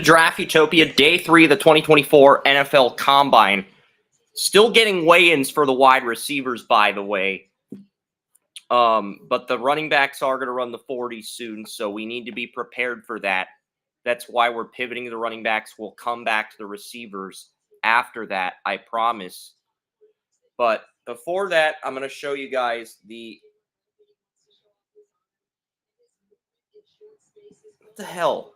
Draft Utopia, day 3 of the 2024 NFL Combine. Still getting weigh-ins for the wide receivers, by the way. But the running backs are going to run the 40 soon, so we need to be prepared for that. That's why we're pivoting to the running backs. We'll come back to the receivers after that, I promise. But before that, I'm going to show you guys the... What the hell?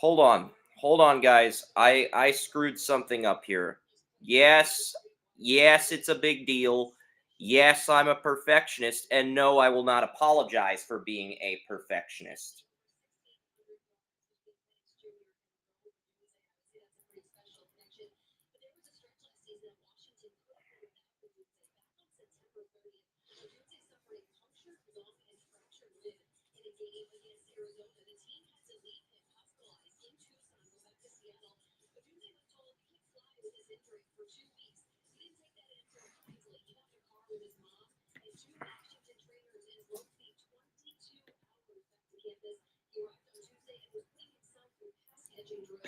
Hold on, guys. I screwed something up here. Yes, it's a big deal. Yes, I'm a perfectionist, and no, I will not apologize for being a perfectionist.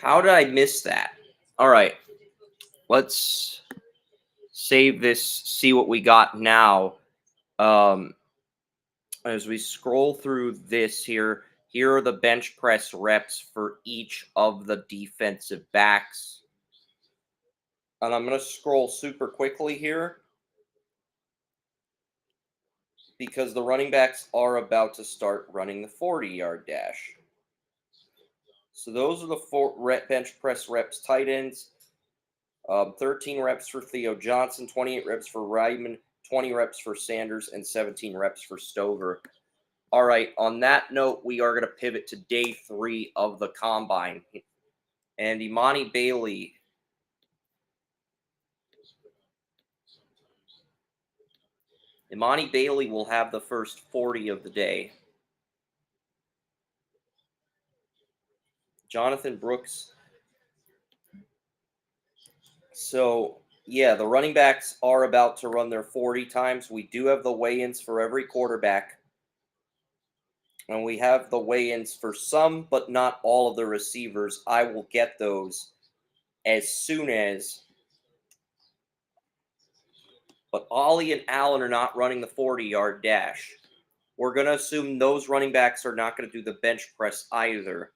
How did I miss that? All right. Let's save this, see what we got now. As we scroll through this here are the bench press reps for each of the defensive backs. And I'm going to scroll super quickly here because the running backs are about to start running the 40-yard dash. So those are the bench press reps. Tight ends, 13 reps for Theo Johnson, 28 reps for Ryman, 20 reps for Sanders, and 17 reps for Stover. All right, on that note, we are going to pivot to day 3 of the Combine. And Imani Bailey... Imani Bailey will have the first 40 of the day. Jonathan Brooks. So, yeah, the running backs are about to run their 40 times. We do have the weigh-ins for every quarterback. And we have the weigh-ins for some, but not all of the receivers. I will get those as soon as... But Ollie and Allen are not running the 40-yard dash. We're going to assume those running backs are not going to do the bench press either.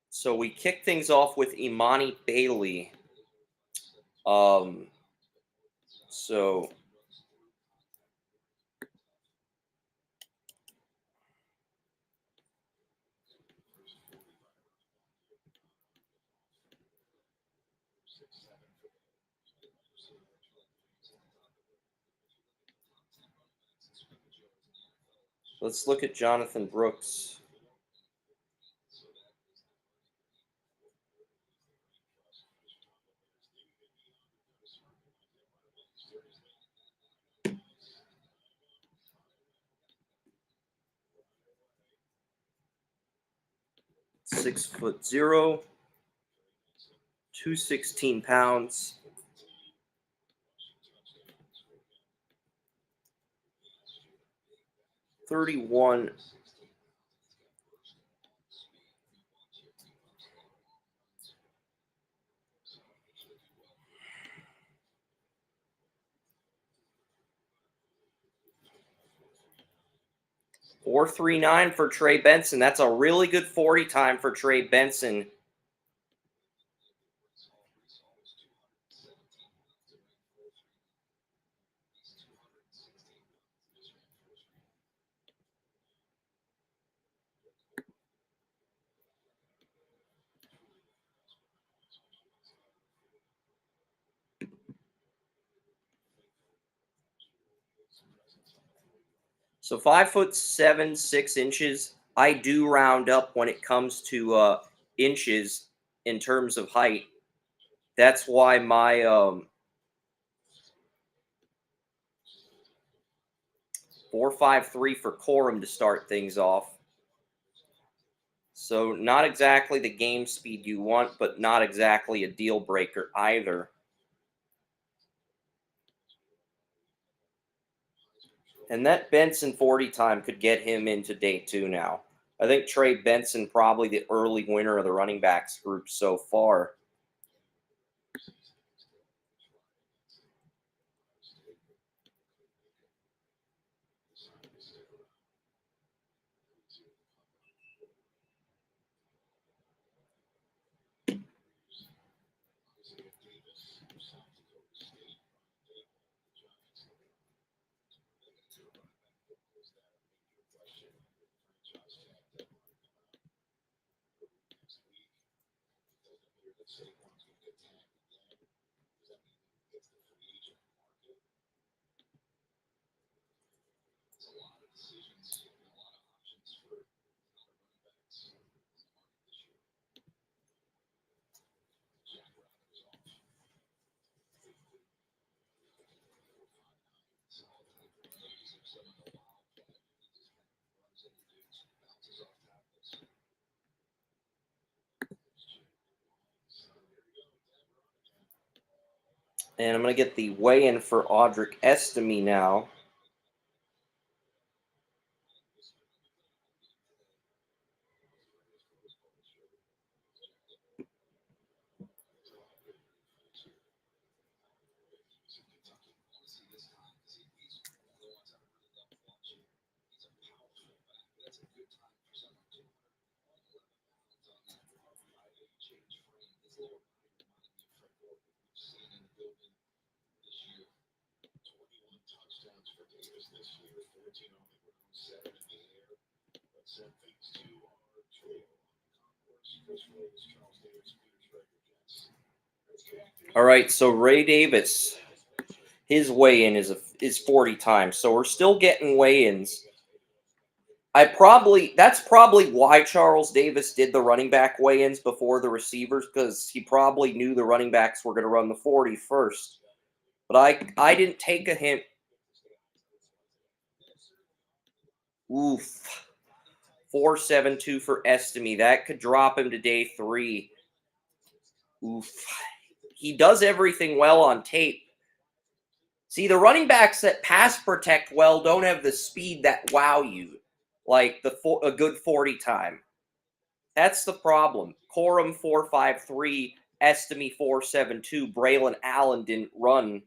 So we kick things off with Imani Bailey. So let's look at Jonathan Brooks. .6'0", 216 pounds. .31. .439 for Trey Benson. That's a really good 40 time for Trey Benson. So 5'7", 6 inches. I do round up when it comes to inches in terms of height. That's why my 4.53 for Corum to start things off. So not exactly the game speed you want, but not exactly a deal breaker either. And that Benson 40 time could get him into day 2 now. I think Trey Benson probably the early winner of the running backs group so far. And I'm going to get the weigh-in for Audric Estime now. All right, so Ray Davis, his weigh-in is 40 times. So we're still getting weigh-ins. That's probably why Charles Davis did the running back weigh-ins before the receivers, because he probably knew the running backs were going to run the 40 first. But I didn't take a hint. Oof. 4.72 for Estime. That could drop him to day 3. Oof. He does everything well on tape. See, the running backs that pass protect well don't have the speed that wow you, like a good 40 time. That's the problem. Corum 4.53, Estime 4.72. Braylon Allen didn't run.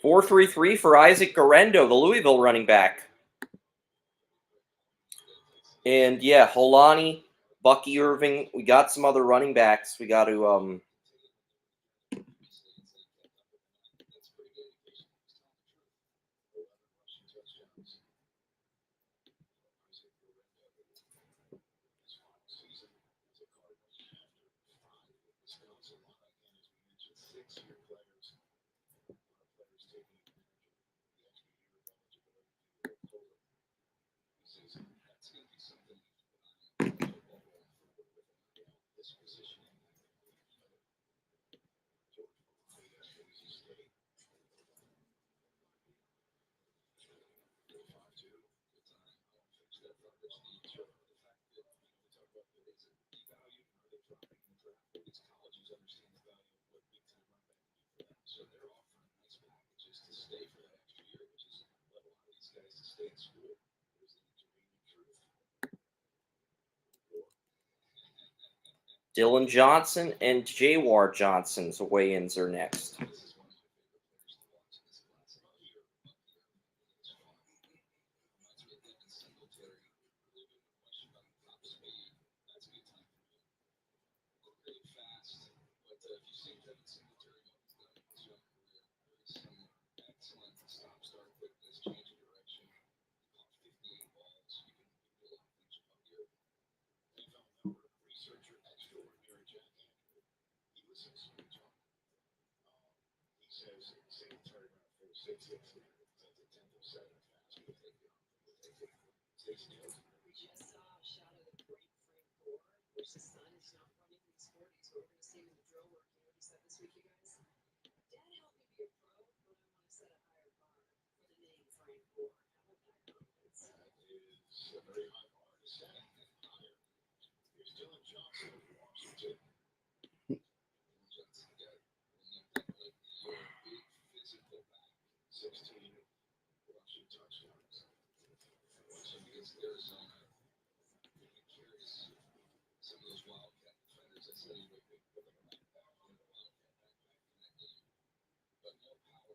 .433 for Isaac Garendo, the Louisville running back. And yeah, Holani, Bucky Irving. We got some other running backs. We got to Dylan Johnson and Jawar Johnson's weigh-ins are next.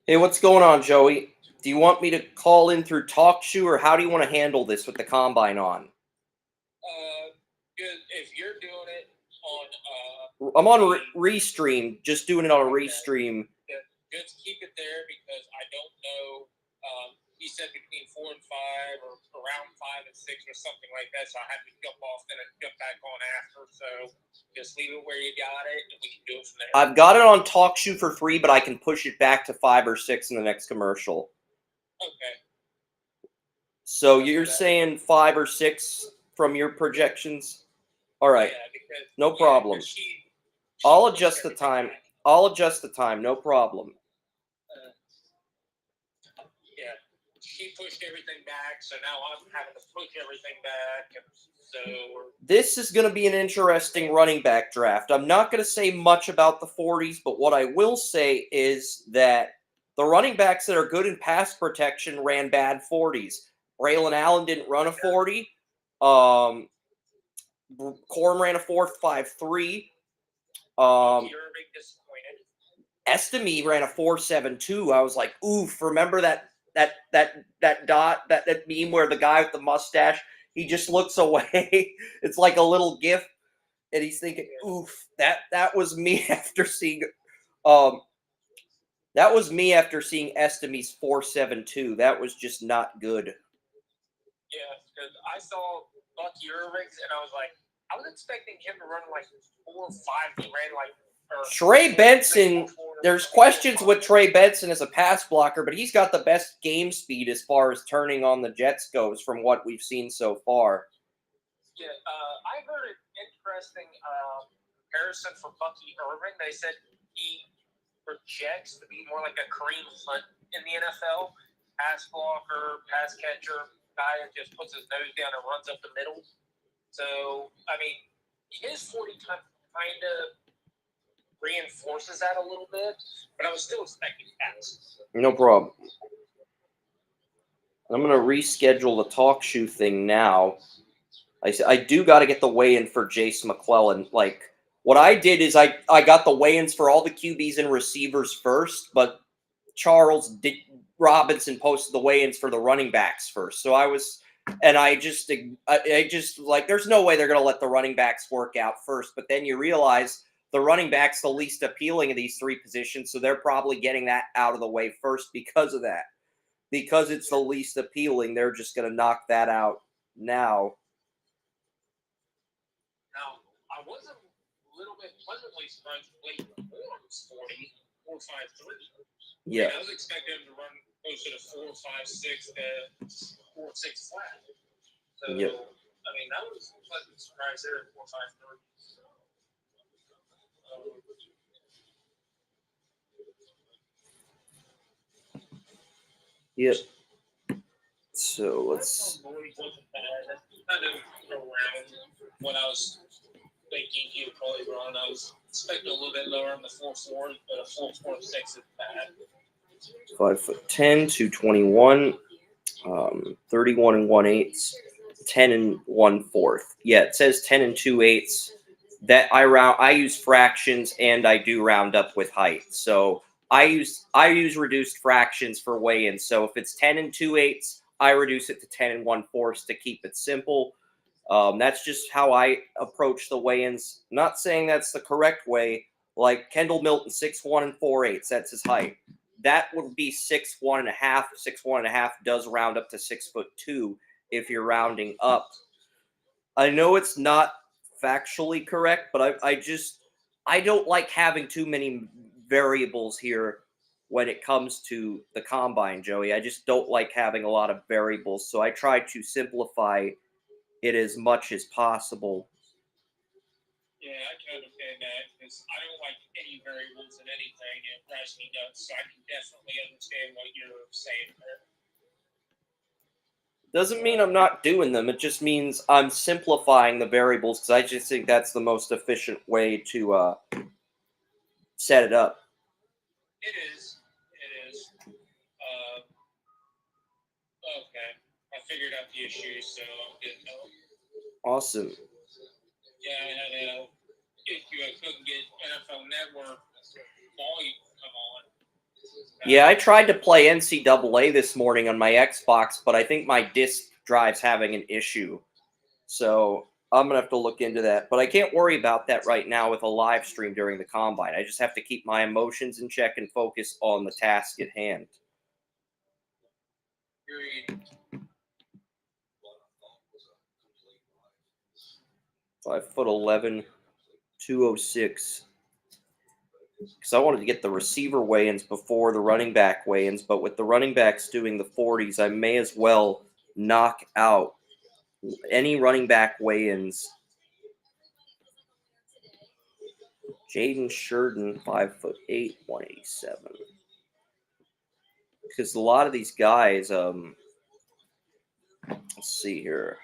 Hey, what's going on, Joey? Do you want me to call in through TalkShoe, or how do you want to handle this with the combine on? If you're doing it on, I'm on Restream, just doing it on a Restream. just keep it there because I don't know. He said between 4 and 5, or around 5 and 6, or something like that. So I had to jump off and jump back on after. So just leave it where you got it, and we can do it from there. I've got it on TalkShoe for free, but I can push it back to 5 or 6 in the next commercial. Okay. So you're saying 5 or 6 from your projections? All right. Yeah, because, no problem. I'll adjust the time. I'll adjust the time. No problem. Yeah, she pushed everything back, so now I'm having to push everything back. And so this is going to be an interesting running back draft. I'm not going to say much about the 40s, but what I will say is that the running backs that are good in pass protection ran bad 40s. Braylon Allen didn't run a 40. Corm ran a 4.53. Estime ran a 4.72. I was like, oof, remember that meme where the guy with the mustache, he just looks away. It's like a little gif, and he's thinking, oof, that was me after seeing Estime's 4.72. That was just not good. Yeah, because I saw Bucky Irving's, and I was like, I was expecting him to run like 4 or 5. He ran like Trey Benson. There's questions with Trey Benson as a pass blocker, but he's got the best game speed as far as turning on the Jets goes from what we've seen so far. Yeah, I heard an interesting comparison for Bucky Irving. They said he projects to be more like a Kareem Hunt in the NFL. Pass blocker, pass catcher, guy that just puts his nose down and runs up the middle. So, I mean, his 40 time kind of reinforces that a little bit, but I was still expecting passes. No problem. I'm going to reschedule the TalkShoe thing now. I do got to get the weigh-in for Jace McClellan. Like, what I did is I got the weigh-ins for all the QBs and receivers first, but Robinson posted the weigh-ins for the running backs first. So I just like, there's no way they're going to let the running backs work out first. But then you realize the running back's the least appealing of these 3 positions, so they're probably getting that out of the way first because of that. Because it's the least appealing, they're just going to knock that out now. Now, I was a little bit pleasantly surprised Blake Borum's 40, 4.53. Yeah. I was expecting him to run closer to 4.56 to 4.6 flat. So, yep. I mean, that was a pleasant surprise there at 4.53. Yep. So let's. Kind of around what I was thinking he would probably run. I was expecting a little bit lower on the 4.4, but a 4.46 is bad. 5'10", 221, 31 and 1/8, 10 and 1/4. Yeah, it says 10 and 2/8. That I use fractions, and I do round up with height. So I use reduced fractions for weigh-in. So if it's 10 and 2/8, I reduce it to 10 1/4 to keep it simple. That's just how I approach the weigh-ins. Not saying that's the correct way. Like Kendall Milton, 6'1" 4/8. That's his height. That would be 6'1" 1/2. 6'1" 1/2 does round up to 6'2" if you're rounding up. I know it's not factually correct, but I don't like having too many variables here when it comes to the combine, Joey. I just don't like having a lot of variables, so I try to simplify it as much as possible. Yeah, I can understand that because I don't like any variables in anything, and Rashney does, so I can definitely understand what you're saying there. Doesn't mean I'm not doing them. It just means I'm simplifying the variables because I just think that's the most efficient way to set it up. It is. It is. Okay. I figured out the issue, so I'm good to know. Awesome. Yeah, I had a issue. I couldn't get NFL Network volume to come on. Yeah, I tried to play NCAA this morning on my Xbox, but I think my disk drive's having an issue. So I'm going to have to look into that. But I can't worry about that right now with a live stream during the combine. I just have to keep my emotions in check and focus on the task at hand. 5'11", 206. Because I wanted to get the receiver weigh-ins before the running back weigh-ins, but with the running backs doing the 40s, I may as well knock out any running back weigh-ins. Jaden Sheridan, 5'8", 187. Because a lot of these guys, let's see here,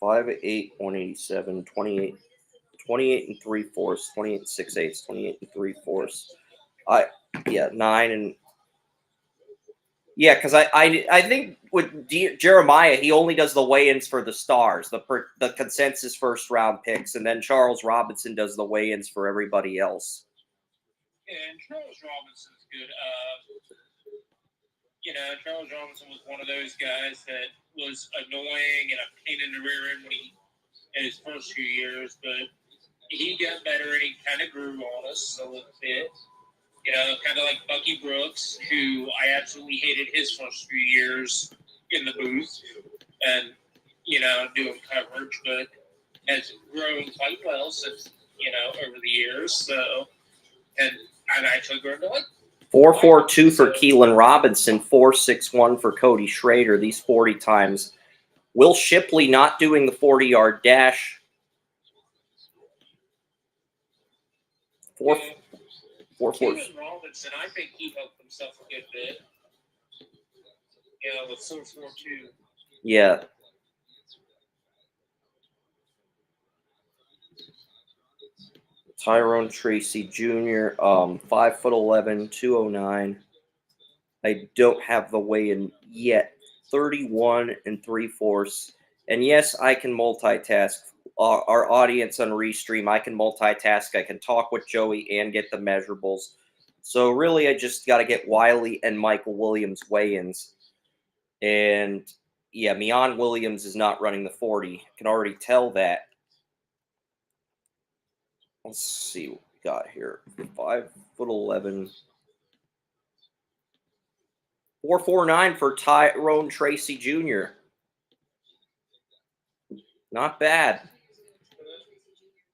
5'8", 187, 28 and 3/4, 28 and 6/8, 28 and 3/4. 9 and because I think with Jeremiah, he only does the weigh-ins for the stars, the consensus first round picks, and then Charles Robinson does the weigh-ins for everybody else. And Charles Robinson's good. Charles Robinson was one of those guys that was annoying and a pain in the rear end in his first few years, but he got better and he kind of grew on us a little bit. Kind of like Bucky Brooks, who I absolutely hated his first few years in the booth and, doing coverage, but has grown quite well since, over the years. So, and I've actually grown to like 4.42 for Keelan Robinson, 4.61 for Cody Schrader. These 40 times. Will Shipley not doing the 40-yard dash. 4. Keelan Robinson, I think he helped himself a good bit. With 4.42. Yeah. Tyrone Tracy Jr., 5'11", 209. I don't have the weigh-in yet. 31 and 3/4. And yes, I can multitask. Our audience on Restream, I can multitask. I can talk with Joey and get the measurables. So really, I just got to get Wiley and Michael Williams weigh-ins. And yeah, Mion Williams is not running the 40. I can already tell that. Let's see what we got here. 5'11". 4.49 for Tyrone Tracy Jr. Not bad.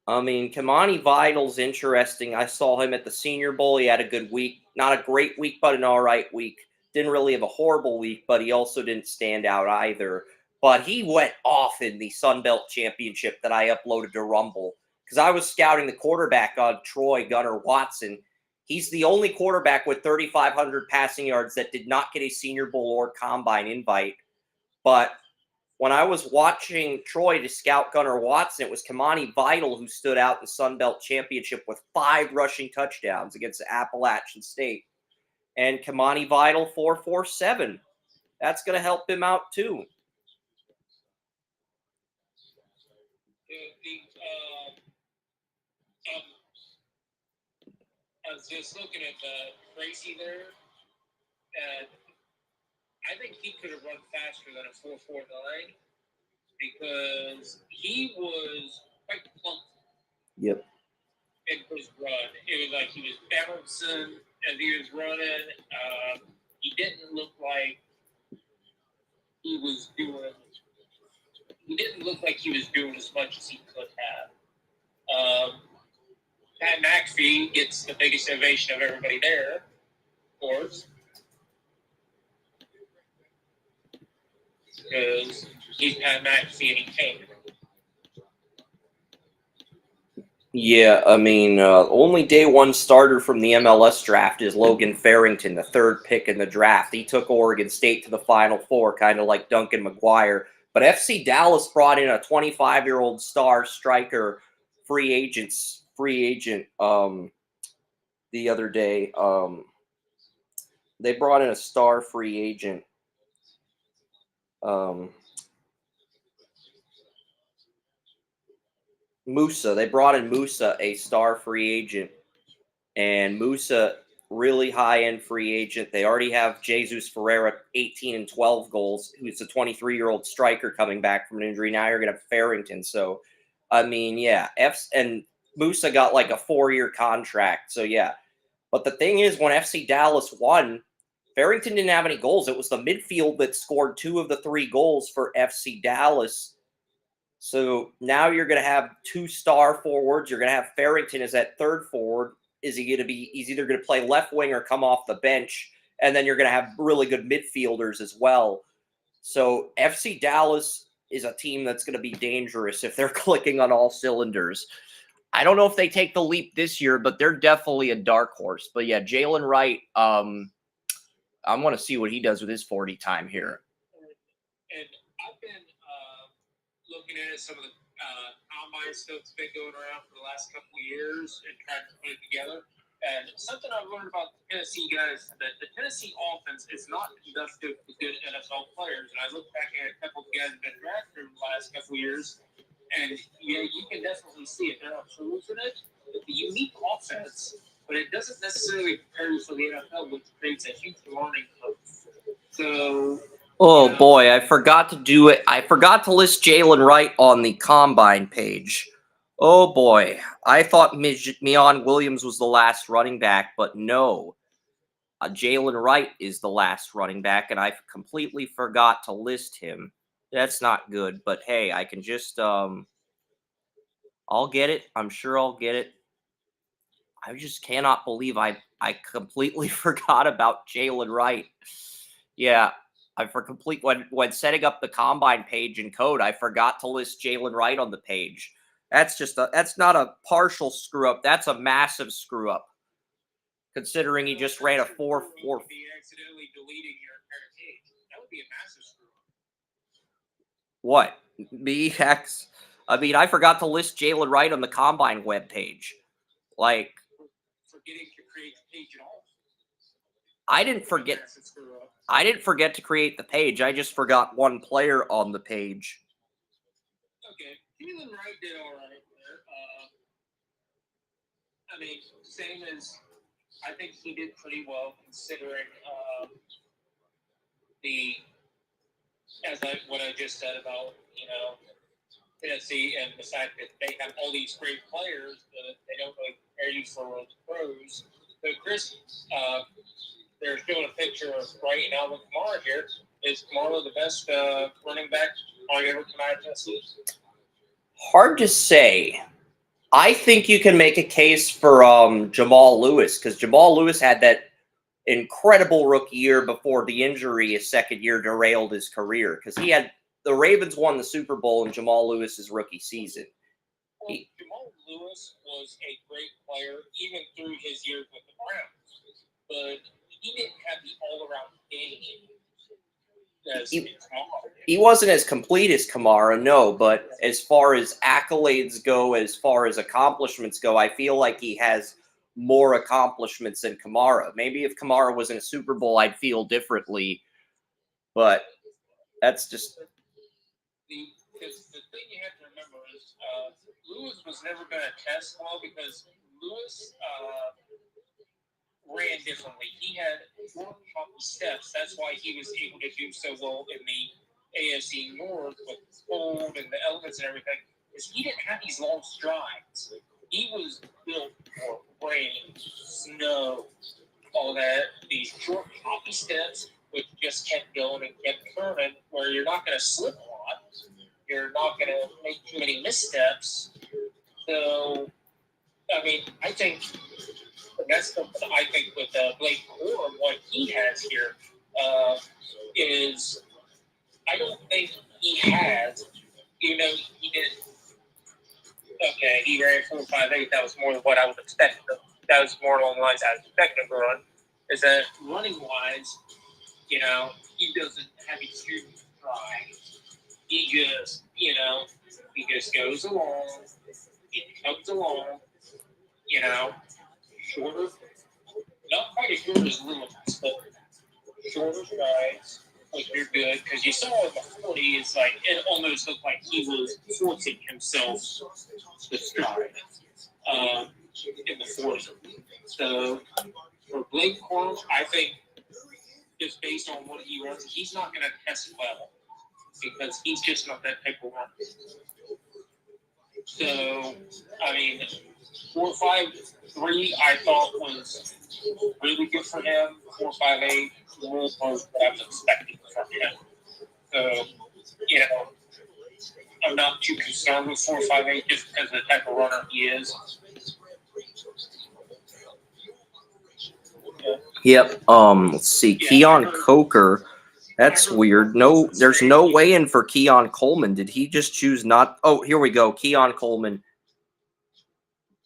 I mean, Kamani Vidal's interesting. I saw him at the Senior Bowl. He had a good week. Not a great week, but an all right week. Didn't really have a horrible week, but he also didn't stand out either. But he went off in the Sun Belt Championship that I uploaded to Rumble because I was scouting the quarterback on Troy, Gunnar Watson. He's the only quarterback with 3,500 passing yards that did not get a Senior Bowl or Combine invite. But when I was watching Troy to scout Gunnar Watson, it was Kamani Vidal who stood out in the Sun Belt Championship with 5 rushing touchdowns against Appalachian State. And Kamani Vidal, 4.47. That's going to help him out too. I was just looking at Tracy there, and I I think he could have run faster than a 4.49 because he was quite plump. Yep. In his run, it was like he was bouncing as he was running. He didn't look like he was doing. He didn't look like he was doing as much as he could have. Pat McAfee gets the biggest ovation of everybody there, of course, because he's Pat McAfee and he came. Yeah, I mean, only day one starter from the MLS draft is Logan Farrington, the third pick in the draft. He took Oregon State to the Final Four, kind of like Duncan McGuire. But FC Dallas brought in a 25-year-old star striker, free agent, the other day. They brought in a star free agent. Musa. They brought in Musa, a star free agent. And Musa, really high-end free agent. They already have Jesus Ferreira, 18 and 12 goals, who's a 23-year-old striker coming back from an injury. Now you're going to have Farrington. So, I mean, yeah. And Musa got like a 4-year contract. So, yeah. But the thing is, when FC Dallas won, Farrington didn't have any goals. It was the midfield that scored 2 of the 3 goals for FC Dallas. So now you're going to have 2 star forwards. You're going to have Farrington as that third forward. He's either going to play left wing or come off the bench. And then you're going to have really good midfielders as well. So FC Dallas is a team that's going to be dangerous if they're clicking on all cylinders. I don't know if they take the leap this year, but they're definitely a dark horse. But yeah, Jalen Wright, I want to see what he does with his 40 time here. And I've been looking at some of the combine stuff that's been going around for the last couple of years and trying to put it together. And something I've learned about the Tennessee guys, that the Tennessee offense is not conducive to good NFL players. And I look back at a couple of guys that have been drafted in the last couple of years, and yeah, you can definitely see it. They're not tools in it. It's a unique offense, but it doesn't necessarily prepare you for the NFL, which creates a huge learning curve. So, oh boy, I forgot to do it. I forgot to list Jalen Wright on the combine page. Oh boy, I thought Mion Williams was the last running back, but no. Jalen Wright is the last running back, and I completely forgot to list him. That's not good, but hey, I can just I'll get it. I'm sure I'll get it. I just cannot believe I completely forgot about Jalen Wright. Yeah, when setting up the combine page in code, I forgot to list Jalen Wright on the page. That's not a partial screw up. That's a massive screw up. Considering he just ran a 4-4. Be accidentally deleting your entire page. That would be a massive screw up. What? I mean, I forgot to list Jalen Wright on the combine webpage. Like, forgetting to create the page at all. I didn't forget to create the page. I just forgot one player on the page. Okay, Jalen Wright did all right there. I mean, same as I think he did pretty well considering what I just said about Tennessee and the fact that they have all these great players, but they don't really prepare you for the pros. So Chris, they're showing a picture of Wright and Alvin Kamara here. Is Kamara the best running back all you ever come out of Tennessee? Hard to say. I think you can make a case for Jamal Lewis, because Jamal Lewis had that incredible rookie year before the injury his second year derailed his career, because the Ravens won the Super Bowl in Jamal Lewis's rookie season. Well, Jamal Lewis was a great player even through his years with the Browns, but he didn't have the all-around game. He wasn't as complete as Kamara, no, but as far as accolades go, as far as accomplishments go, I feel like he has more accomplishments than Kamara. Maybe if Kamara was in a Super Bowl, I'd feel differently, but that's just... Because the thing you have to remember is Lewis was never going to test well because Lewis ran differently. He had short, choppy steps. That's why he was able to do so well in the AFC North with cold and the elements and everything. Because he didn't have these long strides. He was built for rain, snow, all that. These short, choppy steps, which just kept going and kept turning, where you're not going to slip a lot. You're not going to make too many missteps. So, I mean, I think that's something I think with Blake Corum, what he has here is I don't think he has, you know, he did. Okay, he ran 4.58. That was more than what I would expect. That was more along the lines I was expecting to run. Is that running wise, you know, he doesn't have extreme stride. He just, you know, he just goes along. He comes along. You know, shorter, not quite as short as Lewis, but shorter strides, which are good because you saw in the 40, it's like it almost looked like he was forcing himself to stride in the 40. So for Blake Corum, I think just based on what he runs, he's not going to test well because he's just not that type of runner. So, I mean, 4.53 I thought was really good for him. 4.58 was what I was expecting from him. So, you know, I'm not too concerned with 4.58 just because of the type of runner he is. Yep. Let's see. Keon Coker. That's weird. No, there's no weigh-in for Keon Coleman. Did he just choose not? Oh, here we go. Keon Coleman.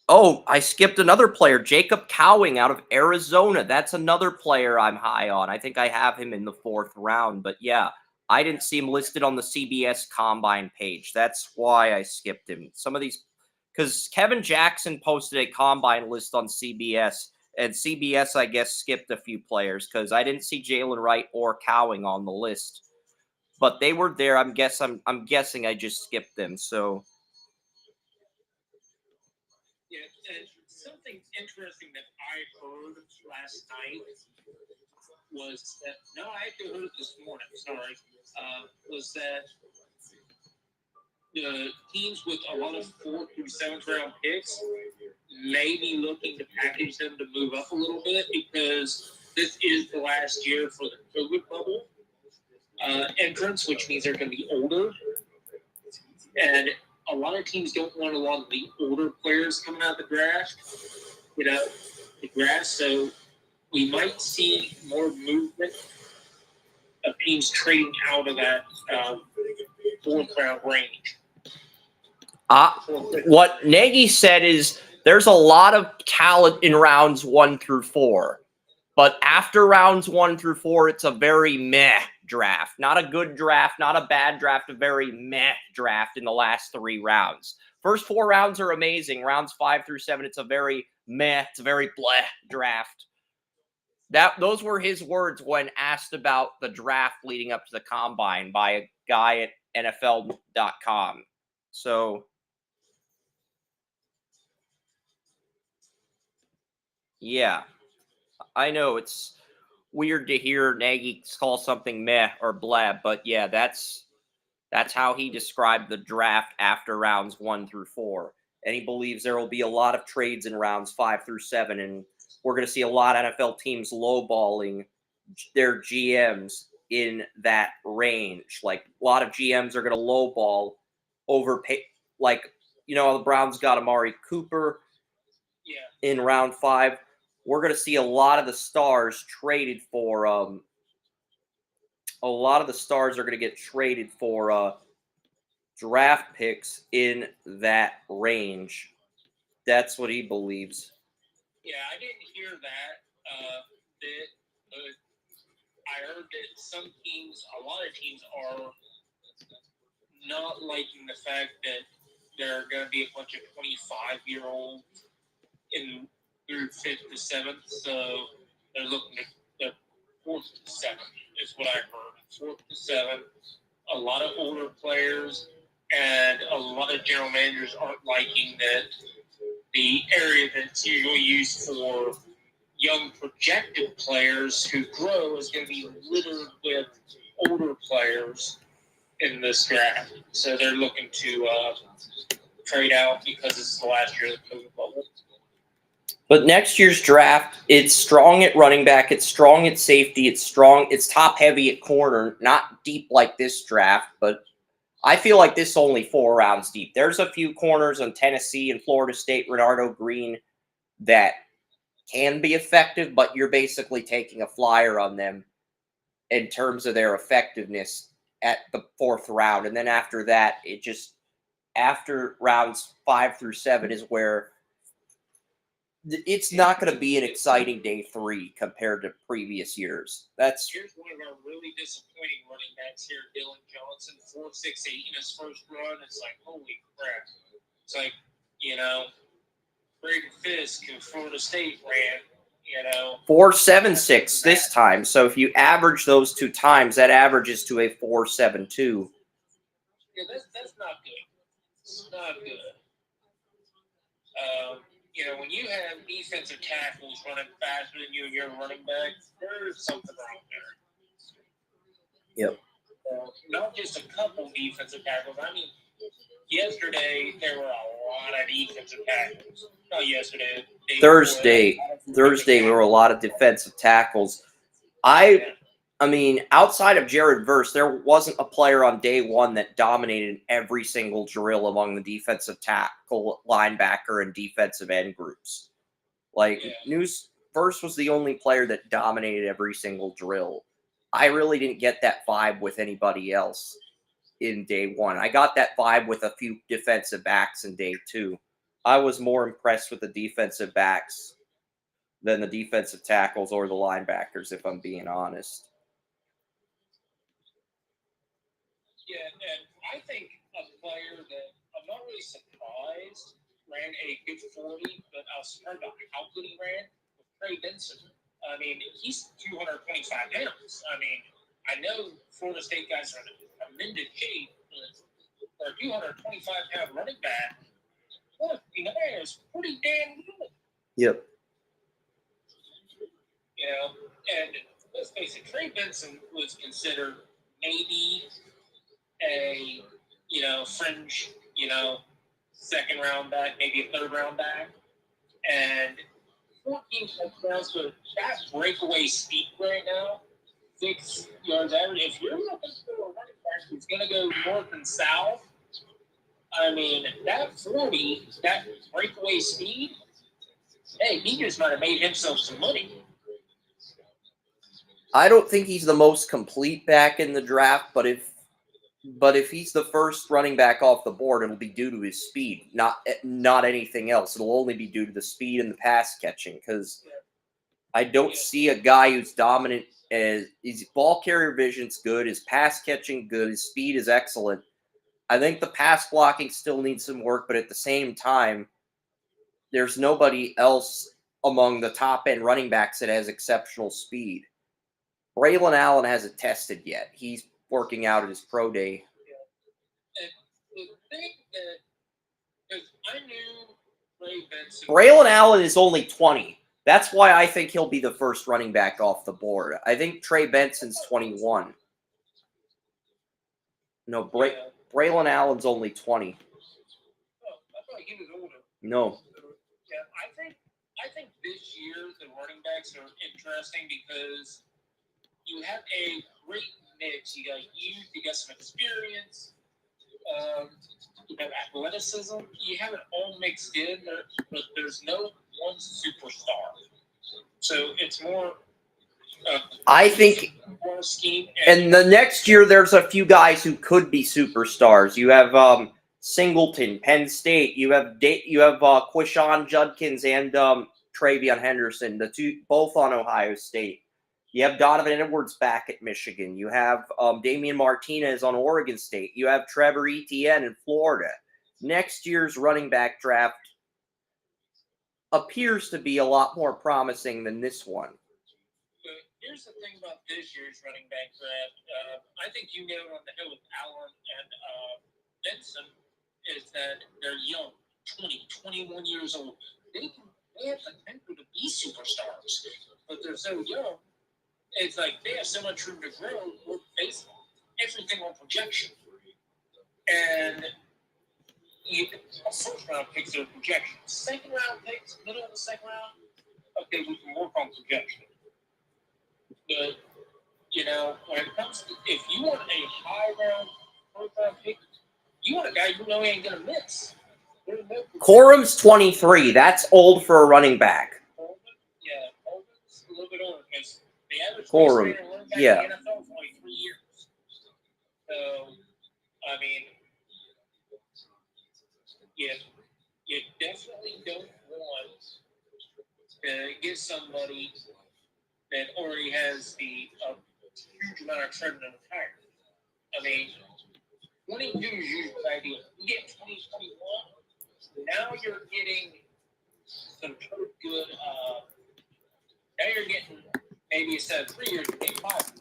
Oh, I skipped another player. Jacob Cowing out of Arizona. That's another player I'm high on. I think I have him in the 4th round. But yeah, I didn't see him listed on the CBS Combine page. That's why I skipped him. Some of these, because Kevin Jackson posted a Combine list on CBS. And CBS, I guess, skipped a few players because I didn't see Jalen Wright or Cowing on the list, but they were there. I'm guessing I just skipped them. So yeah, and something interesting that I heard last night was that I actually heard it this morning. Sorry, was that the teams with a lot of 4th through 7th round picks may be looking to package them to move up a little bit because this is the last year for the COVID bubble entrance, which means they're going to be older. And a lot of teams don't want a lot of the older players coming out of the draft, the grass. So we might see more movement of teams trading out of that 4th round range. What Nagy said is there's a lot of talent in rounds 1 through 4, but after rounds 1 through 4, it's a very meh draft. Not a good draft, not a bad draft, a very meh draft in the last 3 rounds. First 4 rounds are amazing. Rounds 5 through 7, it's a very meh, it's a very bleh draft. Those were his words when asked about the draft leading up to the Combine by a guy at NFL.com. So yeah, I know it's weird to hear Nagy call something meh or blah, but yeah, that's how he described the draft after rounds 1 through 4. And he believes there will be a lot of trades in rounds 5 through 7, and we're going to see a lot of NFL teams lowballing their GMs in that range. Like a lot of GMs are going to lowball overpay. Like, the Browns got Amari Cooper in round 5. We're going to see a lot of the stars traded for. A lot of the stars are going to get traded for draft picks in that range. That's what he believes. Yeah, I didn't hear that bit, but I heard that some teams, a lot of teams, are not liking the fact that there are going to be a bunch of 25-year-olds in through 5th to 7th, so they're looking at the 4th to 7th is what I heard. 4th to 7th, a lot of older players, and a lot of general managers aren't liking that the area that's usually used for young projected players who grow is going to be littered with older players in this draft. So they're looking to trade out because it's the last year of the COVID bubble. But next year's draft, it's strong at running back, it's strong at safety, it's top heavy at corner, not deep like this draft, but I feel like this is only 4 rounds deep. There's a few corners on Tennessee and Florida State, Renardo Green, that can be effective, but you're basically taking a flyer on them in terms of their effectiveness at the 4th round. And then after that, after rounds 5 through 7 is where it's not going to be an exciting day 3 compared to previous years. Here's one of our really disappointing running backs here, Dylan Johnson, 4.68 in his first run. It's like, holy crap. It's like, Braden Fisk who Florida State ran, 4.76 this time. So if you average those 2 times, that averages to a 4.72. Yeah, that's not good. It's not good. When you have defensive tackles running faster than you and your running backs, there's something wrong there. Yep. Not just a couple defensive tackles. I mean, yesterday there were a lot of defensive tackles. Not yesterday. Thursday there were a lot of defensive tackles. I mean, outside of Jared Verse, there wasn't a player on day 1 that dominated every single drill among the defensive tackle, linebacker, and defensive end groups. Verse was the only player that dominated every single drill. I really didn't get that vibe with anybody else in day 1. I got that vibe with a few defensive backs in day 2. I was more impressed with the defensive backs than the defensive tackles or the linebackers, if I'm being honest. Yeah, and I think a player that I'm not really surprised ran a good 40, but I was surprised about how good he ran with Trey Benson. I mean, he's 225 pounds. I mean, I know Florida State guys are in a tremendous shape, but for a 225-pound running back, is pretty damn good. Yep. And let's face it, Trey Benson was considered maybe a fringe, 2nd round back, maybe a 3rd round back, and 14 touchdowns. So that breakaway speed right now, 6 yards average. If you're looking for a running back who's going to go north and south, I mean, that 40, that breakaway speed, hey, he just might have made himself some money. I don't think he's the most complete back in the draft, but if he's the first running back off the board, it'll be due to his speed, not anything else. It'll only be due to the speed and the pass catching, because I don't see a guy who's dominant. His ball carrier vision's good, his pass catching good, his speed is excellent. I think the pass blocking still needs some work, but at the same time, there's nobody else among the top end running backs that has exceptional speed. Braylon Allen hasn't tested yet. He's working out at his pro day. And the thing that I knew Ray Benson. Braylon Allen is only 20. That's why I think he'll be the first running back off the board. I think Trey Benson's 21. No, Braylon Allen's only 20. Oh, I thought he was older. No. Yeah, I think this year the running backs are interesting because you have a great mix. You got youth, you got some experience, you have athleticism. You have it all mixed in, but there's no one superstar. So it's more. I think. Scheme and the next year, there's a few guys who could be superstars. You have Singleton, Penn State. You have Quishon Judkins and Travion Henderson, the two both on Ohio State. You have Donovan Edwards back at Michigan. You have Damian Martinez on Oregon State. You have Trevor Etienne in Florida. Next year's running back draft appears to be a lot more promising than this one. Here's the thing about this year's running back draft. I think you nailed on the head with Allen and Benson, is that they're young, 20, 21 years old. They have the potential to be superstars, but they're so young. It's like they have so much room to grow. We're basing everything on projection, and first round picks are projections. Second round picks, middle of the second round, okay, we can work on projection. But when it comes to if you want a high round first round pick, you want a guy you know ain't gonna miss. Corum's 23. That's old for a running back. Yeah, Coleman's a little bit older because the average Corum, running back yeah. in the NFL is only 3 years. So, I mean, you definitely don't want to get somebody that already has the huge amount of tread in the tire. I mean, 22 is usually ideal. You get 2021, now you're getting some good. Now you're getting maybe instead of 3 years, you're getting 5 years.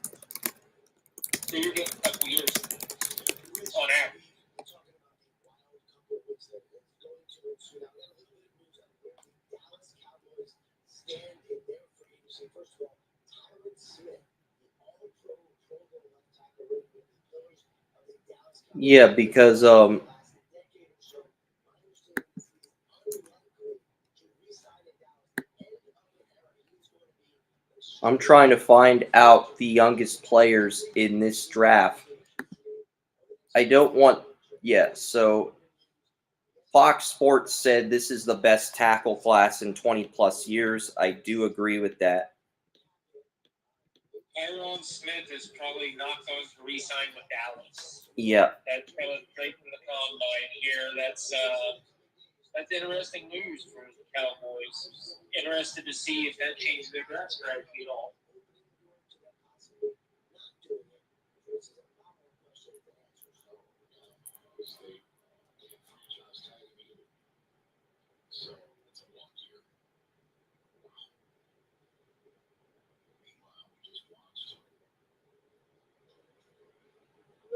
So you're getting a couple years on average. Yeah, because I'm trying to find out the youngest players in this draft. I don't want, so Fox Sports said this is the best tackle class in 20 plus years. I do agree with that. Tyron Smith is probably not going to re-sign with Dallas. Yeah. That's coming straight from the combine here. That's interesting news for the Cowboys. Interested to see if that changes their draft strategy at all.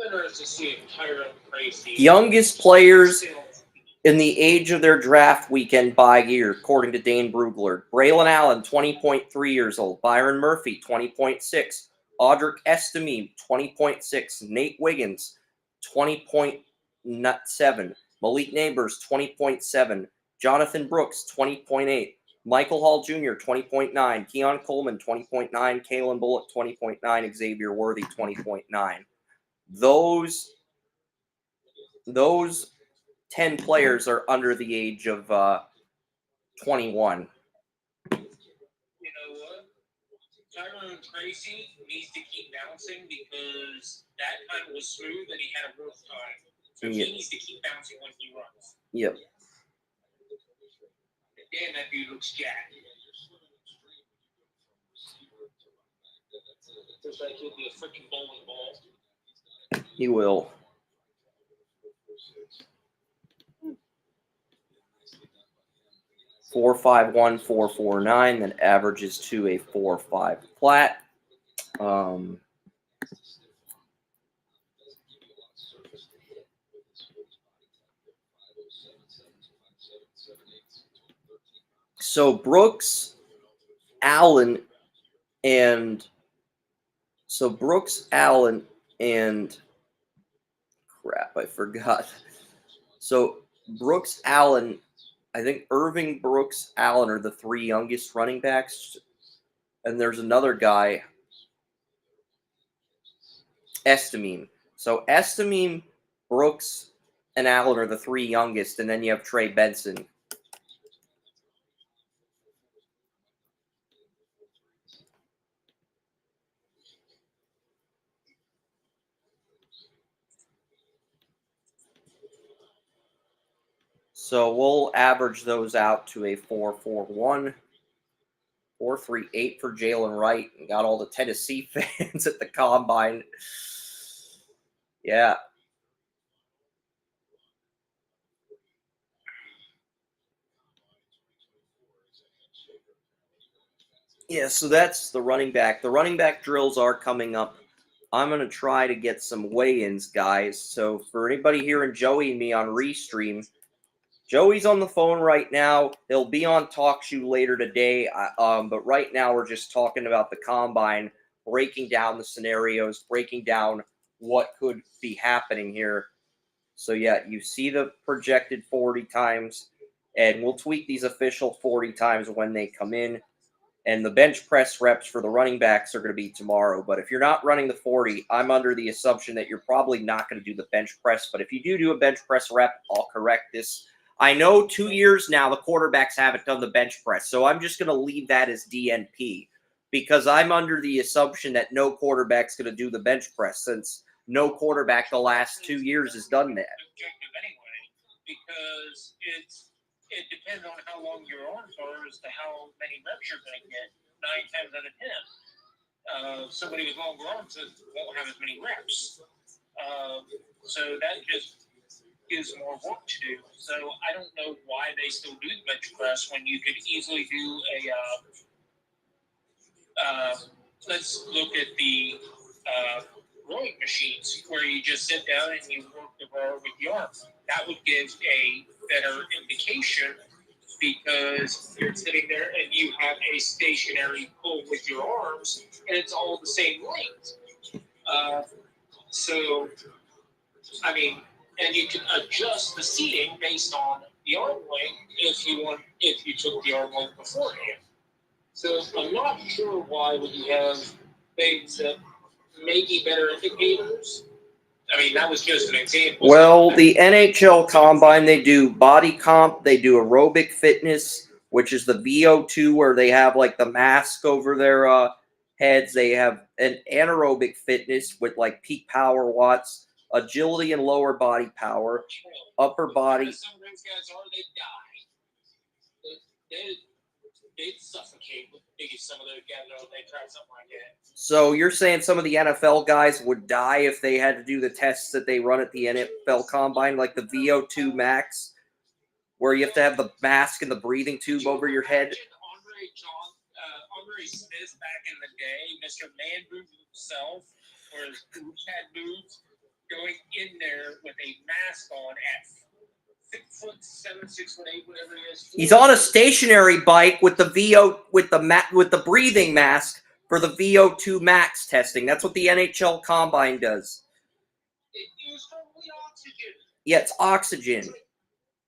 Interested to see if Tyron Tracy. Youngest players in the age of their draft weekend by year, according to Dane Brugler. Braylon Allen, 20.3 years old. Byron Murphy, 20.6. Audric Estime, 20.6. Nate Wiggins, 20.7. Malik Neighbors, 20.7. Jonathan Brooks, 20.8. Michael Hall Jr., 20.9. Keon Coleman, 20.9. Kalen Bullock, 20.9. Xavier Worthy, 20.9. Those 10 players are under the age of 21. You know what? Tyron Tracy needs to keep bouncing because that time was smooth and he had a rough time. So he needs to keep bouncing when he runs. Yep. Damn, that dude looks jacked. Looks like he'll be a freaking bowling ball. He will. .451, .449, that averages to a 4.5 flat. So Brooks, Allen, and crap, I forgot. So Brooks, Allen, I think Irving, Brooks, Allen are the 3 youngest running backs. And there's another guy, Estime. So Estime, Brooks, and Allen are the 3 youngest. And then you have Trey Benson. So we'll average those out to a 4.41. 4.38 for Jalen Wright. And got all the Tennessee fans at the combine. Yeah. Yeah, so that's the running back. The running back drills are coming up. I'm going to try to get some weigh-ins, guys. So for anybody hearing Joey and me on Restream, Joey's on the phone right now. He'll be on TalkShoe later today. But right now we're just talking about the combine, breaking down the scenarios, breaking down what could be happening here. So yeah, you see the projected 40 times, and we'll tweak these official 40 times when they come in. And the bench press reps for the running backs are going to be tomorrow. But if you're not running the 40, I'm under the assumption that you're probably not going to do the bench press. But if you do a bench press rep, I'll correct this. I know 2 years now the quarterbacks haven't done the bench press, so I'm just going to leave that as DNP because I'm under the assumption that no quarterback's going to do the bench press since no quarterback the last 2 years has done that. Objective anyway, because it depends on how long your arms are as to how many reps you're going to get. 9 times out of 10, somebody with longer arms won't have as many reps. So that just gives more work to do. So I don't know why they still do the bench press when you could easily do let's look at the rowing machines where you just sit down and you work the bar with the arm. That would give a better indication because you're sitting there and you have a stationary pull with your arms and it's all the same length. So, I mean, and you can adjust the seating based on the arm length if you took the arm length beforehand. So I'm not sure why when you have things that may be better indicators. I mean, that was just an example. Well, the NHL Combine, they do body comp, they do aerobic fitness, which is the VO2 where they have like the mask over their heads. They have an anaerobic fitness with like peak power watts, agility and lower body power, upper body. Some of those guys they die. They'd suffocate with some of those guys if they tried something like that. So you're saying some of the NFL guys would die if they had to do the tests that they run at the NFL Combine, like the VO2 max, where you have to have the mask and the breathing tube over your head? Andre Smith back in the day, Mr. Man Boots himself, where his boots had boots, going in there with a mask on at 6'7", 6'8", whatever it is. He's on a stationary bike with the with the breathing mask for the VO2 max testing. That's what the NHL Combine does. It was totally oxygen. Yeah, it's oxygen.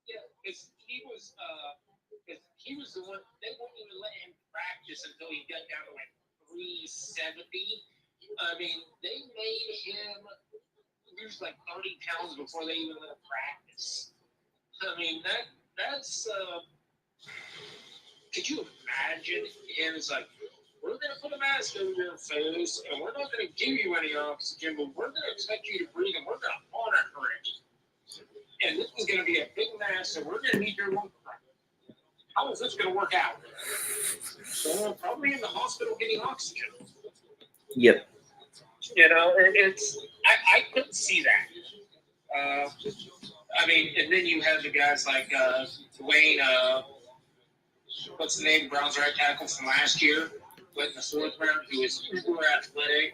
Yeah, because he was the one. They wouldn't even let him practice until he got down to like 370. I mean, they made him lose like 30 pounds before they even let him practice. I mean, that's could you imagine him? It's like, we're going to put a mask over your face, and we're not going to give you any oxygen, but we're going to expect you to breathe, and we're going to monitor it. And this is going to be a big mask, and we're going to need your lung pressure. How is this going to work out? So probably in the hospital getting oxygen. Yep. You know, I couldn't see that. I mean, and then you have the guys like Dwayne, what's the name, Browns right tackle from last year, went in the 4th round, who is uber athletic.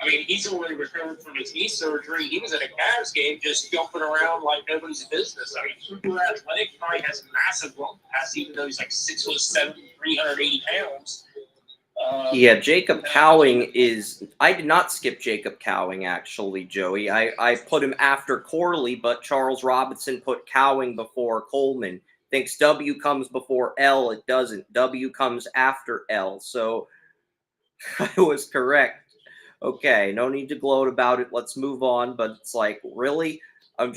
I mean, he's already recovered from his knee surgery. He was at a Cavs game just jumping around like nobody's business. I mean, uber athletic, probably has massive lung capacity, even though he's like 6'7", 380 pounds. Yeah, Jacob Cowing is... I did not skip Jacob Cowing, actually, Joey. I put him after Corley, but Charles Robinson put Cowing before Coleman. Thinks W comes before L. It doesn't. W comes after L. So I was correct. Okay, no need to gloat about it. Let's move on. But it's like, really? I'm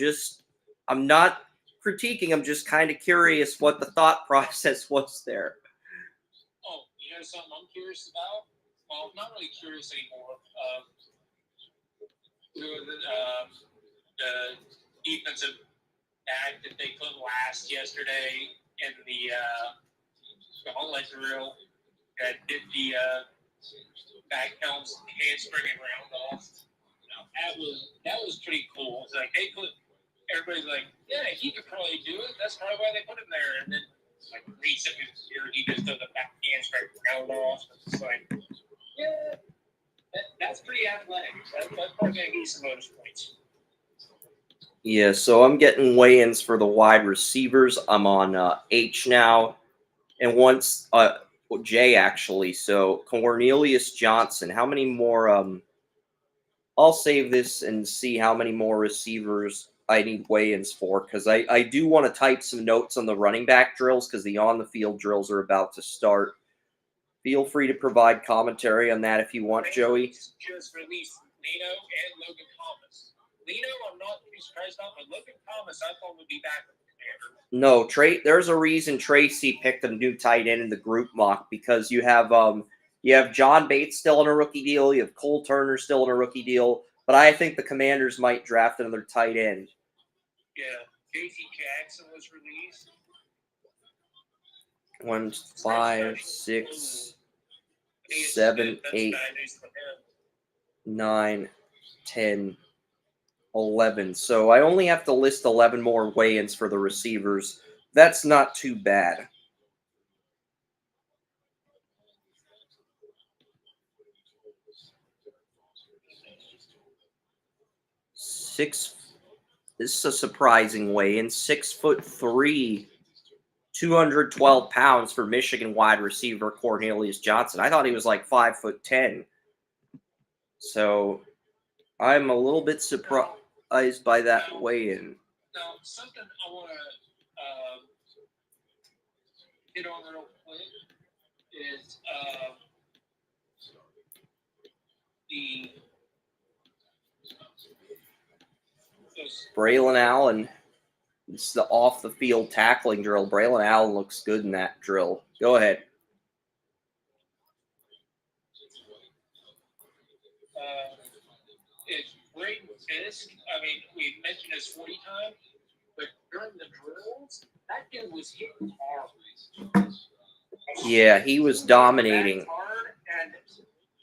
not critiquing. I'm just kind of curious what the thought process was there. Oh, you know something I'm curious about? Well, I'm not really curious anymore. The defensive back that they put last yesterday in the highlight drill that did the back helms handspring and round off. You know, that was pretty cool. It's like they put everybody's like, yeah, he could probably do it. That's probably why they put him there. And then like 3 seconds here, he just does the back handspring round off. It's like, yeah, that's pretty athletic. That's probably gonna give you some bonus points. Yeah, so I'm getting weigh-ins for the wide receivers. I'm on H now, and once J actually. So Cornelius Johnson. How many more? I'll save this and see how many more receivers I need weigh-ins for, because I do want to type some notes on the running back drills, because the on-the-field drills are about to start. Feel free to provide commentary on that if you want, Joey. Just released Leno and Logan Thomas. Leno, I'm not too surprised about, but Logan Thomas, I thought would be back with the Commanders. No, there's a reason Tracy picked a new tight end in the group mock, because you have John Bates still on a rookie deal, you have Cole Turner still on a rookie deal, but I think the Commanders might draft another tight end. Yeah, J.C. Jackson was released. 1, 5, 6, 7, 8, 9, 10, 11. So I only have to list 11 more weigh-ins for the receivers. That's not too bad. This is a surprising weigh-in. 6'3", 212 pounds for Michigan wide receiver Cornelius Johnson. I thought he was like 5'10". So I'm a little bit surprised by that weigh-in. Now, something I want to hit on real quick is Braylon Allen. It's the off-the-field tackling drill. Braylon Allen looks good in that drill. Go ahead. It's Braden Fisk. I mean, we mentioned his 40 time, but during the drills, that dude was hitting hard. Yeah, he was dominating. Hard, and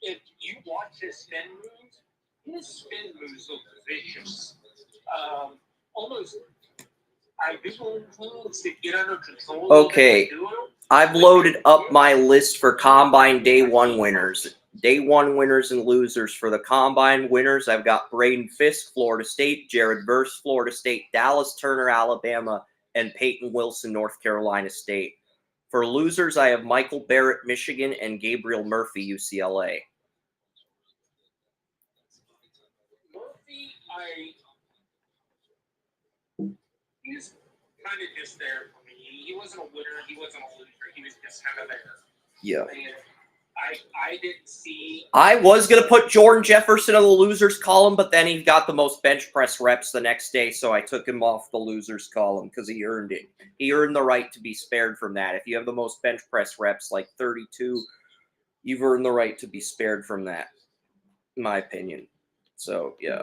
if you watch his spin moves look vicious. Almost I visual influence to get under control. Okay, I've loaded up my list for Combine Day 1 winners. Day 1 winners and losers. For the Combine winners, I've got Braden Fisk, Florida State, Jared Verse, Florida State, Dallas Turner, Alabama, and Peyton Wilson, North Carolina State. For losers, I have Michael Barrett, Michigan, and Gabriel Murphy, UCLA. Murphy, he's kind of just there for me. He wasn't a winner. He wasn't a loser. He was just kind of there. Yeah. And I didn't see. I was going to put Jordan Jefferson on the losers column, but then he got the most bench press reps the next day, so I took him off the losers column because he earned it. He earned the right to be spared from that. If you have the most bench press reps, like 32, you've earned the right to be spared from that, in my opinion. So, yeah.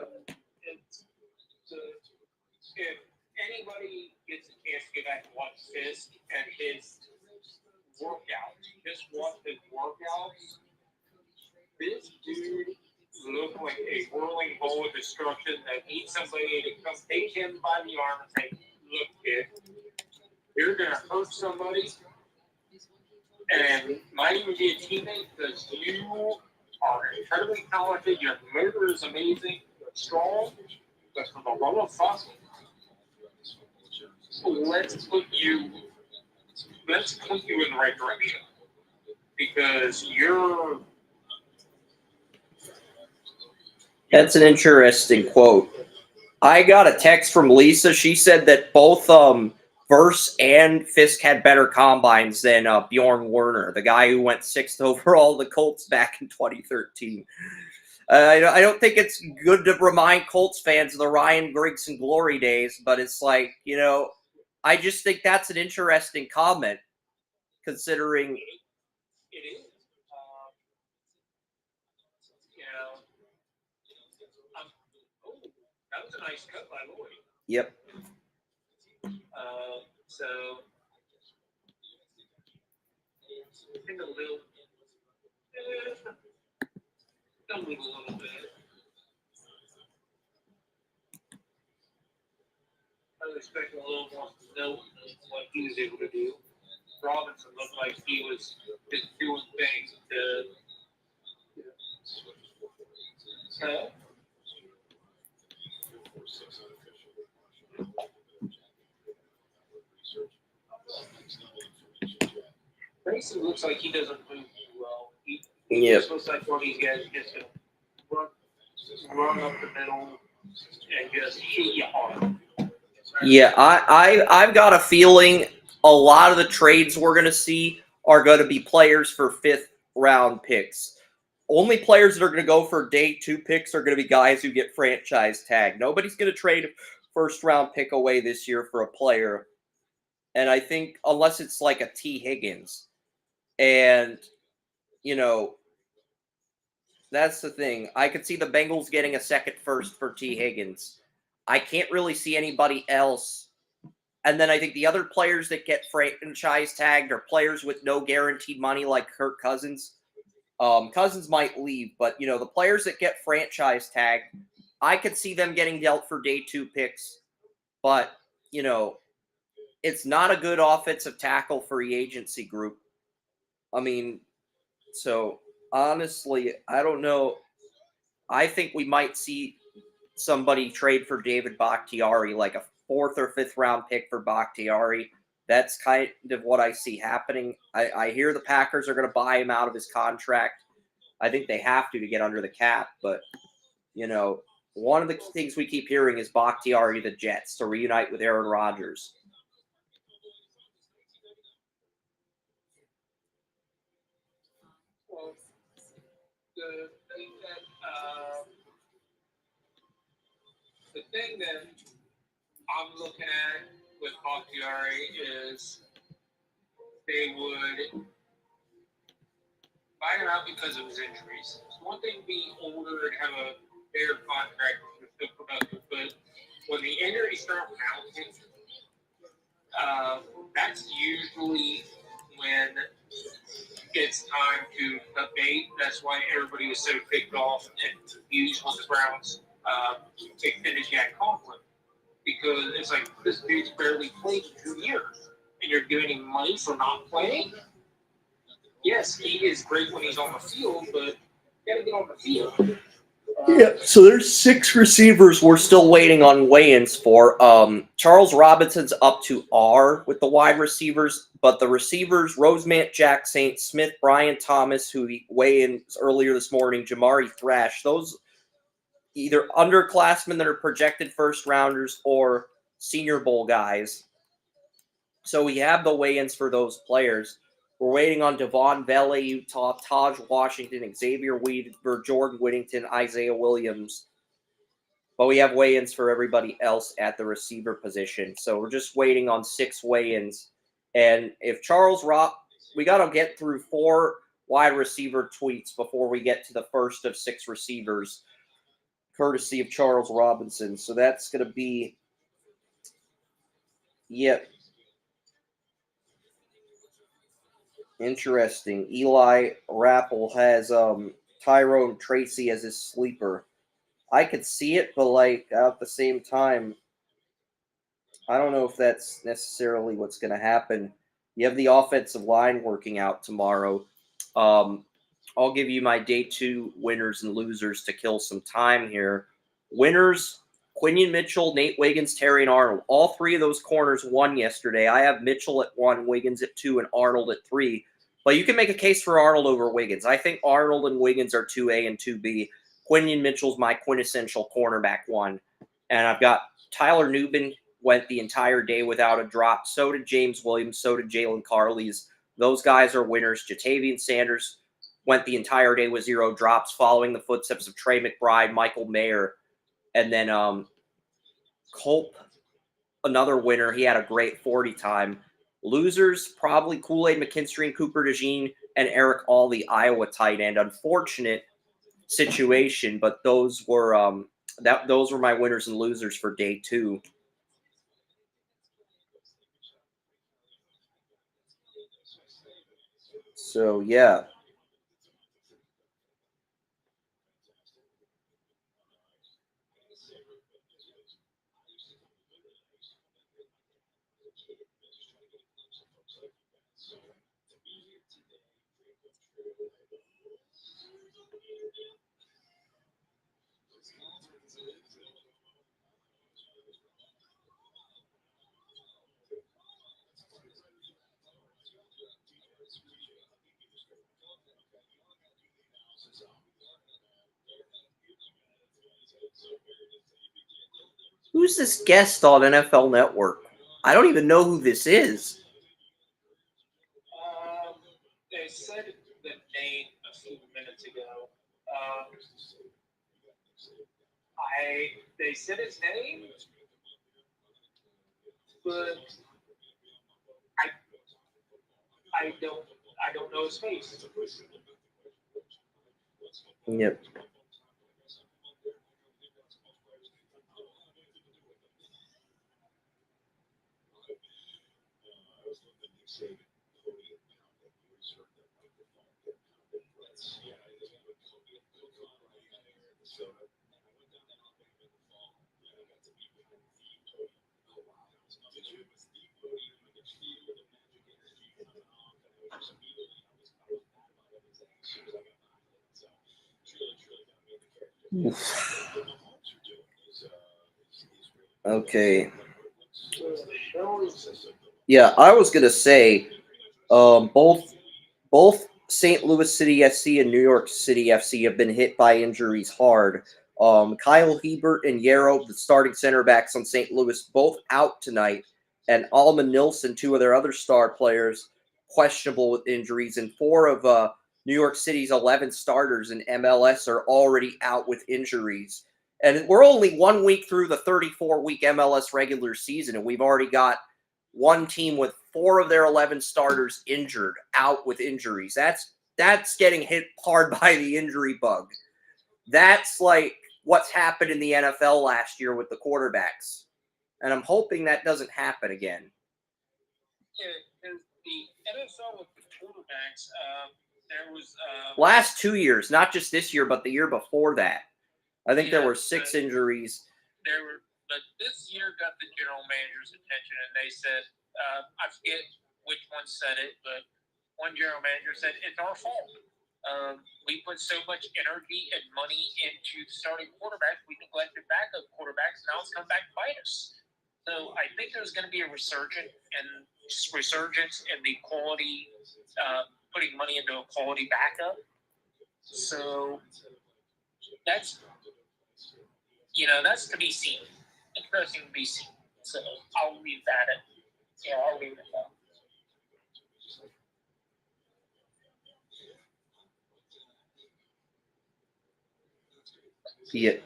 If anybody gets a chance to go back and watch Fisk and his workouts, just watch his workouts, this dude looked like a whirling ball of destruction that needs somebody to come take him by the arm and say, look, kid, you're going to hurt somebody and might even be a teammate because you are incredibly talented, your motor is amazing, you're strong, but for the love of fuck, let's put you in the right direction because you're. That's an interesting quote. I got a text from Lisa. She said that both Verse and Fisk had better combines than Bjorn Werner, the guy who went 6th overall to the Colts back in 2013. I don't think it's good to remind Colts fans of the Ryan Grigson glory days, but it's like, I just think that's an interesting comment, considering. It is. That was a nice cut by Lloyd. Yep. So I think a little bit. I was expecting a little more note than what he was able to do. Robinson looked like he was just doing things to. Ransom looks like he doesn't move too well. He Yep. looks like one of these guys just run up the middle and just hit you hard. Yeah, I've got a feeling a lot of the trades we're going to see are going to be players for 5th round picks. Only players that are going to go for day 2 picks are going to be guys who get franchise tagged. Nobody's going to trade a 1st round pick away this year for a player. And I think unless it's like a T. Higgins. And, you know, that's the thing. I could see the Bengals getting a 2nd first for T. Higgins. I can't really see anybody else. And then I think the other players that get franchise tagged are players with no guaranteed money like Kirk Cousins. Cousins might leave, but, you know, the players that get franchise tagged, I could see them getting dealt for day 2 picks. But, you know, it's not a good offensive tackle free agency group. I mean, so honestly, I don't know. I think we might see somebody trade for David Bakhtiari, like a 4th or 5th round pick for Bakhtiari. That's kind of what I see happening. I hear the Packers are going to buy him out of his contract. I think they have to get under the cap. But, you know, one of the things we keep hearing is Bakhtiari to the Jets to reunite with Aaron Rodgers. Well, the thing that I'm looking at with Bakhtiari is they would buy him out because of his injuries. It's one thing to be older and have a fair contract and still productive, but when the injuries start mounting, that's usually when it's time to cut bait. That's why everybody was so picked off and confused when the Browns extended Jack Conklin. Because it's like, this dude's barely played in 2 years, and you're giving him money for not playing? Yes, he is great when he's on the field, but you gotta get on the field. Yeah, so there's 6 receivers we're still waiting on weigh-ins for. Charles Robinson's up to R with the wide receivers, but the receivers, Rosemont, Jack St. Smith, Brian Thomas, who weighed-in earlier this morning, Jamari Thrash, those either underclassmen that are projected first-rounders or Senior Bowl guys. So we have the weigh-ins for those players. We're waiting on Devon Vele, Utah, Taj Washington, Xavier Weaver, Jordan Whittington, Isaiah Williams. But we have weigh-ins for everybody else at the receiver position. So we're just waiting on 6 weigh-ins. And if Charles we got to get through 4 wide receiver tweets before we get to the first of 6 receivers, courtesy of Charles Robinson. So that's going to be, yep. Interesting. Eli Rappel has Tyrone Tracy as his sleeper. I could see it, but like at the same time, I don't know if that's necessarily what's going to happen. You have the offensive line working out tomorrow. I'll give you my day 2 winners and losers to kill some time here. Winners: Quinion Mitchell, Nate Wiggins, Terry, and Arnold. All 3 of those corners won yesterday. I have Mitchell at 1, Wiggins at 2, and Arnold at 3. But you can make a case for Arnold over Wiggins. I think Arnold and Wiggins are 2A and 2B. Quinion Mitchell's my quintessential cornerback 1. And I've got Tyler Nubin went the entire day without a drop. So did James Williams. So did Jalen Carleys. Those guys are winners. Jatavian Sanders went the entire day with 0 drops, following the footsteps of Trey McBride, Michael Mayer, and then Culp, another winner. He had a great 40 time. Losers, probably Kool-Aid McKinstry and Cooper DeJean and Eric All, the Iowa tight end. Unfortunate situation, but those were those were my winners and losers for day 2. So yeah. Who's this guest on NFL Network? I don't even know who this is. They said the name a few minutes ago. They said his name, but I don't know his face. Yep. Okay. Yeah, I was gonna say, both St. Louis City FC and New York City FC have been hit by injuries hard. Kyle Hebert and Yarrow, the starting center backs on St. Louis, both out tonight, and Alman Nilsson, two of their other star players, questionable with injuries, and four of New York City's 11 starters in MLS are already out with injuries. And we're only 1 week through the 34-week MLS regular season, and we've already got one team with four of their 11 starters injured, out with injuries. That's getting hit hard by the injury bug. That's like what's happened in the NFL last year with the quarterbacks. And I'm hoping that doesn't happen again. Yeah, the NFL with the quarterbacks, there was last 2 years, not just this year, but the year before that. I think there were 6 injuries. But this year got the general manager's attention, and they said, I forget which one said it, but one general manager said, it's our fault. We put so much energy and money into starting quarterbacks, we neglected backup quarterbacks, now it's come back to bite us. So I think there's going to be a resurgence in the quality, putting money into a quality backup. So that's to be seen. Interesting to be seen. So I'll leave that at I'll leave it at that. Yeah.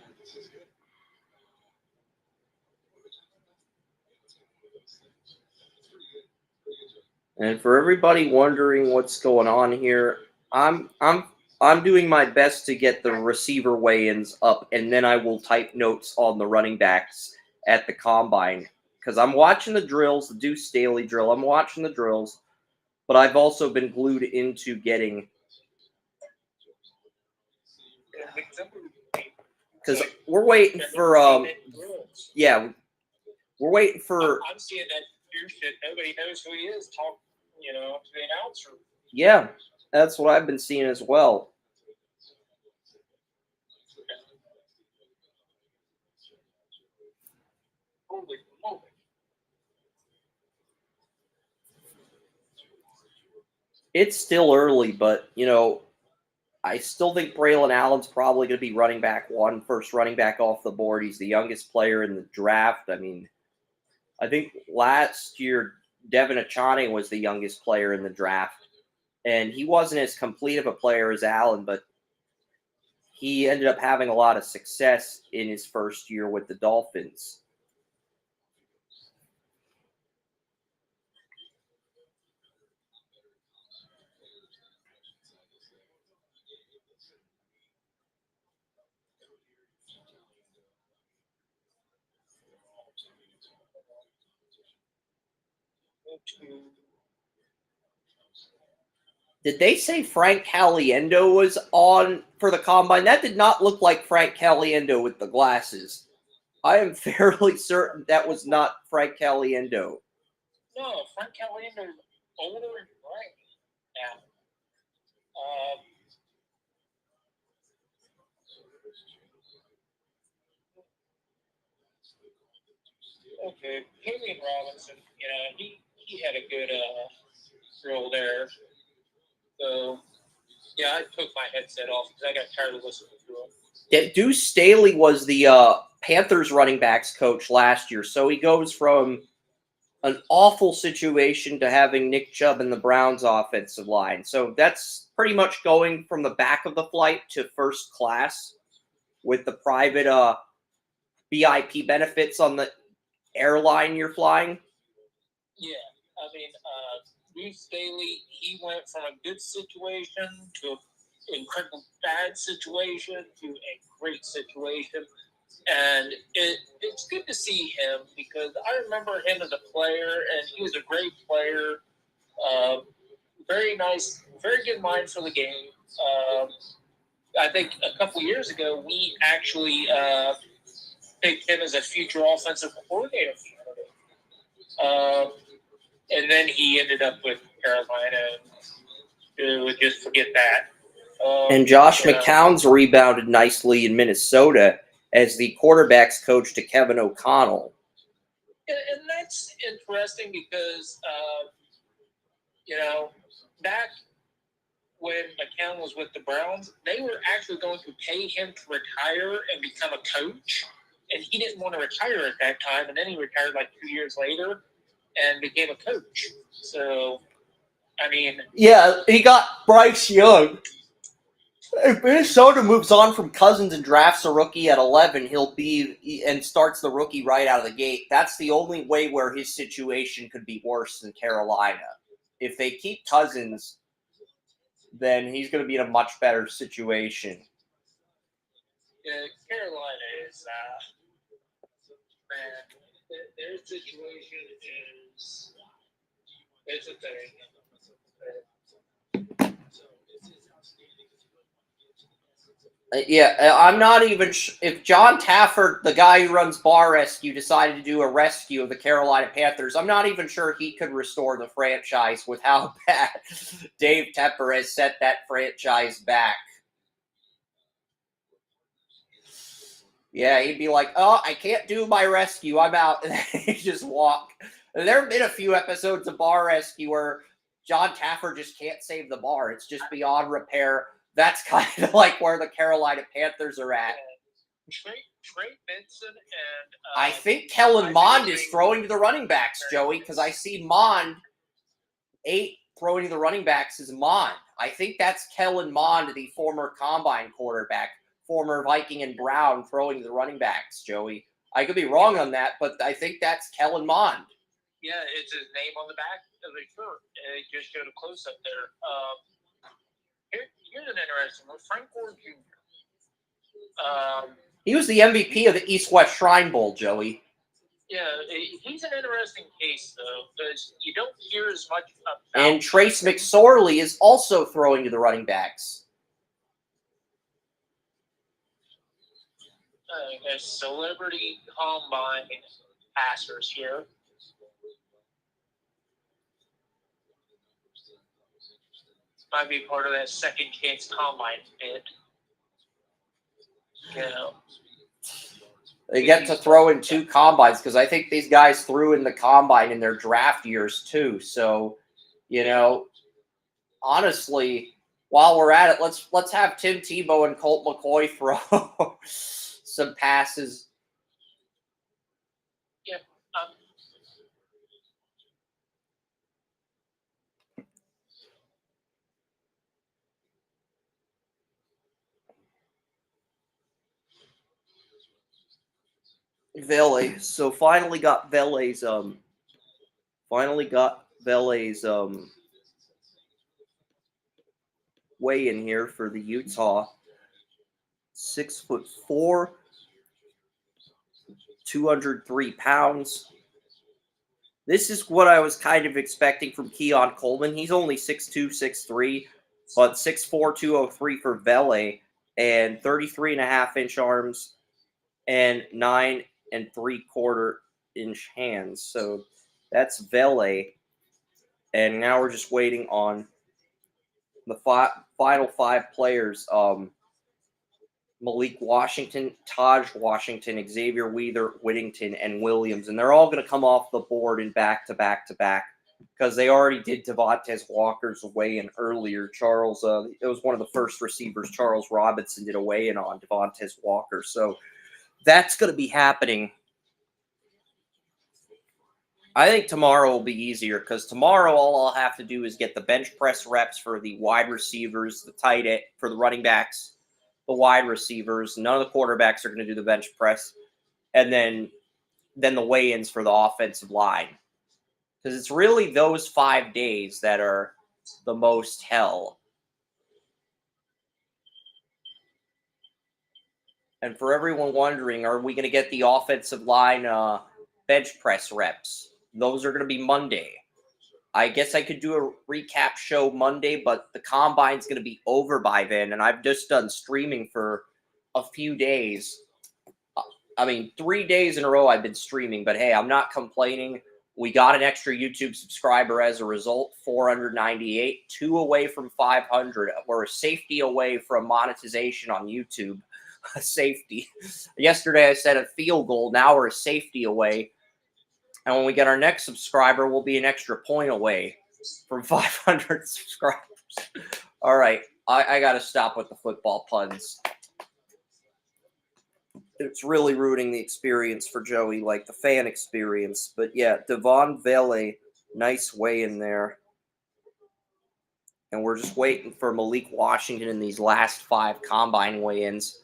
And for everybody wondering what's going on here, I'm doing my best to get the receiver weigh-ins up, and then I will type notes on the running backs at the combine, because I'm watching the drills, the Deuce Staley drill. I'm watching the drills, but I've also been glued into getting, because we're waiting for we're waiting for. I'm seeing that new shit. Nobody knows who he is. Talk, to the announcer. Yeah, that's what I've been seeing as well. Holy moly. It's still early, but I still think Braylon Allen's probably going to be running back one, first running back off the board. He's the youngest player in the draft. I mean, I think last year Devin Achane was the youngest player in the draft, and he wasn't as complete of a player as Allen, but he ended up having a lot of success in his first year with the Dolphins. Did they say Frank Caliendo was on for the combine? That did not look like Frank Caliendo with the glasses. I am fairly certain that was not Frank Caliendo. No, Frank Caliendo is older and right now. Okay, Killian Robinson, he had a good role there. So Yeah, I took my headset off because I got tired of listening to him. Yeah, Deuce Staley was the Panthers running backs coach last year, so he goes from an awful situation to having Nick Chubb in the Browns offensive line. So that's pretty much going from the back of the flight to first class with the private VIP benefits on the airline you're flying. Yeah, I mean, Deuce Staley, he went from a good situation to an incredible bad situation to a great situation. And it's good to see him because I remember him as a player, and he was a great player. Very nice, very good mind for the game. I think a couple years ago, we actually picked him as a future offensive coordinator. And then he ended up with Carolina, and just forget that. And Josh McCown's rebounded nicely in Minnesota as the quarterbacks coach to Kevin O'Connell. And that's interesting because, back when McCown was with the Browns, they were actually going to pay him to retire and become a coach. And he didn't want to retire at that time. And then he retired like 2 years later and became a coach. So, I mean... Yeah, he got Bryce Young. If Minnesota moves on from Cousins and drafts a rookie at 11, he'll be and starts the rookie right out of the gate. That's the only way where his situation could be worse than Carolina. If they keep Cousins, then he's going to be in a much better situation. Yeah, Carolina is, man, their situation is, it's a thing. Yeah, I'm not even if John Taffert, the guy who runs Bar Rescue, decided to do a rescue of the Carolina Panthers, I'm not even sure he could restore the franchise with how bad Dave Tepper has set that franchise back. Yeah, he'd be like, "Oh, I can't do my rescue. I'm out," and then he just walk. And there have been a few episodes of Bar Rescue where John Taffert just can't save the bar. It's just beyond repair. That's kind of like where the Carolina Panthers are at. Trey Benson and... I think Kellen Mond is throwing to the running backs, Joey, because I see Mond 8 throwing to the running backs is Mond. I think that's Kellen Mond, the former Combine quarterback, former Viking and Brown, throwing to the running backs, Joey. I could be wrong on that, but I think that's Kellen Mond. Yeah, it's his name on the back of the shirt. It just showed a close-up there. Here's an interesting one. Frank Gore Jr. He was the MVP of the East-West Shrine Bowl, Joey. Yeah, he's an interesting case, though, because you don't hear as much about... And Trace McSorley is also throwing to the running backs. There's celebrity combine passers here. Might be part of that second chance combine bid. Yeah. They get to throw in 2 combines because I think these guys threw in the combine in their draft years too. So, honestly, while we're at it, let's have Tim Tebow and Colt McCoy throw some passes. Yeah. Vele. So finally got Vele's weigh in here for the Utah. 6'4", 203 pounds. This is what I was kind of expecting from Keon Coleman. He's only 6'2", 6'3", but 6'4", 203 for Vele, and 33.5-inch arms and 9 3/4-inch hands. So that's Vele. And now we're just waiting on the final 5 players. Malik Washington, Taj Washington, Xavier Whittington, and Williams. And they're all going to come off the board in back-to-back-to-back because they already did Devontae Walker's weigh-in earlier. Charles, it was one of the first receivers Charles Robinson did a weigh-in on, Devontae Walker. So that's going to be happening. I think tomorrow will be easier because tomorrow all I'll have to do is get the bench press reps for the wide receivers, the tight end, for the running backs, the wide receivers. None of the quarterbacks are going to do the bench press. And then the weigh-ins for the offensive line. Because it's really those 5 days that are the most hell. And for everyone wondering, are we going to get the offensive line bench press reps? Those are going to be Monday. I guess I could do a recap show Monday, but the combine's going to be over by then. And I've just done streaming for a few days. 3 days in a row I've been streaming. But hey, I'm not complaining. We got an extra YouTube subscriber as a result, 498, 2 away from 500. We're a safety away from monetization on YouTube. A safety. Yesterday I said a field goal. Now we're a safety away. And when we get our next subscriber, we'll be an extra point away from 500 subscribers. All right. I got to stop with the football puns. It's really ruining the experience for Joey, like the fan experience. But yeah, Devon Vele, nice way in there. And we're just waiting for Malik Washington in these last 5 combine weigh-ins.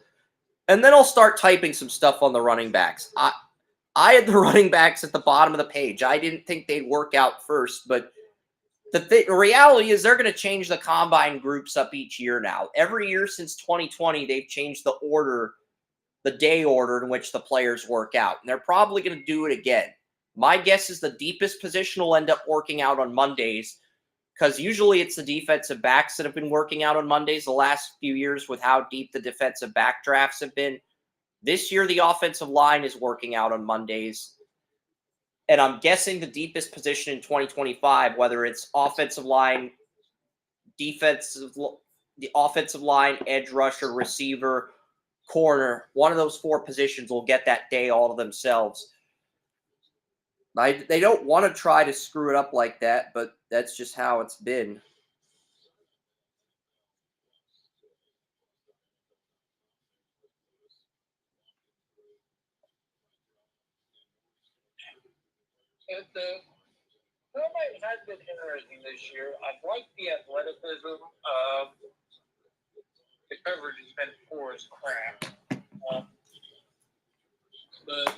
And then I'll start typing some stuff on the running backs. I had the running backs at the bottom of the page. I didn't think they'd work out first, but the reality is they're going to change the combine groups up each year now. Every year since 2020, they've changed the order, the day order in which the players work out. And they're probably going to do it again. My guess is the deepest position will end up working out on Mondays, because usually it's the defensive backs that have been working out on Mondays the last few years with how deep the defensive back drafts have been. This year, the offensive line is working out on Mondays. And I'm guessing the deepest position in 2025, whether it's offensive line, the offensive line, edge rusher, receiver, corner, one of those 4 positions will get that day all to themselves. They don't want to try to screw it up like that, but that's just how it's been. The combine has been interesting this year. I've liked the athleticism. The coverage has been poor as crap. But,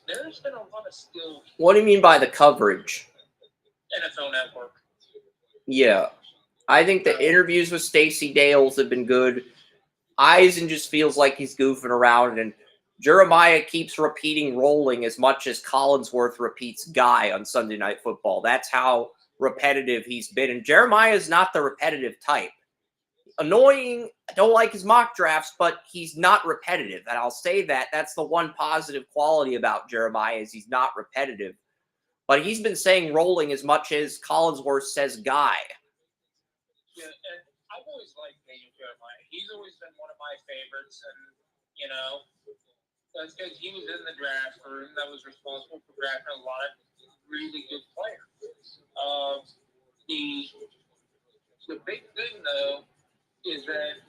there's been a lot of skill. What do you mean by the coverage? NFL Network. Yeah. I think the interviews with Stacey Dales have been good. Eisen just feels like he's goofing around, and Jeremiah keeps repeating rolling as much as Collinsworth repeats guy on Sunday Night Football. That's how repetitive he's been. And Jeremiah is not the repetitive type. Annoying. I don't like his mock drafts, but he's not repetitive. And I'll say that. That's the one positive quality about Jeremiah is he's not repetitive. But he's been saying rolling as much as Collinsworth says guy. Yeah, and I've always liked Jeremiah. He's always been one of my favorites. And, that's because he was in the draft room that was responsible for drafting a lot of really good players. The big thing, though, is that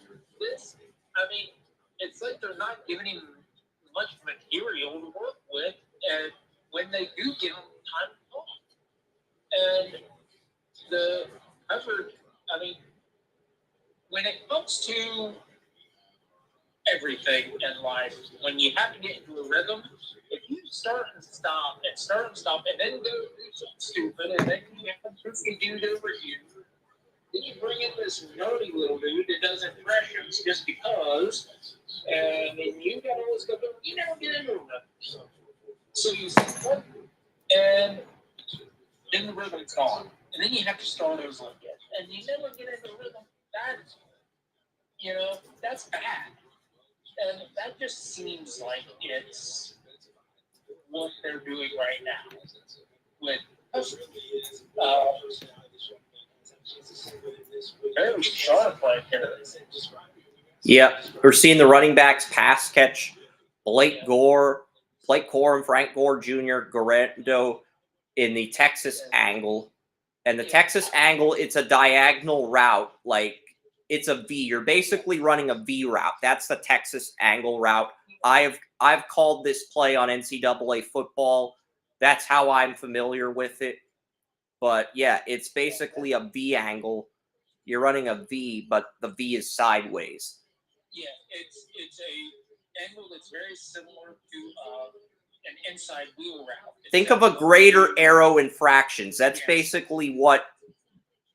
it's like they're not giving him much material to work with, and when they do give him time to talk. And the coverage, when it comes to everything in life, when you have to get into a rhythm, if you start and stop, and then go do something stupid, and then you have a goofy dude over you, then you bring in this nerdy little dude that does impressions just because, and then you got all this stuff, you never get into a rhythm. So you start, and then the rhythm's gone. And then you have to start over again. And you never get into a rhythm. That's bad. And that just seems like it's what they're doing right now with very sharp right here. Yeah, we're seeing the running backs pass catch. Blake Corum, Frank Gore Jr., Garando, in the Texas angle. And the Texas angle, it's a diagonal route. Like, it's a V. You're basically running a V route. That's the Texas angle route. I've called this play on NCAA football. That's how I'm familiar with it. But yeah, it's basically a V angle. You're running a V, but the V is sideways. Yeah, it's a angle that's very similar to an inside wheel route. Think of a greater arrow in fractions. That's basically what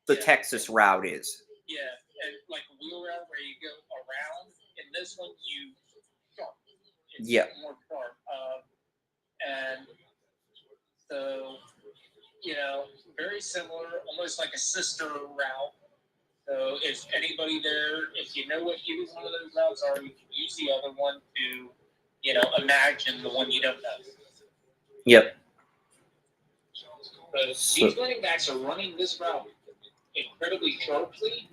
the Texas route is. Yeah, and like a wheel route where you go around. In this one, you sharp. It's more sharp. And so, very similar, almost like a sister route. So if anybody there, if you know what either one of those routes are, you can use the other one to, imagine the one you don't know. Yep. But these running backs are running this route incredibly sharply,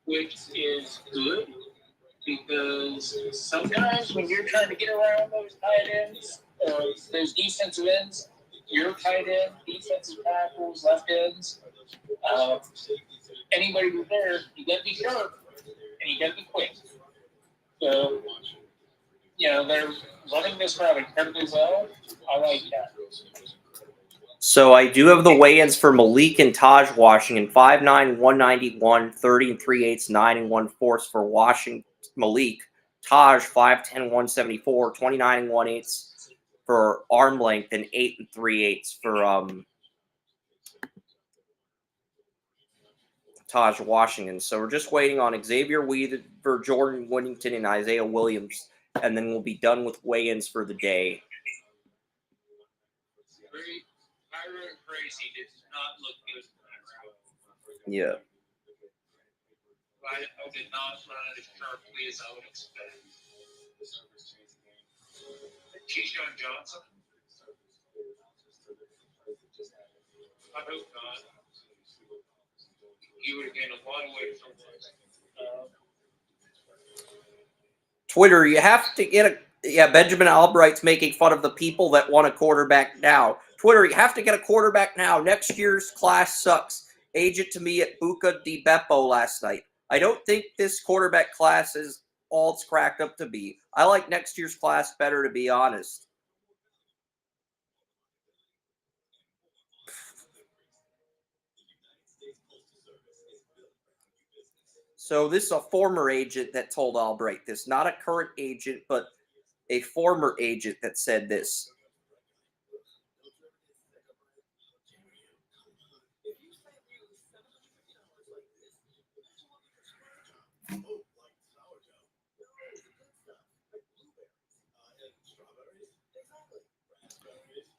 which is good because sometimes when you're trying to get around those tight ends or those defensive ends, your tight end, defensive tackles, left ends, anybody who's there, you got to be sharp and you got to be quick. So, they're running this route incredibly well. I like that. So I do have the weigh-ins for Malik and Taj Washington, 5'9", 191, 30 3/8, 9 1/4 for Washington. Malik. Taj, 5'10", 174, 29 1/8 for arm length, and 8 3/8 for Taj Washington. So we're just waiting on Xavier Weaver, Jordan Whittington, and Isaiah Williams, and then we'll be done with weigh-ins for the day. Kyra and Crazy did not look good. Yeah. I did not run it as sharply as I would expect. Keyshawn Johnson? I hope not. He would have gained a lot of weight from this. Twitter, you have to get a... Yeah, Benjamin Albright's making fun of the people that want a quarterback now. Twitter, you have to get a quarterback now. Next year's class sucks. Agent to me at Buca di Beppo last night. I don't think this quarterback class is all it's cracked up to be. I like next year's class better, to be honest. So this is a former agent that told Albright this. Not a current agent, but a former agent that said this.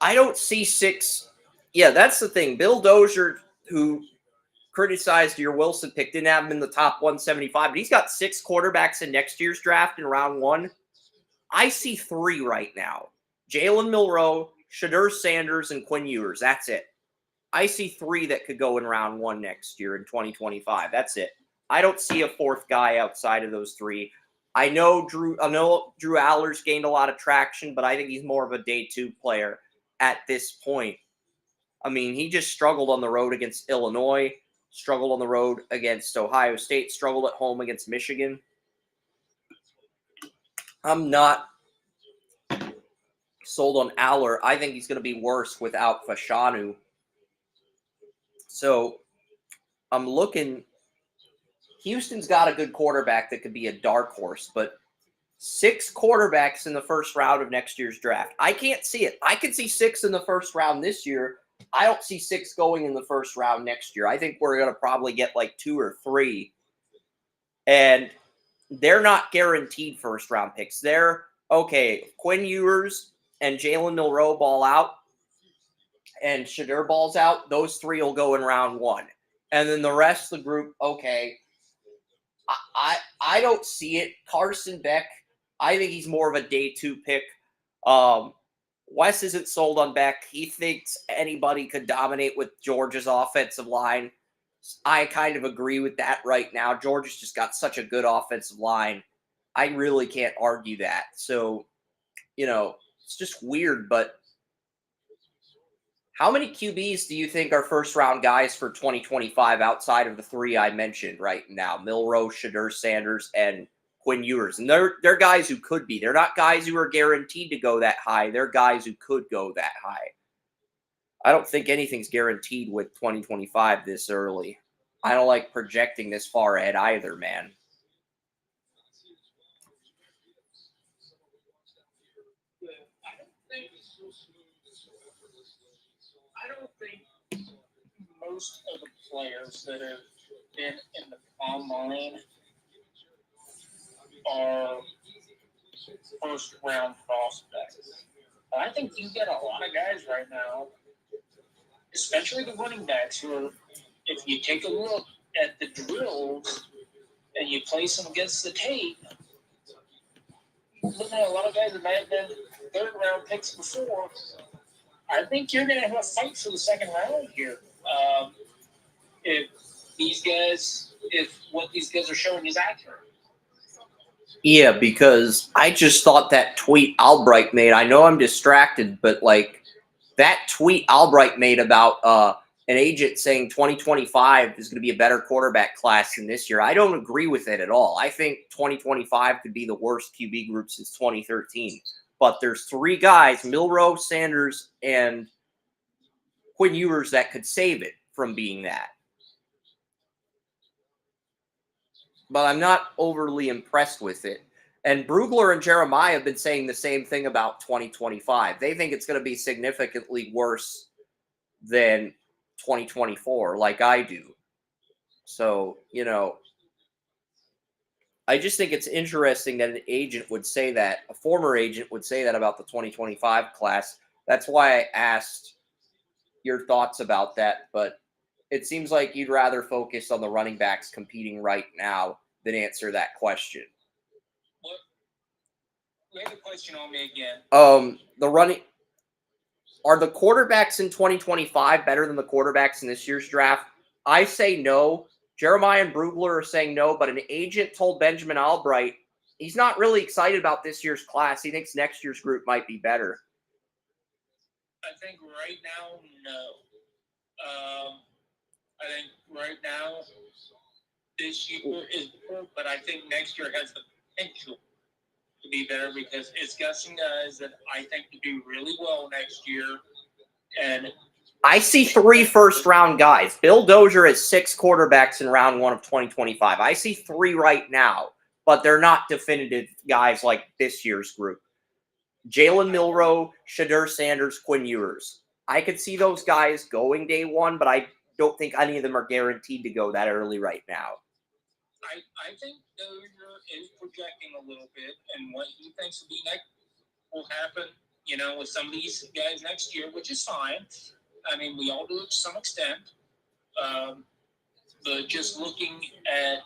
I don't see 6. Yeah, that's the thing. Bill Dozier, who criticized your Wilson pick, didn't have him in the top 175, but he's got 6 quarterbacks in next year's draft in round 1. I see 3 right now. Jalen Milroe, Shedeur Sanders, and Quinn Ewers. That's it. I see 3 that could go in round 1 next year in 2025. That's it. I don't see a 4th guy outside of those 3. I know Drew Aller's gained a lot of traction, but I think he's more of a day 2 player at this point. I mean, he just struggled on the road against Illinois, struggled on the road against Ohio State, struggled at home against Michigan. I'm not sold on Aller. I think he's going to be worse without Fashanu. So I'm looking. Houston's got a good quarterback that could be a dark horse, but 6 quarterbacks in the first round of next year's draft. I can't see it. I could see 6 in the first round this year. I don't see 6 going in the first round next year. I think we're going to probably get like 2 or 3. And they're not guaranteed first round picks. They're, okay, Quinn Ewers and Jalen Milroe ball out and Shedeur balls out. Those 3 will go in round 1. And then the rest of the group, okay, I don't see it. Carson Beck, I think he's more of a day 2 pick. Wes isn't sold on Beck. He thinks anybody could dominate with Georgia's offensive line. I kind of agree with that right now. Georgia's just got such a good offensive line. I really can't argue that. So, it's just weird. But How many QBs do you think are first-round guys for 2025 outside of the three I mentioned right now? Milroe, Shadur Sanders, and Quinn Ewers. And they're guys who could be. They're not guys who are guaranteed to go that high. They're guys who could go that high. I don't think anything's guaranteed with 2025 this early. I don't like projecting this far ahead either, man. I don't think most of the players that have been in the combine are first round prospects. I think you get a lot of guys right now, especially the running backs, who are, if you take a look at the drills and you place them against the tape, looking at a lot of guys that might have been third round picks before. I think you're going to have a fight for the second round here. If what these guys are showing is accurate. Yeah, because I just thought that tweet Albright made, I know I'm distracted, but like that tweet Albright made about an agent saying 2025 is going to be a better quarterback class than this year. I don't agree with it at all. I think 2025 could be the worst QB group since 2013. But there's three guys, Milroe, Sanders, and Quinn Ewers, that could save it from being that. But I'm not overly impressed with it. And Brugler and Jeremiah have been saying the same thing about 2025. They think it's going to be significantly worse than 2024, like I do. So, you know, I just think it's interesting that an agent would say that, a former agent would say that about the 2025 class. That's why I asked your thoughts about that, but it seems like you'd rather focus on the running backs competing right now than answer that question. What? Lay the question on me again. Are the quarterbacks in 2025 better than the quarterbacks in this year's draft? I say no. Jeremiah and Brugler are saying no, but an agent told Benjamin Albright he's not really excited about this year's class. He thinks next year's group might be better. I think right now, no. I think right now, this year is good, but I think next year has the potential to be better because it's got some guys that I think will do really well next year. And I see 3 first-round guys. Bill Dozier has 6 quarterbacks in round 1 of 2025. I see 3 right now, but they're not definitive guys like this year's group. Jalen Milroe, Shadur Sanders, Quinn Ewers. I could see those guys going day 1, but I don't think any of them are guaranteed to go that early right now. I think Dozier is projecting a little bit, and what he thinks will happen, you know, with some of these guys next year, which is fine. I mean, we all do it to some extent. But just looking at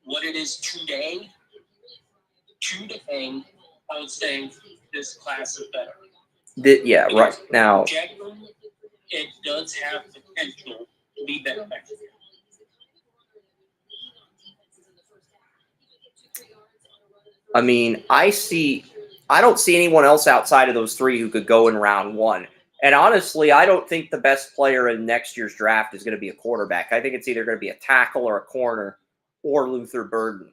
what it is today, I would say this class is better. Right now. It does have potential to be better next year. I mean, I don't see anyone else outside of those 3 who could go in round 1. And honestly, I don't think the best player in next year's draft is going to be a quarterback. I think it's either going to be a tackle or a corner or Luther Burden.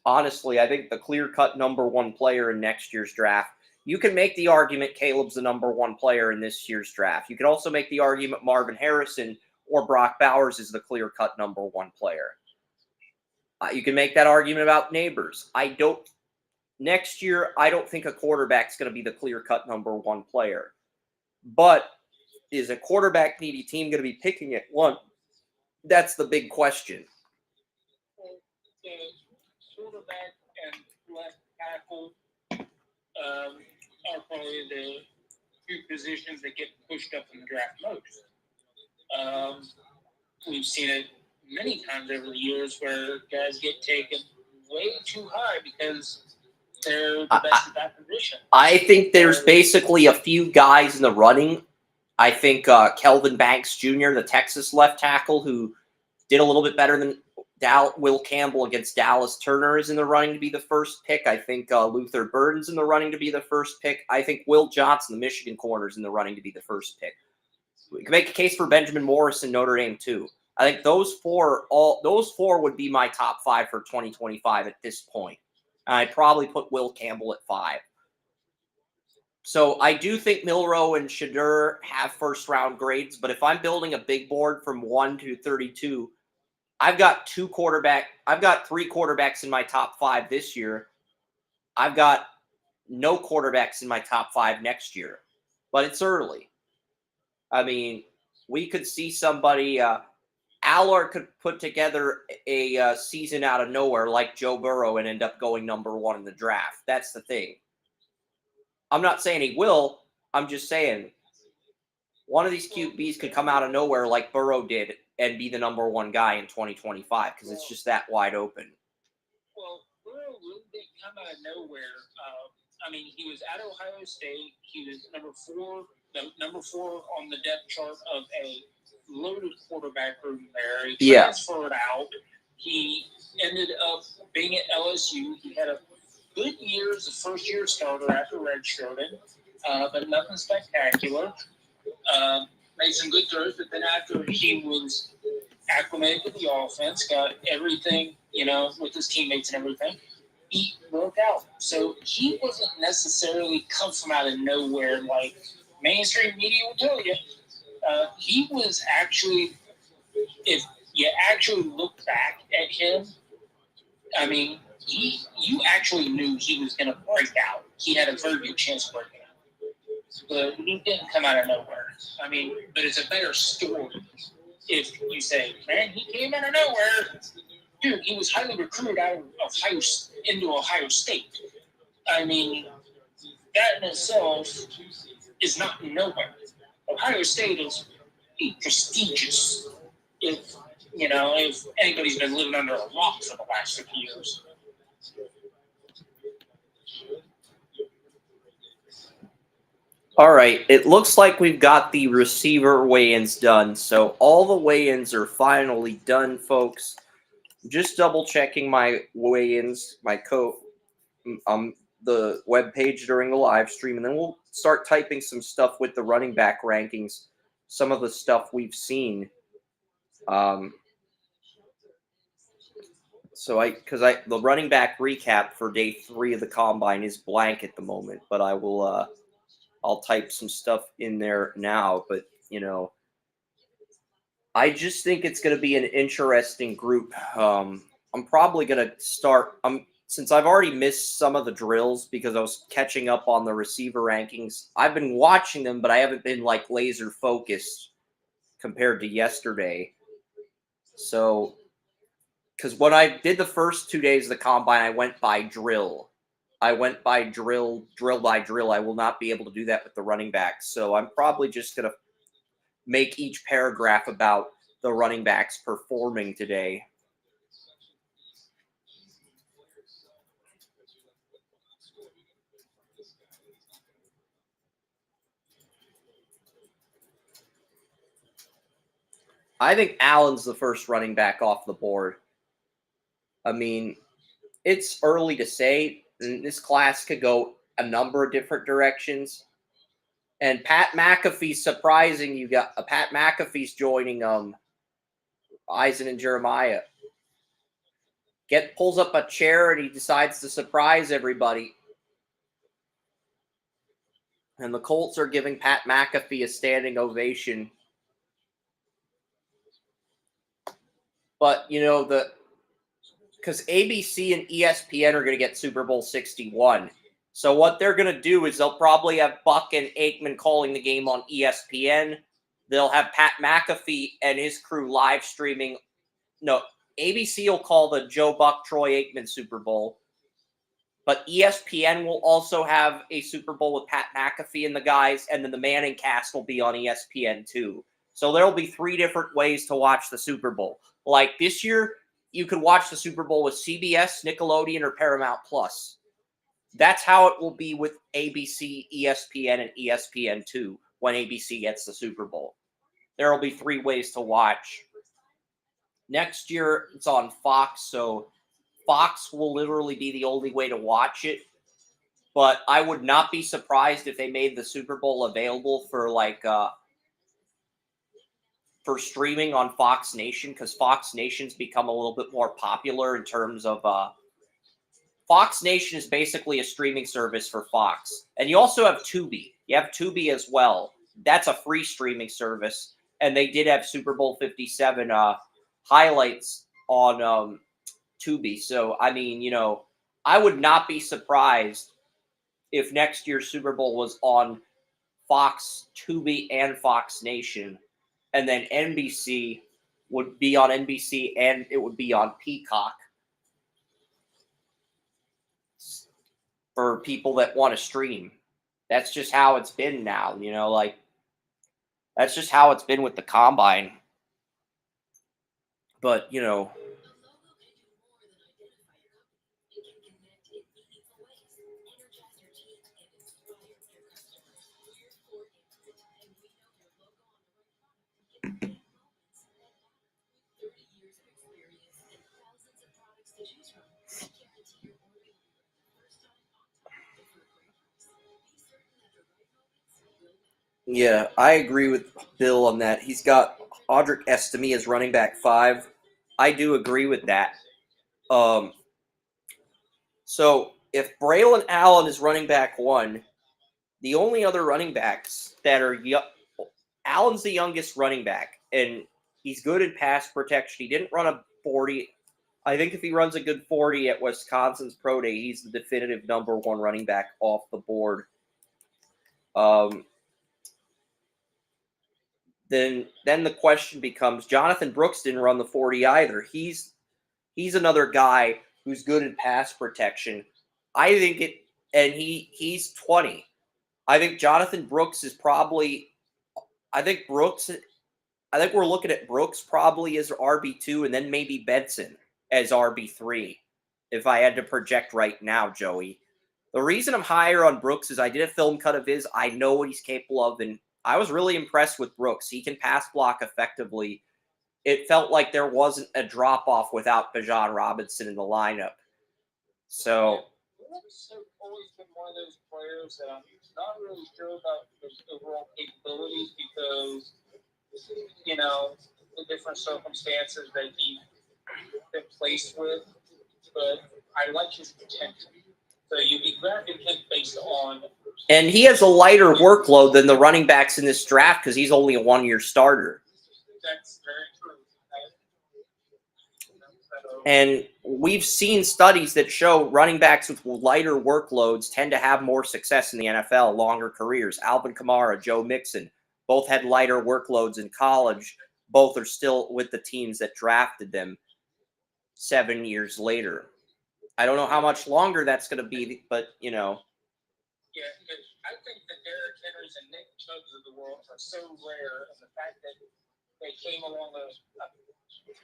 Honestly, I think the clear-cut number 1 player in next year's draft, you can make the argument Caleb's the number 1 player in this year's draft. You can also make the argument Marvin Harrison or Brock Bowers is the clear-cut number 1 player. You can make that argument about Neighbors. Next year, I don't think a quarterback's going to be the clear-cut number 1 player. But is a quarterback-needy team going to be picking at 1? That's the big question. The quarterback and left tackle are probably the 2 positions that get pushed up in the draft most. We've seen it many times over the years where guys get taken way too high because they're the best at that position. I think there's basically a few guys in the running. I think Kelvin Banks Jr., the Texas left tackle, who did a little bit better than Will Campbell against Dallas Turner is in the running to be the first pick. I think Luther Burden's in the running to be the first pick. I think Will Johnson, the Michigan corner, is in the running to be the first pick. We can make a case for Benjamin Morris in Notre Dame too. I think those four would be my top 5 for 2025 at this point. And I'd probably put Will Campbell at 5. So I do think Milroe and Shadur have first round grades, but if I'm building a big board from 1 to 32, I've got 3 quarterbacks in my top 5 this year. I've got no quarterbacks in my top 5 next year, but it's early. I mean, we could see somebody, Allard could put together a season out of nowhere like Joe Burrow and end up going number 1 in the draft. That's the thing. I'm not saying he will. I'm just saying one of these QBs could come out of nowhere like Burrow did and be the number 1 guy in 2025 because it's just that wide open. Well, Burrow really didn't come out of nowhere. I mean, he was at Ohio State. He was number 4 on the depth chart of a loaded quarterback room there. He transferred out. He ended up being at LSU. He had a good year as a first-year starter after redshirting, but nothing spectacular. Made some good throws, but then after he was acclimated to the offense, got everything, with his teammates and everything, he broke out. So he wasn't necessarily come from out of nowhere like mainstream media will tell you. He was actually, if you actually look back at him, I mean, you actually knew he was going to break out. He had a very good chance of breaking out. But he didn't come out of nowhere. I mean, but it's a better story if you say, man, he came out of nowhere. Dude, he was highly recruited out of into Ohio State. I mean, that in itself is not nowhere. Ohio State is prestigious. If anybody's been living under a rock for the last 50 years. All right, it looks like we've got the receiver weigh-ins done. So all the weigh-ins are finally done, folks. Just double checking my weigh-ins, the web page during the live stream, and then we'll start typing some stuff with the running back rankings, some of the stuff we've seen. The running back recap for day 3 of the combine is blank at the moment, but I will I'll type some stuff in there now. But I just think it's going to be an interesting group. I'm probably going to start. Since I've already missed some of the drills because I was catching up on the receiver rankings. I've been watching them, but I haven't been like laser focused compared to yesterday. So, because when I did the first 2 days of the combine, I went by drill. I will not be able to do that with the running backs. So I'm probably just going to make each paragraph about the running backs performing today. I think Allen's the first running back off the board. I mean, it's early to say. This class could go a number of different directions. And Pat McAfee's surprising. You got Pat McAfee's joining Eisen and Jeremiah. Pulls up a chair and he decides to surprise everybody. And the Colts are giving Pat McAfee a standing ovation. But because ABC and ESPN are going to get Super Bowl 61. So what they're going to do is they'll probably have Buck and Aikman calling the game on ESPN. They'll have Pat McAfee and his crew live streaming. No, ABC will call the Joe Buck, Troy Aikman Super Bowl. But ESPN will also have a Super Bowl with Pat McAfee and the guys, and then the Manning cast will be on ESPN too. So there'll be 3 different ways to watch the Super Bowl. Like this year, you could watch the Super Bowl with CBS, Nickelodeon, or Paramount Plus. That's how it will be with ABC, ESPN, and ESPN2 when ABC gets the Super Bowl. There will be 3 ways to watch. Next year, it's on Fox, so Fox will literally be the only way to watch it. But I would not be surprised if they made the Super Bowl available for for streaming on Fox Nation, because Fox Nation's become a little bit more popular in terms of Fox Nation is basically a streaming service for Fox. And you also have Tubi. You have Tubi as well. That's a free streaming service. And they did have Super Bowl 57 highlights on Tubi. So, I mean, you know, I would not be surprised if next year's Super Bowl was on Fox, Tubi, and Fox Nation. And then NBC would be on NBC and it would be on Peacock for people that want to stream. That's just how it's been now, you know, like that's just how it's been with the combine. But, you know, yeah, I agree with Bill on that. He's got Audric Estime as running back 5. I do agree with that. So if Braylon Allen is running back 1, the only other running backs that are Allen's the youngest running back, and he's good in pass protection. He didn't run a 40. I think if he runs a good 40 at Wisconsin's Pro Day, he's the definitive number 1 running back off the board. Then the question becomes, Jonathan Brooks didn't run the 40 either. He's another guy who's good in pass protection. I think he's 20. I think Jonathan Brooks is probably I think we're looking at Brooks probably as RB2 and then maybe Benson as RB3 if I had to project right now, Joey. The reason I'm higher on Brooks is I did a film cut of his. I know what he's capable of, and I was really impressed with Brooks. He can pass block effectively. It felt like there wasn't a drop-off without Bijan Robinson in the lineup. So Brooks has always been one of those players that I'm not really sure about his overall capabilities because, you know, the different circumstances that he's been placed with. But I like his potential. So you'd be drafting him based on. And he has a lighter workload than the running backs in this draft because he's only a 1-year starter. That's very true. And we've seen studies that show running backs with lighter workloads tend to have more success in the NFL, longer careers. Alvin Kamara, Joe Mixon, both had lighter workloads in college. Both are still with the teams that drafted them 7 years later. I don't know how much longer that's going to be, but, you know. Yeah, because I think the Derrick Henrys and Nick Chubbs of the world are so rare, and the fact that they came along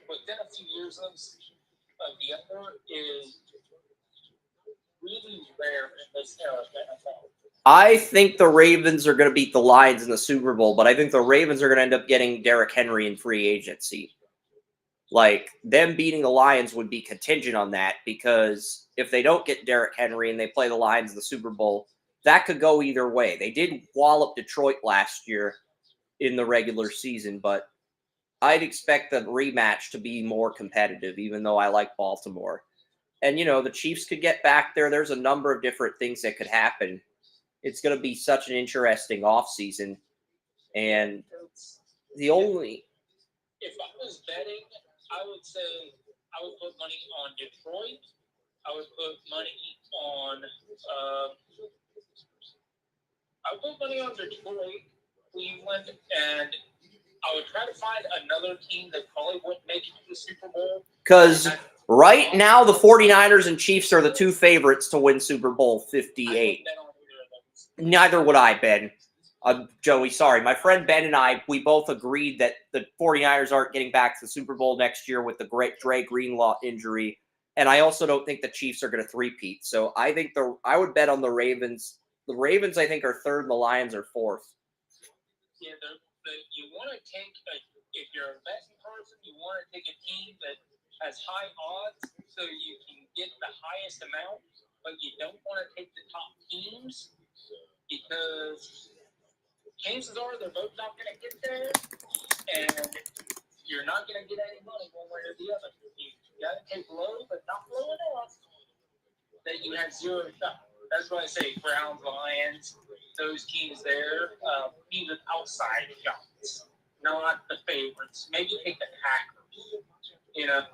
within a few years of the other is really rare in this era of NFL. I think the Ravens are going to beat the Lions in the Super Bowl, but I think the Ravens are going to end up getting Derrick Henry in free agency. Like, them beating the Lions would be contingent on that, because if they don't get Derrick Henry and they play the Lions in the Super Bowl, that could go either way. They did wallop Detroit last year in the regular season, but I'd expect the rematch to be more competitive, even though I like Baltimore. And, you know, the Chiefs could get back there. There's a number of different things that could happen. It's going to be such an interesting offseason. And the only... If I was betting, I would say I would put money on Detroit. I would put money on... I would put money on Detroit, Cleveland, and I would try to find another team that probably wouldn't make it to the Super Bowl. Because right now, the 49ers and Chiefs are the 2 favorites to win Super Bowl 58. Neither would I, Ben. Joey, sorry. My friend Ben and I, we both agreed that the 49ers aren't getting back to the Super Bowl next year with the great Dre Greenlaw injury. And I also don't think the Chiefs are going to three-peat. So I think I would bet on the Ravens. The Ravens, I think, are 3rd and the Lions are 4th. Yeah, you want to take a if you're a betting person, you want to take a team that has high odds so you can get the highest amount, but you don't want to take the top teams because chances are they're both not going to get there, and you're not going to get any money one way or the other. You got to take low, but not low enough that you have zero shot. That's why I say Browns, Lions, those teams there, teams with outside shots, not the favorites. Maybe take the Packers.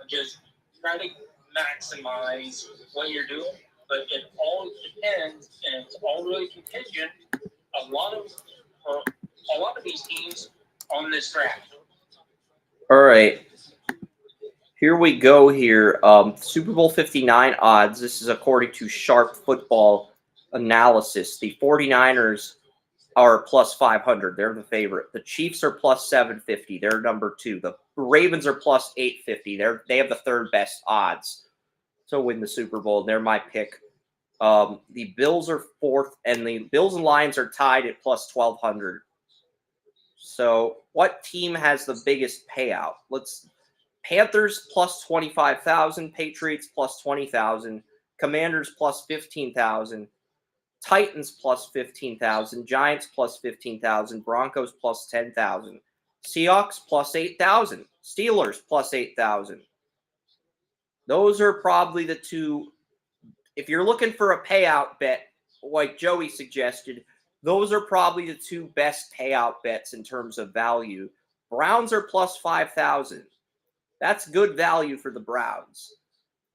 Just try to maximize what you're doing. But it all depends, and it's all really contingent. A lot of these teams on this draft. All right. Here we go here. Super Bowl 59 odds. This is according to Sharp Football Analysis. The 49ers are plus 500. They're the favorite. The Chiefs are plus 750. They're number 2. The Ravens are plus 850. They have the third best odds to win the Super Bowl. They're my pick. The Bills are 4th, and the Bills and Lions are tied at plus 1,200. So what team has the biggest payout? Panthers plus 25,000, Patriots plus 20,000, Commanders plus 15,000, Titans plus 15,000, Giants plus 15,000, Broncos plus 10,000, Seahawks plus 8,000, Steelers plus 8,000. Those are probably the two. If you're looking for a payout bet, like Joey suggested, those are probably the two best payout bets in terms of value. Browns are plus 5,000. That's good value for the Browns.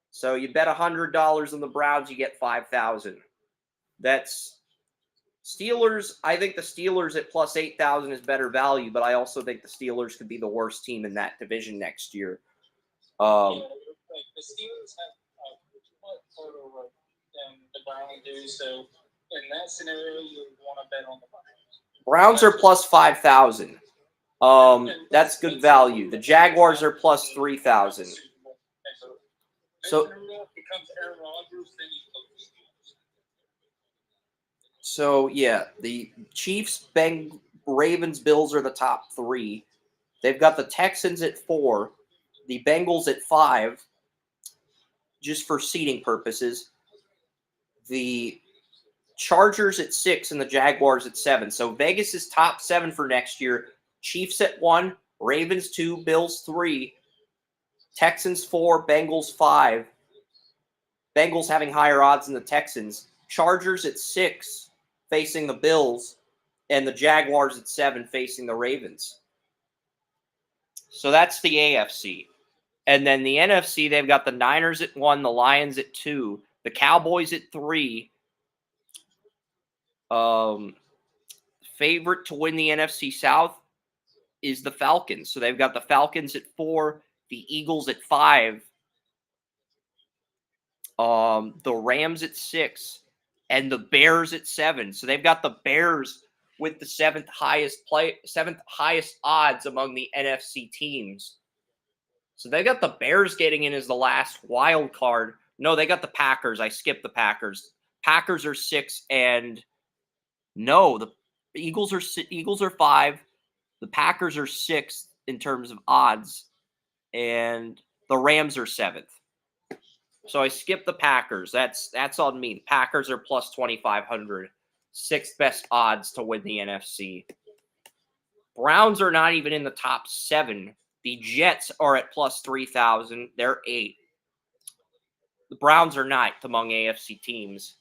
So you bet $100 on the Browns, you get 5,000. That's Steelers. I think the Steelers at plus 8,000 is better value, but I also think the Steelers could be the worst team in that division next year. The Steelers have a further than the Browns do, so in that scenario, you want to bet on the Browns. Browns are plus 5,000. That's good value. The Jaguars are plus 3,000. So yeah, the Chiefs, Ravens, Bills are the top 3. They've got the Texans at 4, the Bengals at 5, just for seeding purposes. The Chargers at 6 and the Jaguars at 7. So Vegas is top 7 for next year. Chiefs at 1, Ravens 2, Bills 3, Texans 4, Bengals 5. Bengals having higher odds than the Texans. Chargers at 6 facing the Bills, and the Jaguars at 7 facing the Ravens. So that's the AFC. And then the NFC, they've got the Niners at 1, the Lions at 2, the Cowboys at 3. Favorite to win the NFC South is the Falcons. So they've got the Falcons at 4, the Eagles at 5, the Rams at 6, and the Bears at 7. So they've got the Bears with the seventh highest odds among the NFC teams. So they got the Bears getting in as the last wild card. No, they got the Packers. I skipped the Packers. Packers are 6, and no, the Eagles are 5. The Packers are 6 in terms of odds, and the Rams are 7th. So I skipped the Packers. That's on me. The Packers are plus 2,500, 6th best odds to win the NFC. Browns are not even in the top 7. The Jets are at plus 3,000. They're 8. The Browns are 9th among AFC teams.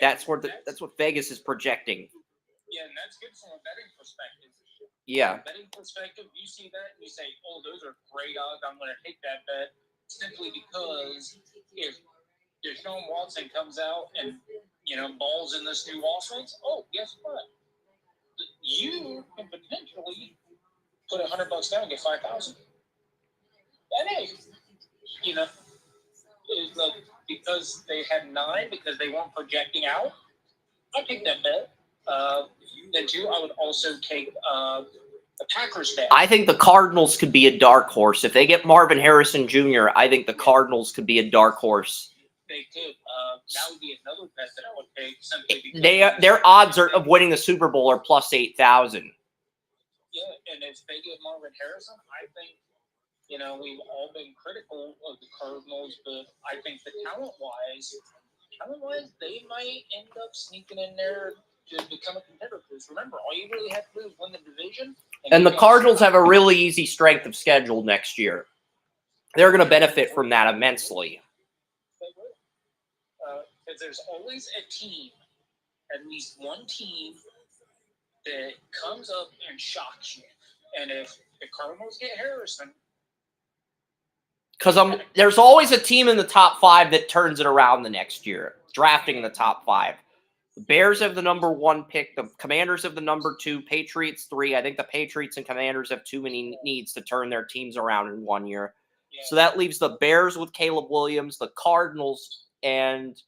That's what Vegas is projecting. Yeah, and that's good from a betting perspective. Yeah. From a betting perspective, you see that and you say, "Oh, those are great odds. I'm going to take that bet." Simply because if Deshaun Watson comes out and balls in this new offense, oh, guess what? You can potentially put $100 down and get 5,000. That is, because they had 9 because they weren't projecting out. I'd take that bet. Then too, I would also take the Packers bet. I think the Cardinals could be a dark horse. If they get Marvin Harrison Jr., I think the Cardinals could be a dark horse. They could. That would be another bet that I would take simply because Their odds of winning the Super Bowl are plus 8,000. Yeah, and if they get Marvin Harrison, I think, you know, we've all been critical of the Cardinals, but I think the talent-wise, they might end up sneaking in there to become a contender. Because remember, all you really have to do is win the division. And the Cardinals have a really easy strength of schedule next year. They're going to benefit from that immensely. They will. Because there's always a team, at least one team, that comes up and shocks you. And if the Cardinals get Harrison, because there's always a team in the top 5 that turns it around the next year, drafting in the top 5. The Bears have the number 1 pick. The Commanders have the number 2. Patriots 3. I think the Patriots and Commanders have too many needs to turn their teams around in 1 year. Yeah. So that leaves the Bears with Caleb Williams, the Cardinals, and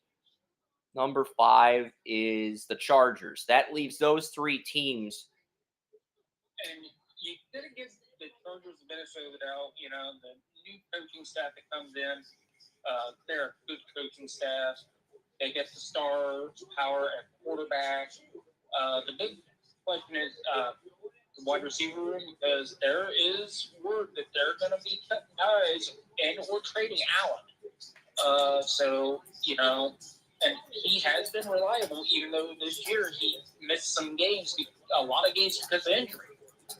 number 5 is the Chargers. That leaves those 3 teams. And you gotta give the Chargers the benefit of the doubt. You know, the new coaching staff that comes in, they're a good coaching staff. They get the star power at quarterback. The big question is the wide receiver room, because there is word that they're going to be cutting ties and or trading Allen. So, you know, and he has been reliable, even though this year he missed some games, a lot of games because of injury.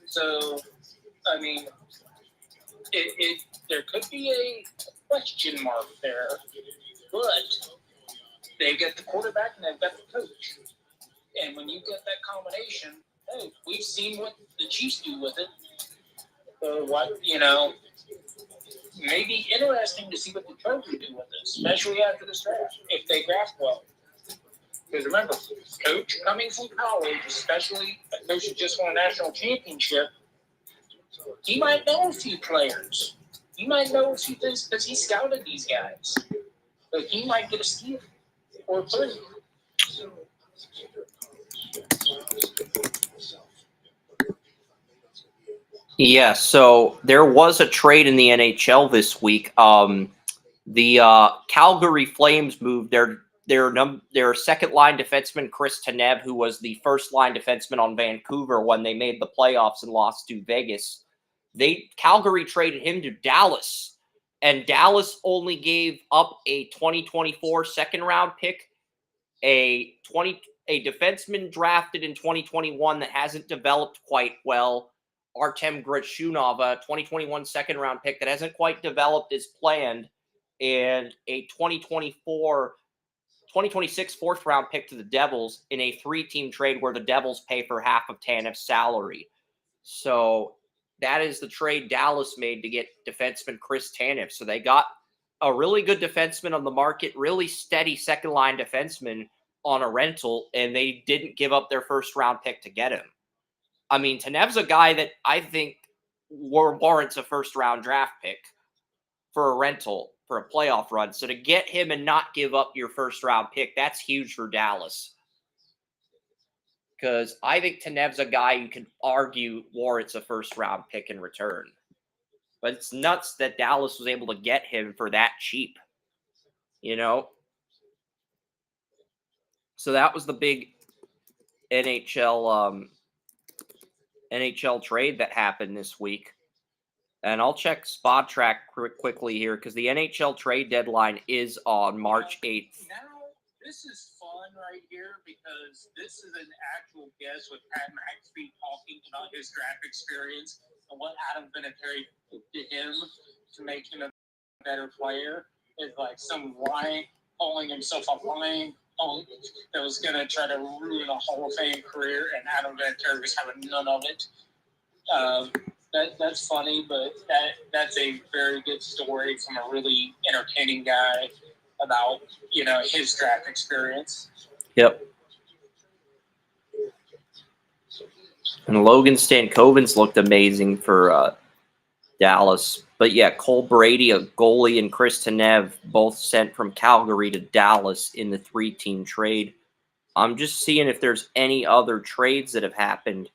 So, I mean, there could be a question mark there, but they've got the quarterback and they've got the coach. And when you get that combination, hey, we've seen what the Chiefs do with it. So, what, you know, maybe interesting to see what the Chargers do with it, especially after this draft, if they draft well. Because remember, coach coming from college, especially a coach who just won a national championship, he might know a few players. He might know a few things because he scouted these guys. So he might get a steal or 3. Yeah, so there was a trade in the NHL this week. The Calgary Flames moved their second line defenseman Chris Tanev, who was the first line defenseman on Vancouver when they made the playoffs and lost to Vegas. Calgary traded him to Dallas, and Dallas only gave up a 2024 second round pick, a defenseman drafted in 2021 that hasn't developed quite well, Artem Grachunov, a 2021 second round pick that hasn't quite developed as planned, and a 2026 fourth round pick to the Devils in a 3-team trade where the Devils pay for half of Tanev's salary. So that is the trade Dallas made to get defenseman Chris Tanev. So they got a really good defenseman on the market, really steady second line defenseman on a rental, and they didn't give up their first round pick to get him. I mean, Tanev's a guy that I think warrants a first round draft pick for a rental for a playoff run. So to get him and not give up your first round pick, that's huge for Dallas. Because I think Tanev's a guy you can argue warrants a first round pick in return. But it's nuts that Dallas was able to get him for that cheap. You know? So that was the big NHL trade that happened this week. And I'll check Spot Track quickly here because the NHL trade deadline is on March 8th. Now, this is fun right here because this is an actual guess with Pat McAfee talking about his draft experience and what Adam Vinatieri did to him to make him a better player. Is like some lying, calling himself a lying that was going to try to ruin a Hall of Fame career, and Adam Vinatieri was having none of it. That's funny, but that's a very good story from a really entertaining guy about, you know, his draft experience. Yep. And Logan Stankoven's looked amazing for Dallas. But yeah, Cole Brady, a goalie, and Chris Tanev both sent from Calgary to Dallas in the 3-team trade. I'm just seeing if there's any other trades that have happened.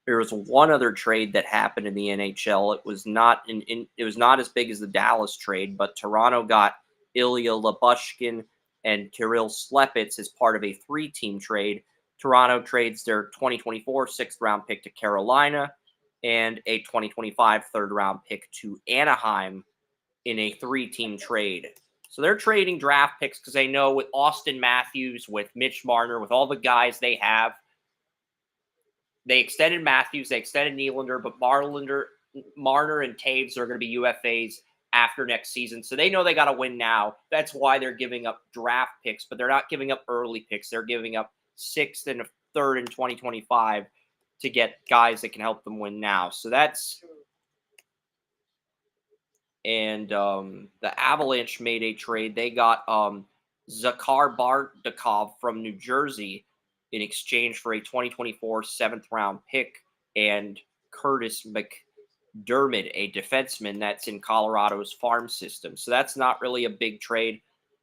There was one other trade that happened in the NHL. It was not it was not as big as the Dallas trade, but Toronto got Ilya Lyubushkin and Kirill Slepets as part of a 3-team trade. Toronto trades their 2024 6th round pick to Carolina. and a 2025 third-round pick to Anaheim in a 3-team trade. So they're trading draft picks because they know with Austin Matthews, with Mitch Marner, with all the guys they have, they extended Matthews, they extended Nylander, but Marner and Taves are going to be UFAs after next season. So they know they got to win now. That's why they're giving up draft picks, but they're not giving up early picks. They're giving up 6th and a 3rd in 2025 to get guys that can help them win now. So that's... And the Avalanche made a trade. They got Zakhar Bardakov from New Jersey in exchange for a 2024 7th-round pick and Curtis McDermott, a defenseman that's in Colorado's farm system. So that's not really a big trade.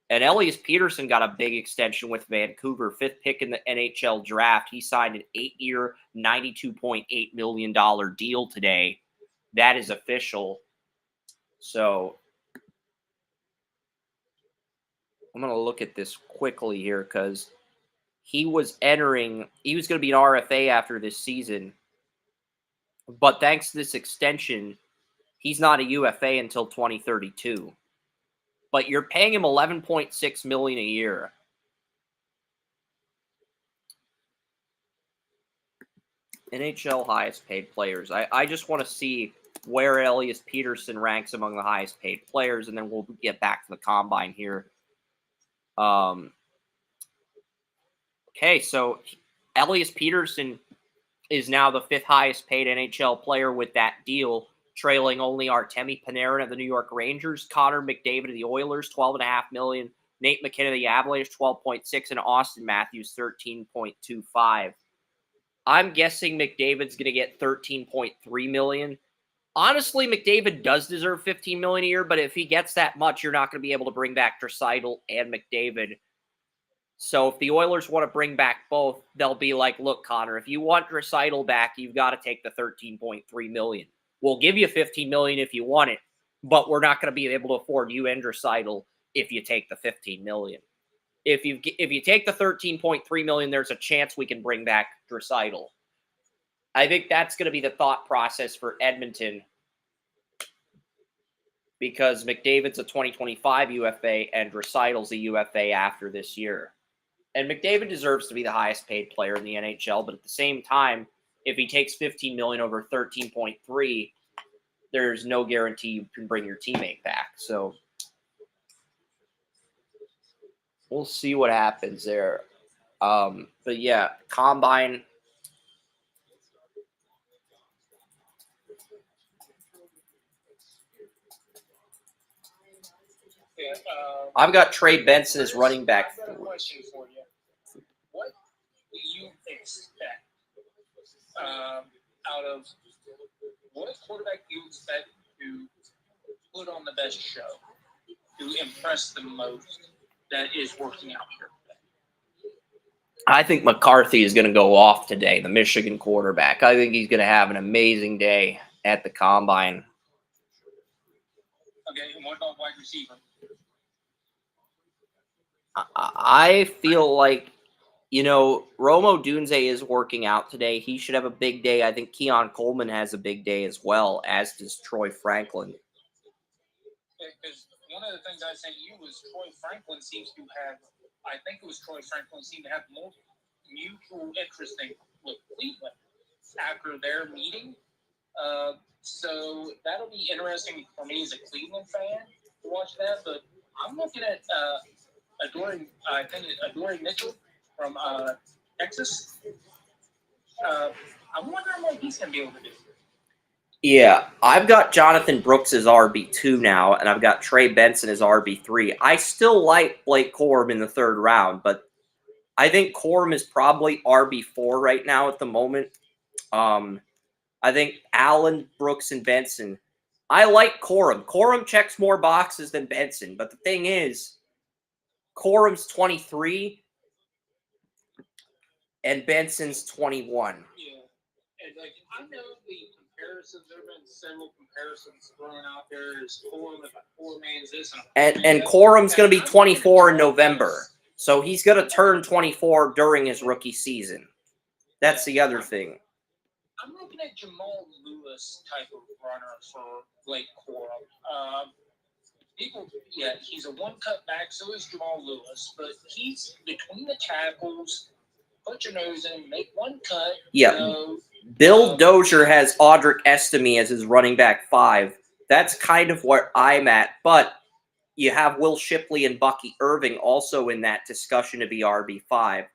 And Elias Peterson got a big extension with Vancouver, 5th pick in the NHL draft. He signed an 8-year, $92.8 million deal today. That is official. So I'm going to look at this quickly here because he was going to be an RFA after this season. But thanks to this extension, he's not a UFA until 2032. But you're paying him $11.6 million a year. NHL highest paid players. I just want to see where Elias Peterson ranks among the highest paid players, and then we'll get back to the combine here. Okay, so Elias Peterson is now the 5th highest paid NHL player with that deal, trailing only Artemi Panarin of the New York Rangers, Connor McDavid of the Oilers, $12.5 million, Nate McKinnon of the Avalanche, 12.6, and Austin Matthews, 13.25. I'm guessing McDavid's going to get 13.3 million. Honestly, McDavid does deserve $15 million a year, but if he gets that much, you're not going to be able to bring back Draisaitl and McDavid. So if the Oilers want to bring back both, they'll be like, look, Connor, if you want Draisaitl back, you've got to take the $13.3 million. We'll give you $15 million if you want it, but we're not going to be able to afford you and Draisaitl if you take the $15 million. If you take the $13.3 million, there's a chance we can bring back Draisaitl. I think that's going to be the thought process for Edmonton because McDavid's a 2025 UFA and Draisaitl's a UFA after this year. And McDavid deserves to be the highest paid player in the NHL, but at the same time, if he takes $15 million over 13.3, there's no guarantee you can bring your teammate back. So we'll see what happens there. But yeah, combine. Yeah, I've got Trey Benson as running back. I've got a question for you. What do you expect out of what quarterback do you expect to put on the best show, to impress the most that is working out here today? I think McCarthy is going to go off today, the Michigan quarterback. I think he's going to have an amazing day at the combine. Okay, and what about wide receiver? I feel like, Romo Dunze is working out today. He should have a big day. I think Keon Coleman has a big day as well, as does Troy Franklin. Because one of the things I sent you was Troy Franklin seems to have, more mutual interest with Cleveland after their meeting. So that'll be interesting for me as a Cleveland fan to watch that. But I'm looking at Adoree Mitchell from Texas. I'm wondering what he's going to be able to do. Yeah, I've got Jonathan Brooks as RB2 now, and I've got Trey Benson as RB3. I still like Blake Corum in the 3rd round, but I think Corum is probably RB4 right now at the moment. I think Allen, Brooks, and Benson. I like Corum. Corum checks more boxes than Benson, but the thing is, Corum's 23 and Benson's 21. Yeah, and I know the comparisons. There have been several comparisons thrown out there. Is Corum if a poor man's this and Corum's going to be 24 in November, so he's going to turn 24 during his rookie season. That's the other thing. I'm looking at Jamal Lewis type of runner for Blake Corum. He's a one-cut back, so is Jamal Lewis, but he's between the tackles, put your nose in, make one cut. Yeah. Bill Dozier has Audric Estime as his running back 5. That's kind of where I'm at, but you have Will Shipley and Bucky Irving also in that discussion to be RB5.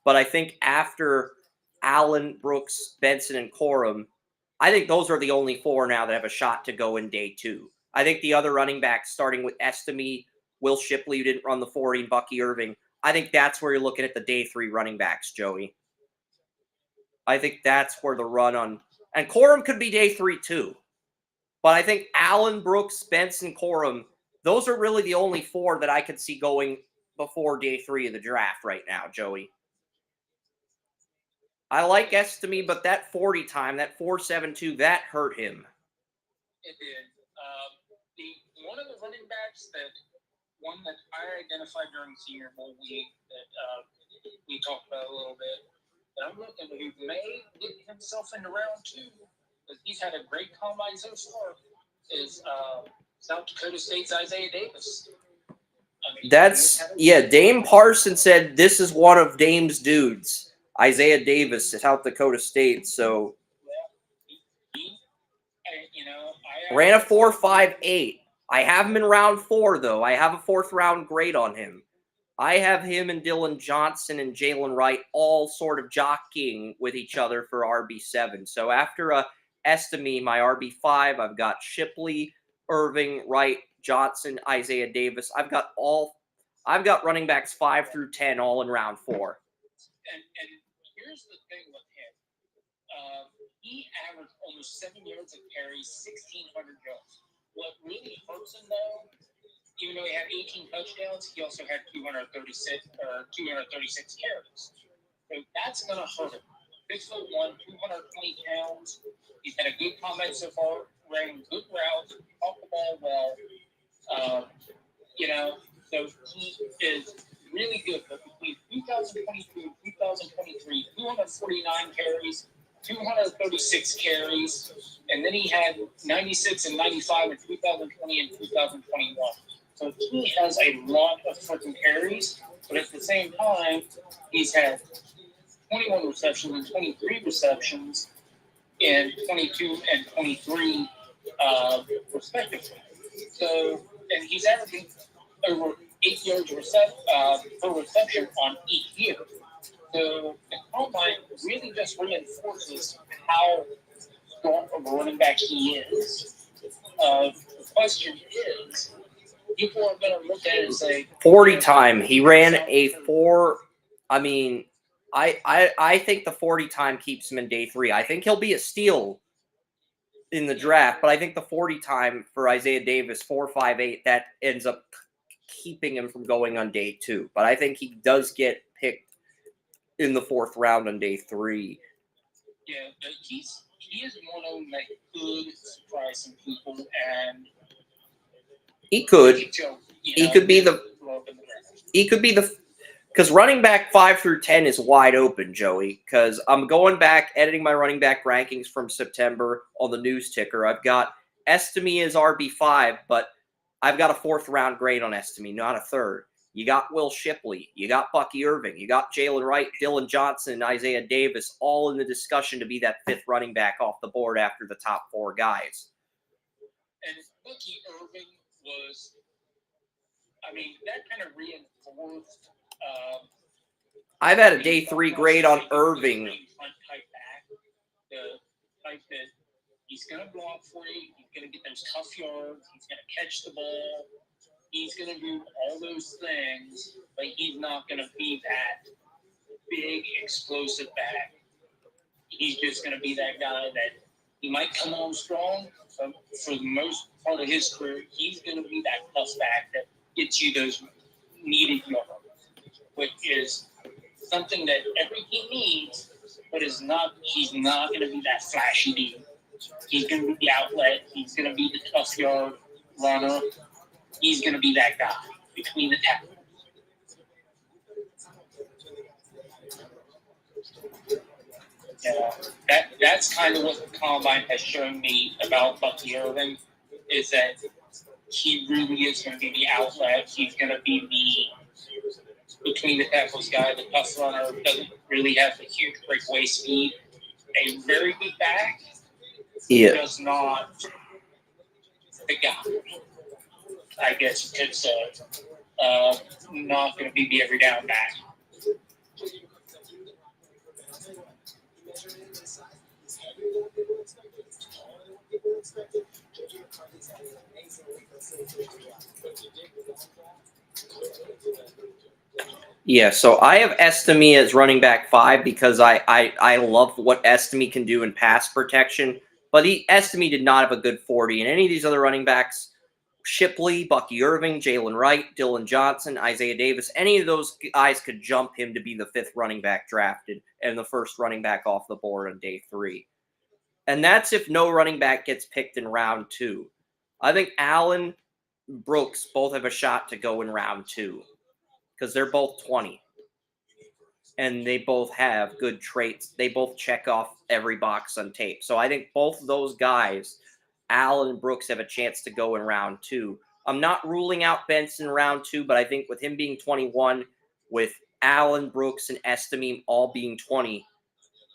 But I think after Allen, Brooks, Benson, and Corum, I think those are the only 4 now that have a shot to go in day 2. I think the other running backs, starting with Estime, Will Shipley, who didn't run the 40, and Bucky Irving, I think that's where you're looking at the day 3 running backs, Joey. I think that's where the run on... And Corum could be day 3 too. But I think Allen, Brooks, Benson, Corum, those are really the only 4 that I could see going before day 3 of the draft right now, Joey. I like Estime, but that 40 time, that 4.72, that hurt him. It did. One of the running backs one that I identified during Senior Bowl week that we talked about a little bit, that I'm looking at who may get himself into round 2, because he's had a great combine so far, is South Dakota State's Isaiah Davis. Dame Parson said this is one of Dame's dudes, Isaiah Davis at South Dakota State, so... Ran a 4.58. I have him in round 4, though. I have a 4th round grade on him. I have him and Dylan Johnson and Jalen Wright all sort of jockeying with each other for RB7. So after Estime, my RB5, I've got Shipley, Irving, Wright, Johnson, Isaiah Davis. I've got running backs 5 through 10 all in round 4. And here's the thing with him. He averaged almost 7 yards of carry, 1,600 yards. What really hurts him, though, even though he had 18 touchdowns, he also had 236 carries. So that's going to hurt him. 6'1", 220 pounds. He's had a good combine so far, ran good routes, caught the ball well. So he is really good. But between 2022 and 2023, 249 carries, 236 carries, and then he had 96 and 95 in 2020 and 2021. So he has a lot of freaking carries, but at the same time, he's had 21 receptions and 23 receptions in 22 and 23, respectively. So, and he's averaging over 8 yards per reception on each year. So the combine really just reinforces how strong of a running back he is. The question is, people are going to look at it and say 40 time. He ran a 4. I mean, I think the 40 time keeps him in day 3. I think he'll be a steal in the draft, but I think the 40 time for Isaiah Davis, 4.58, that ends up keeping him from going on day 2. But I think he does get picked in the 4th round on day 3. Yeah, but he is one of them that could surprise some people, and he could be the because running back 5 through 10 is wide open, Joey. Because I'm going back, editing my running back rankings from September on the news ticker. I've got Estime as RB5, but I've got a 4th round grade on Estime, not a 3rd. You got Will Shipley, you got Bucky Irving, you got Jalen Wright, Dylan Johnson, and Isaiah Davis, all in the discussion to be that 5th running back off the board after the top 4 guys. And Bucky Irving was, that kind of reinforced. I've had a day 3 grade on Irving. The type that he's going to block for you, he's going to get those tough yards, he's going to catch the ball. He's going to do all those things, but he's not going to be that big, explosive back. He's just going to be that guy that he might come on strong, but for the most part of his career, he's going to be that tough back that gets you those needed yards, which is something that every team needs, but he's not going to be that flashy dude. He's going to be the outlet. He's going to be the tough yard runner. He's going to be that guy between the tackles. That's kind of what the combine has shown me about Bucky Irving, is that he really is going to be the outlet. He's going to be the between the tackles guy, the tough runner, doesn't really have the huge breakaway speed. A very good back. Yeah. Does not the guy. I guess you could say. Not going to be the every down back. Yeah, so I have Estime as running back 5 because I love what Estime can do in pass protection. But Estime did not have a good 40. And any of these other running backs, Shipley, Bucky Irving, Jalen Wright, Dylan Johnson, Isaiah Davis, any of those guys could jump him to be the 5th running back drafted and the first running back off the board on day 3. And that's if no running back gets picked in round 2. I think Allen, Brooks both have a shot to go in round 2 because they're both 20. And they both have good traits. They both check off every box on tape. So I think both of those guys, Allen and Brooks, have a chance to go in round 2. I'm not ruling out Benson round 2, but I think with him being 21, with Allen, Brooks, and Estime all being 20,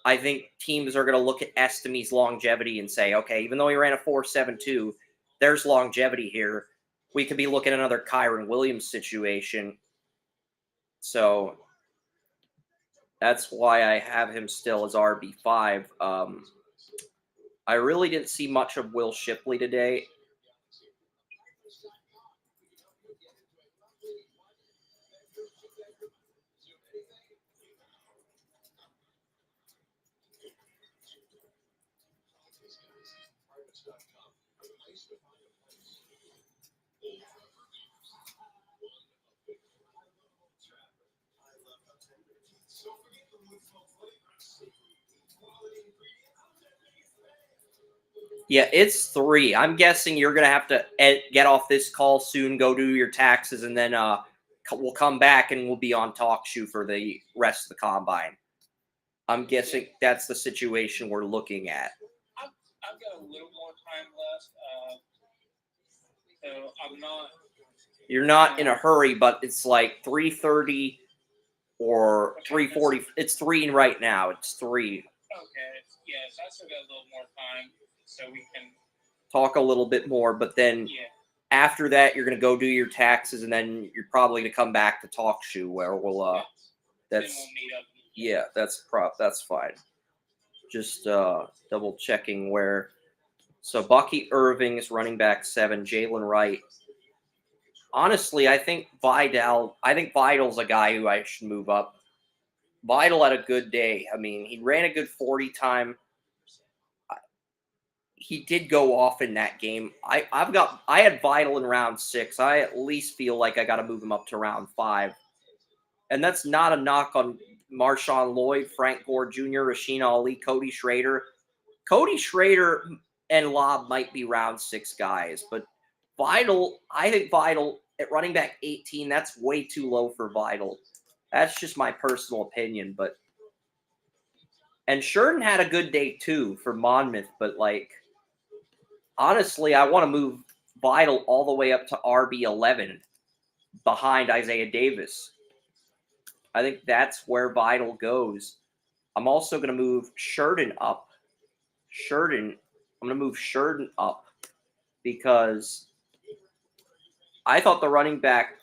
I think teams are going to look at Estime's longevity and say, okay, even though he ran a 4.72, there's longevity here. We could be looking at another Kyron Williams situation. So that's why I have him still as RB5. I really didn't see much of Will Shipley today. Yeah, it's 3. I'm guessing you're going to have to get off this call soon, go do your taxes, and then we'll come back and we'll be on talk show for the rest of the combine. I'm guessing that's the situation we're looking at. I've got a little more time left, so I'm not. You're not in a hurry, but it's like 3:30 or 3:40. It's 3 right now. It's 3. Okay, yes, I still got a little more time, so we can talk a little bit more, but then after that, you're going to go do your taxes, and then you're probably going to come back to talk show where we'll, that's, we'll meet up. Yeah, that's fine. Just double checking where, so Bucky Irving is running back 7, Jalen Wright. Honestly, I think Vidal's a guy who I should move up. Vidal had a good day. I mean, he ran a good 40 time. He did go off in that game. I had Vidal in round 6. I at least feel like I got to move him up to round 5. And that's not a knock on Marshawn Lloyd, Frank Gore Jr., Rasheen Ali, Cody Schrader. Cody Schrader and Lobb might be round 6 guys, but I think Vidal at running back 18, that's way too low for Vidal. That's just my personal opinion, but and Sheridan had a good day too for Monmouth, but like honestly, I want to move Vidal all the way up to RB11 behind Isaiah Davis. I think that's where Vidal goes. I'm also going to move Sheridan up. I'm going to move Sheridan up because I thought the running back,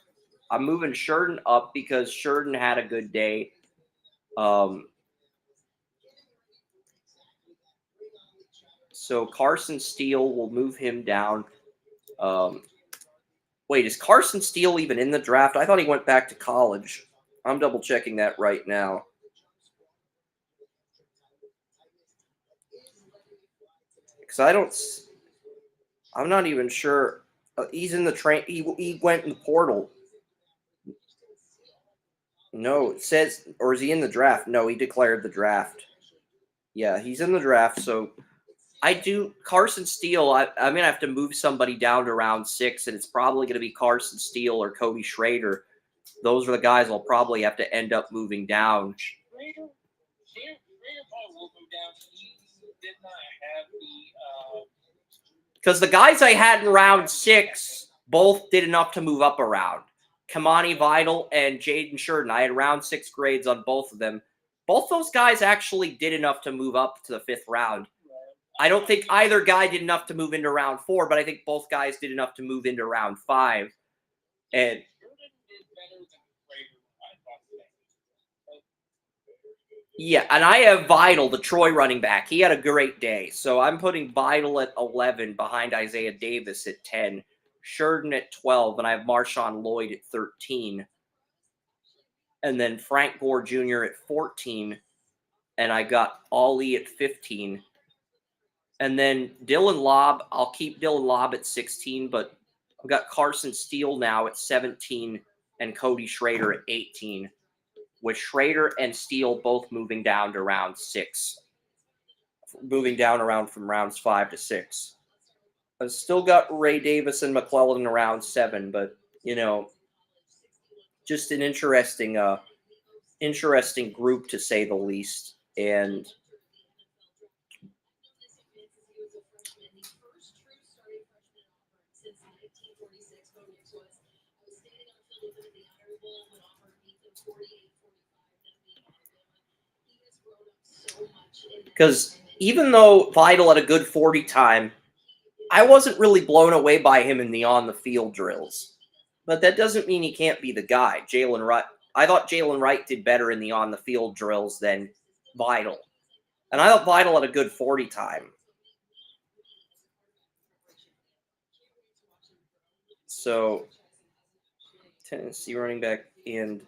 I'm moving Sheridan up because Sheridan had a good day. So Carson Steele will move him down. Wait, is Carson Steele even in the draft? I thought he went back to college. I'm double checking that right now. Because I'm not even sure. He's in the train. He went in the portal. No, it says, or is he in the draft? No, he declared the draft. Yeah, he's in the draft. So Carson Steele, I'm going to have to move somebody down to round 6, and it's probably going to be Carson Steele or Cody Schrader. Those are the guys I'll probably have to end up moving down. Schrader probably will move Because the guys I had in round 6 both did enough to move up a round. Kamani Vidal and Jaden Sheridan. I had round 6 grades on both of them. Both those guys actually did enough to move up to the 5th round. I don't think either guy did enough to move into round 4, but I think both guys did enough to move into round 5. And yeah, and I have Vidal, the Troy running back. He had a great day. So I'm putting Vidal at 11 behind Isaiah Davis at 10, Sheridan at 12, and I have Marshawn Lloyd at 13. And then Frank Gore Jr. at 14, and I got Ollie at 15. And then Dylan Lobb, I'll keep Dylan Lobb at 16, but I've got Carson Steele now at 17 and Cody Schrader at 18, with Schrader and Steele both moving down to round 6. Moving down around from rounds 5 to 6. I've still got Ray Davis and McClellan in round 7, but, just an interesting group to say the least. And because even though Vidal had a good 40 time, I wasn't really blown away by him in the on-the-field drills. But that doesn't mean he can't be the guy. Jalen Wright. I thought Jalen Wright did better in the on-the-field drills than Vidal. And I thought Vidal had a good 40 time. So, Tennessee running back and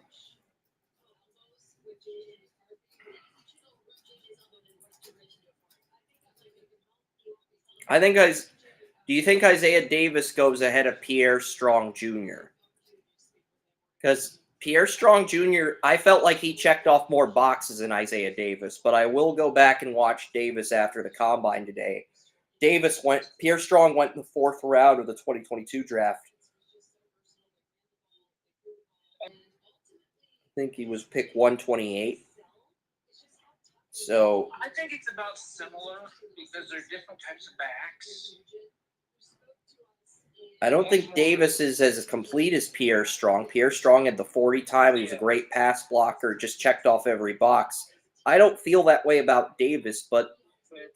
do you think Isaiah Davis goes ahead of Pierre Strong Jr.? Because Pierre Strong Jr., I felt like he checked off more boxes than Isaiah Davis, but I will go back and watch Davis after the combine today. Pierre Strong went in the 4th round of the 2022 draft. I think he was pick 128. So I think it's about similar because they're different types of backs. I don't think Davis is as complete as Pierre Strong. Pierre Strong had the 40 time. He was a great pass blocker, just checked off every box. I don't feel that way about Davis, but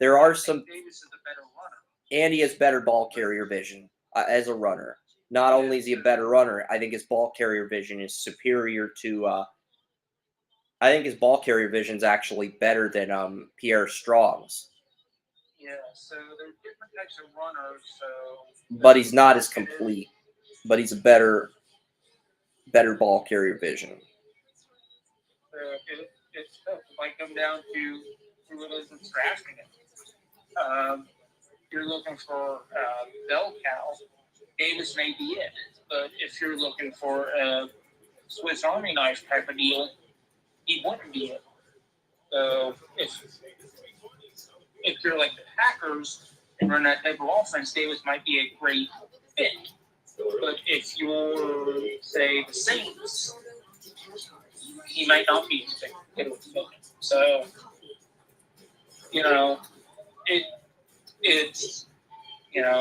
there are some. Davis is a better runner. And he has better ball carrier vision as a runner. Not only is he a better runner, I think his ball carrier vision is superior to. I think his ball carrier vision is actually better than Pierre Strong's. Yeah, so they're different types of runners. So, but he's not as complete. But he's a better ball carrier vision. It's tough. It might come down to who it is that's drafting it. You're looking for bell cow, Davis may be it. But if you're looking for a Swiss Army knife type of deal, he wouldn't be it. So if you're like the Packers and run that type of offense, Davis might be a great fit. But if you're, say, the Saints, he might not be a fit. So, it's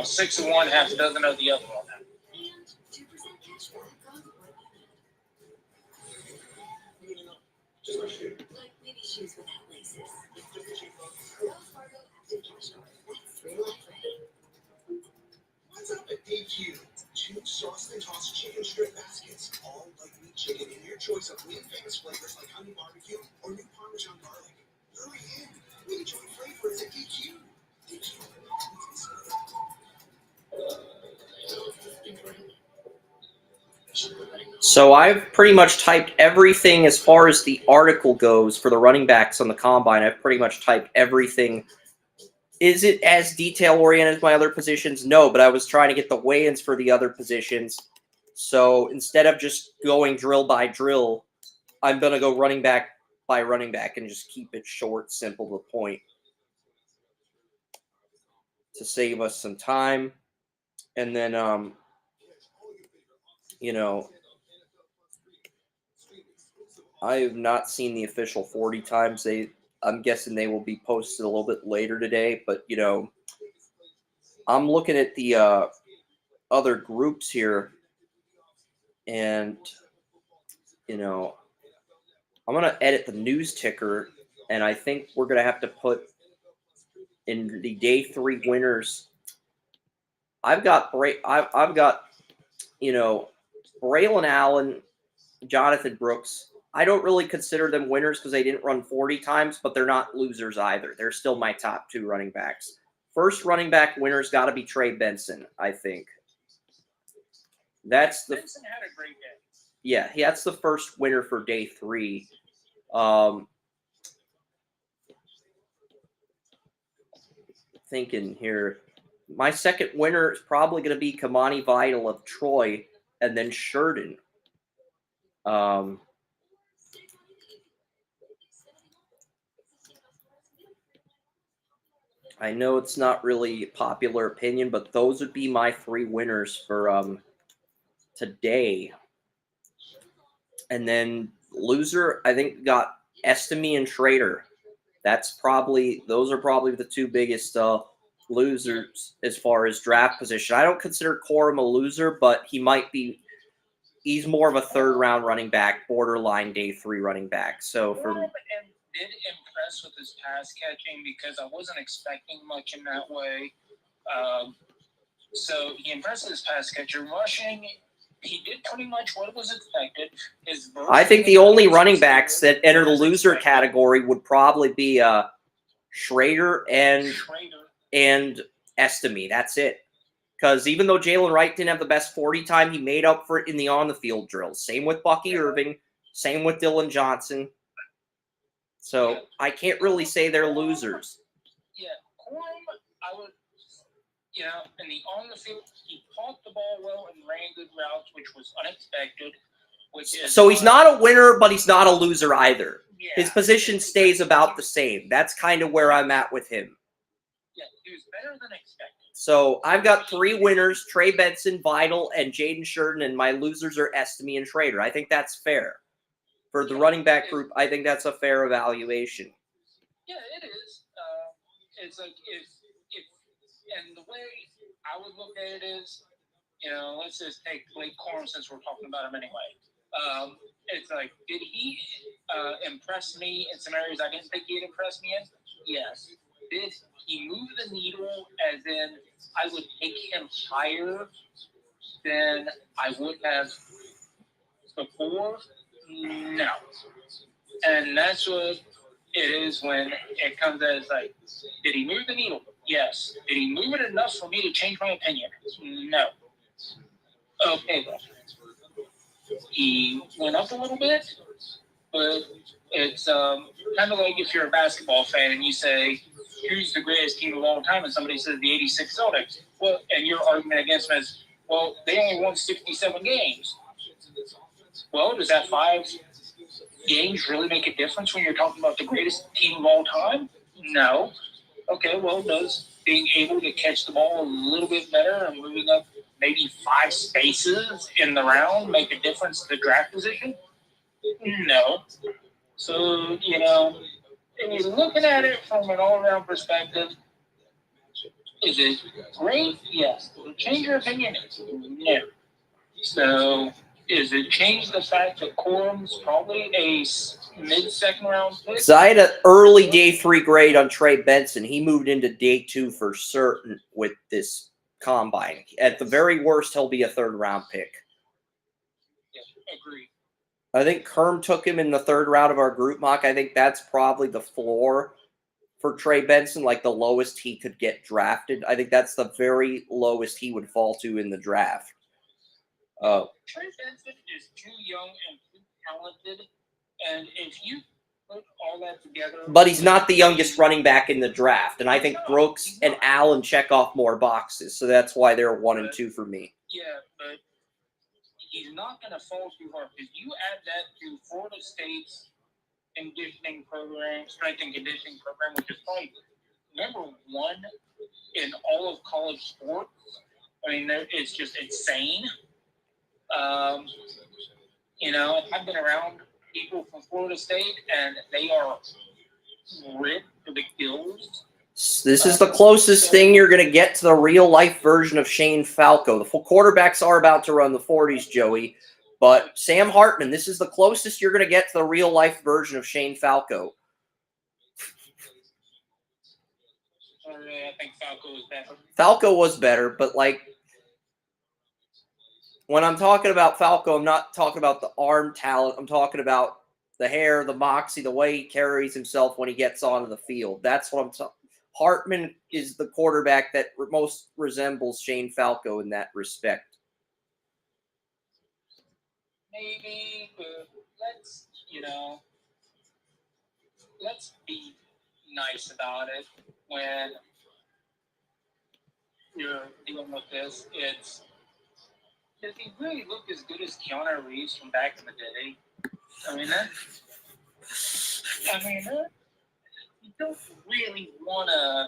6 of one, half a dozen of the other on that. What's up at DQ? 2 sauced and tossed chicken strip baskets, all like meat chicken, and your choice of new famous flavors like honey barbecue or new Parmesan garlic. Hurry in! We enjoy flavors at DQ. DQ. So I've pretty much typed everything as far as the article goes for the running backs on the combine. I've pretty much typed everything. Is it as detail-oriented as my other positions? No, but I was trying to get the weigh-ins for the other positions. So instead of just going drill by drill, I'm going to go running back by running back and just keep it short, simple, to the point to save us some time. And then, I have not seen the official 40 times. I'm guessing they will be posted a little bit later today. But, you know, I'm looking at the other groups here, and, you know, I'm going to edit the news ticker, and I think we're going to have to put in the day 3 winners. I've got, you know, Braylon Allen, Jonathan Brooks. I don't really consider them winners because they didn't run 40 times, but they're not losers either. They're still my top 2 running backs. First running back winner's got to be Trey Benson, I think. That's the Benson had a great day. Yeah, that's the first winner for day 3. Thinking here, my second winner is probably going to be Kamani Vital of Troy, and then Sheridan. I know it's not really popular opinion, but those would be my 3 winners for today. And then loser, I think, got Estime and Schrader. Those are probably the 2 biggest losers as far as draft position. I don't consider Corum a loser, but he might be. He's more of a 3rd round running back, borderline day 3 running back. So for Corum did impress with his pass catching because I wasn't expecting much in that way. So he impressed with his pass catcher. Rushing, he did pretty much what was expected. I think the only running backs that enter the loser category would probably be Schrader and Estime. That's it. Because even though Jalen Wright didn't have the best 40 time, he made up for it in the on-the-field drills. Same with Bucky Irving. Same with Dylan Johnson. So I can't really say they're losers. Yeah, Corum, I would, in the on-the-field, he caught the ball well and ran good routes, which was unexpected. So he's not a winner, but he's not a loser either. Yeah, his position stays about the same. That's kind of where I'm at with him. Yeah, he was better than expected. So I've got 3 winners: Trey Benson, Vital, and Jaden Sheridan, and my losers are Estime and Schrader. I think that's fair. For the running back group, I think that's a fair evaluation. Yeah, it is. It's like if and the way I would look at it is, let's just take Blake Corum since we're talking about him anyway. It's like, did he impress me in some areas I didn't think he'd impress me in? Yes. Did he move the needle as in I would take him higher than I would have before? No. And that's what it is when it comes as like, did he move the needle? Yes. Did he move it enough for me to change my opinion? No. Okay, well. He went up a little bit, but it's kind of like if you're a basketball fan and you say, who's the greatest team of all time, and somebody says the 86 Celtics. Well, and your argument against them is, well, they only won 67 games. Well, does that 5 games really make a difference when you're talking about the greatest team of all time? No. Okay, well, does being able to catch the ball a little bit better and moving up maybe 5 spaces in the round make a difference to the draft position? No. So, if you're looking at it from an all-around perspective, is it great? Yes. Does it change your opinion? No. So, does it change the fact that Corum's probably a mid-second round pick? So I had an early day 3 grade on Trey Benson. He moved into day 2 for certain with this combine. At the very worst, he'll be a 3rd round pick. Yeah, agreed. I think Kerm took him in the 3rd round of our group mock. I think that's probably the floor for Trey Benson, like the lowest he could get drafted. I think that's the very lowest he would fall to in the draft. Trey Benson is too young and too talented, and if you put all that together... But he's not the youngest running back in the draft, and I think Brooks and Allen check off more boxes, so that's why they're 1 and 2 for me. Yeah, but he's not going to fall too hard, because you add that to Florida State's conditioning program, strength and conditioning program, which is probably number 1 in all of college sports. I mean, it's just insane. I've been around people from Florida State, and they are Rid for the Gills. This is the closest thing you're going to get to the real-life version of Shane Falco. The quarterbacks are about to run the 40s, Joey. But Sam Hartman, this is the closest you're going to get to the real-life version of Shane Falco. I think Falco was better. Falco was better, but, like, when I'm talking about Falco, I'm not talking about the arm talent. I'm talking about the hair, the moxie, the way he carries himself when he gets onto the field. That's what I'm talking. Hartman is the quarterback that most resembles Shane Falco in that respect. Maybe, but let's be nice about it when you're dealing with this. Does he really look as good as Keanu Reeves from back in the day? You don't really want to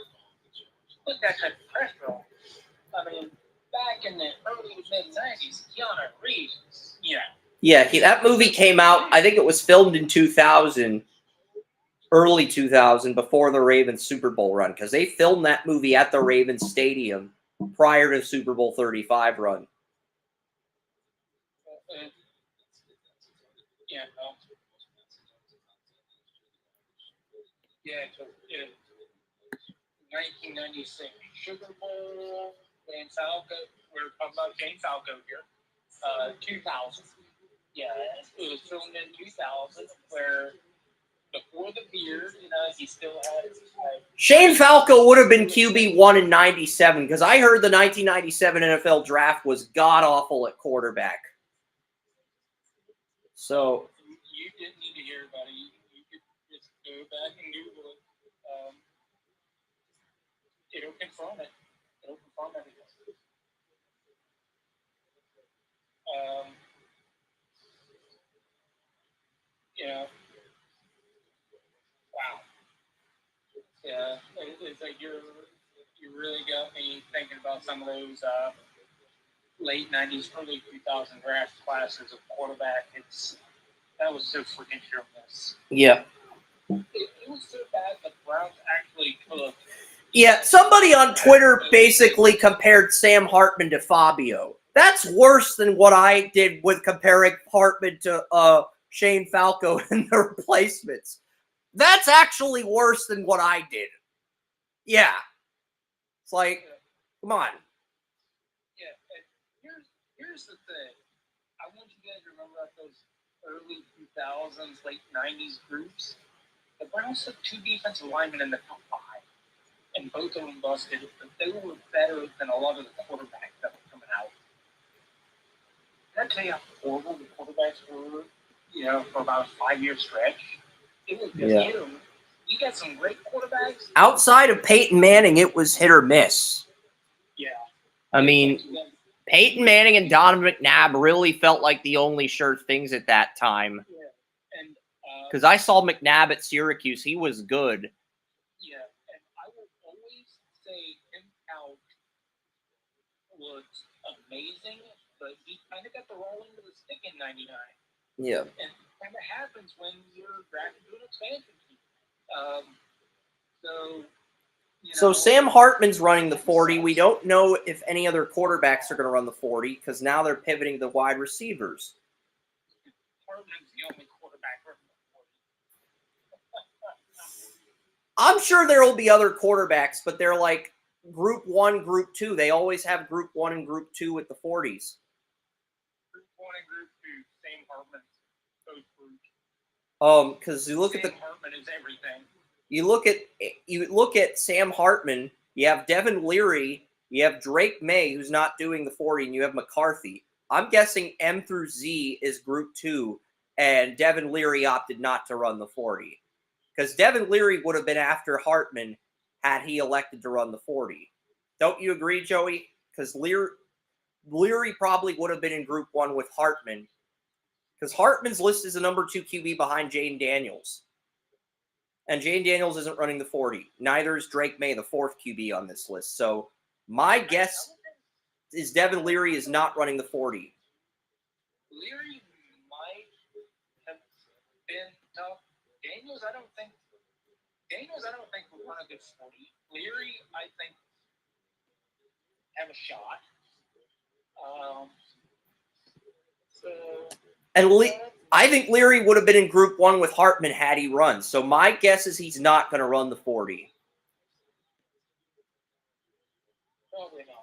put that type of pressure on. Back in the early mid-90s, Keanu Reeves, Yeah, that movie came out, I think it was filmed in 2000, early 2000, before the Ravens Super Bowl run, because they filmed that movie at the Ravens Stadium prior to Super Bowl 35 run. Yeah, 1996 Sugar Bowl, Shane Falco. We're talking about Shane Falco here. 2000. Yeah, it was filmed in 2000, where before the beard, he still had. Shane Falco would have been QB1 in 97, because I heard the 1997 NFL draft was god-awful at quarterback. So You didn't need to hear about it. You could just go back and Google it. It'll confirm it. It'll confirm everything. Wow. Yeah, it's like you really got me thinking about some of those late 90s, early 2000 draft classes of quarterback. That was so freaking humorless. yeah. It was so bad that Browns actually could have. Yeah, somebody on Twitter basically compared Sam Hartman to Fabio. That's worse than what I did with comparing Hartman to Shane Falco and the replacements. That's actually worse than what I did. Yeah. It's like, come on. Yeah, and here's the thing. I want you guys to remember those early 2000s, late 90s groups. The Browns took 2 defensive linemen in the top 5. And both of them busted, but they were better than a lot of the quarterbacks that were coming out. Can I tell you how horrible the quarterbacks were, for about a 5-year stretch? It was just you got some great quarterbacks. Outside of Peyton Manning, it was hit or miss. Yeah. I mean, Peyton Manning and Donovan McNabb really felt like the only sure things at that time. Yeah. And because I saw McNabb at Syracuse. He was good. Yeah. And I will always say Tim Couch was amazing, but he kind of got the roll into the stick in 99. Yeah. And it kind of happens when you're drafted to an expansion team. So Sam Hartman's running the 40. We don't know if any other quarterbacks are going to run the 40 because now they're pivoting to the wide receivers. Hartman's the only quarterback running the 40. I'm sure there will be other quarterbacks, but they're like Group 1, Group 2. They always have Group 1 and Group 2 with the 40s. Group 1 and Group 2, Sam Hartman, both groups. Because you look Sam at the Hartman is everything. You look at Sam Hartman. You have Devin Leary. You have Drake May, who's not doing the 40, and you have McCarthy. I'm guessing M through Z is Group 2, and Devin Leary opted not to run the 40 because Devin Leary would have been after Hartman had he elected to run the 40. Don't you agree, Joey? Because Leary probably would have been in Group 1 with Hartman because Hartman's list is the number 2 QB behind Jane Daniels. And Jane Daniels isn't running the 40. Neither is Drake May, the 4th QB on this list. So my guess is Devin Leary is not running the 40. Leary might have been tough. Daniels, I don't think. Daniels, I don't think would run a good 40. Leary, I think, have a shot. And I think Leary would have been in Group 1 with Hartman had he run. So my guess is he's not going to run the 40. Probably not.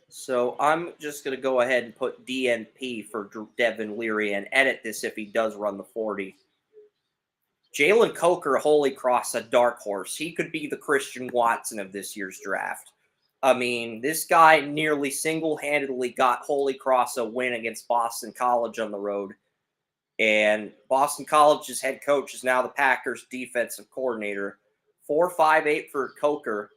So I'm just going to go ahead and put DNP for Devin Leary and edit this if he does run the 40. Jalen Coker, Holy Cross, a dark horse. He could be the Christian Watson of this year's draft. I mean, this guy nearly single-handedly got Holy Cross a win against Boston College on the road. And Boston College's head coach is now the Packers' defensive coordinator. 4.58 for Coker.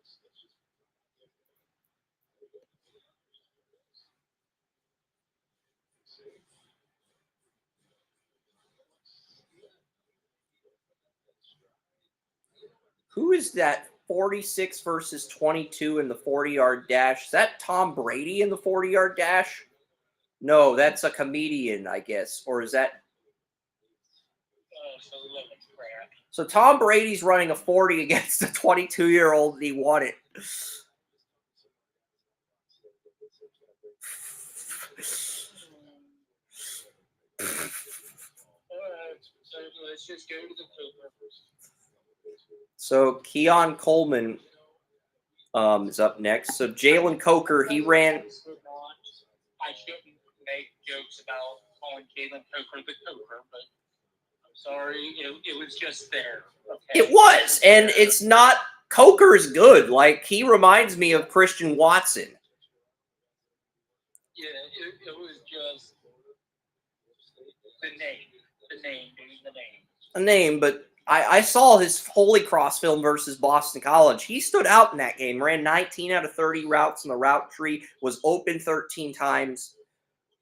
Who is that 46 versus 22 in the 40-yard dash? Is that Tom Brady in the 40-yard dash? No, that's a comedian, I guess. Or is that... So Tom Brady's running a 40 against a 22-year-old and he won it. Let's just go to the Cooper. So Keon Coleman is up next. So Jalen Coker, he ran... I shouldn't make jokes about calling Jalen Coker the Coker, but I'm sorry, it was just there. Okay? It was, and it's not... Coker is good. Like, he reminds me of Christian Watson. Yeah, it was just the name, A name, but I saw his Holy Cross film versus Boston College. He stood out in that game, ran 19 out of 30 routes in the route tree, was open 13 times.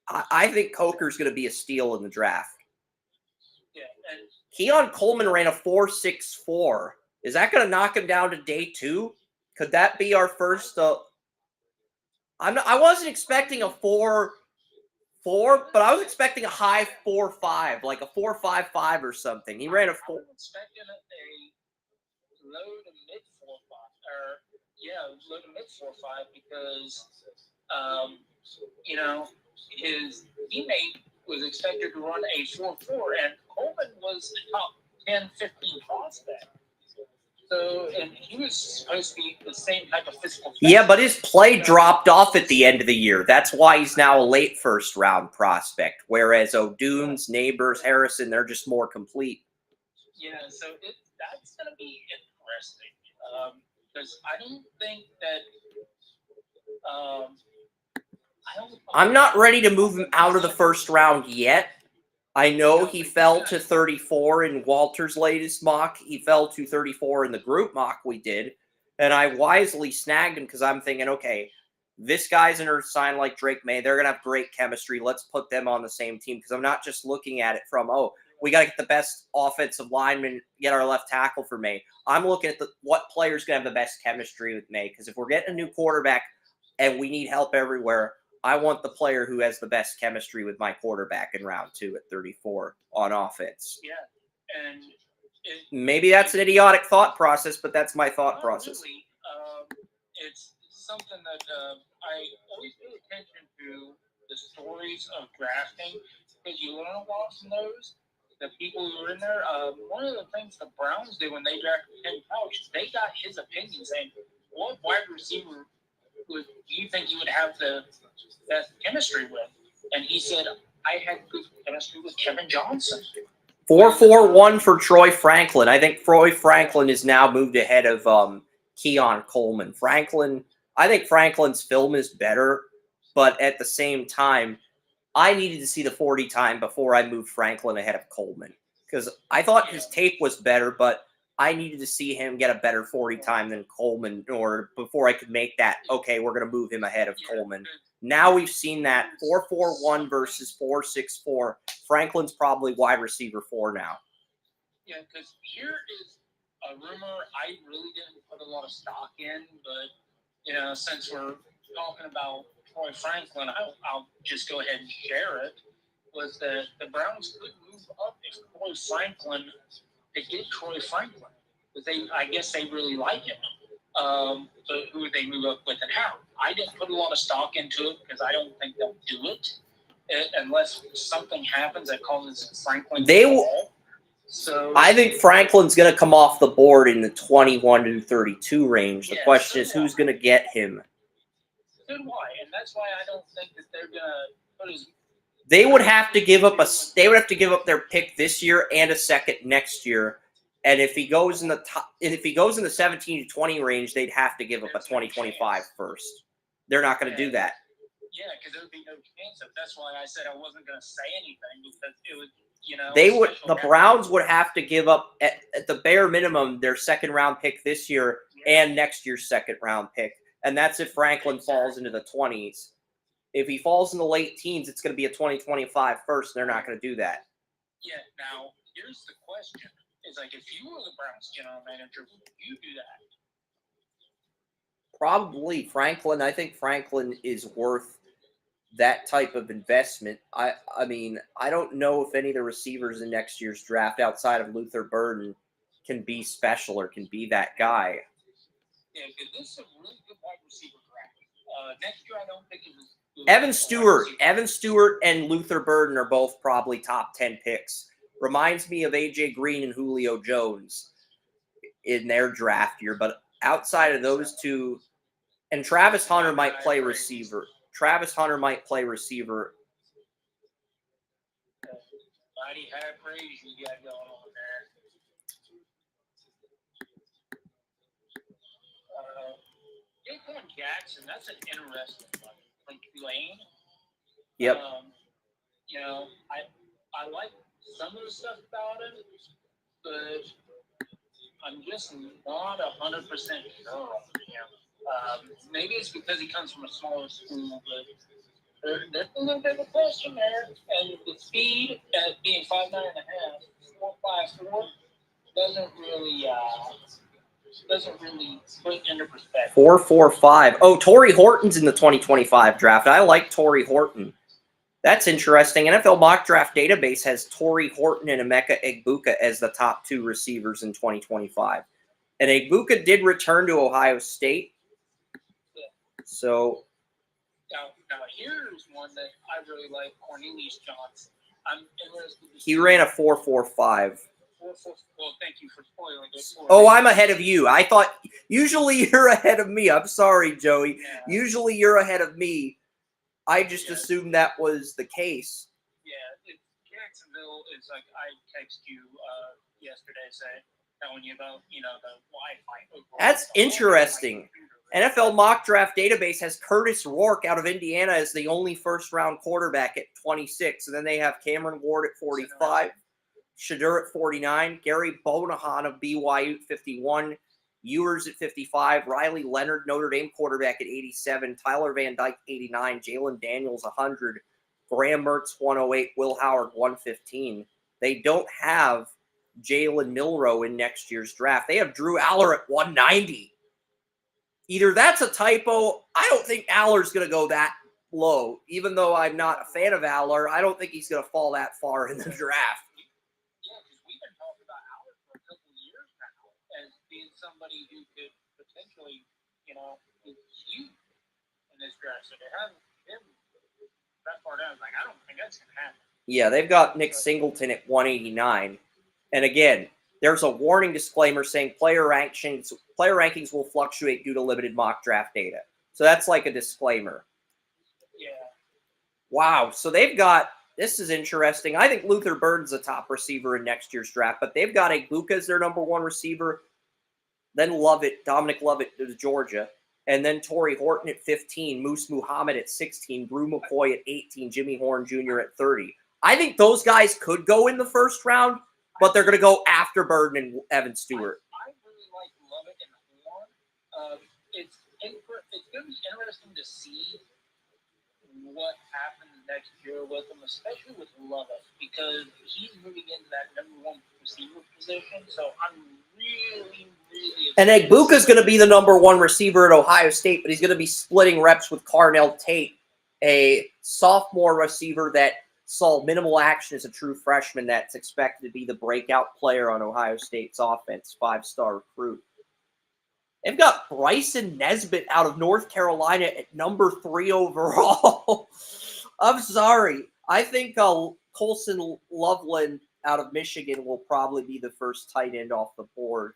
I think Coker's going to be a steal in the draft. Yeah, and Keon Coleman ran a 4.64. Is that going to knock him down to day 2? Could that be our first? I wasn't expecting a 4.4, but I was expecting a high 4.5, like a 4.55 or something. He ran a 4. I'm expecting a low to mid 4.5, or low to mid 4.5 because his teammate was expected to run a 4.4, and Coleman was the top 10, 15 prospect. So, and he was supposed to be the same type of physical. Yeah, but his play dropped off at the end of the year. That's why he's now a late first-round prospect, whereas O'Dunes, Neighbors, Harrison, they're just more complete. Yeah, so that's going to be interesting because I don't think that I'm not ready to move him out of the first round yet. I know he fell to 34 in Walter's latest mock. He fell to 34 in the group mock we did. And I wisely snagged him because I'm thinking, okay, this guy's an earth sign like Drake May. They're going to have great chemistry. Let's put them on the same team because I'm not just looking at it from, we got to get the best offensive lineman, get our left tackle for May. I'm looking at what player's going to have the best chemistry with May because if we're getting a new quarterback and we need help everywhere, I want the player who has the best chemistry with my quarterback in round 2 at 34 on offense. Yeah, and maybe that's an idiotic thought process, but that's my thought process. Really, it's something that I always pay attention to the stories of drafting because you learn a lot from those. The people who were in there. One of the things the Browns did when they drafted Ken Couch, they got his opinion saying, "What wide receiver do you think you would have the best chemistry with?" And he said, "I had good chemistry with Kevin Johnson." 4.41 for Troy Franklin. I think Troy Franklin is now moved ahead of Keon Coleman. I think Franklin's film is better, but at the same time, I needed to see the 40 time before I moved Franklin ahead of Coleman because I thought his tape was better, but I needed to see him get a better 40 time than Coleman or before I could make that, okay, we're going to move him ahead of Coleman. Now we've seen that 4.41 versus 4.64. Franklin's probably wide receiver 4 now. Yeah, because here is a rumor I really didn't put a lot of stock in, but, since we're talking about Troy Franklin, I'll just go ahead and share it, was that the Browns could move up if Troy Franklin to get Troy Franklin. because I guess they really like him. So who would they move up with and how? I didn't put a lot of stock into it because I don't think they'll do it unless something happens that causes Franklin to fall. So I think Franklin's going to come off the board in the 21 to 32 range. The question is who's going to get him. So do I, and that's why I don't think that they're going to put his. They would have to give up their pick this year and a second next year. And if he goes in the top, if he goes in the 17 to 20 range, they'd have to give up a 2025 first. They're not going to do that. Yeah, because there would be no chance of. That's why I said I wasn't going to say anything because it was, The Browns would have to give up at the bare minimum their second round pick this year and next year's second round pick, and that's if Franklin falls into the 20s. If he falls in the late teens, it's going to be a 2025 first. They're not going to do that. Yeah. Now here's the question: is like if you were the Browns general manager, would you do that? Probably Franklin. I think Franklin is worth that type of investment. I mean, I don't know if any of the receivers in next year's draft outside of Luther Burden can be special or can be that guy. Yeah, because this is a really good wide receiver draft. Next year, I don't think it was. Evan Stewart and Luther Burden are both probably top 10 picks. Reminds me of AJ Green and Julio Jones in their draft year, but outside of those two, and Travis Hunter might play receiver. Mighty high praise you got going on there. Jaquan Jackson, that's an interesting one. Like Tulane. Yep. I like some of the stuff about him, but I'm just not 100% sure on him. Maybe it's because he comes from a smaller school, but there's a little bit of a question there. And the speed at being 5'9.5", 4.54 doesn't really put into perspective. 4.45. Oh, Torrey Horton's in the 2025 draft. I like Torrey Horton. That's interesting. NFL Mock Draft Database has Torrey Horton and Emeka Egbuka as the top two receivers in 2025. And Egbuka did return to Ohio State. Yeah. So now here's one that I really like, Cornelius Johnson. I'm interested. He ran a 4.45. Well, thank you for spoiling it. Oh, I'm ahead of you. I thought usually you're ahead of me. I'm sorry, Joey. Yeah. Usually you're ahead of me. I just assumed that was the case. Yeah, Jacksonville is like I text you yesterday telling you about the Wi-Fi. That's interesting. NFL Mock Draft Database has Curtis Rourke out of Indiana as the only first-round quarterback at 26, and then they have Cameron Ward at 45, Shadur at 49, Gary Bonahan of BYU at 51, Ewers at 55, Riley Leonard, Notre Dame quarterback at 87, Tyler Van Dyke 89, Jalen Daniels 100, Graham Mertz 108, Will Howard 115. They don't have Jalen Milroe in next year's draft. They have Drew Aller at 190. Either that's a typo. I don't think Aller's going to go that low. Even though I'm not a fan of Aller, I don't think he's going to fall that far in the draft. Yeah, because we've been talking about Aller for a couple of years now as being somebody who could potentially, be huge in this draft. So to have him that far down, I don't think that's going to happen. Yeah, they've got Nick Singleton at 189. And again, there's a warning disclaimer saying player rankings will fluctuate due to limited mock draft data. So that's like a disclaimer. Yeah. Wow. So they've got, this is interesting. I think Luther Burden's a top receiver in next year's draft, but they've got Egbuka as their number one receiver. Then Dominic Lovett to Georgia. And then Torrey Horton at 15, Moose Muhammad at 16, Brew McCoy at 18, Jimmy Horn Jr. at 30. I think those guys could go in the first round, but they're going to go after Burden and Evan Stewart. I really like Lovett and Horn. It's going to be interesting to see what happens next year with him, especially with Lovett, because he's moving into that number one receiver position. So I'm really and Egbuka's going to be the number one receiver at Ohio State, but he's going to be splitting reps with Carnell Tate, a sophomore receiver that saw minimal action as a true freshman that's expected to be the breakout player on Ohio State's offense, 5-star recruit. They've got Bryson Nesbitt out of North Carolina at number 3 overall. I'm sorry. I think Colson Loveland out of Michigan will probably be the first tight end off the board.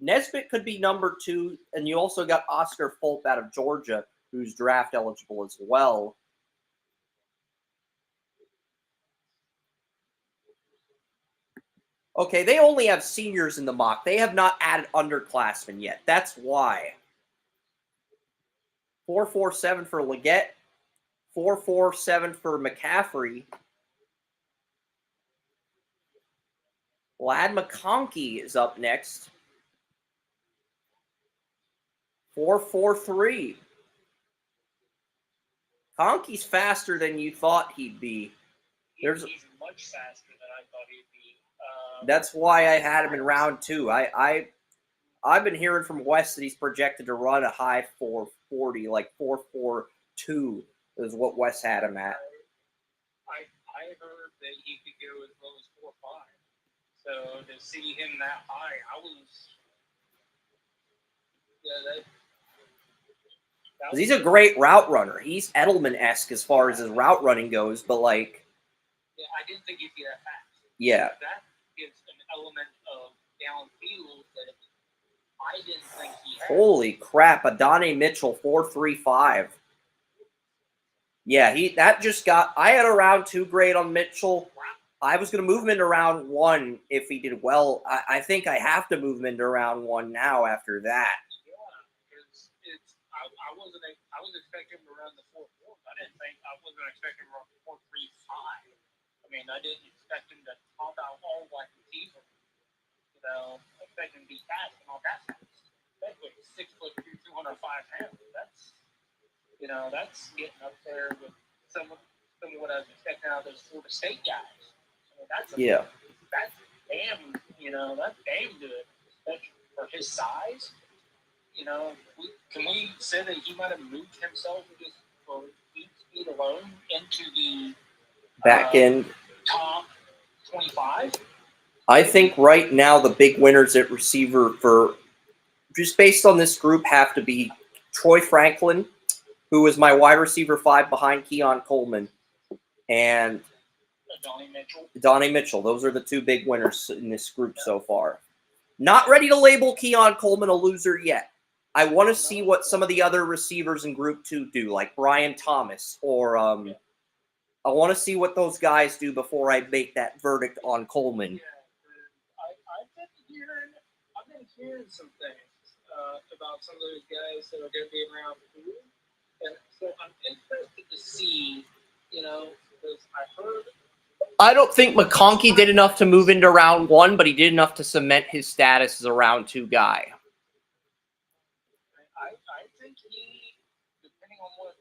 Nesbitt could be number 2, and you also got Oscar Fulp out of Georgia, who's draft eligible as well. Okay, they only have seniors in the mock. They have not added underclassmen yet. That's why. 4.47 for Leggett. 4.47 for McCaffrey. Lad McConkey is up next. 4.43. Conkey's faster than you thought he'd be. He's much faster than I thought he'd be. That's why I had him in round 2. I've been hearing from Wes that he's projected to run a high 4.40, like 4.42 is what Wes had him at. I heard that he could go as low as 4.5. So to see him that high, I was. Yeah, He's a great route runner. He's Edelman-esque as far as his route running goes, but like. Yeah, I didn't think he'd be that fast. Yeah. That gives an element of downfield that I didn't think he had. Holy crap! Adonai Mitchell 4.35. Yeah, that just got. I had a round 2 grade on Mitchell. I was going to move him into round 1 if he did well. I think I have to move him into round 1 now after that. Yeah, because I was expecting him around the 4.4. I wasn't expecting him around 4.35. I mean, I didn't expect him to top out all wide receiver. You know, I expect him to be fast and all that stuff. Especially 6'2", 205 pounds. That's getting up there with some of what I was expecting out of those Florida State guys. That's damn good, especially for his size. Can we say that he might have moved himself just for speed alone into the back end top 25? I think right now the big winners at receiver for just based on this group have to be Troy Franklin, who was my wide receiver 5 behind Keon Coleman, and Donnie Mitchell. Those are the 2 big winners in this group so far. Not ready to label Keon Coleman a loser yet. I want to see what some of the other receivers in Group 2 do, like Brian Thomas, or I want to see what those guys do before I make that verdict on Coleman. I've been hearing some things about some of those guys that are going to be around 2. And so I'm interested to see, because I heard. I don't think McConkey did enough to move into round 1, but he did enough to cement his status as a round 2 guy. I think he, depending on what,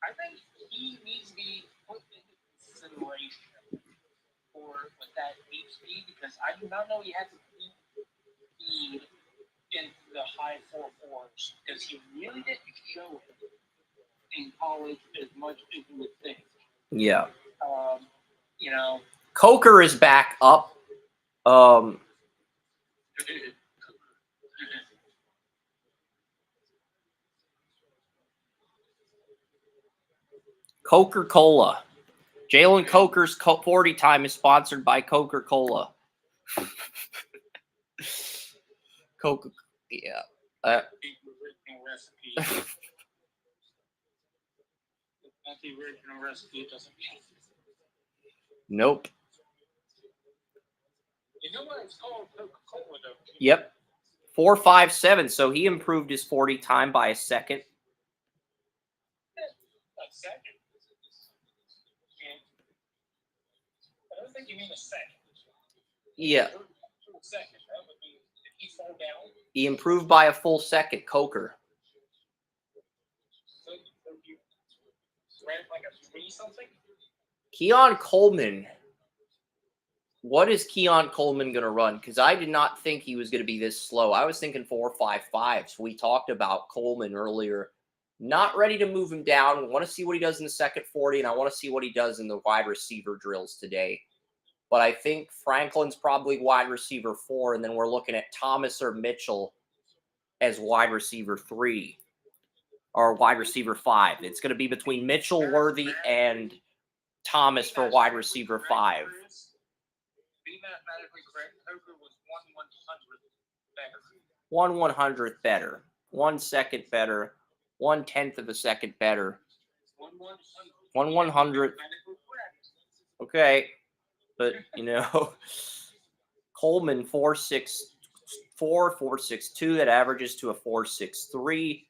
I think he needs to be put into consideration for with that speed, because I do not know he has speed in the high 4.4s, because he really didn't show it in college as much as you would think. Yeah. Coker is back up. Coca-Cola. Jalen Coker's 40 time is sponsored by Coca-Cola. Coca, yeah. The original recipe. Not the original recipe. It doesn't change. Nope. You know what it's called? Coca-Cola, though. Yep. 4.57. So he improved his 40 time by a second. A second? I don't think you mean a second. Yeah. A second. That would be, did he fall down? He improved by a full second, Coker. So you ran like a 3-something? Keon Coleman. What is Keon Coleman going to run? Because I did not think he was going to be this slow. I was thinking 4.55. So we talked about Coleman earlier Not ready to move him down. We want to see what he does in the second 40, and I want to see what he does in the wide receiver drills today. But I think Franklin's probably wide receiver 4, and then we're looking at Thomas or Mitchell as wide receiver 3 or wide receiver 5. It's going to be between Mitchell, Worthy, and Thomas for wide receiver 5. Be mathematically correct. Hooker was 1/100th better. 1/100th better. 1 second better. 1/10 of a second better. 1/100th. Okay. But, Coleman 4.64, 4.62. That averages to a 4.63.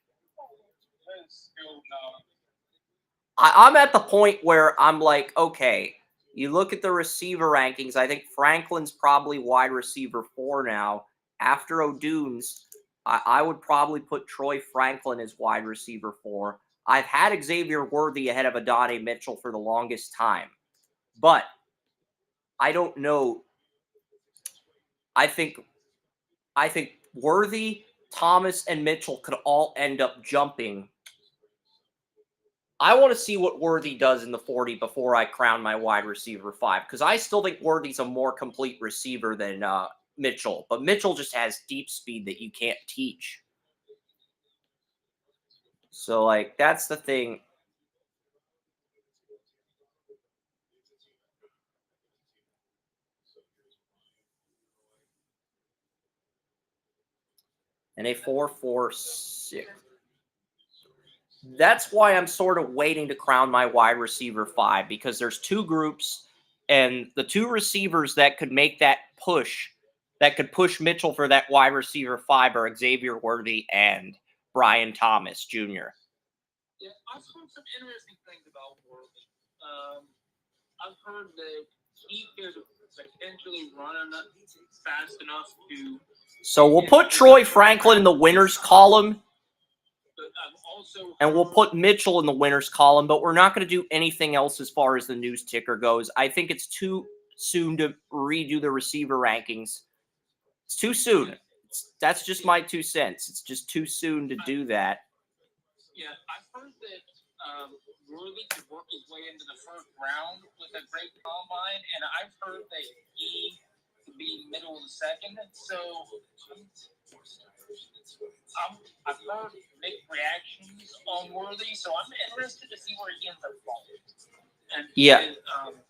I'm at the point where I'm like, okay, you look at the receiver rankings. I think Franklin's probably wide receiver 4 now. After O'Doones, I would probably put Troy Franklin as wide receiver 4. I've had Xavier Worthy ahead of Adonai Mitchell for the longest time. But I don't know. I think Worthy, Thomas, and Mitchell could all end up jumping. I want to see what Worthy does in the 40 before I crown my wide receiver 5, because I still think Worthy's a more complete receiver than Mitchell. But Mitchell just has deep speed that you can't teach. So, that's the thing. And a 4.46. That's why I'm sort of waiting to crown my wide receiver 5, because there's 2 groups, and the 2 receivers that could make that push, that could push Mitchell for that wide receiver 5 are Xavier Worthy and Brian Thomas Jr. Yeah, I've heard some interesting things about Worthy. I've heard that he could potentially run fast enough to. So we'll put Troy Franklin in the winners column, and we'll put Mitchell in the winners column, but we're not going to do anything else as far as the news ticker goes. I think it's too soon to redo the receiver rankings. It's too soon. That's just my 2 cents. It's just too soon to do that. Yeah, I've heard that Worthy could work his way into the first round with a great combine, and I've heard that he could be middle of the second. So I've heard mixed reactions on Worthy, so I'm interested to see where he ends up falling.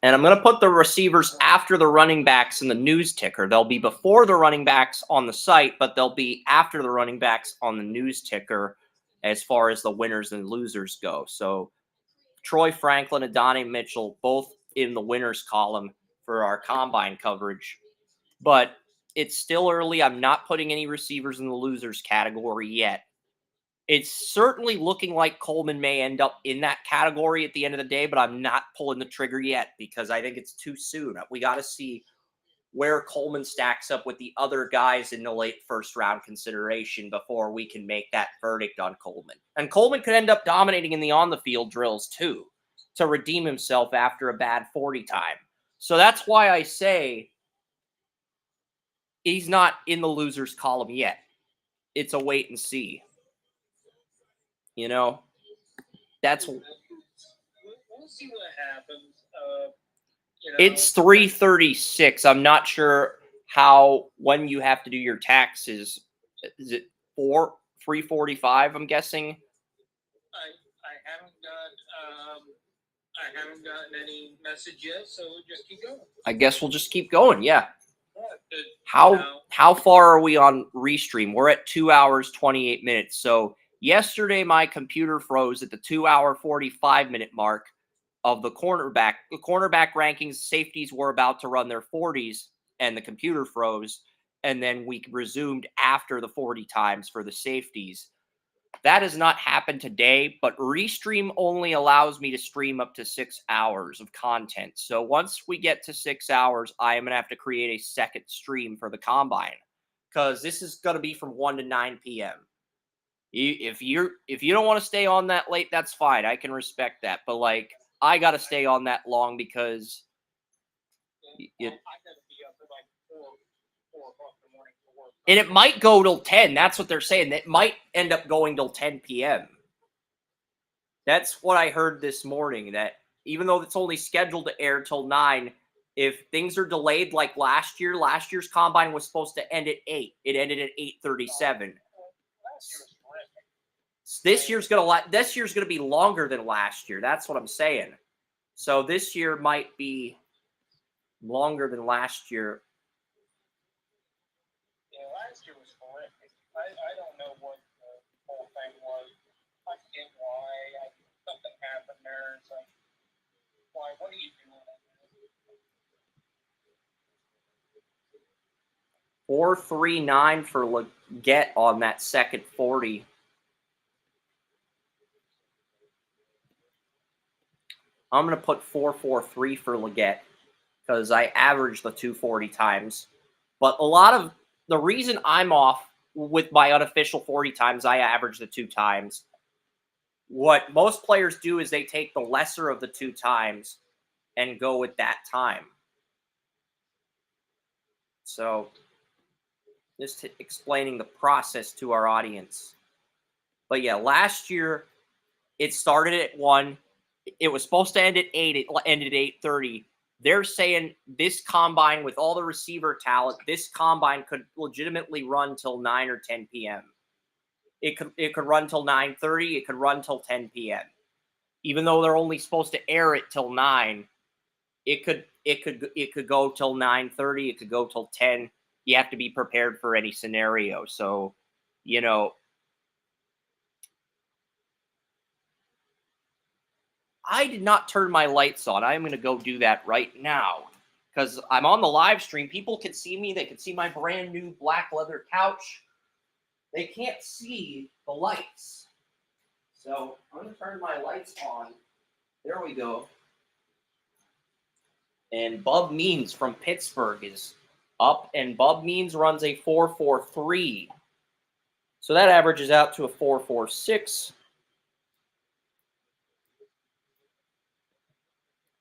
And I'm going to put the receivers after the running backs in the news ticker. They'll be before the running backs on the site, but they'll be after the running backs on the news ticker as far as the winners and losers go. So Troy Franklin and Adonai Mitchell both in the winners column for our combine coverage. But it's still early. I'm not putting any receivers in the losers category yet. It's certainly looking like Coleman may end up in that category at the end of the day, but I'm not pulling the trigger yet because I think it's too soon. We got to see where Coleman stacks up with the other guys in the late first round consideration before we can make that verdict on Coleman. And Coleman could end up dominating in the on-the-field drills too to redeem himself after a bad 40 time. So that's why I say he's not in the losers column yet. It's a wait and see. That's. We'll see what happens. It's 3:36. I'm not sure when you have to do your taxes. Is it 3:45? I'm guessing. I haven't gotten any message yet, so we'll just keep going. I guess we'll just keep going. Yeah. How far are we on Restream? We're at 2 hours 28 minutes. So yesterday my computer froze at the 2 hour 45 minute mark of the cornerback. The cornerback rankings, safeties were about to run their 40s, and the computer froze. And then we resumed after the 40 times for the safeties. That has not happened today, but Restream only allows me to stream up to 6 hours of content. So once we get to 6 hours, I am going to have to create a second stream for the Combine, because this is going to be from 1 to 9 p.m. If you don't want to stay on that late, that's fine. I can respect that. But I got to stay on that long because I got to be up at 4 o'clock in the morning for work. And it might go till 10. That's what they're saying. It might end up going till 10 p.m. That's what I heard this morning, that even though it's only scheduled to air till 9, if things are delayed like last year's combine was supposed to end at 8. It ended at 8:37. Last year was horrific. This year's gonna be longer than last year. That's what I'm saying. So this year might be longer than last year. Yeah, last year was horrific. I don't know what the whole thing was. I forget why. Something happened there. It's like, why? What are you doing? 4.39 for Leggett on that second 40. I'm going to put 4.43 for Leggett because I averaged the 240 times. But a lot of the reason I'm off with my unofficial 40 times, I average the 2 times. What most players do is they take the lesser of the 2 times and go with that time. So just explaining the process to our audience. But yeah, last year it started at 1. It was supposed to end at 8. It ended at 8:30. They're saying this combine with all the receiver talent, this combine could legitimately run till 9 or 10 p.m. It could run till 9:30. It could run till 10 p.m. Even though they're only supposed to air it till 9, it could go till 9:30. It could go till 10. You have to be prepared for any scenario. So, you know, I did not turn my lights on. I'm going to go do that right now because I'm on the live stream. People can see me. They can see my brand new black leather couch. They can't see the lights. So I'm going to turn my lights on. There we go. And Bub Means from Pittsburgh is up, and Bub Means runs a 4.43. So that averages out to a 4.46.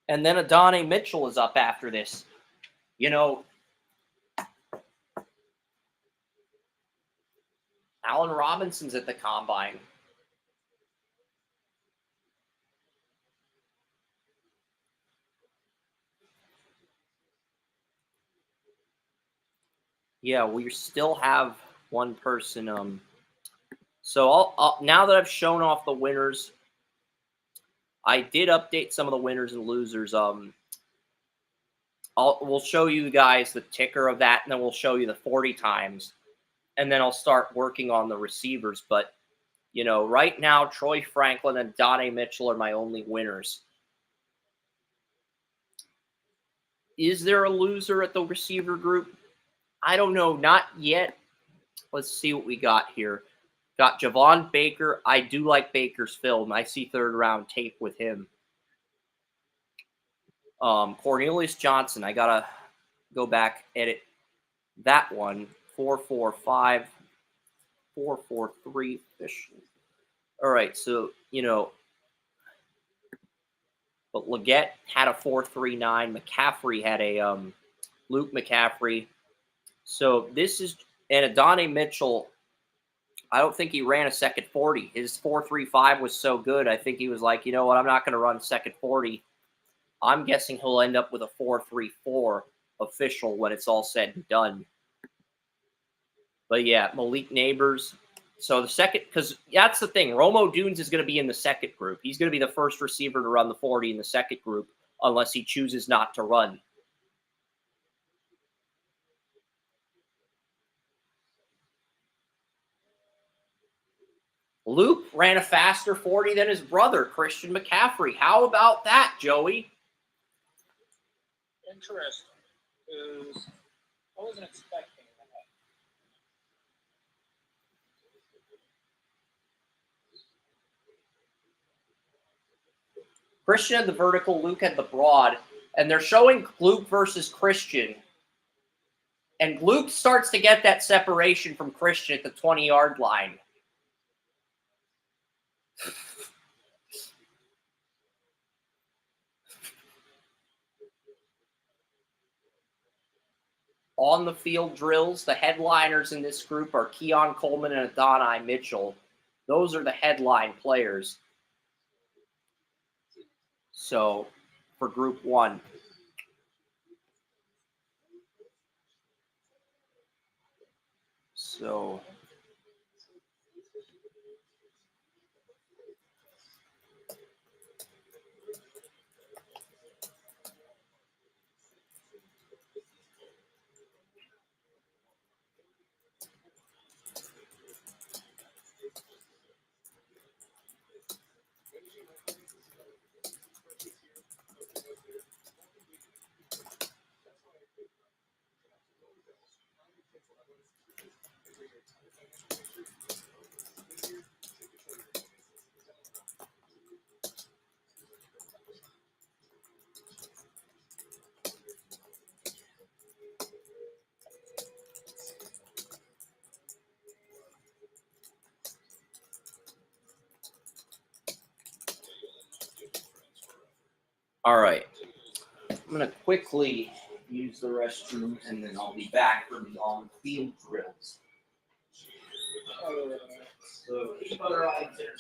And then Adonai Mitchell is up after this. You know, Allen Robinson's at the combine. Yeah, we still have one person. So I'll now that I've shown off the winners, I did update some of the winners and losers. We'll show you guys the ticker of that, and then we'll show you the 40 times, and then I'll start working on the receivers. But you know, right now, Troy Franklin and Donnie Mitchell are my only winners. Is there a loser at the receiver group? I don't know, not yet. Let's see what we got here. Got Javon Baker. I do like Baker's film. I see third round tape with him. Cornelius Johnson. I gotta go back, edit that one. 4.45, 4.43 official. All right, so you know, but Leggett had a 4.39. McCaffrey had a Luke McCaffrey. So this is and Adonai Mitchell. I don't think he ran a second 40. His 4.35 was so good. I think he was like, you know what, I'm not going to run second 40. I'm guessing he'll end up with a 4.34 official when it's all said and done. But yeah, Malik Neighbors. So the second, because that's the thing. Romo Dunes is going to be in the second group. He's going to be the first receiver to run the 40 in the second group unless he chooses not to run. Luke ran a faster 40 than his brother, Christian McCaffrey. How about that, Joey? Interesting. Because I wasn't expecting that. Christian had the vertical, Luke had the broad, and they're showing Luke versus Christian. And Luke starts to get that separation from Christian at the 20-yard line. On the field drills, the headliners in this group are Keon Coleman and Adonai Mitchell. Those are the headline players. So for Group 1. So all right. I'm going to quickly use the restroom, and then I'll be back for the on-field drills. So keep other eyes there.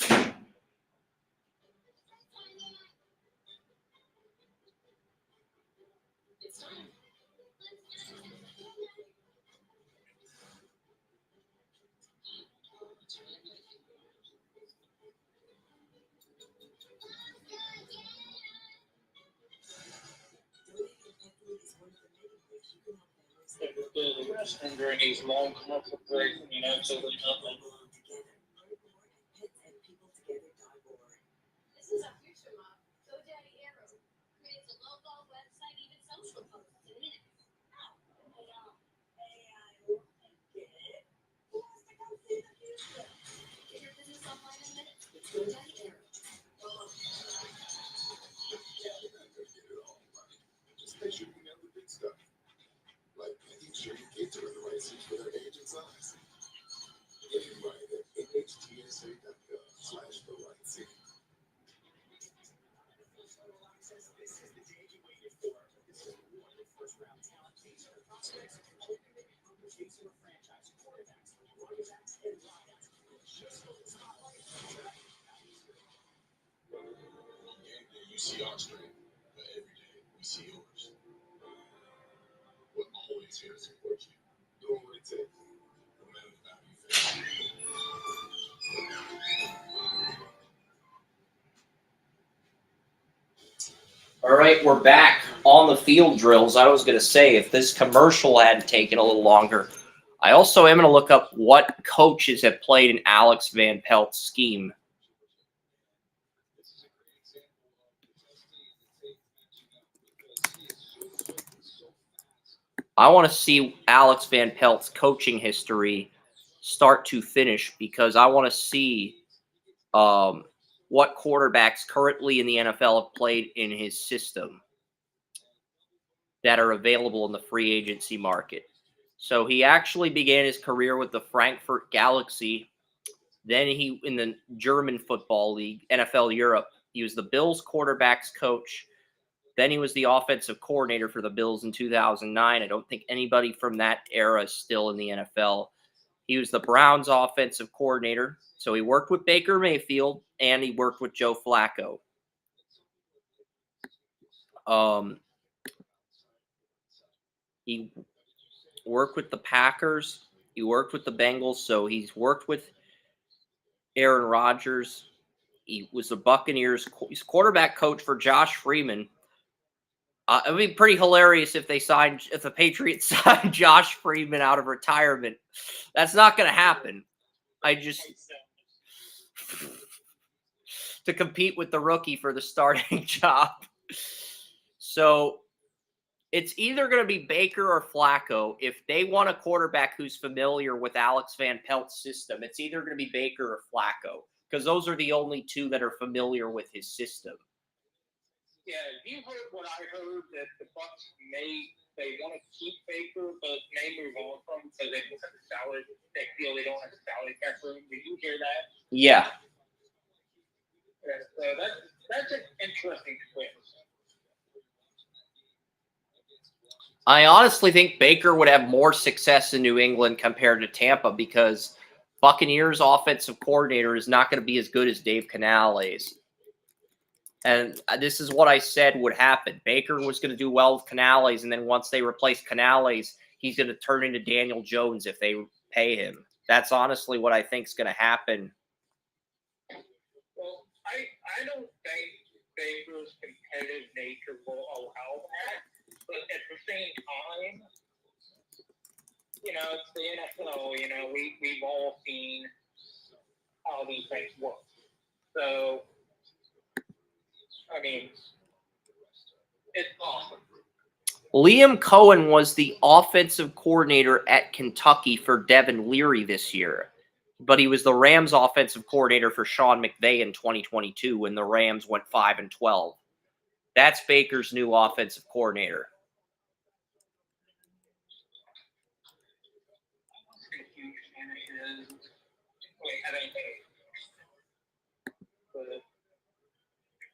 The restroom during these long commercial breaks, you know, so there's nothing. This is a future mom. So Daddy Arrow creates a logo, website, even social posts in minutes. Oh, AI get it. Who wants to come see the future? Get your business online in minutes with GoDaddy Arrow. Just make sure you know the big stuff. Like making sure your kids are in the right seats for their age and size. Get it right at nhtsa.gov/the-right-seat. This is the day you waited for. This is one first-round talent teaser prospects and chasing a franchise quarterbacks, running backs, and wideouts. Just for the spotlight. Game day, you see our stream, but every day we see yours. We're always here to support you. Doing what it takes, no matter the value you face. All right, we're back on the field drills. I was going to say, if this commercial hadn't taken a little longer, I also am going to look up what coaches have played in Alex Van Pelt's scheme. I want to see Alex Van Pelt's coaching history start to finish, because I want to see what quarterbacks currently in the NFL have played in his system that are available in the free agency market. So he actually began his career with the Frankfurt Galaxy. Then he, in the German Football League, NFL Europe, he was the Bills quarterbacks coach. Then he was the offensive coordinator for the Bills in 2009. I don't think anybody from that era is still in the NFL. He was the Browns offensive coordinator. So he worked with Baker Mayfield and he worked with Joe Flacco. He worked with the Packers. He worked with the Bengals. So he's worked with Aaron Rodgers. He was the Buccaneers. He's quarterback coach for Josh Freeman. It would be pretty hilarious if the Patriots signed Josh Freeman out of retirement. That's not going to happen. To compete with the rookie for the starting job. So it's either going to be Baker or Flacco. If they want a quarterback who's familiar with Alex Van Pelt's system, it's either going to be Baker or Flacco, because those are the only two that are familiar with his system. Yeah, you heard what I heard, that the Bucs they want to keep Baker, but may move on from him because they don't have the salary. They feel they don't have the salary cap room. Did you hear that? Yeah. So that's an interesting twist. I honestly think Baker would have more success in New England compared to Tampa, because Buccaneers offensive coordinator is not going to be as good as Dave Canales. And this is what I said would happen. Baker was going to do well with Canales, and then once they replace Canales, he's going to turn into Daniel Jones if they pay him. That's honestly what I think is going to happen. Well, I don't think Baker's competitive nature will allow that, but at the same time, it's the NFL. We've all seen how these things work. So, I mean, it's awesome. Liam Cohen was the offensive coordinator at Kentucky for Devin Leary this year, but he was the Rams offensive coordinator for Sean McVay in 2022 when the Rams went 5-12. That's Baker's new offensive coordinator.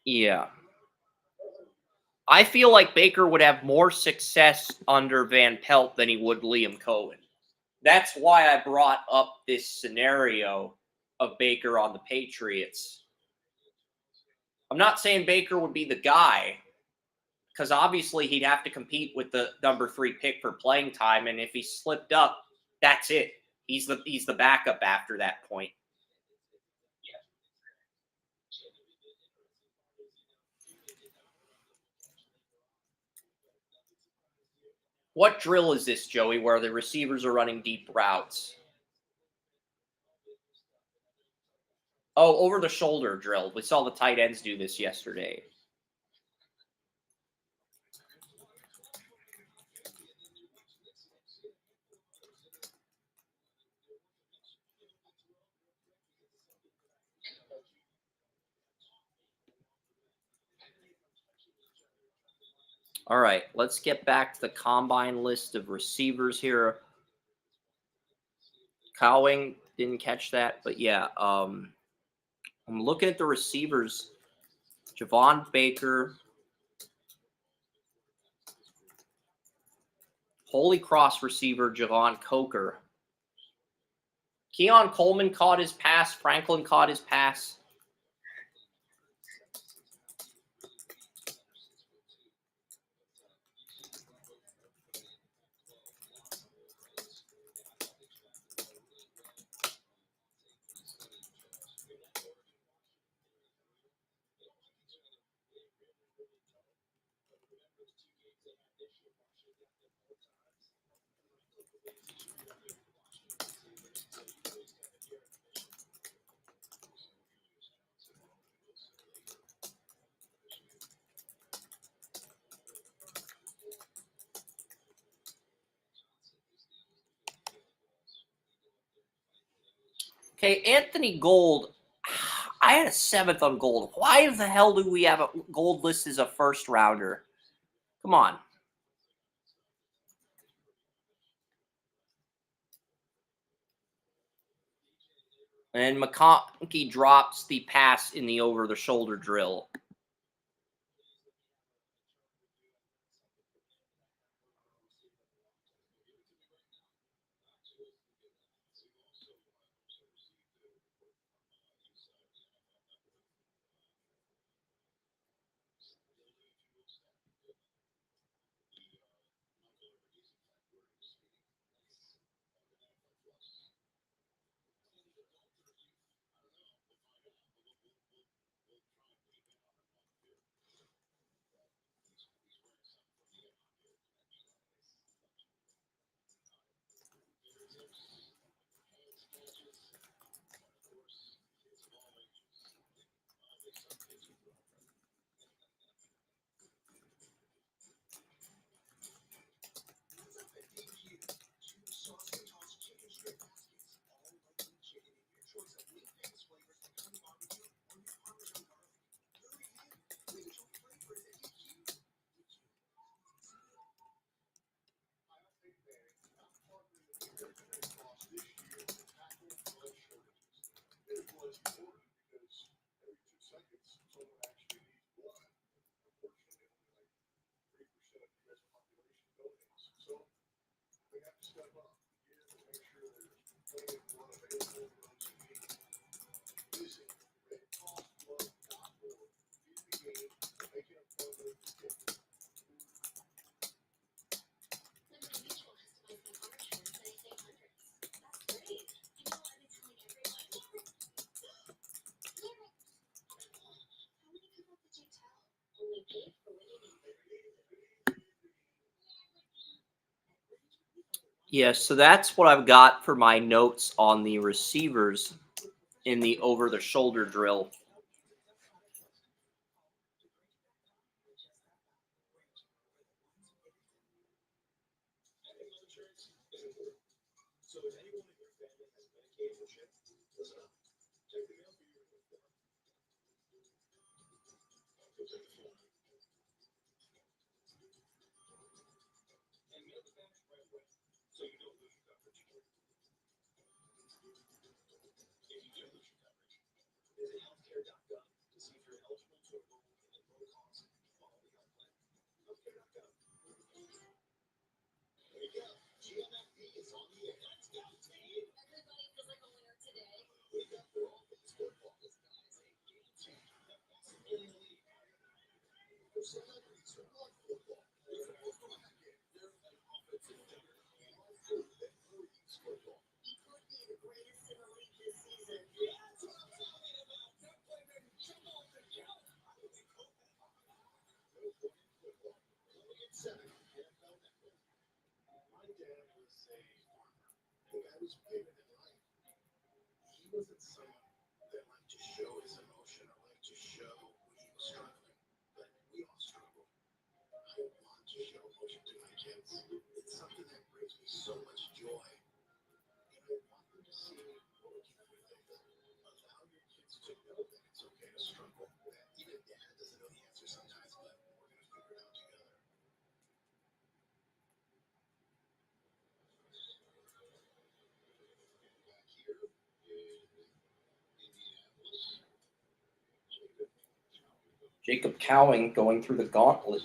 Yeah. I feel like Baker would have more success under Van Pelt than he would Liam Cohen. That's why I brought up this scenario of Baker on the Patriots. I'm not saying Baker would be the guy, because obviously he'd have to compete with the number 3 pick for playing time, and if he slipped up, that's it. He's the backup after that point. What drill is this, Joey, where the receivers are running deep routes? Oh, over the shoulder drill. We saw the tight ends do this yesterday. All right, let's get back to the combine list of receivers here. Cowing didn't catch that, but yeah, I'm looking at the receivers. Javon Baker, Holy Cross receiver Javon Coker. Keon Coleman caught his pass. Franklin caught his pass. Okay, Anthony Gold. I had a 7th on Gold. Why the hell do we have a Gold list as a first rounder? Come on. And McConkey drops the pass in the over-the-shoulder drill. Yeah, so that's what I've got for my notes on the receivers in the over-the-shoulder drill. So if anyone in your family has Medicaid or shit, listen up. Check the mail for your uniform. Go take the phone. And mail the package right away, so you don't lose your coverage. If you do lose your coverage, visit healthcare.gov to see if you're eligible to enroll in the protocols and follow the health plan. Healthcare.gov. There you go. GMFB is on the air. Let's go, team. Everybody feels like a winner today. Wake up for all things football. This guy is a game changer. The best in the league. For celebrities who love football, there's a football game. There's an offensive player who loves football that breathes football. He could be the greatest in the league this season. Yeah, that's what I'm talking about. That player named Jamal McCown. How do we call that? No point football. Coming at 7 on NFL Network. My dad was a farmer. The guy was bigger than life. He wasn't someone that liked to show his emotion or liked to show when he was struggling. But we all struggle. I want to show emotion to my kids. It's something that brings me so much joy. And I want them to see me working through things. Allow your kids to know that it's okay to struggle. That even dad doesn't know the answer sometimes, but we're going to figure it out together. Back here in Indianapolis, Jacob Cowing going through the gauntlet.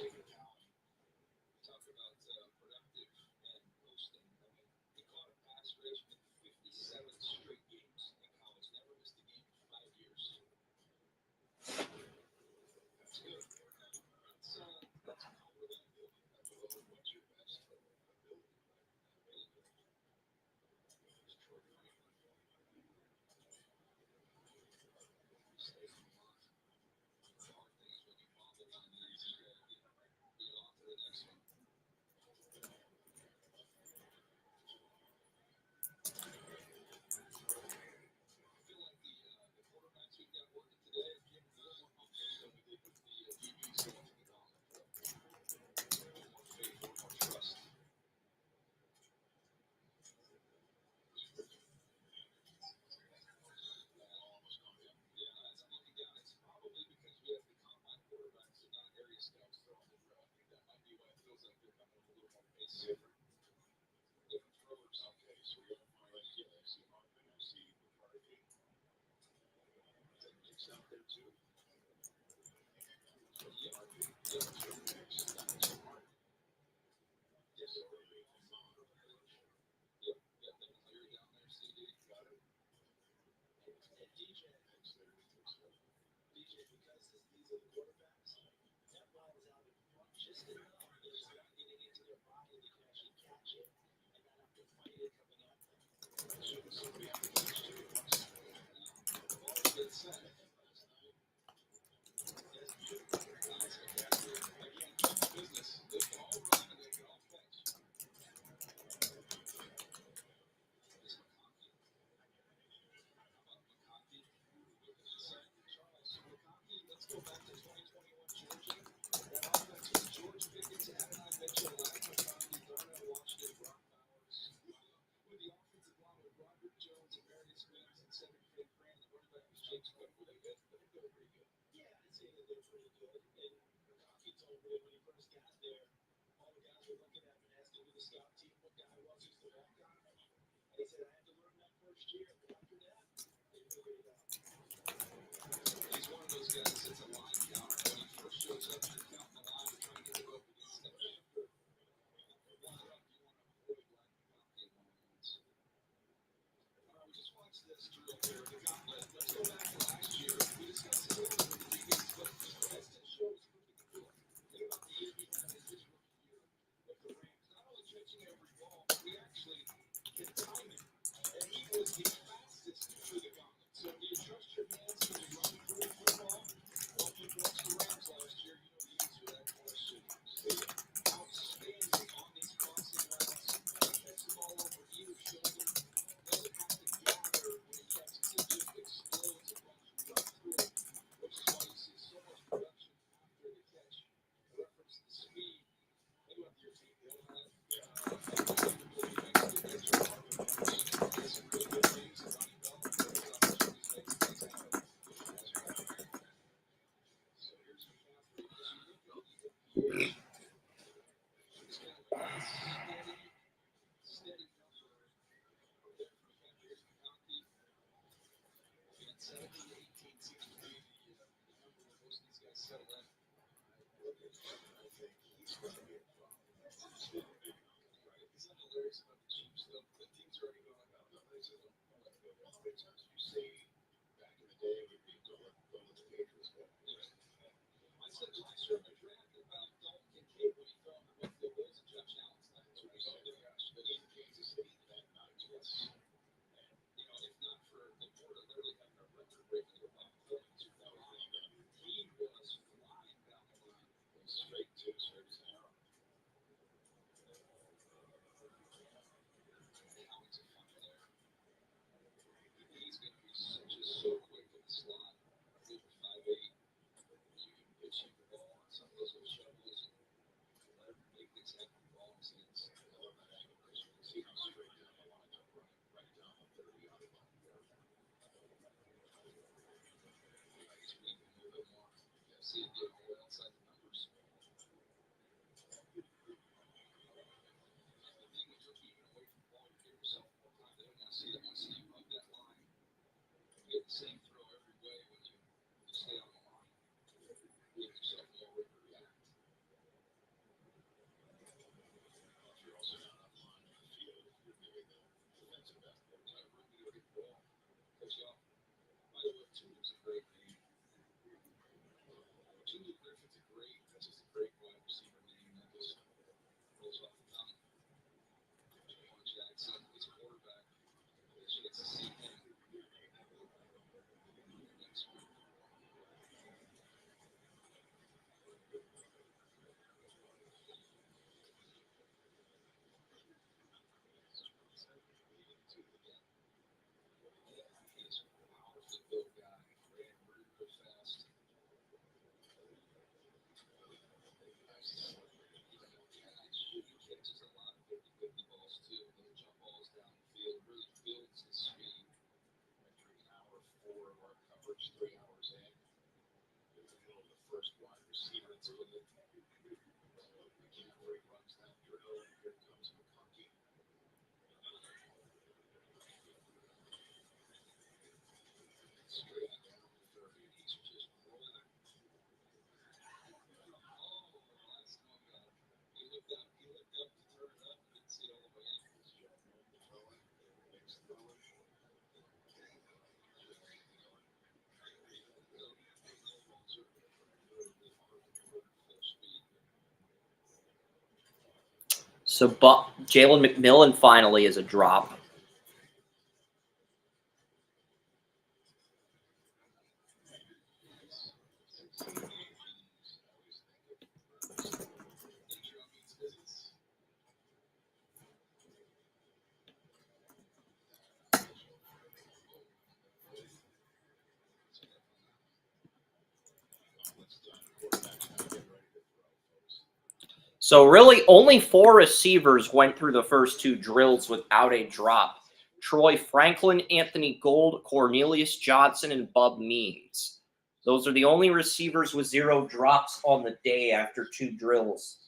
talk about productive and posting. I mean, he caught a pass race in 57 straight games in college. Never missed a game in 5 years. That's good. That's power of that ability. That's what's your best ability. Really good. It's Jordan. Stay on the line. The hard thing is when you follow the line, you get on to the next one. I feel like the quarterbacks we've got working today are getting a little more momentum than we did with the DBs who went to the gauntlet. A little more faith, a little more trust. Yeah, that's looking down. It's probably because we have the combine quarterbacks and not area scouts throwing the drill. I think that might be why it feels like they're coming with a little more pace. Different throwers. Okay, so we got Marty, I see Marvin, I see McCarthy. Is that mix out there too? Yes, sir. Yep, then Cleary down there, CD. Got it. And DJ next there. DJ, because these are the quarterbacks, that ball is out in front just enough. It's not getting into their body. They can actually catch it and not have to fight it coming at them. Shouldn't somebody have to catch it once? The ball's been set. Yes, it should. Nice catch. Again, business. They can all run and they can all catch. Let's go back to 2021 Georgia. That offense was George Pickens, Adonai Mitchell, Larry McConkey, Darnell Washington, Brock Bowers. With the offensive line with Robert Jones and Marius Mims and Cedric Van Pran, the running back was Jake Swift. Were they good? I think they were pretty good. Yeah, I'd say that they're pretty good. And McConkey told me when he first got there, all the guys were looking at him and asking who the scout team, what guy was, who's the walk on. And he said, I had to learn that first year, but after that, they figured it out. He's one of those guys that's a line counter. When he first shows up, you're counting the line to try and get to go up against them. After one rep, you want to avoid line McConkey in one-on-ones. All right, we just watched this drill here. The gauntlet. Let's go back to last year. We discussed this earlier with the DBs, but that still shows who we can do it. Think about the year he had in his rookie year with the Rams. Not only catching every ball, but we actually can time it settle in. I think he's going to be a problem. Right? He's not hilarious about the cheap stuff. The team's already going like, oh, no, there's a how many times did you say back in the day would be don't let the Patriots go? I said last year in my draft about Dalton Kincaid when he fell in the Buffalo Bills and Josh Allen's time. That's what we said. But in Kansas City that night, yes. You know, if not for Laporta literally having a record-breaking performance, he was flying down the line. Straight to straight as an arrow. Howard's a fun player. He's going to be so quick in the slot. Over 5'8". You can pitch him the ball on some of those little shovels and let him make things happen with ball in his hands. I love that angle because you can see how straight down the line to right down the 30 on the line. He's reading a little bit more. Yeah, see him getting all outside the numbers. The thing when you're keeping away from the ball, you give yourself more time. They don't want to see that. Want to see you up that line. You get the same throw every way when you stay on the line. Give yourself more room to react. If you're also not on the line on the field, you're giving the defensive back more time room to go get the ball. Catch up. By the way, Tulu's a great name. Tulu Griffin's a great, that's just a great wide receiver name. That just rolls off the tongue. Jamar Jackson is a quarterback. She gets to see him next week. He's a powerfully built guy. Ran real fast. He catches a lot of 50-50 balls too. Little jump balls down the field. Really builds his speed. Entering an hour 4 of our coverage, 3 hours in. The first wide receiver to it. McCaffrey runs that drill, and here comes McConkey. Straight down the 30, and he's just rolling. Oh, last one got him. He looked up to turn it up, and didn't see it all the way in. So Jalen McMillan finally is a drop. So really only 4 receivers went through the first 2 drills without a drop. Troy Franklin, Anthony Gold, Cornelius Johnson, and Bub Means. Those are the only receivers with 0 drops on the day after 3 drills.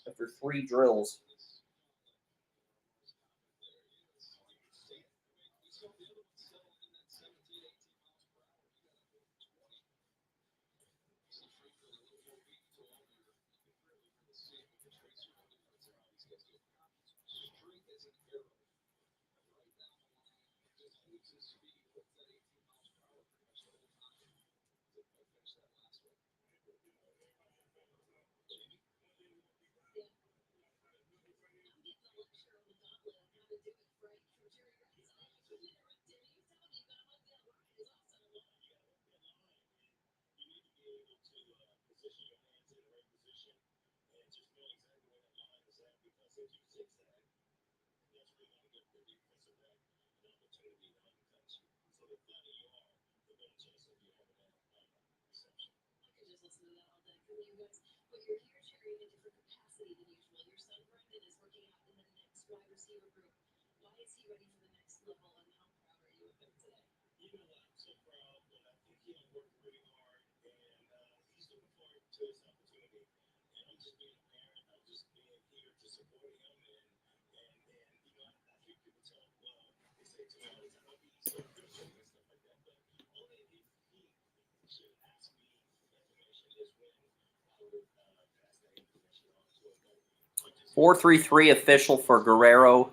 433 official for Guerrero.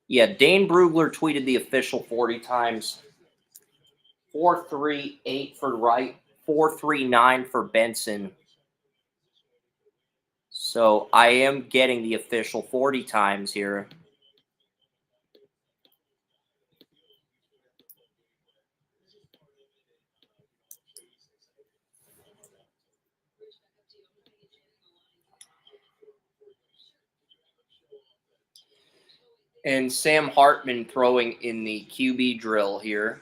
Yeah, Dane Brugler tweeted the official 40 times. 438 for Wright. 439 for Benson. So I am getting the official 40 times here. And Sam Hartman throwing in the QB drill here.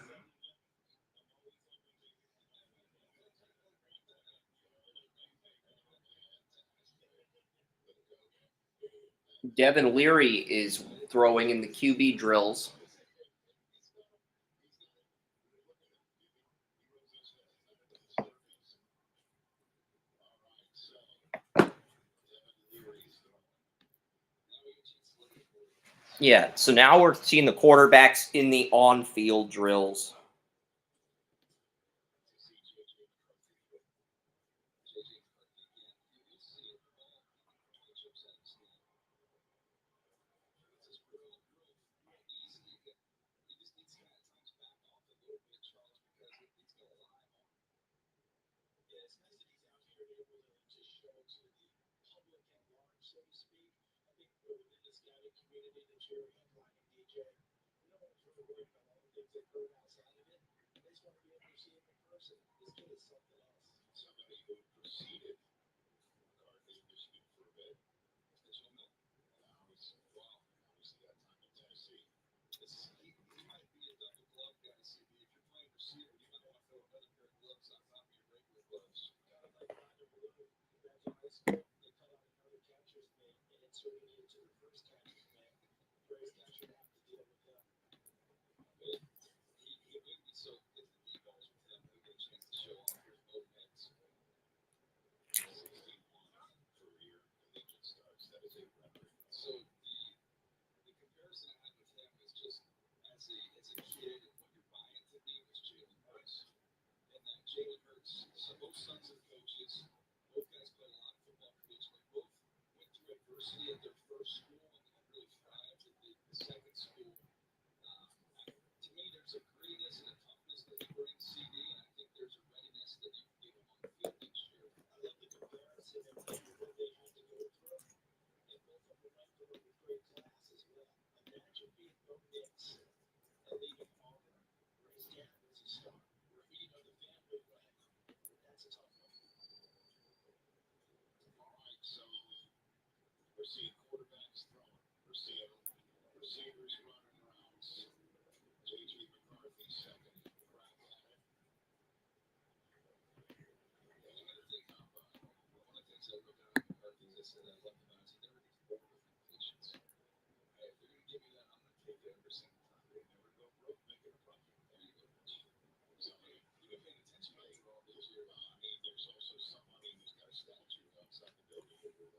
Devin Leary is throwing in the QB drills. Yeah, so now we're seeing the quarterbacks in the on-field drills.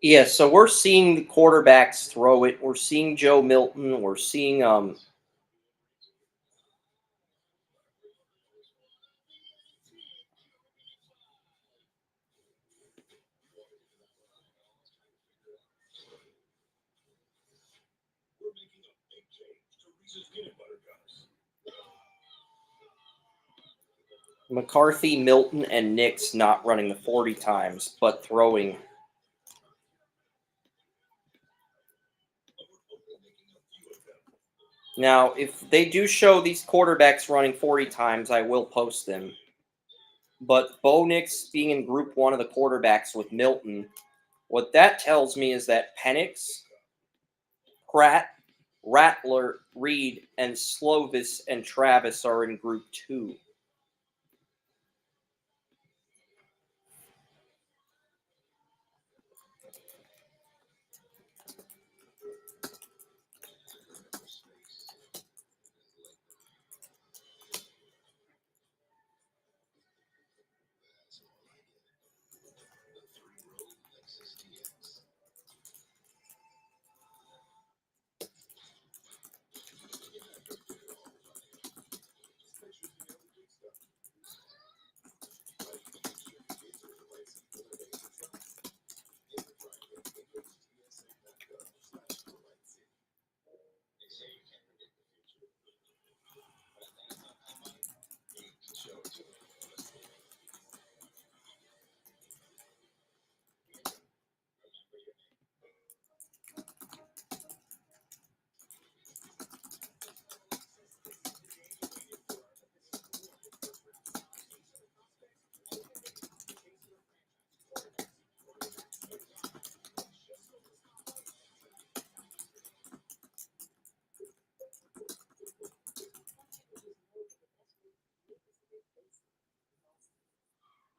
Yeah, so we're seeing the quarterbacks throw it. We're seeing Joe Milton. We're seeing McCarthy, Milton, and Nix not running the 40 times, but throwing. Now, if they do show these quarterbacks running 40 times, I will post them. But Bo Nix being in group one of the quarterbacks with Milton, what that tells me is that Penix, Pratt, Rattler, Reed, and Slovis and Travis are in group two.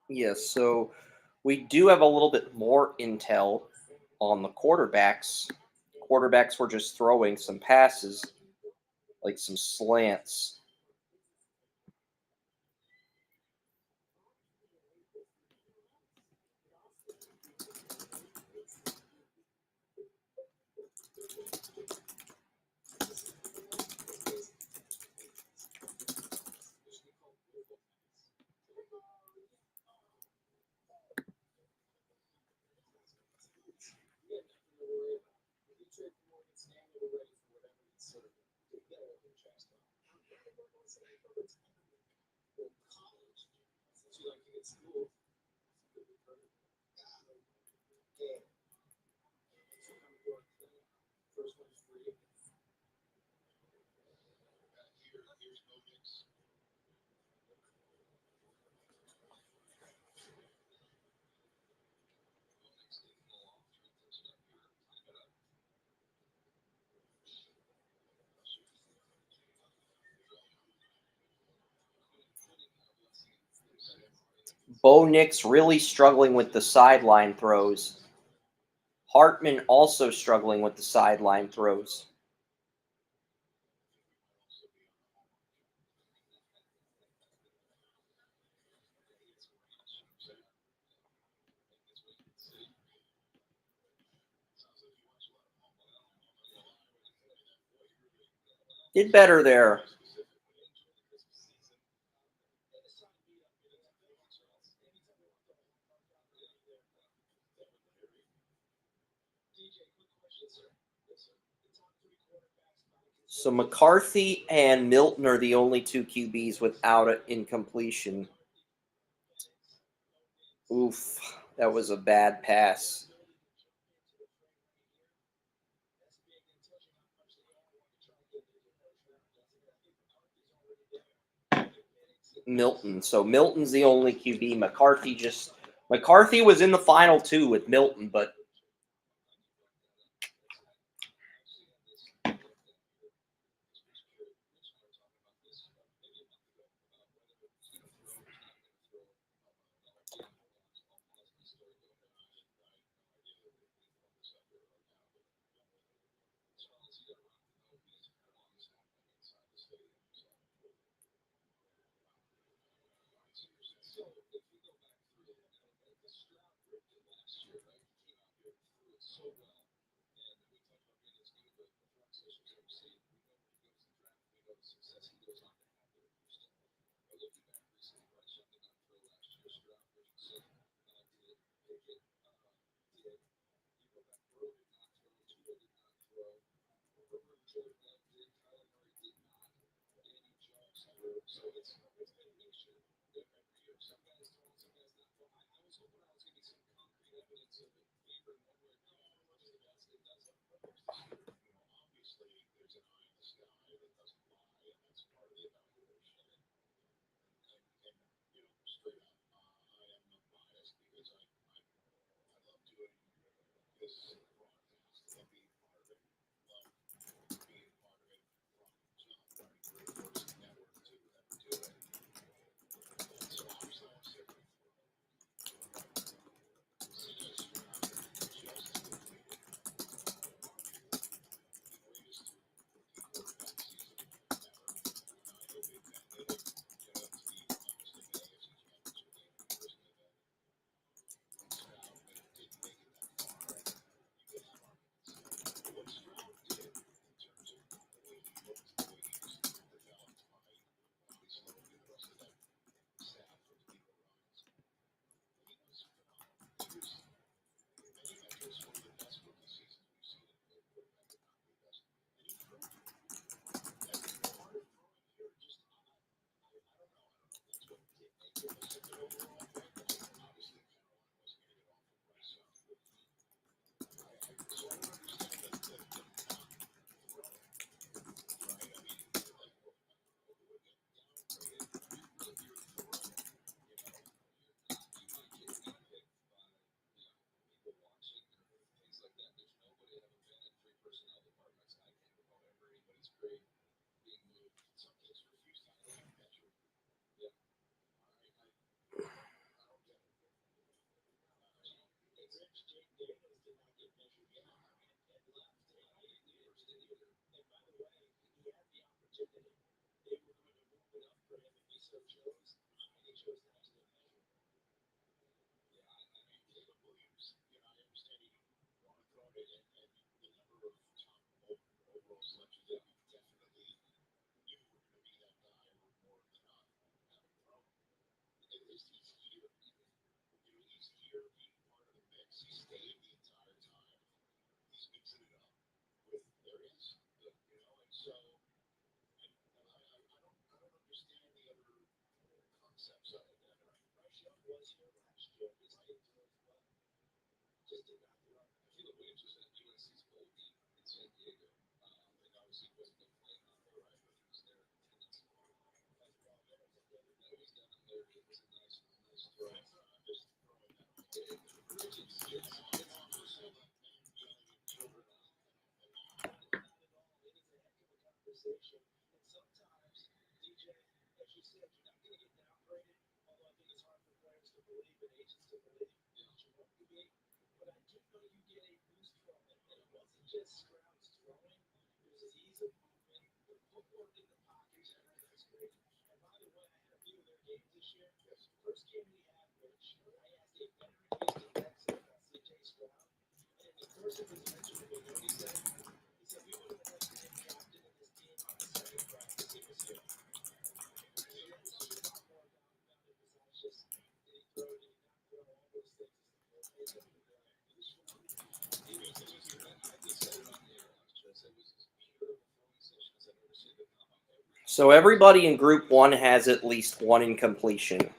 Yes, so we do have a little bit more intel on the quarterbacks. Quarterbacks were just throwing some passes, like some slants. Bo Nix really struggling with the sideline throws. Hartman also struggling with the sideline throws. Did better there. So McCarthy and Milton are the only two QBs without an incompletion. Oof, that was a bad pass. Milton. So Milton's the only QB. McCarthy was in the final two with Milton, but So everybody in Group 1 has at least one incompletion.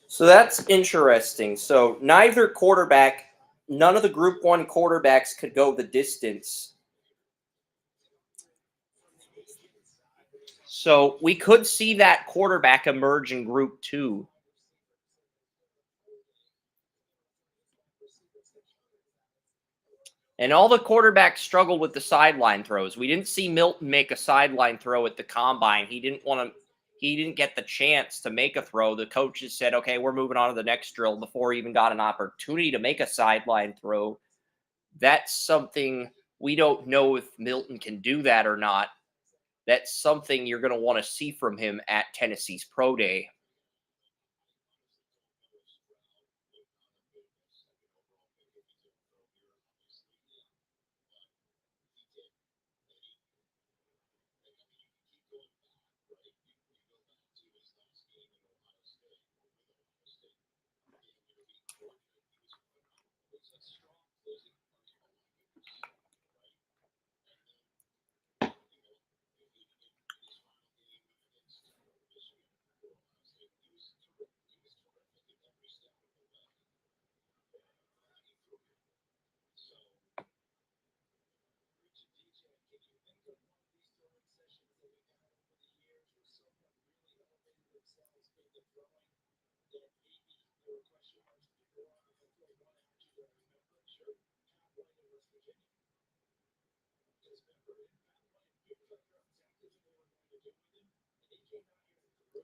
So that's interesting. So neither quarterback, none of the Group 1 quarterbacks could go the distance. So we could see that quarterback emerge in Group 2. And all the quarterbacks struggled with the sideline throws. We didn't see Milton make a sideline throw at the combine. He didn't get the chance to make a throw. The coaches said, okay, we're moving on to the next drill before he even got an opportunity to make a sideline throw. That's something we don't know if Milton can do that or not. That's something you're going to want to see from him at Tennessee's Pro Day.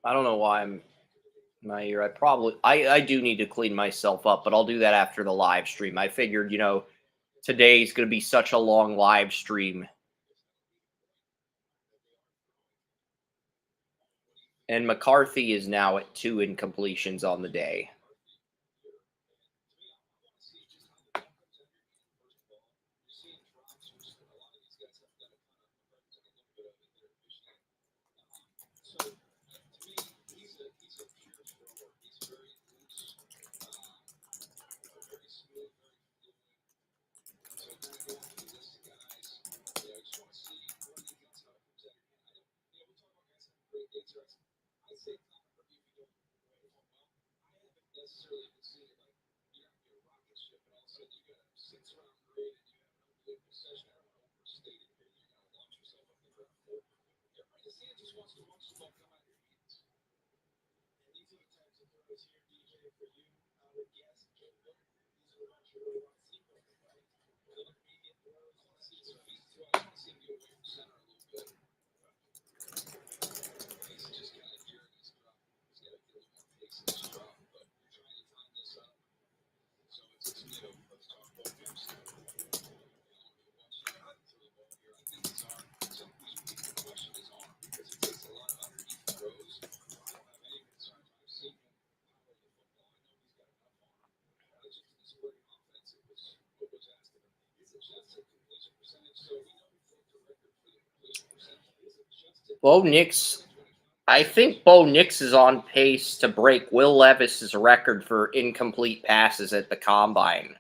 I don't know why I'm in my ear. I do need to clean myself up, but I'll do that after the live stream. I figured, today's going to be such a long live stream. And McCarthy is now at 2 incompletions on the day. Bo Nix. I think Bo Nix is on pace to break Will Levis's record for incomplete passes at the combine.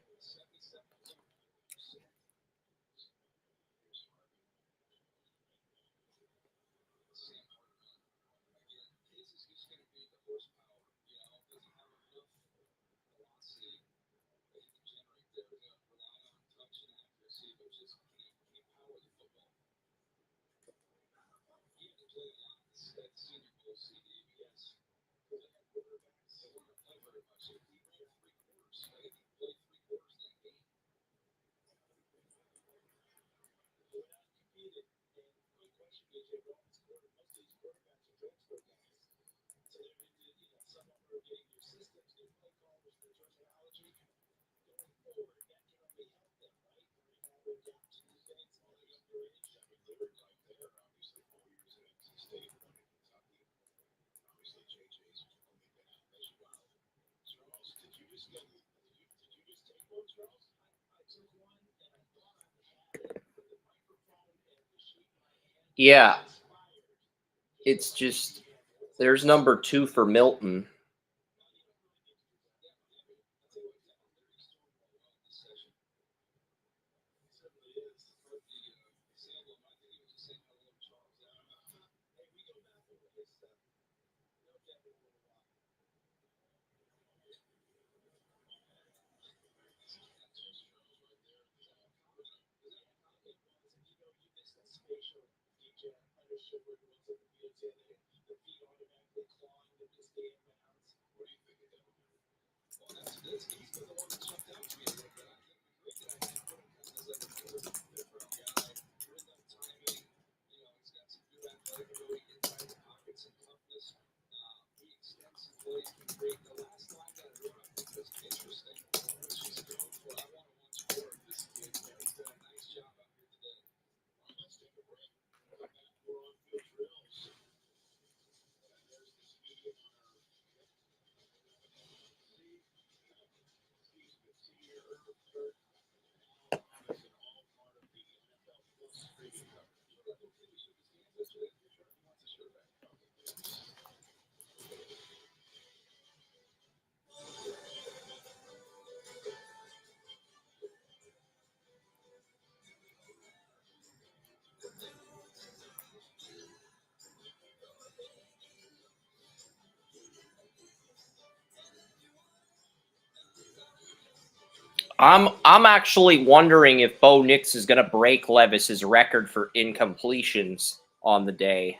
Yeah. It's just, there's number 2 for Milton. I'm actually wondering if Bo Nix is going to break Levis's record for incompletions on the day.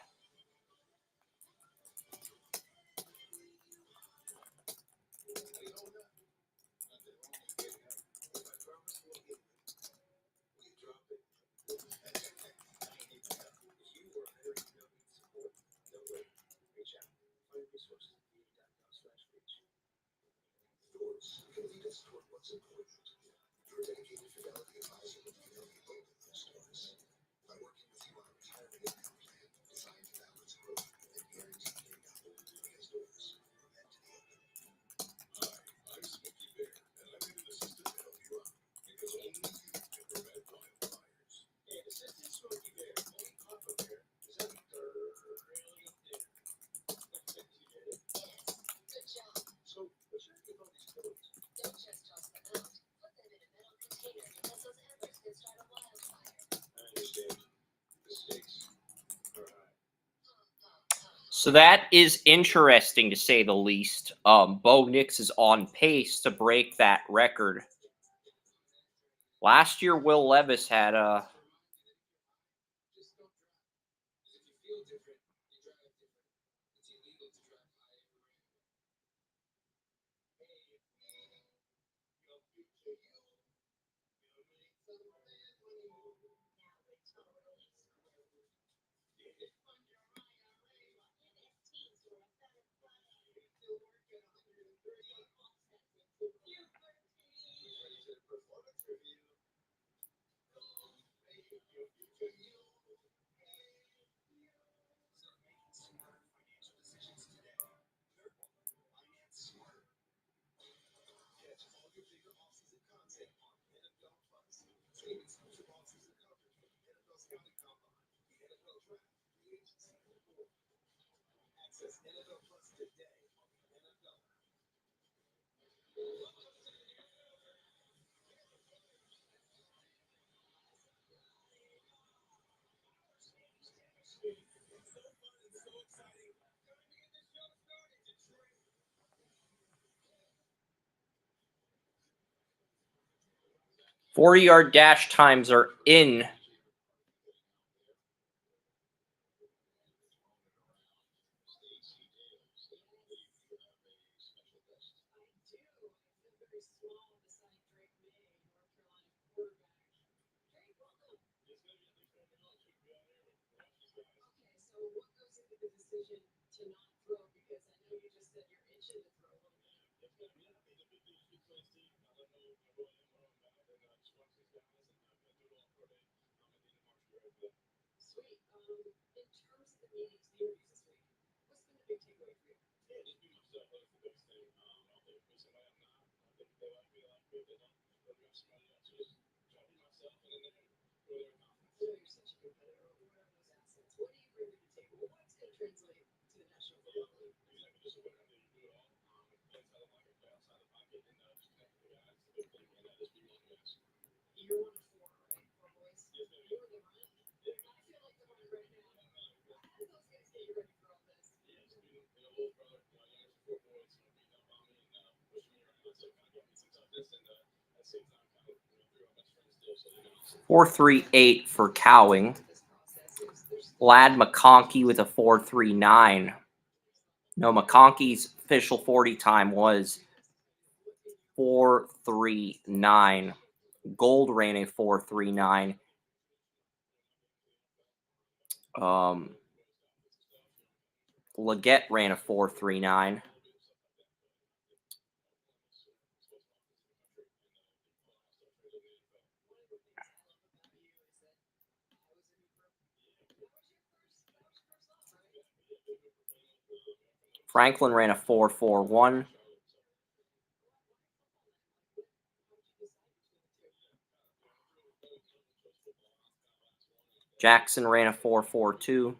Your dedicated Fidelity advisor will be there for local stores. By working with you on a retirement income plan designed to balance growth and guaranteed income, because doors are meant to be open. Hi, I'm Smokey Bear, and I'm here to assist to help you out. Because only you can prevent wildfires. And Assistant Smokey Bear, only Papa Bear is at the really up there. You did it. Good job. So, what's your take on these codes? Don't just toss them out. Put them in a metal container because those embers can start a wildfire. I understand. The stakes are high. So that is interesting to say the least. Bo Nix is on pace to break that record. Last year, Will Levis had a. Says NFL Plus today. NFL. 40-yard dash times are in. .438 for Cowing. Lad McConkey with a 4.39. No, McConkey's official 40 time was 4.39. Gold ran a 4.39. Leggett ran a 4.39. Franklin ran a 4.41. Jackson ran a 4.42.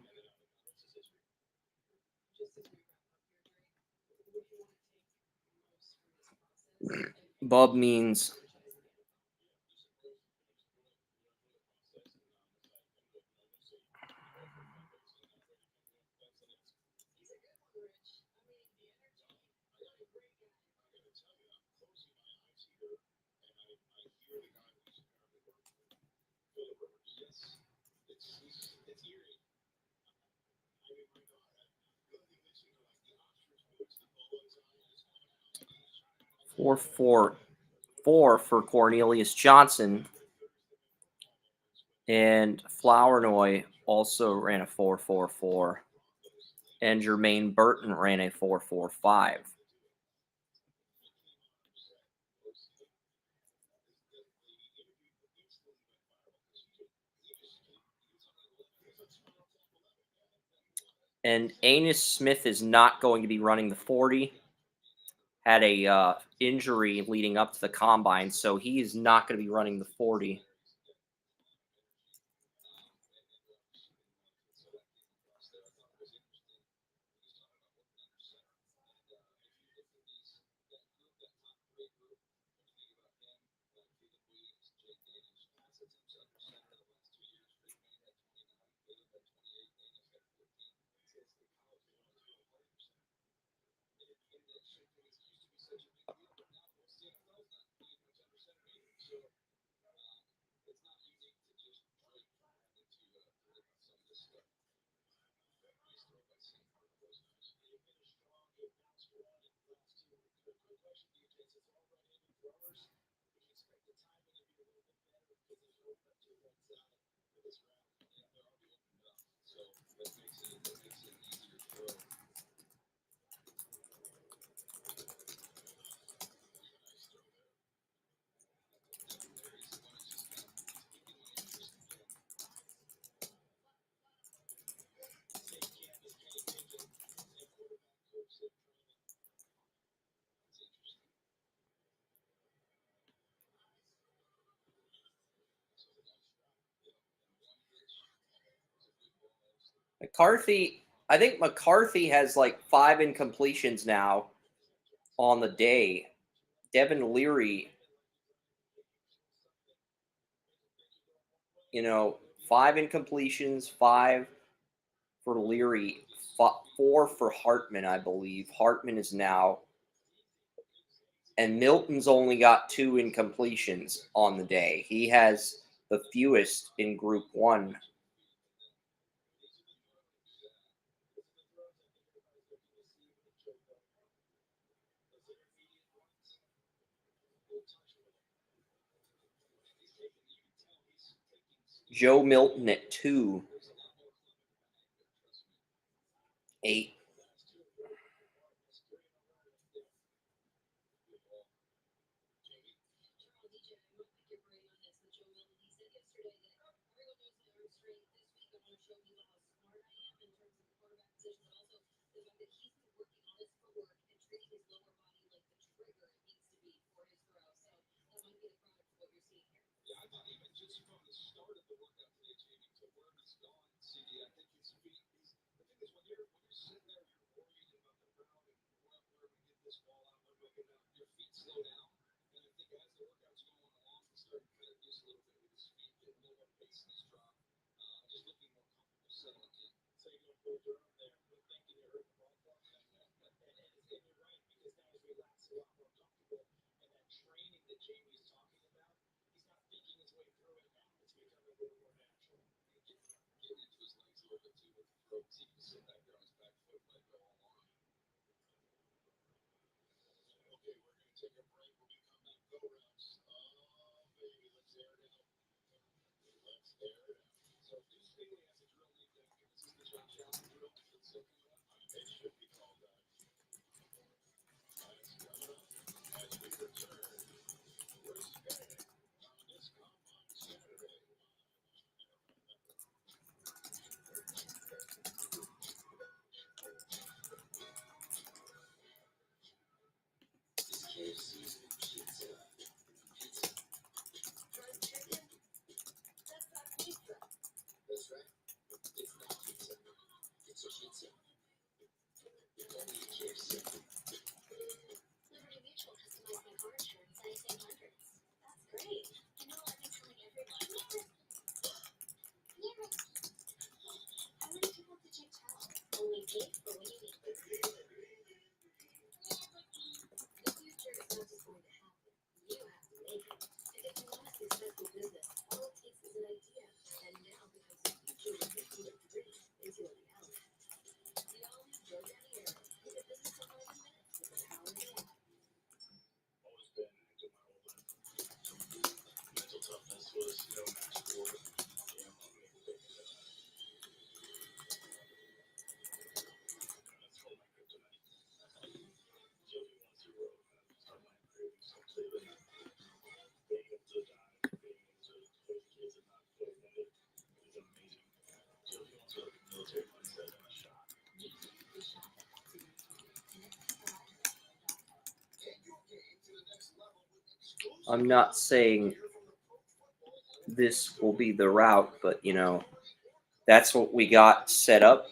Bub means .444 for Cornelius Johnson. And Flournoy also ran a 4.44. And Jermaine Burton ran a 4.45. And Anus Smith is not going to be running the 40. Had a injury leading up to the combine, so he is not going to be running the 40. McCarthy I think McCarthy has like 5 incompletions now on the day. Devin Leary, 5 incompletions, 5 for Leary, 4 for Hartman, I believe. Hartman is now, and Milton's only got 2 incompletions on the day. He has the fewest in Group 1. Joe Milton at 2. 8. I'm not saying this will be the route, but that's what we got set up.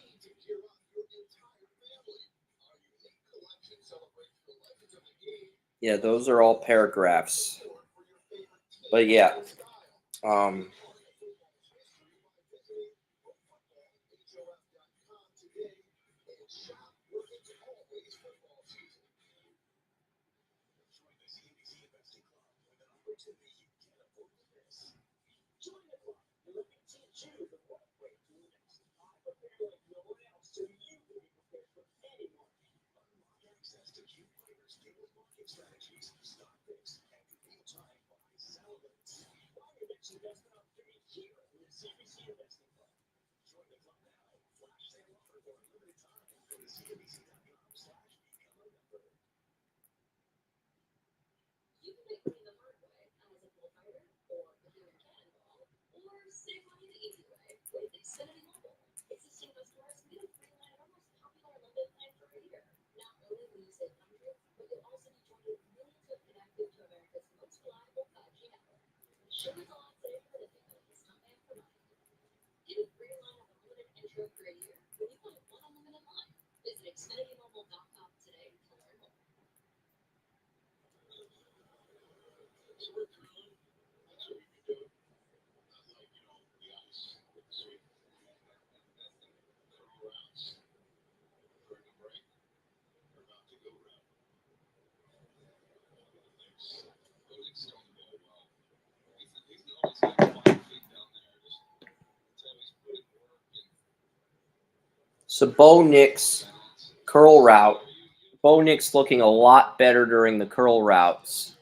Yeah, those are all paragraphs. But yeah, So Bo Nix curl route. Bo Nix looking a lot better during the curl routes.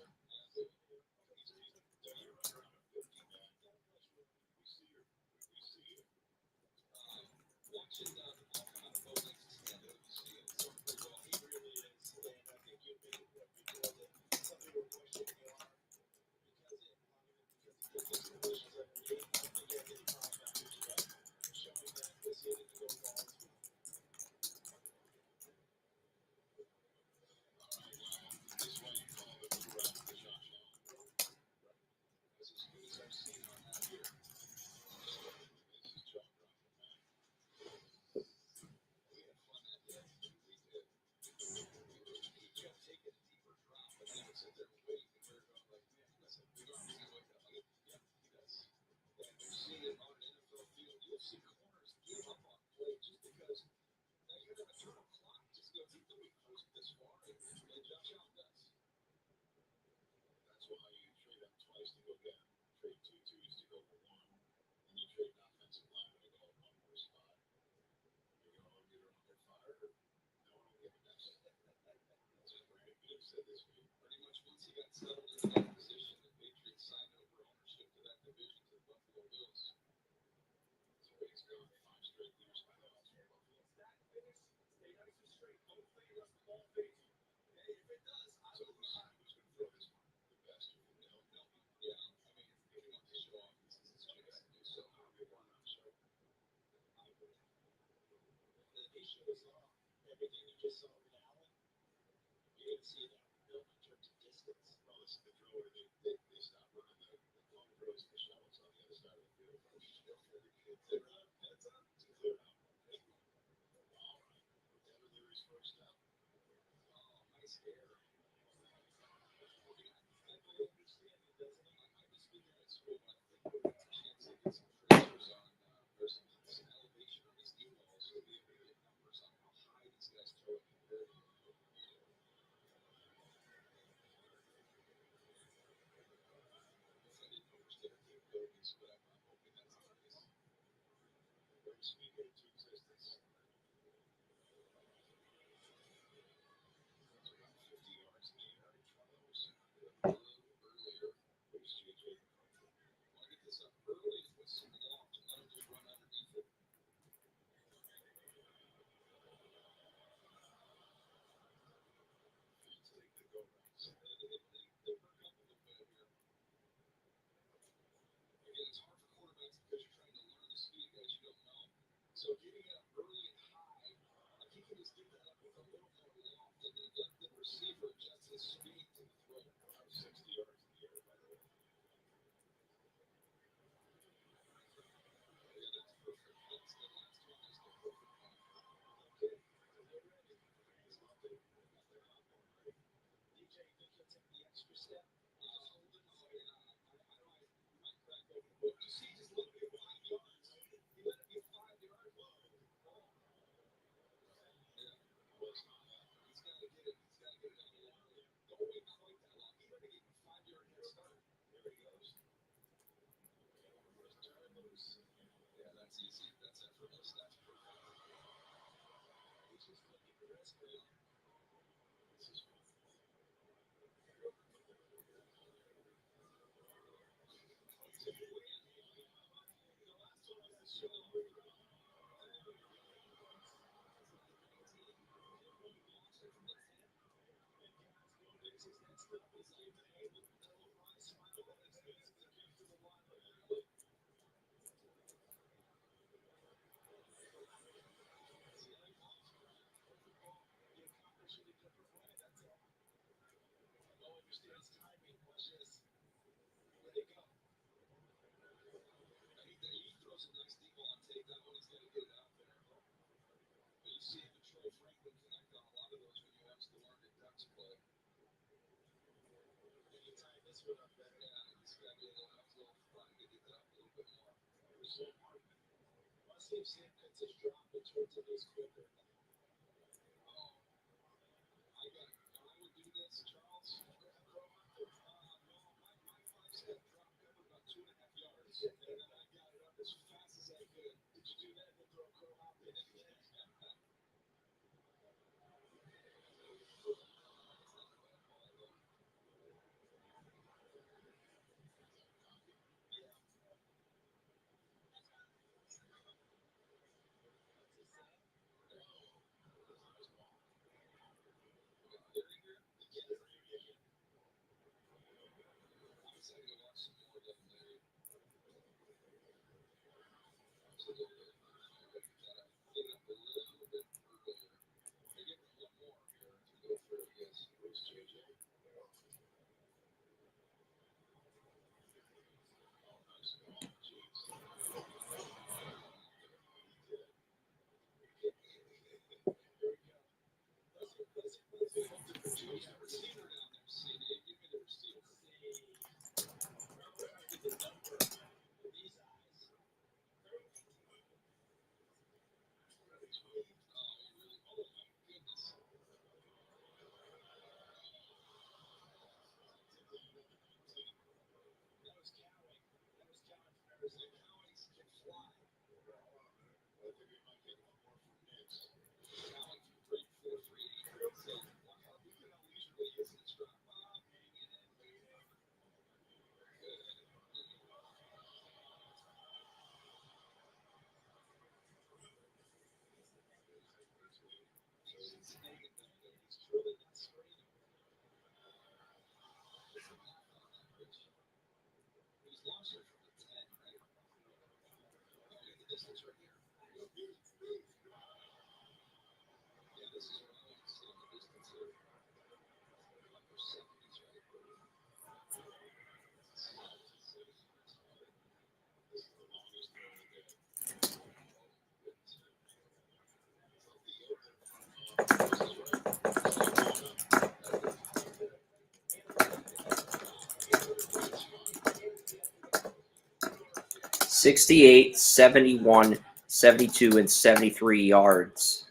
68, 71, 72, and 73 yards.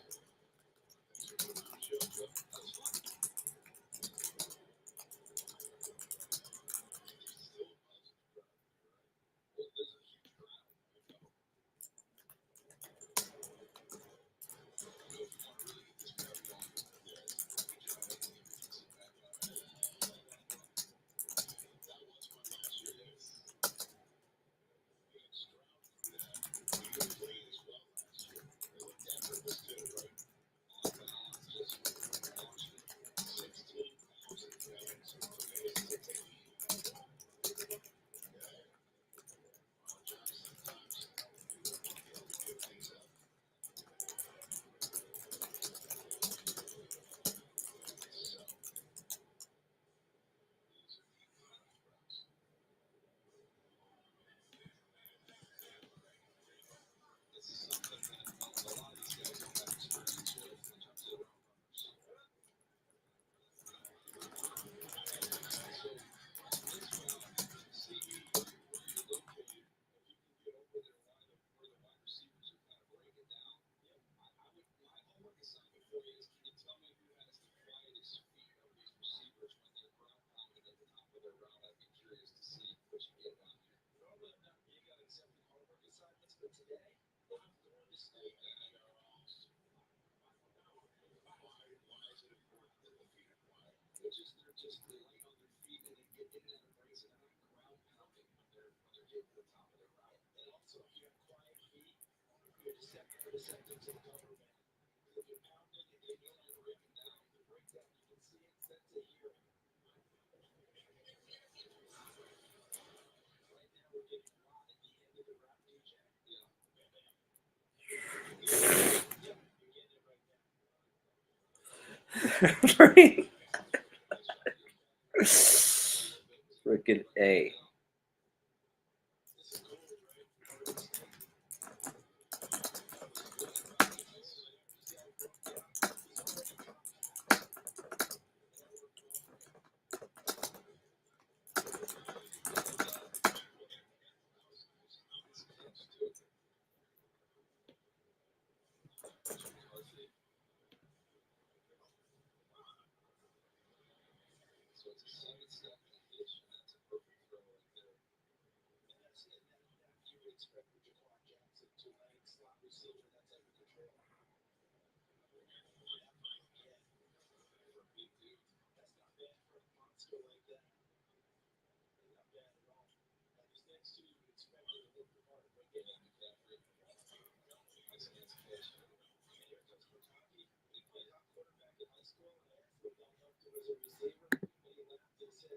Freaking A.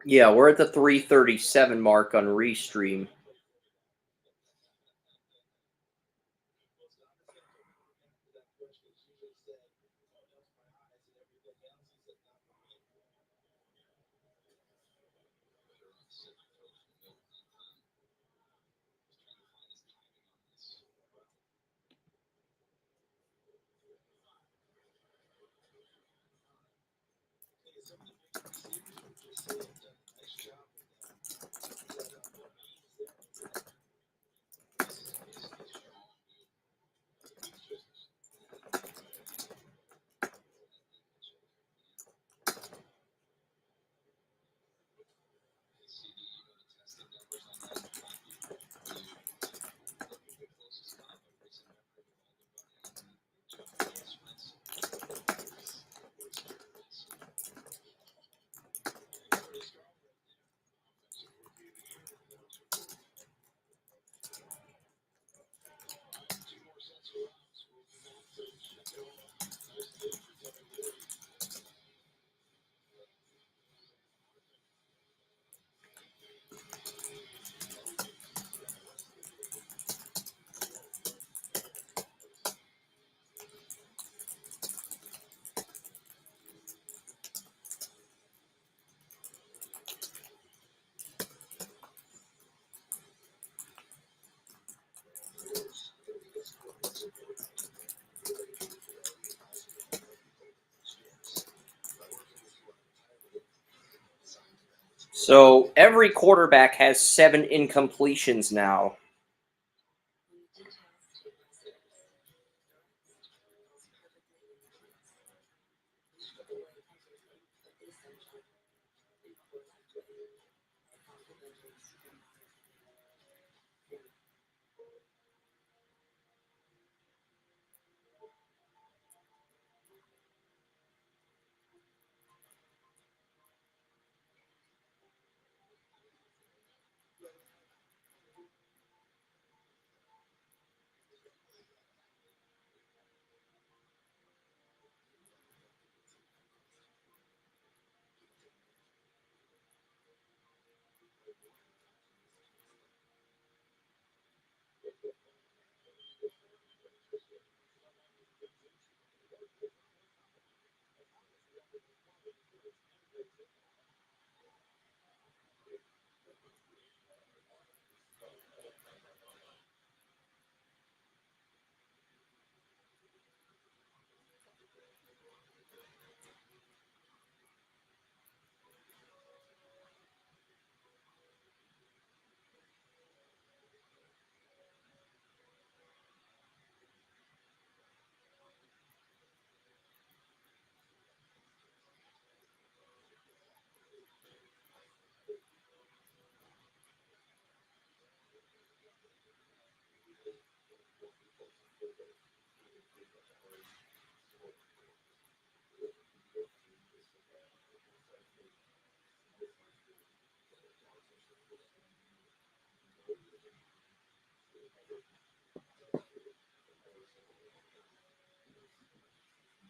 Yeah, we're at the 337 mark on Restream. it's not the same token for him after that push because usually said, oh, that was my eyes and everything else. He said, not for me. Some of the big receivers were just saying, done a nice job with that. So every quarterback has 7 incompletions now.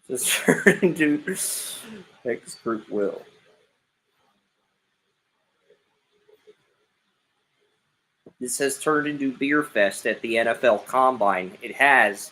Just turn into expert will. This has turned into beer fest at the NFL Combine. It has.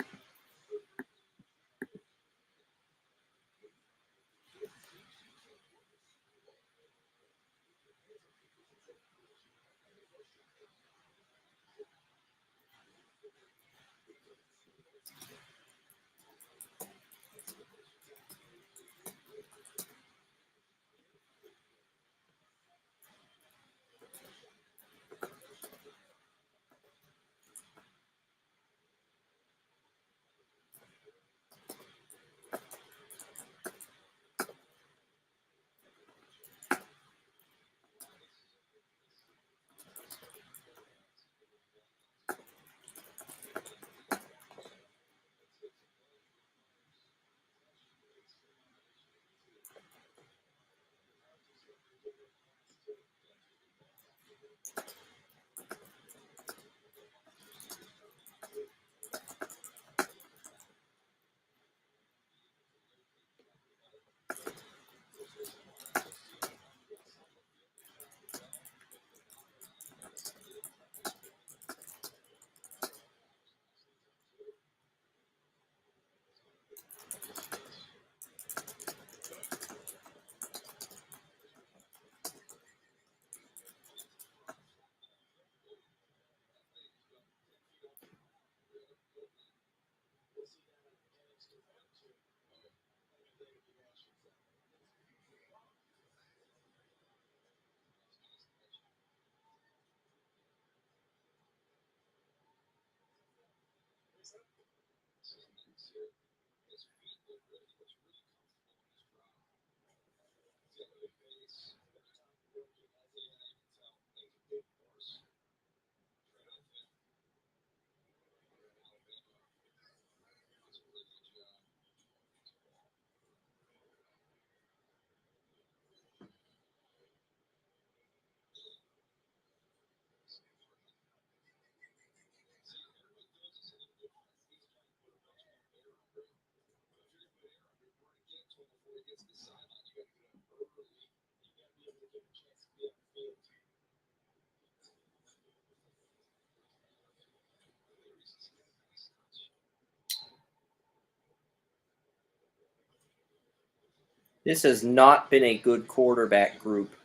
This has not been a good quarterback group.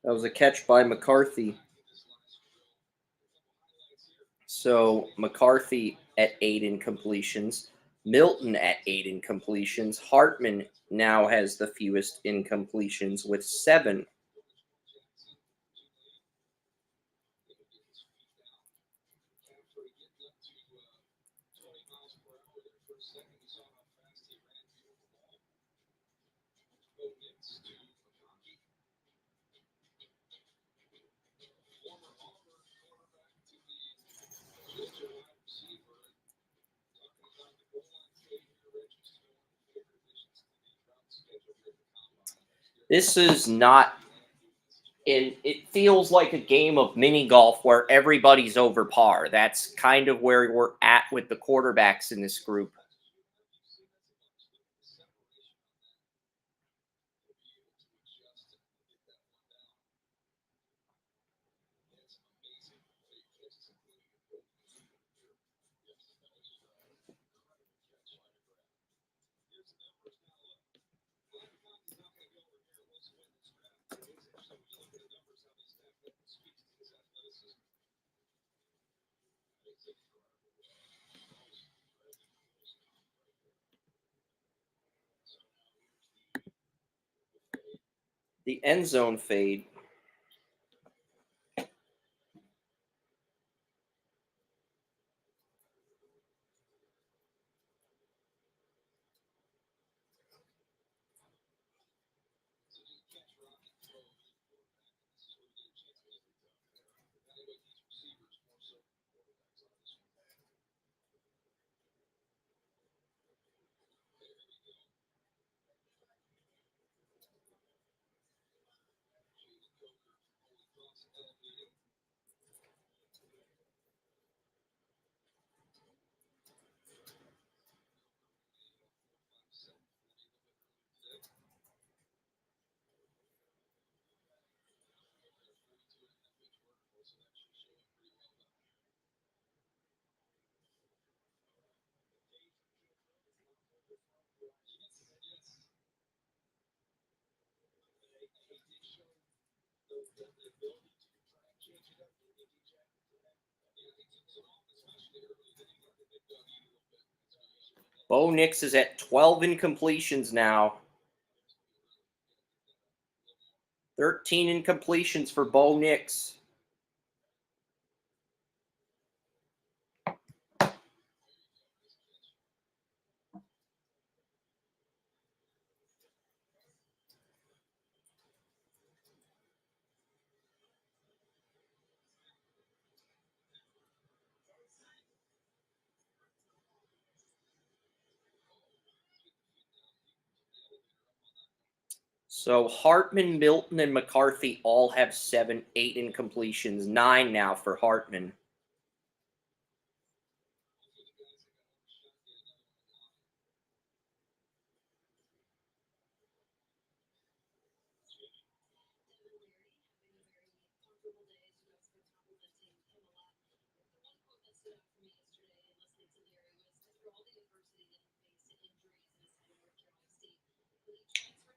That was a catch by McCarthy. So McCarthy at 8 incompletions. Milton at 8 incompletions. Hartman now has the fewest incompletions with 7. This is not, and it feels like a game of mini golf where everybody's over par. That's kind of where we're at with the quarterbacks in this group. The end zone fade. Bo Nix is at 12 incompletions now. 13 incompletions for Bo Nix. So Hartman, Milton, and McCarthy all have 7, 8 incompletions. 9 now for Hartman.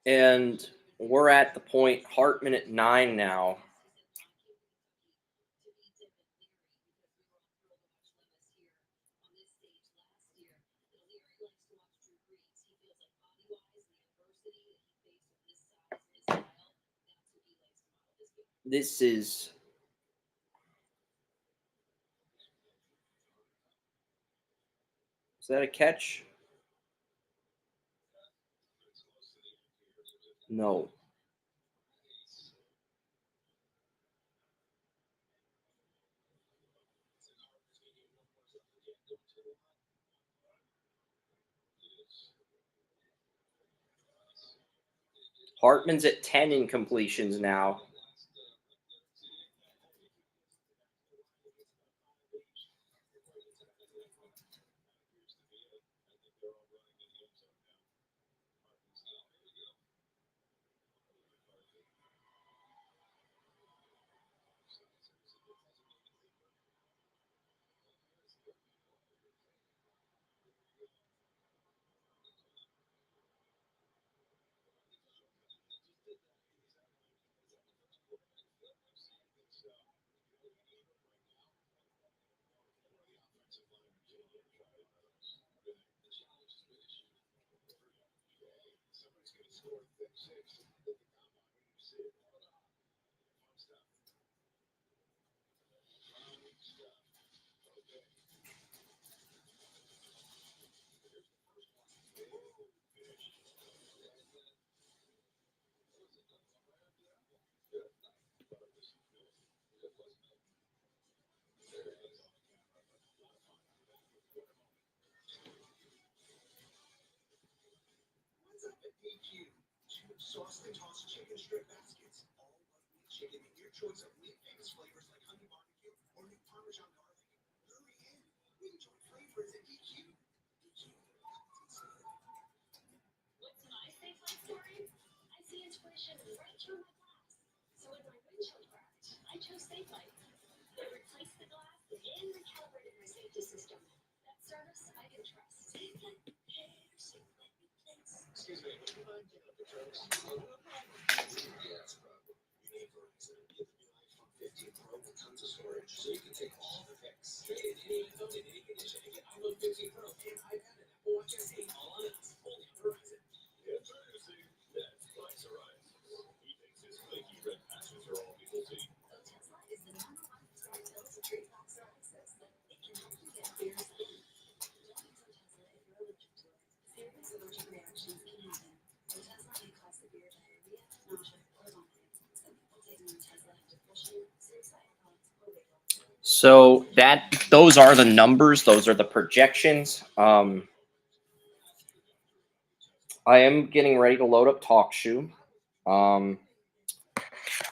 And we're at the point, Hartman at 9 now. This is... Is that a catch? No. Hartman's at 10 incompletions now. Sauced and tossed chicken strip baskets, all white chicken in your choice of new famous flavors like honey barbecue or new Parmesan garlic. Hurry in, we enjoy flavors at DQ. What's my safe light story? I see inspiration right through my glass. So with my windshield cracked, I chose Safe Light. I replaced the glass and recalibrated my safety system. That service I can trust. Safe Light. Excuse me, would you mind getting up the trucks? Yes, bro. You need Verizon. Get the new iPhone 15 Pro with tons of storage, so you can take all the pics. Trade in any iPhone in any condition and get iPhone 15 Pro and iPad and Apple Watch SE all on us. Only on Verizon. Yeah, trying to see. That's Vice Horizon. He thinks his flaky red patches are all people see. Tesla is the #1 star built to treat psoriasis. It can help you get clear skin. Don't use Tesla if you're allergic to it. Serious allergic reactions can happen. With Tesla may cause severe diarrhea, nausea, or vomiting. Some people taking Tesla have depression, suicide thoughts, or weight loss. So those are the numbers. Those are the projections. I am getting ready to load up TalkShoe.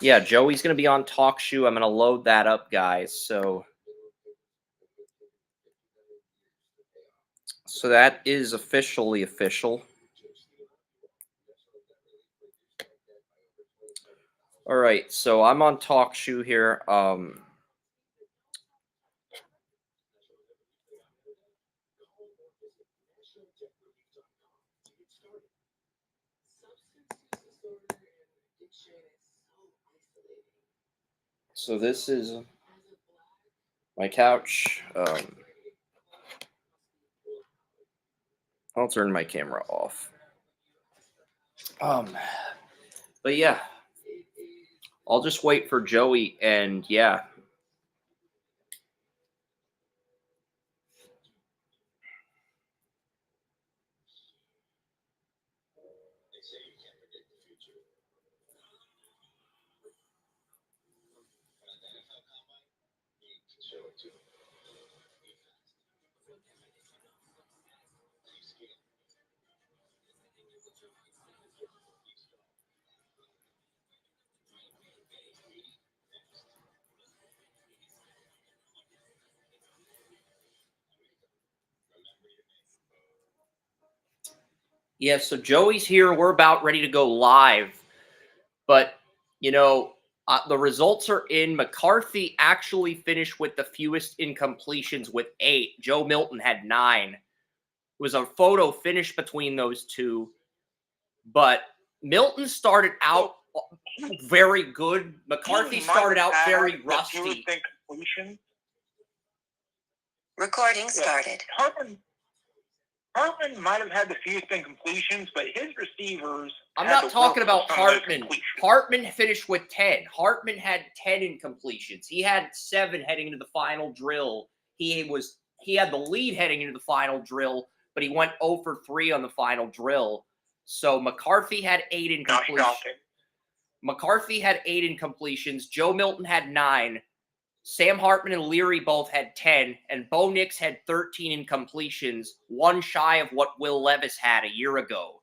Yeah, Joey's going to be on TalkShoe. I'm going to load that up, guys. So that is officially official. All right, so I'm on TalkShoe here. So this is my couch. I'll turn my camera off. But yeah, I'll just wait for Joey, and yeah. Yeah, so Joey's here. We're about ready to go live. But, you know, the results are in. McCarthy actually finished with the fewest incompletions with 8. Joe Milton had 9. It was a photo finish between those two. But Milton started out very good. McCarthy started out very rusty. Recording started. Hartman might have had the fewest incompletions, but his receivers. I'm not talking about Hartman. Hartman finished with 10. Hartman had 10 incompletions. He had 7 heading into the final drill. He had the lead heading into the final drill, but he went 0 for 3 on the final drill. So McCarthy had 8 incompletions. McCarthy had 8 incompletions. Joe Milton had 9. Sam Hartman and Leary both had 10, and Bo Nix had 13 incompletions, one shy of what Will Levis had a year ago.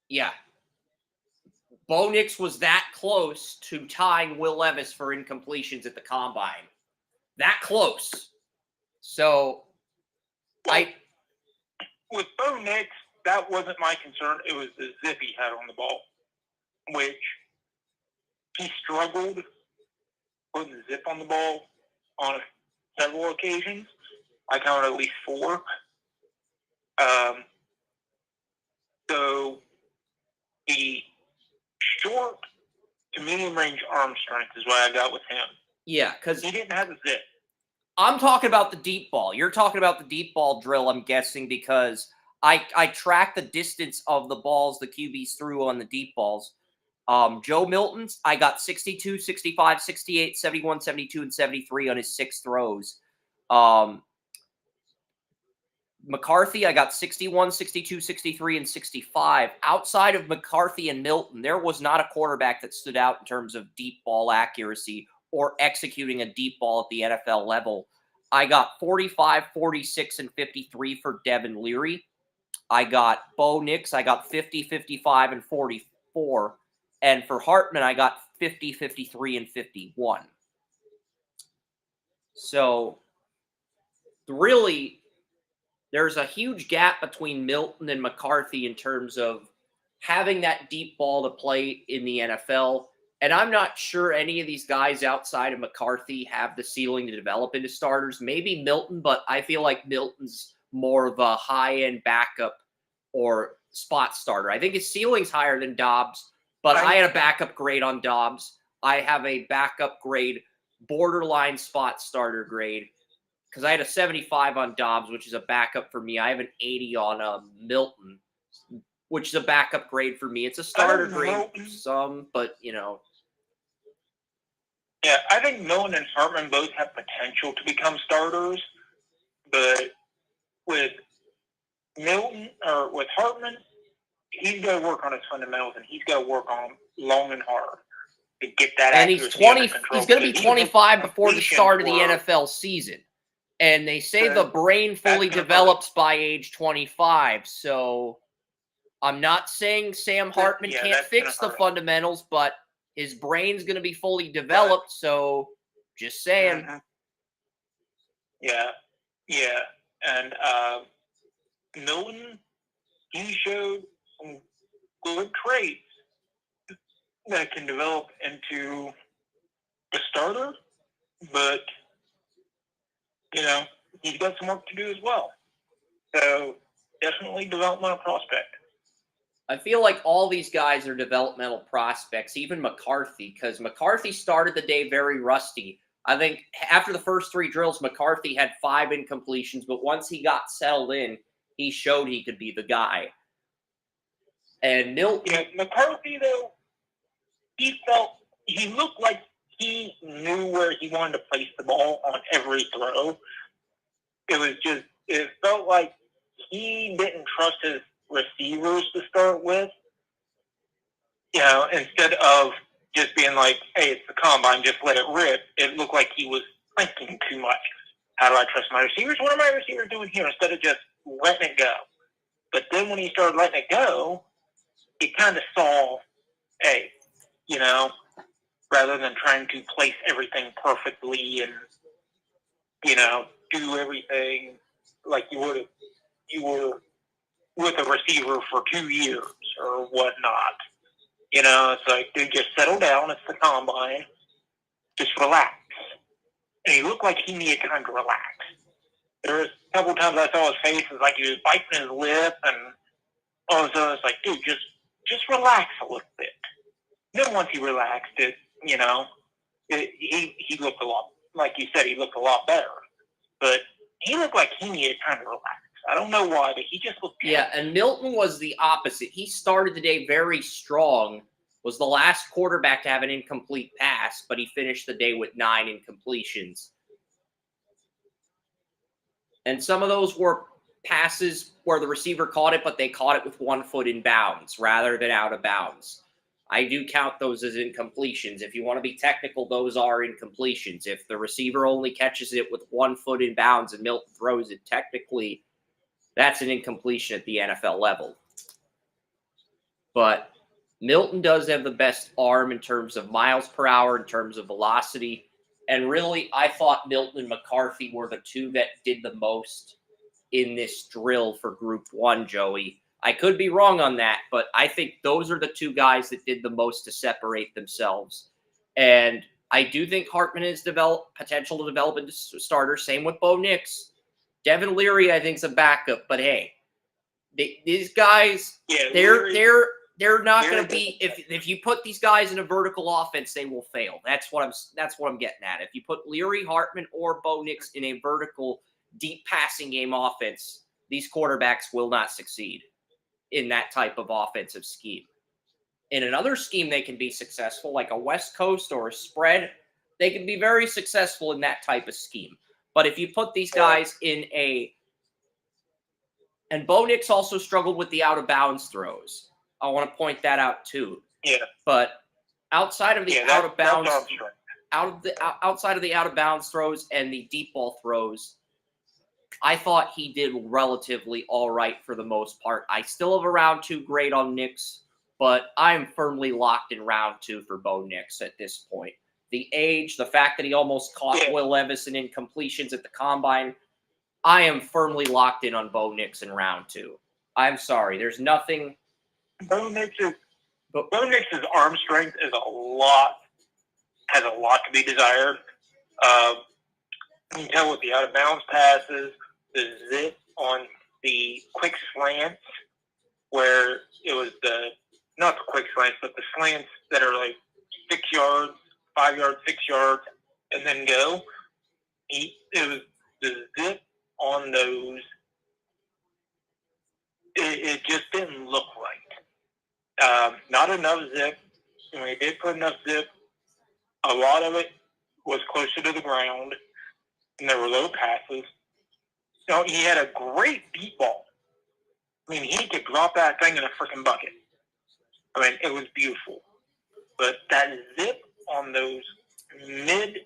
Yeah. Bo Nix was that close to tying Will Levis for incompletions at the Combine. That close. So, with Bo Nix, that wasn't my concern. It was the zip he had on the ball, which he struggled putting the zip on the ball on several occasions. I counted at least 4. So the short to medium range arm strength is what I got with him. Yeah, because he didn't have a zip. I'm talking about the deep ball. You're talking about the deep ball drill, I'm guessing, because I track the distance of the balls the QBs threw on the deep balls. Joe Milton's, I got 62, 65, 68, 71, 72, and 73 on his 6 throws. McCarthy, I got 61, 62, 63, and 65. Outside of McCarthy and Milton, there was not a quarterback that stood out in terms of deep ball accuracy or executing a deep ball at the NFL level. I got 45, 46, and 53 for Devin Leary. I got Bo Nix, I got 50, 55, and 44. And for Hartman, I got 50, 53, and 51. So, really, there's a huge gap between Milton and McCarthy in terms of having that deep ball to play in the NFL. And I'm not sure any of these guys outside of McCarthy have the ceiling to develop into starters. Maybe Milton, but I feel like Milton's more of a high-end backup or spot starter. I think his ceiling's higher than Dobbs, but I had a backup grade on Dobbs. I have a backup grade, borderline spot starter grade, because I had a 75 on Dobbs, which is a backup for me. I have an 80 on Milton, which is a backup grade for me. It's a starter grade for some, but, you know. Yeah, I think Milton and Hartman both have potential to become starters, but with Milton, or with Hartman, he's got to work on his fundamentals, and he's got to work on them long and hard to get that accuracy under control. He's going to be 25 before the start of the NFL season. And they say the brain fully develops by age 25. So I'm not saying Sam Hartman can't fix the fundamentals, but his brain's going to be fully developed. So just saying. Yeah. And Milton, he showed some good traits that can develop into a starter, but you know, he's got some work to do as well. So, definitely developmental prospect. I feel like all these guys are developmental prospects, even McCarthy, because McCarthy started the day very rusty. I think after the first 3 drills, McCarthy had 5 incompletions, but once he got settled in, he showed he could be the guy. And Milton... Yeah, McCarthy, though, he looked like he knew where he wanted to place the ball on every throw. It felt like he didn't trust his receivers to start with. You know, instead of just being like, hey, it's the combine, just let it rip, it looked like he was thinking too much. How do I trust my receivers? What are my receivers doing here? Instead of just letting it go. But then when he started letting it go, he kind of saw, hey, you know, rather than trying to place everything perfectly and, you know, do everything like you were with a receiver for 2 years or whatnot. You know, it's like, dude, just settle down. It's the combine. Just relax. And he looked like he needed time to relax. There was a couple times I saw his face, it was like he was biting his lip, and all of a sudden it's like, dude, just relax a little bit. Then once he relaxed, he looked a lot, like you said, he looked a lot better. But he looked like he needed time to relax. I don't know why, but he just looked Yeah, and Milton was the opposite. He started the day very strong, was the last quarterback to have an incomplete pass, but he finished the day with 9 incompletions. And some of those were passes where the receiver caught it, but they caught it with 1 foot in bounds rather than out of bounds. I do count those as incompletions. If you want to be technical, those are incompletions. If the receiver only catches it with 1 foot in bounds and Milton throws it, technically, that's an incompletion at the NFL level. But Milton does have the best arm in terms of miles per hour, in terms of velocity. And really, I thought Milton and McCarthy were the two that did the most in this drill for Group 1, Joey. I could be wrong on that, but I think those are the two guys that did the most to separate themselves. And I do think Hartman has potential to develop into starter. Same with Bo Nix. Devin Leary, I think, is a backup. But hey, these guys, they're not going to be. If you put these guys in a vertical offense, they will fail. That's what I'm getting at. If you put Leary, Hartman, or Bo Nix in a vertical, deep passing game offense, these quarterbacks will not succeed in that type of offensive scheme. In another scheme, they can be successful, like a West Coast or a spread. They can be very successful in that type of scheme. But if you put these guys in a... And Bo Nix also struggled with the out-of-bounds throws. I want to point that out, too. Yeah. But outside of the out-of-bounds... outside of the out-of-bounds throws and the deep ball throws, I thought he did relatively all right for the most part. I still have a round 2 grade on Nix, but I'm firmly locked in round 2 for Bo Nix at this point. The age, the fact that he almost caught Will Levis in incompletions at the combine, I am firmly locked in on Bo Nix in round 2. I'm sorry, there's nothing. Bo Nix's arm strength has a lot to be desired. You can tell with the out of bounds passes, the zip on the quick slants, where it was not the quick slants, but the slants that are like 6 yards, 5 yards, 6 yards, and then go. It was the zip on those. It just didn't look right. Not enough zip. When he did put enough zip, a lot of it was closer to the ground, and there were low passes. He had a great deep ball. I mean, he could drop that thing in a freaking bucket. I mean, it was beautiful. But that zip on those mid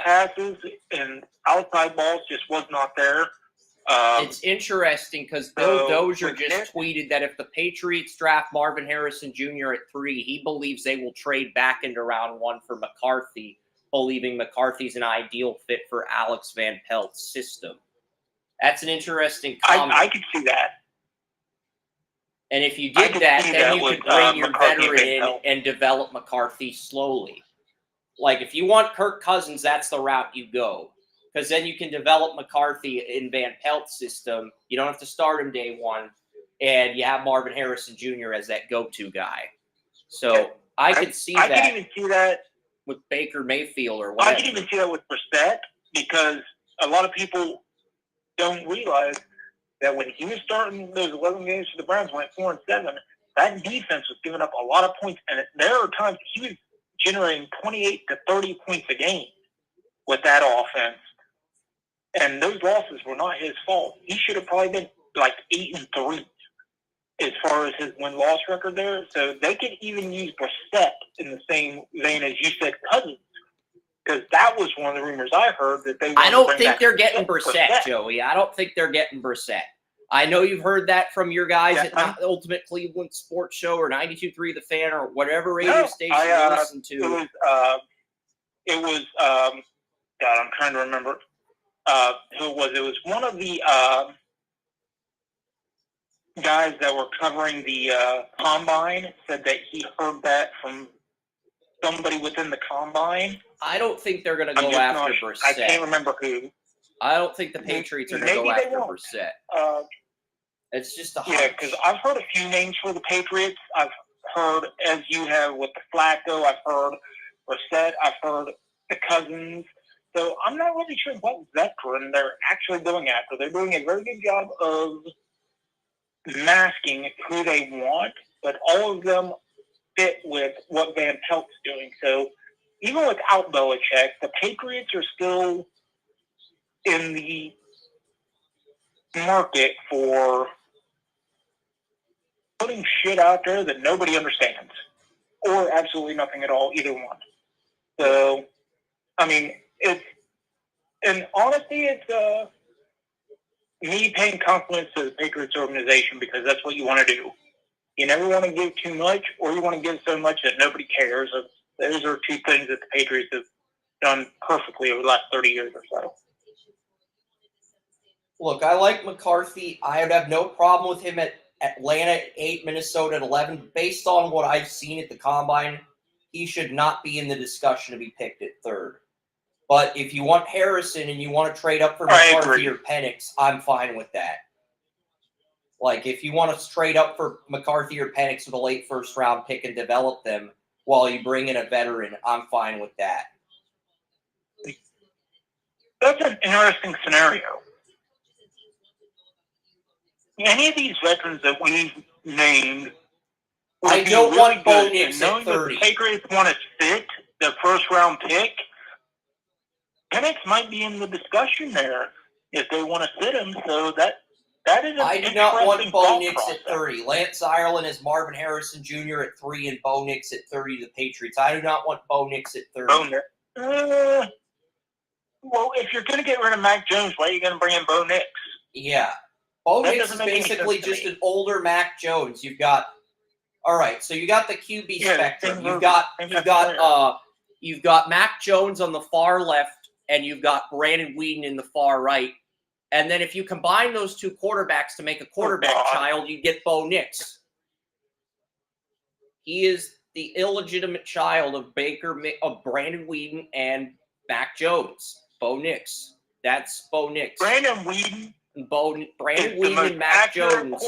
passes and outside balls just was not there. It's interesting because Bill Dozier just tweeted that if the Patriots draft Marvin Harrison Jr. at 3, he believes they will trade back into round 1 for McCarthy, believing McCarthy's an ideal fit for Alex Van Pelt's system. That's an interesting comment. I could see that. And if you did that, then you could bring your veteran in and develop McCarthy slowly. Like, if you want Kirk Cousins, that's the route you go. Because then you can develop McCarthy in Van Pelt's system. You don't have to start him day 1. And you have Marvin Harrison Jr. as that go-to guy. So I could see that. I could even see that with Baker Mayfield or whatever. I could even see that with Brissett, because a lot of people don't realize that when he was starting those 11 games for the Browns, went 4-7, that defense was giving up a lot of points. And there are times he was generating 28 to 30 points a game with that offense. And those losses were not his fault. He should have probably been like 8-3 as far as his win-loss record there. So they could even use Brissett in the same vein as you said Cousins. Because that was one of the rumors I heard that they. I don't think they're getting Brissett, Joey. I don't think they're getting Brissett. I know you've heard that from your guys at Ultimate Cleveland Sports Show or 92.3 The Fan or whatever radio station you listen to. It was. God, I'm trying to remember who it was. It was one of the guys that were covering the combine said that he heard that from somebody within the combine. I don't think they're going to go after Brissett. I can't remember who. I don't think the Patriots are going to go after Brissett. It's just a hunch. Yeah, because I've heard a few names for the Patriots. I've heard, as you have with the Flacco, I've heard Brissett, I've heard the Cousins. So I'm not really sure what veteran they're actually going after. They're doing a very good job of masking who they want, but all of them fit with what Van Pelt's doing. So even without Belichick, the Patriots are still in the market for putting shit out there that nobody understands, or absolutely nothing at all, either one. So, I mean, in honesty, it's me paying compliments to the Patriots organization because that's what you want to do. You never want to give too much, or you want to give so much that nobody cares. Those are two things that the Patriots have done perfectly over the last 30 years or so. Look, I like McCarthy. I would have no problem with him at Atlanta at 8, Minnesota at 11. Based on what I've seen at the Combine, he should not be in the discussion to be picked at 3rd. But if you want Harrison and you want to trade up for McCarthy or Penix, I'm fine with that. Like, if you want to trade up for McCarthy or Penix with a late first-round pick and develop them while you bring in a veteran, I'm fine with that. That's an interesting scenario. Any of these veterans that we've named, I don't want Bo Nix at 30. Knowing that the Patriots want to sit the first-round pick, Penix might be in the discussion there if they want to sit him. So that is an I do not want Bo Nix process. at 30. Lance Ireland has Marvin Harrison Jr. at 3 and Bo Nix at 30 to the Patriots. I do not want Bo Nix at 30. Well, if you're going to get rid of Mac Jones, why are you going to bring in Bo Nix? Yeah. Bo That Nix is doesn't make any basically sense to just me. an older Mac Jones. You've got all right, so you got the QB Yeah, spectrum. You've got Mac Jones on the far left, and you've got Brandon Weeden in the far right. And then if you combine those two quarterbacks to make a quarterback child, you get Bo Nix. He is the illegitimate child of Brandon Weeden and Mac Jones. Bo Nix. That's Bo Nix. Brandon Weeden Brandon Weeden and Mac Jones.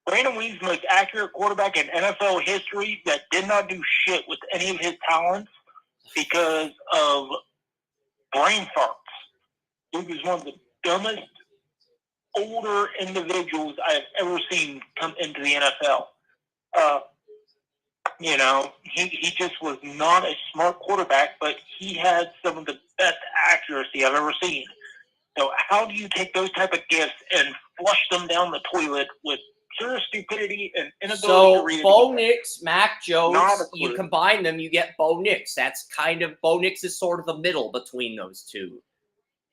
Brandon Weeden's most accurate quarterback in NFL history that did not do shit with any of his talents because of brain farts. He was one of the dumbest, older individuals I've ever seen come into the NFL. He just was not a smart quarterback, but he had some of the best accuracy I've ever seen. So how do you take those type of gifts and flush them down the toilet with pure stupidity and inability to read? So Bo Nix, Mac Jones, you combine them, you get Bo Nix. That's kind of Bo Nix is sort of the middle between those two.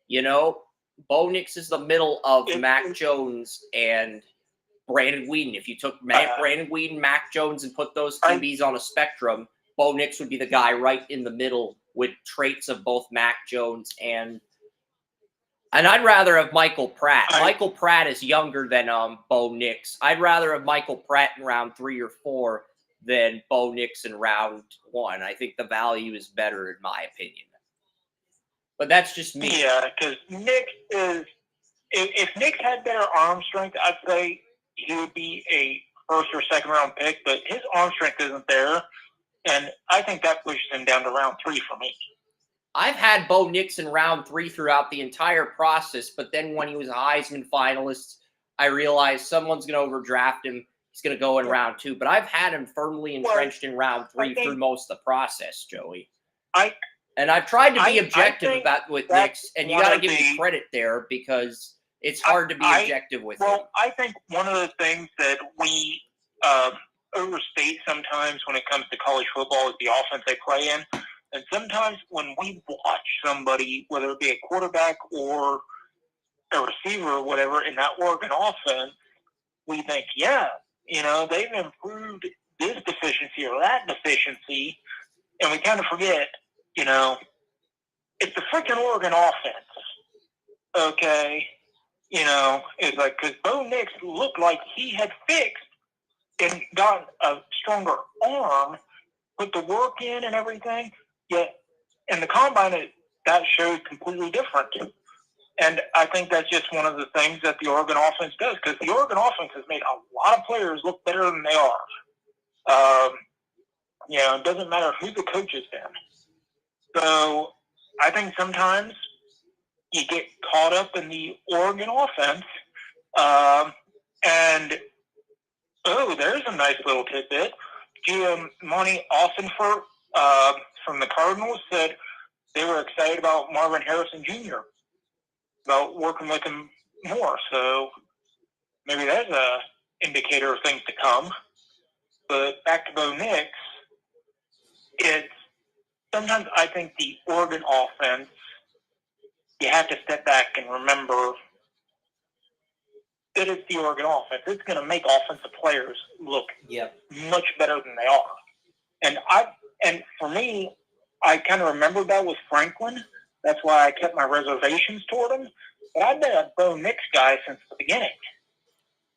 You know, Bo Nix is the middle of Mac Jones and Brandon Weeden. If you took Brandon Weeden, Mac Jones, and put those QBs on a spectrum, Bo Nix would be the guy right in the middle with traits of both Mac Jones and I'd rather have Michael Pratt. Michael Pratt is younger than Bo Nix. I'd rather have Michael Pratt in round 3 or 4 than Bo Nix in round 1. I think the value is better in my opinion. But that's just me. Yeah, because Nick is if Nick had better arm strength, I'd say he would be a first or second round pick, but his arm strength isn't there. And I think that pushes him down to round 3 for me. I've had Bo Nix in round 3 throughout the entire process, but then when he was a Heisman finalist, I realized someone's going to overdraft him. He's going to go in round 2. But I've had him firmly entrenched in round 3 through most of the process, Joey. And I've tried to be objective about with Nix, and you got to give me credit there because it's hard to be objective with him. Well, I think one of the things that we overstate sometimes when it comes to college football is the offense they play in. And sometimes when we watch somebody, whether it be a quarterback or a receiver or whatever, in that Oregon offense, we think, they've improved this deficiency or that deficiency, and we kind of forget, it's the freaking Oregon offense, okay? It's like, because Bo Nix looked like he had fixed and got a stronger arm, put the work in and everything. Yet, in the Combine, that shows completely different. And I think that's just one of the things that the Oregon offense does, because the Oregon offense has made a lot of players look better than they are. It doesn't matter who the coach has been. So, I think sometimes you get caught up in the Oregon offense, and there's a nice little tidbit. GM Monty Austinford from the Cardinals said they were excited about Marvin Harrison Jr., about working with him more. So maybe that's a indicator of things to come. But back to Bo Nix, it's sometimes I think the Oregon offense, you have to step back and remember that it's the Oregon offense. It's going to make offensive players look much better than they are. And for me, I kind of remember that with Franklin. That's why I kept my reservations toward him. But I've been a Bo Nix guy since the beginning.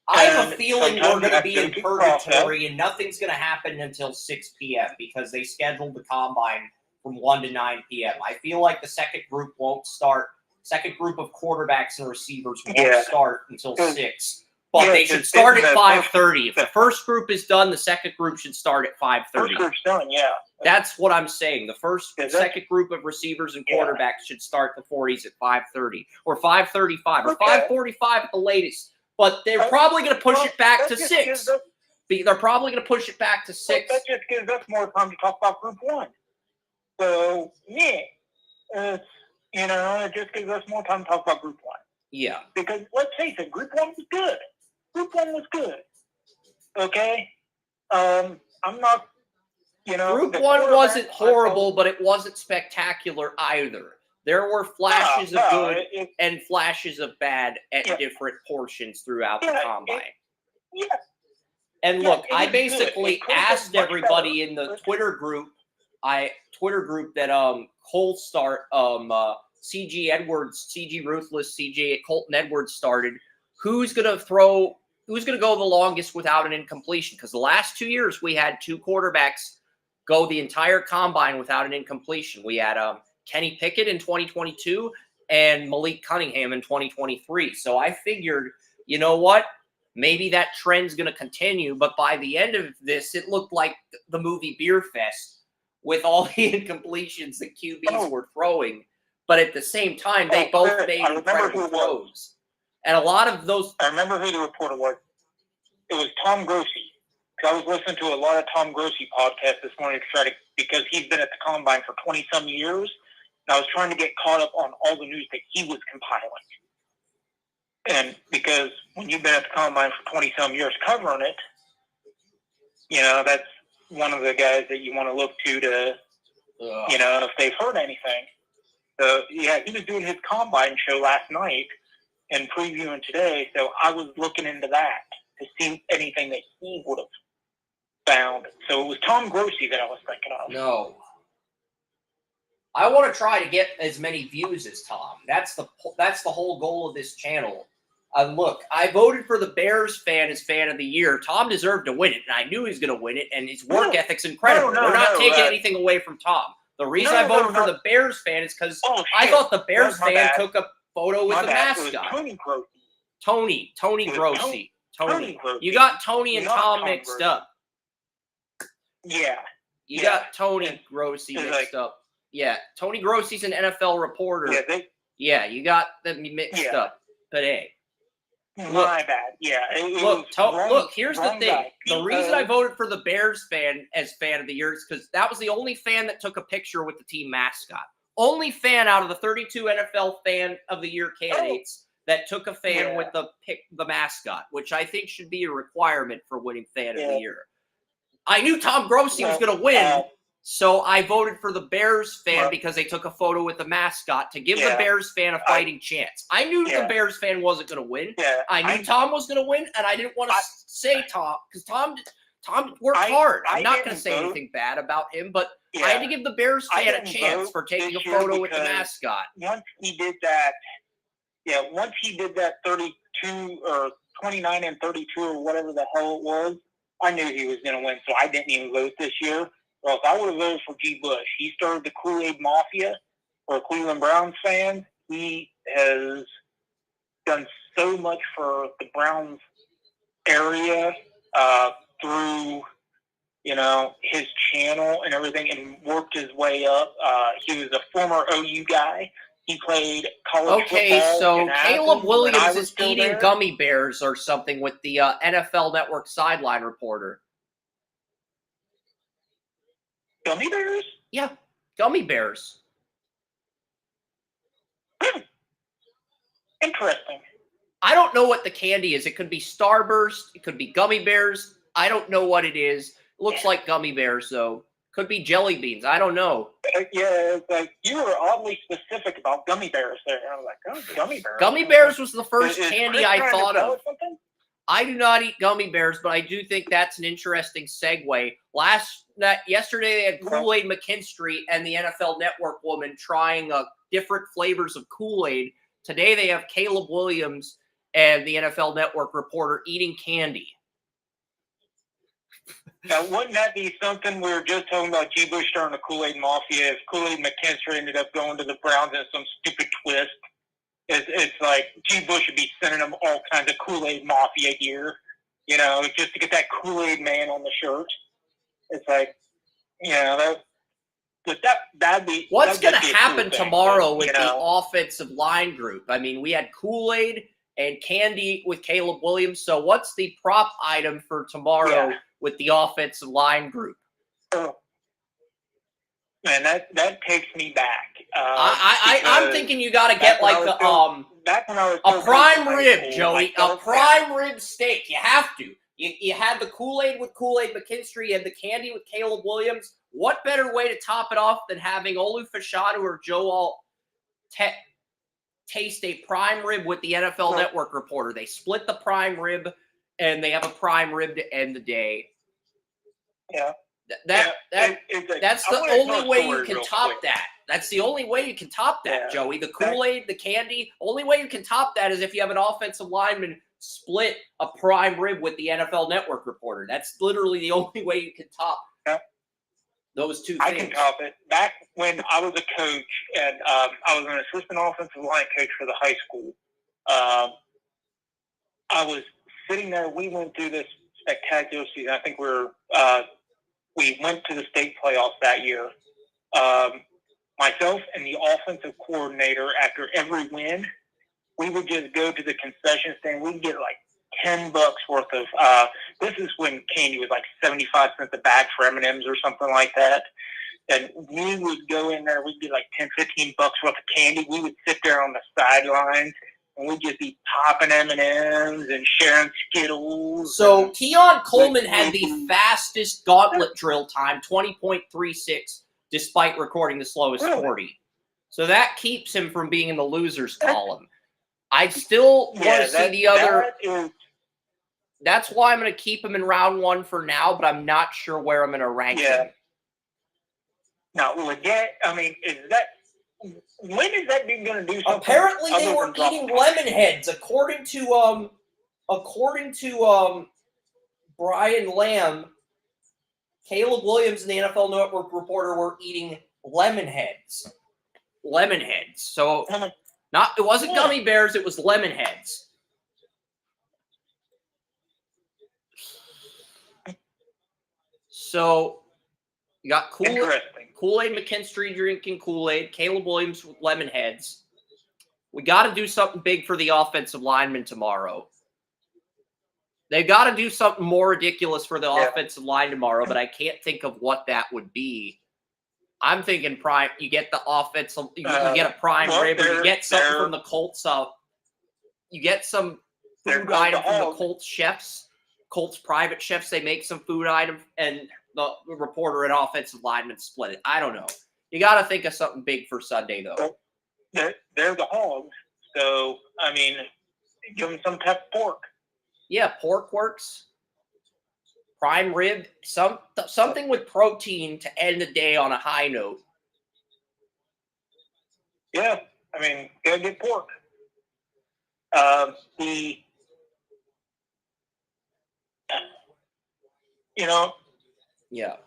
I have a And feeling we're sometimes going you to be have in to go through the purgatory and nothing's going to happen until 6 p.m. because they scheduled the combine from 1 to 9 p.m. I feel like the second group won't start. Second group of quarterbacks and receivers won't start until 6. But they should start at 5:30. If the first group is done, the second group should start at 5:30. First group's done, yeah. That's what I'm saying. The second group of receivers and quarterbacks should start the 40s at 5:30 or 5:35 or 5:45 at the latest. But they're probably going to push it back to 6. They're probably going to push it back to 6. That just gives us more time to talk about Group 1. So, yeah. It just gives us more time to talk about Group 1. Yeah. Because, let's face it, Group 1 was good. Group 1 was good. Okay? I'm not, Group 1 wasn't horrible, but it wasn't spectacular either. There were flashes of good and flashes of bad at different portions throughout the combine. And look, I basically asked everybody in the Twitter group that Cole CG Ruthless, CJ Colton Edwards started, who's gonna go the longest without an incompletion? Because the last 2 years we had 2 quarterbacks go the entire combine without an incompletion. We had Kenny Pickett in 2022 and Malik Cunningham in 2023. So I figured, you know what? Maybe that trend's going to continue. But by the end of this, it looked like the movie Beer Fest with all the incompletions that QBs were throwing. But at the same time, they both made incredible throws. And a lot of those... I remember who the reporter was. It was Tom Grossi. I was listening to a lot of Tom Grossi podcasts this morning because he's been at the Combine for 20-some years, and I was trying to get caught up on all the news that he was compiling. And because when you've been at the Combine for 20-some years covering it, that's one of the guys that you want to look to if they've heard anything. So, yeah, he was doing his Combine show last night and previewing today, so I was looking into that to see anything that he would have found. So it was Tom Grossi that I was thinking of. No. I want to try to get as many views as Tom. That's the whole goal of this channel. Look, I voted for the Bears fan as fan of the year. Tom deserved to win it, and I knew he was going to win it, and his work ethic's incredible. We're not taking anything away from Tom. The reason I voted for the Bears fan is because I thought the Bears fan took a photo with the mascot. Tony Grossi. Tony. You got Tony and Tom mixed up. Yeah. You got Tony Grossi mixed up. Yeah, Tony Grossi's an NFL reporter. Yeah, you got them mixed up. But hey. My bad. Yeah. Look, here's the thing. The reason I voted for the Bears fan as fan of the year is because that was the only fan that took a picture with the team mascot. Only fan out of the 32 NFL fan of the year candidates that took a fan with the mascot, which I think should be a requirement for winning fan of the year. I knew Tom Grossi was going to win, so I voted for the Bears fan because they took a photo with the mascot to give the Bears fan a fighting chance. I knew the Bears fan wasn't going to win. I knew Tom was going to win, and I didn't want to say Tom because Tom worked hard. I'm not going to say anything bad about him, but I had to give the Bears fan a chance for taking a photo with the mascot. Once he did that 32 or 29 and 32 or whatever the hell it was, I knew he was going to win, so I didn't even vote this year. Or else I would have voted for G. Bush. He started the Kool-Aid Mafia for Cleveland Browns fans. He has done so much for the Browns area through, his channel and everything and worked his way up. He was a former OU guy. He played college Okay, football so in Athens Caleb when I Williams was is still eating there. gummy bears or something with the NFL Network sideline reporter. Gummy bears? Yeah, gummy bears. Interesting. I don't know what the candy is. It could be Starburst. It could be gummy bears. I don't know what it is. It looks like gummy bears, though. Could be jelly beans. I don't know. Yeah, it's like you were oddly specific about gummy bears there. I was like, oh, gummy bears. Gummy bears was the first Is candy Chris I trying to thought tell of. us something? I do not eat gummy bears, but I do think that's an interesting segue. Yesterday, they had Kool-Aid McKinstry and the NFL Network woman trying different flavors of Kool-Aid. Today, they have Caleb Williams and the NFL Network reporter eating candy. Now, wouldn't that be something? We were just talking about G. Bush starting the Kool-Aid Mafia. If Kool-Aid McKinstry ended up going to the Browns in some stupid twist, it's like G. Bush would be sending them all kinds of Kool-Aid Mafia gear, just to get that Kool-Aid man on the shirt. It's like, that'd be. What's going to be a happen cool thing, tomorrow but, with the offensive line group? I mean, we had Kool-Aid and candy with Caleb Williams. So what's the prop item for tomorrow with the offensive line group? Man, that takes me back. I'm thinking you got to get like a prime rib, Joey. A prime rib steak. You have to. You had the Kool-Aid with Kool-Aid McKinstry and the candy with Caleb Williams. What better way to top it off than having Olu Fashanu or Joe Alt taste a prime rib with the NFL Network reporter? They split the prime rib, and they have a prime rib to end the day. Yeah. That's the only way you can top that. That's the only way you can top that, Joey. The Kool-Aid, the candy. Only way you can top that is if you have an offensive lineman split a prime rib with the NFL Network reporter. That's literally the only way you can top those two things. I can top it. Back when I was a coach and I was an assistant offensive line coach for the high school, I was sitting there. We went through this spectacular season. I think we went to the state playoffs that year. Myself and the offensive coordinator, after every win, we would just go to the concession stand. We'd get like $10 worth of. This is when candy was like 75 cents a bag for M&Ms or something like that. And we would go in there. We'd get like $10-15 worth of candy. We would sit there on the sidelines. And we'd just be popping M&Ms and sharing Skittles. So Keon Coleman had the fastest gauntlet drill time, 20.36, despite recording the slowest 40. So that keeps him from being in the losers column. I still want to see the other. That's why I'm going to keep him in round one for now, but I'm not sure where I'm going to rank him. Now, Leggett, I mean, when is that dude going to do something? Apparently, they were eating lemon heads, according to Brian Lamb. Caleb Williams and the NFL Network reporter were eating lemon heads. Lemon heads. So it wasn't gummy bears, it was lemon heads. So you got Kool-Aid McKinstry drinking Kool-Aid, Caleb Williams with lemon heads. We got to do something big for the offensive linemen tomorrow. They've got to do something more ridiculous for the offensive line tomorrow, but I can't think of what that would be. I'm thinking prime. You get the offensive. You get a prime rib, or you get something from the Colts. You get some food item from the Colts chefs, Colts private chefs. They make some food item, and the reporter and offensive lineman split it. I don't know. You got to think of something big for Sunday, though. They're the Hogs, so I mean, give them some type of pork. Yeah, pork works. Prime rib, something with protein to end the day on a high note. Yeah, I mean, gotta get pork.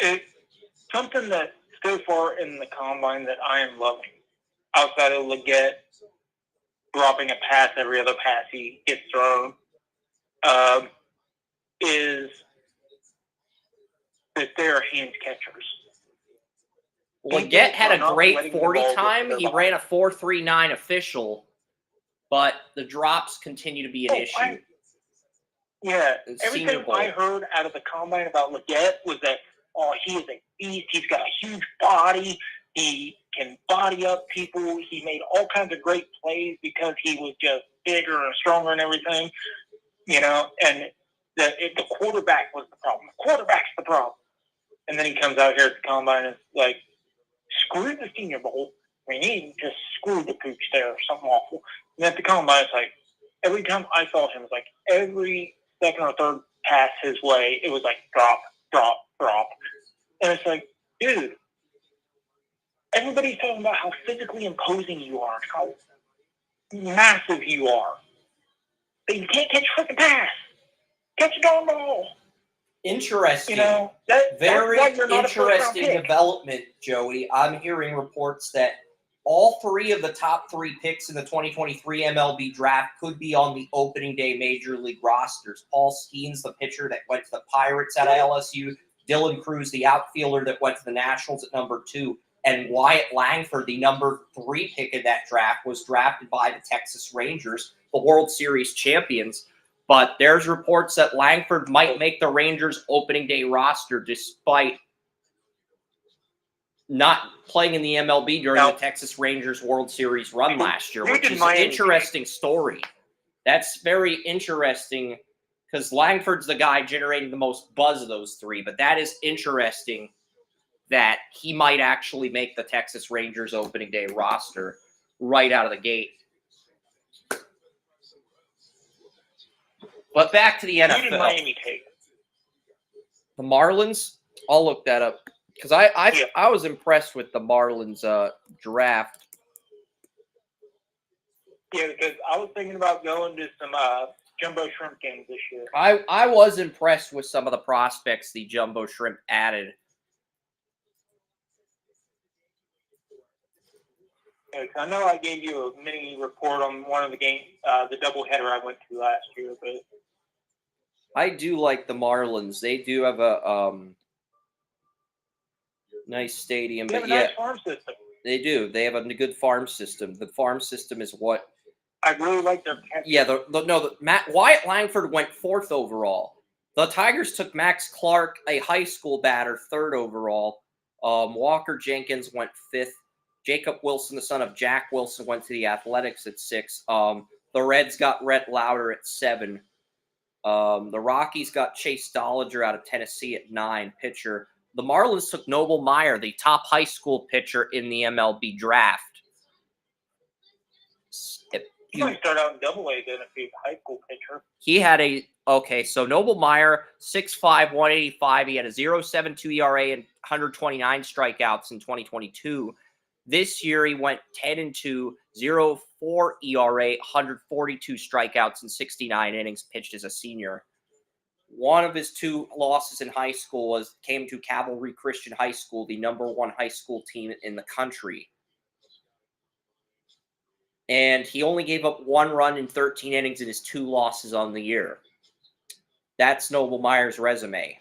It's something that so far in the combine that I am loving, outside of Leggett dropping a pass every other pass he gets thrown, is that they're hands catchers. Leggett had a Not great letting the 40 ball get to time. their He body. ran a 4.39 official, but the drops continue to be an issue. Yeah, It's everything Senior Bowl. I heard out of the combine about Leggett was that, oh, he is a beast. He's got a huge body. He can body up people. He made all kinds of great plays because he was just bigger and stronger and everything, you know, and the quarterback was the problem. The quarterback's the problem. And then he comes out here at the combine and is like, screw the Senior Bowl. I mean, he just screwed the pooch there or something awful. And at the combine, it's like, every time I saw him, it was like every second or third pass his way, it was like drop, drop, drop. And it's like, dude, everybody's talking about how physically imposing you are, how massive you are. But you can't catch a freaking pass. Catch a darn ball. Interesting. You know, Very that's why you're not a first-round interesting pick. development, Joey. I'm hearing reports that all 3 of the top 3 picks in the 2023 MLB draft could be on the opening day major league rosters. Paul Skeens, the pitcher that went to the Pirates out of LSU, Dylan Cruz, the outfielder that went to the Nationals at number 2, and Wyatt Langford, the number 3 pick in that draft, was drafted by the Texas Rangers, the World Series champions. But there's reports that Langford might make the Rangers opening day roster despite not playing in the MLB during the Texas Rangers World Series run last year, which is an interesting story. That's very interesting because Langford's the guy generating the most buzz of those 3, but that is interesting that he might actually make the Texas Rangers opening day roster right out of the gate. But back to the NFL. Who did Miami take? The Marlins, I'll look that up because I was impressed with the Marlins draft. Yeah, because I was thinking about going to some jumbo shrimp games this year. I was impressed with some of the prospects the Jumbo Shrimp added. Yeah, I know I gave you a mini report on one of the games, the doubleheader I went to last year, but I do like the Marlins. They do have a nice stadium, they have but a nice farm system. they do. They have a good farm system. The farm system is what. I really like their catcher. Yeah, Wyatt Langford went 4th overall. The Tigers took Max Clark, a high school batter, 3rd overall. Walker Jenkins went 5th. Jacob Wilson, the son of Jack Wilson, went to the Athletics at 6. The Reds got Rhett Lauder at 7. The Rockies got Chase Dollinger out of Tennessee at 9, pitcher. The Marlins took Noble Meyer, the top high school pitcher in the MLB draft. He might start out in Double-A then if he's a high school pitcher. He had so Noble Meyer, 6'5", 185. He had a 0.72 ERA and 129 strikeouts in 2022. This year he went 10-2, 0.4 ERA, 142 strikeouts and 69 innings pitched as a senior. One of his 2 losses in high school came to Cavalry Christian High School, the number 1 high school team in the country. And he only gave up 1 run in 13 innings in his 2 losses on the year. That's Noble Meyer's resume.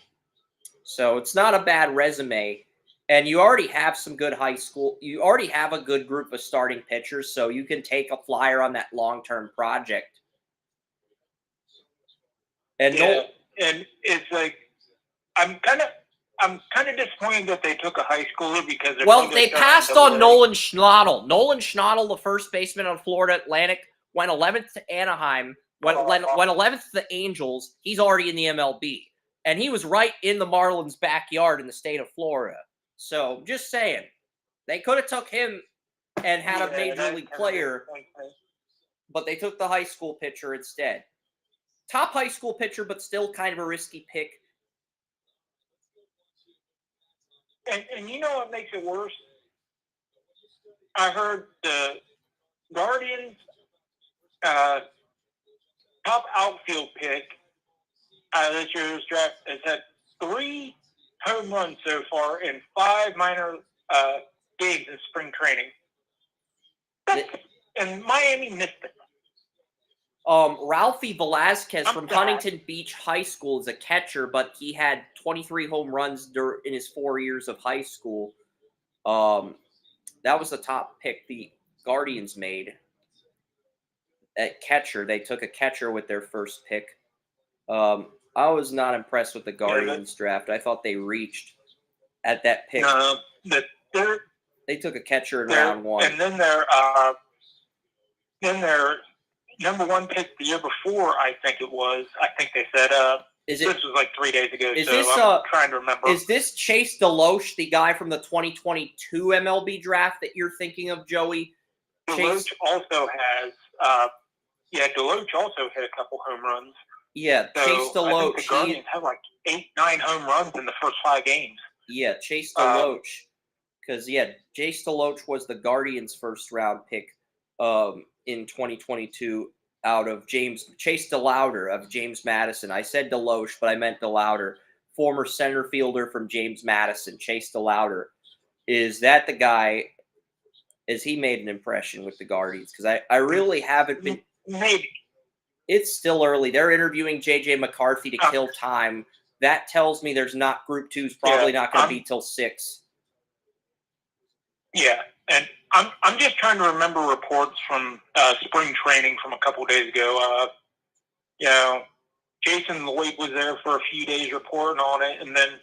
So it's not a bad resume. And you already have some good high school. You already have a good group of starting pitchers, so you can take a flyer on that long-term project. And and it's like I'm kind of disappointed that they took a high schooler because they passed on Nolan Schnottel. Nolan Schnottel, the first baseman on Florida Atlantic, went 11th to Anaheim, went 11th to the Angels. He's already in the MLB. And he was right in the Marlins' backyard in the state of Florida. So, just saying, they could have took him and had a major league player, but they took the high school pitcher instead. Top high school pitcher, but still kind of a risky pick. And you know what makes it worse? I heard the Guardians' top outfield pick out of this year's draft has had 3 home runs so far in 5 minor games in spring training. And Miami missed it. Ralphie Velasquez I'm from bad. Huntington Beach High School is a catcher, but he had 23 home runs in his 4 years of high school. That was the top pick the Guardians made at catcher. They took a catcher with their first pick. I was not impressed with the Guardians draft. I thought they reached at that pick. No, they're They took a catcher in round one. And then their number one pick the year before, I think they said, this was like 3 days ago, I'm trying to remember. Is this Chase Deloche, the guy from the 2022 MLB draft that you're thinking of, Joey? Deloach also has, Deloach also hit a couple home runs. Yeah, So Chase Deloach. I think the Guardians have like 8-9 home runs in the first 5 games. Yeah, Chase Deloach. Because, Chase Deloach was the Guardians' first round pick in 2022 out of Chase DeLauder of James Madison. I said Deloach, but I meant DeLauder. Former center fielder from James Madison, Chase DeLauder. Is that the guy? Has he made an impression with the Guardians? Because I really haven't been. Maybe. It's still early. They're interviewing J.J. McCarthy to kill time. That tells me there's not Group 2's probably not going to be till 6. Yeah, and I'm just trying to remember reports from spring training from a couple of days ago. Jason Lloyd was there for a few days reporting on it, and then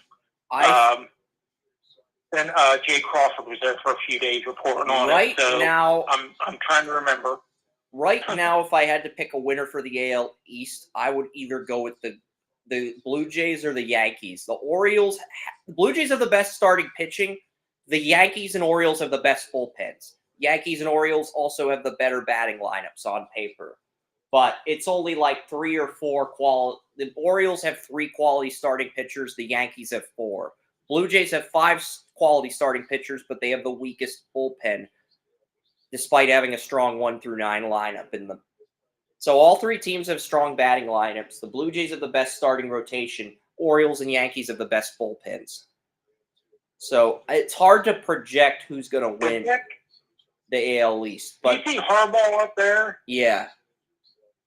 Jay Crawford was there for a few days reporting on it. So now, I'm trying to remember. Right now, if I had to pick a winner for the AL East, I would either go with the Blue Jays or the Yankees. The Blue Jays have the best starting pitching. The Yankees and Orioles have the best bullpens. Yankees and Orioles also have the better batting lineups on paper. But it's only like 3 or 4 quality. The Orioles have 3 quality starting pitchers. The Yankees have 4. Blue Jays have 5 quality starting pitchers, but they have the weakest bullpen, despite having a strong 1 through 9 lineup in them. So all 3 teams have strong batting lineups. The Blue Jays have the best starting rotation. Orioles and Yankees have the best bullpens. So it's hard to project who's going to win the AL East. But you see Harbaugh up there? Yeah.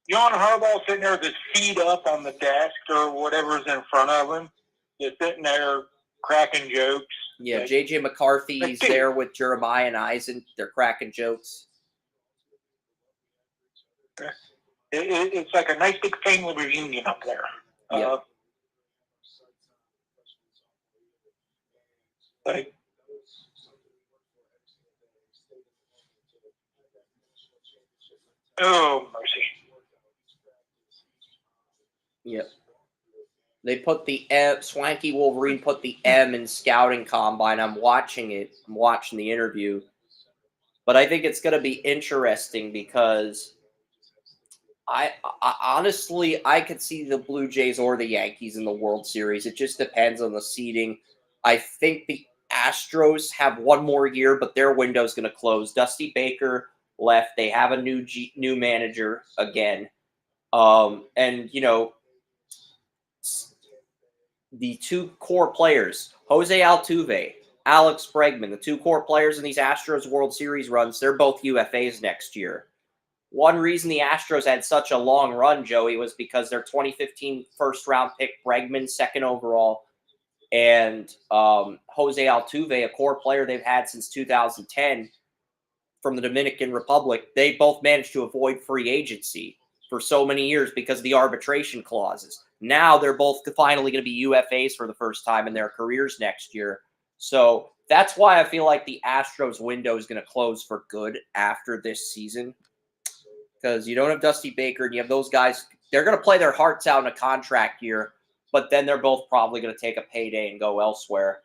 John Harbaugh sitting there with his feet up on the desk or whatever's in front of him, just sitting there cracking jokes. Yeah, J.J. McCarthy's there with Jeremiah and Eisen. They're cracking jokes. It's like a nice big family reunion up there. Yeah. Oh, mercy. Yep. They put the Swanky Wolverine put the M in scouting combine. I'm watching it. I'm watching the interview. But I think it's going to be interesting because I honestly, I could see the Blue Jays or the Yankees in the World Series. It just depends on the seeding. I think the Astros have 1 more year, but their window's going to close. Dusty Baker left. They have a new manager again. And, the 2 core players, Jose Altuve, Alex Bregman, the 2 core players in these Astros World Series runs, they're both UFAs next year. One reason the Astros had such a long run, Joey, was because their 2015 first-round pick, Bregman, 2nd overall, and Jose Altuve, a core player they've had since 2010 from the Dominican Republic, they both managed to avoid free agency for so many years because of the arbitration clauses. Now they're both finally going to be UFAs for the first time in their careers next year. So that's why I feel like the Astros window is going to close for good after this season. Because you don't have Dusty Baker and you have those guys. They're going to play their hearts out in a contract year, but then they're both probably going to take a payday and go elsewhere.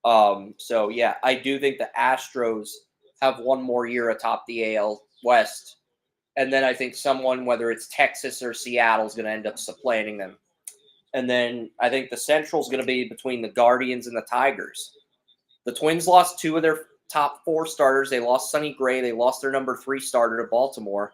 So, yeah, I do think the Astros have 1 more year atop the AL West. And then I think someone, whether it's Texas or Seattle, is going to end up supplanting them. And then I think the Central is going to be between the Guardians and the Tigers. The Twins lost 2 of their top 4 starters. They lost Sonny Gray. They lost their number 3 starter to Baltimore.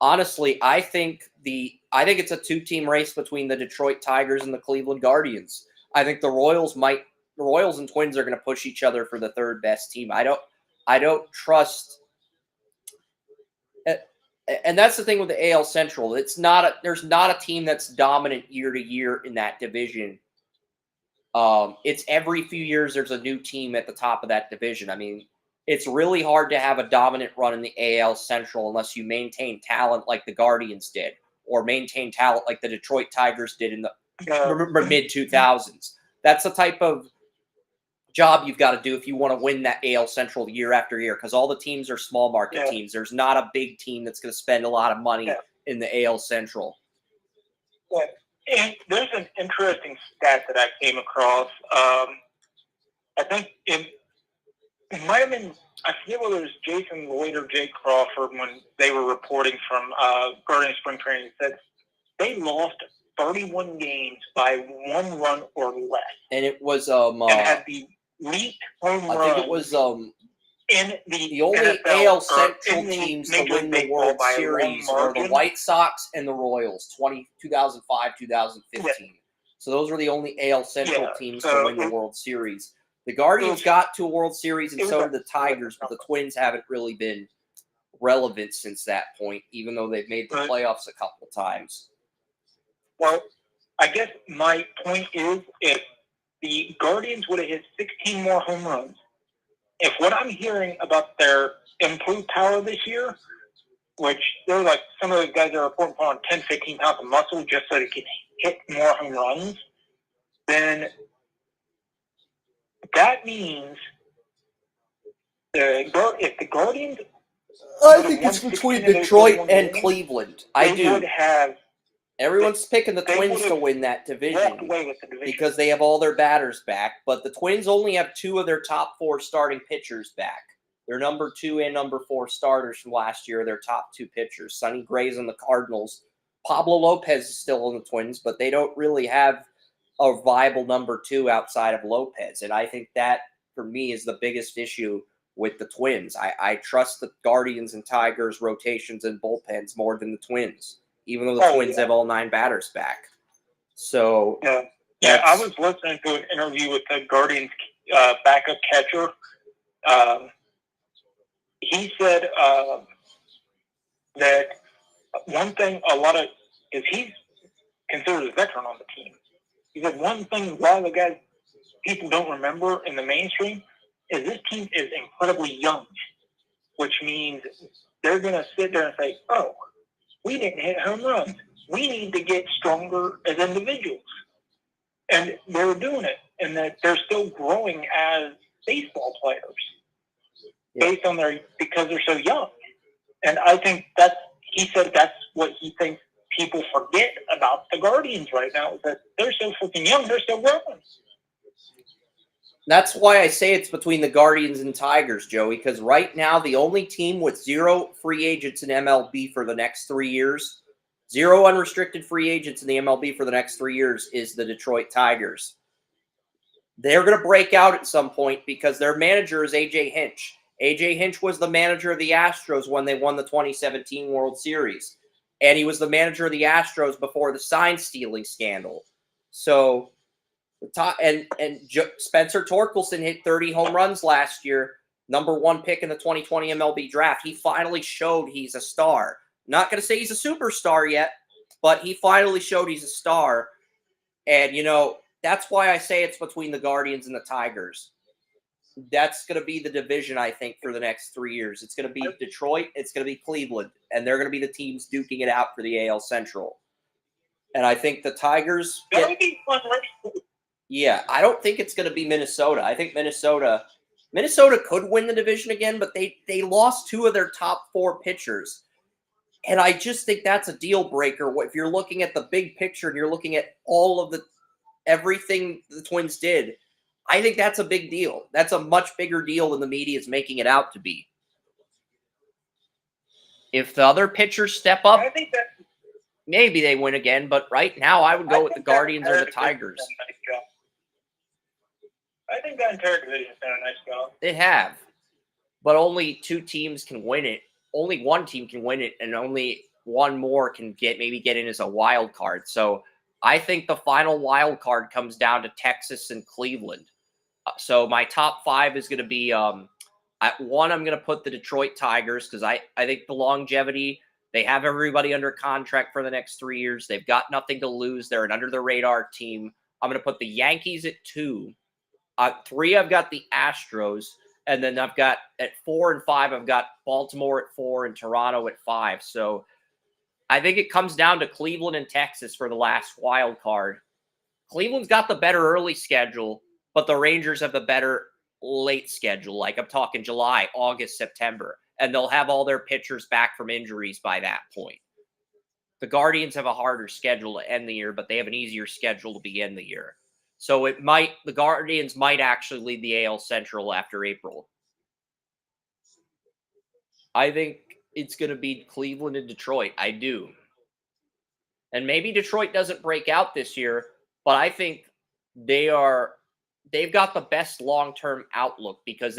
Honestly, I think it's a 2-team race between the Detroit Tigers and the Cleveland Guardians. I think the Royals and Twins are going to push each other for the 3rd best team. I don't trust. And that's the thing with the AL Central. There's not a team that's dominant year to year in that division. It's every few years there's a new team at the top of that division. I mean, it's really hard to have a dominant run in the AL Central unless you maintain talent like the Guardians did, or maintain talent like the Detroit Tigers did in the mid 2000s. That's the type of job you've got to do if you want to win that AL Central year after year, because all the teams are small market teams. There's not a big team that's going to spend a lot of money in the AL Central. Yeah. And there's an interesting stat that I came across. I think it might have been, I forget whether it was Jason Lloyd or Jay Crawford when they were reporting from Guardian Spring Training, said they lost 31 games by 1 run or less. And it was and had the least home run. I think it was in the only NFL, AL Central in the teams to Major win League the World Baseball by a Series long are the margin. White Sox and the Royals, 2005, 2015. So those were the only AL Central teams to win the World Series. The Guardians got to a World Series, and so did the Tigers, but the Twins haven't really been relevant since that point, even though they've made the playoffs a couple times. Well, I guess my point is, if the Guardians would have hit 16 more home runs, if what I'm hearing about their improved power this year, which they're like some of the guys are reporting on 10, 15 pounds of muscle just so they can hit more home runs, then that means if the Guardians, I think it's between Detroit and Cleveland. I do. Would have. Everyone's picking the Twins to win that division because they have all their batters back, but the Twins only have 2 of their top 4 starting pitchers back. Their number 2 and number 4 starters from last year are their top 2 pitchers. Sonny Gray's on the Cardinals. Pablo Lopez is still on the Twins, but they don't really have a viable number 2 outside of Lopez, and I think that, for me, is the biggest issue with the Twins. I trust the Guardians and Tigers rotations and bullpens more than the Twins, even though the Twins have all 9 batters back. So I was listening to an interview with the Guardians backup catcher. He said that one thing is he's considered a veteran on the team. He said one thing a lot of the guys people don't remember in the mainstream is this team is incredibly young, which means they're going to sit there and say, oh, we didn't hit home runs. We need to get stronger as individuals. And they're doing it, and that they're still growing as baseball players based on because they're so young. And I think he said that's what he thinks people forget about the Guardians right now, is that they're so freaking young, they're still growing. That's why I say it's between the Guardians and Tigers, Joey, because right now the only team with 0 free agents in MLB for the next 3 years, 0 unrestricted free agents in the MLB for the next 3 years, is the Detroit Tigers. They're going to break out at some point because their manager is A.J. Hinch. A.J. Hinch was the manager of the Astros when they won the 2017 World Series. And he was the manager of the Astros before the sign-stealing scandal. So, Spencer Torkelson hit 30 home runs last year, number 1 pick in the 2020 MLB draft. He finally showed he's a star. Not going to say he's a superstar yet, but he finally showed he's a star. And, that's why I say it's between the Guardians and the Tigers. That's going to be the division, I think, for the next 3 years. It's going to be Detroit. It's going to be Cleveland. And they're going to be the teams duking it out for the AL Central. And I think the Tigers... That would be fun. Yeah, I don't think it's going to be Minnesota. I think Minnesota could win the division again, but they lost 2 of their top 4 pitchers. And I just think that's a deal breaker. If you're looking at the big picture and you're looking at all of everything the Twins did, I think that's a big deal. That's a much bigger deal than the media is making it out to be. If the other pitchers step up, I think that maybe they win again. But right now, I would go with the Guardians or the Tigers. I think that entire division has done a nice job. They have. But only 2 teams can win it. Only 1 team can win it, and only 1 more can get in as a wild card. So I think the final wild card comes down to Texas and Cleveland. So my top 5 is going to be at 1, I'm going to put the Detroit Tigers because I think the longevity They have everybody under contract for the next 3 years. They've got nothing to lose. They're an under-the-radar team. I'm going to put the Yankees at 2. 3, I've got the Astros. And then I've got at 4 and 5, I've got Baltimore at 4 and Toronto at 5. So I think it comes down to Cleveland and Texas for the last wild card. Cleveland's got the better early schedule, but the Rangers have the better late schedule. Like I'm talking July, August, September. And they'll have all their pitchers back from injuries by that point. The Guardians have a harder schedule to end the year, but they have an easier schedule to begin the year. So the Guardians might actually lead the AL Central after April. I think it's going to be Cleveland and Detroit. I do. And maybe Detroit doesn't break out this year, but I think they've got the best long-term outlook because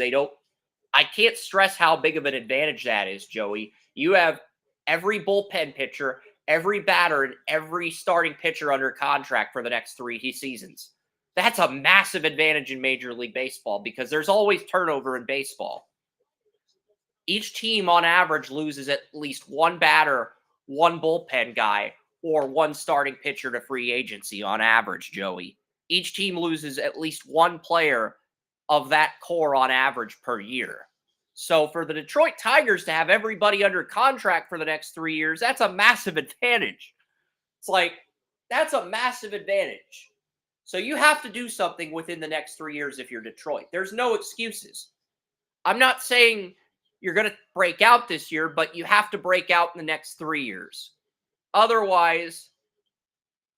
I can't stress how big of an advantage that is, Joey. You have every bullpen pitcher, every batter, and every starting pitcher under contract for the next 3 seasons. That's a massive advantage in Major League Baseball because there's always turnover in baseball. Each team on average loses at least one batter, one bullpen guy, or one starting pitcher to free agency on average, Joey. Each team loses at least one player of that core on average per year. So for the Detroit Tigers to have everybody under contract for the next 3 years, that's a massive advantage. It's like, that's a massive advantage. So you have to do something within the next 3 years if you're Detroit. There's no excuses. I'm not saying you're going to break out this year, but you have to break out in the next 3 years. Otherwise,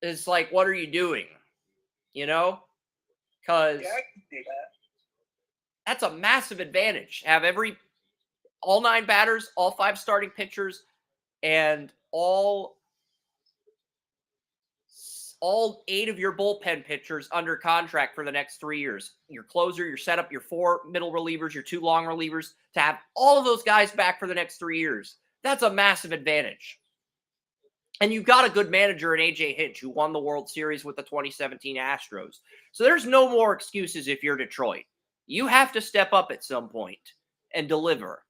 it's like, what are you doing? You know? Because Yeah, I can see that. that's a massive advantage. Have all 9 batters, all 5 starting pitchers, and all 8 of your bullpen pitchers under contract for the next 3 years. Your closer, your setup, your 4 middle relievers, your 2 long relievers, to have all of those guys back for the next 3 years. That's a massive advantage. And you've got a good manager in A.J. Hinch, who won the World Series with the 2017 Astros. So there's no more excuses if you're Detroit. You have to step up at some point and deliver.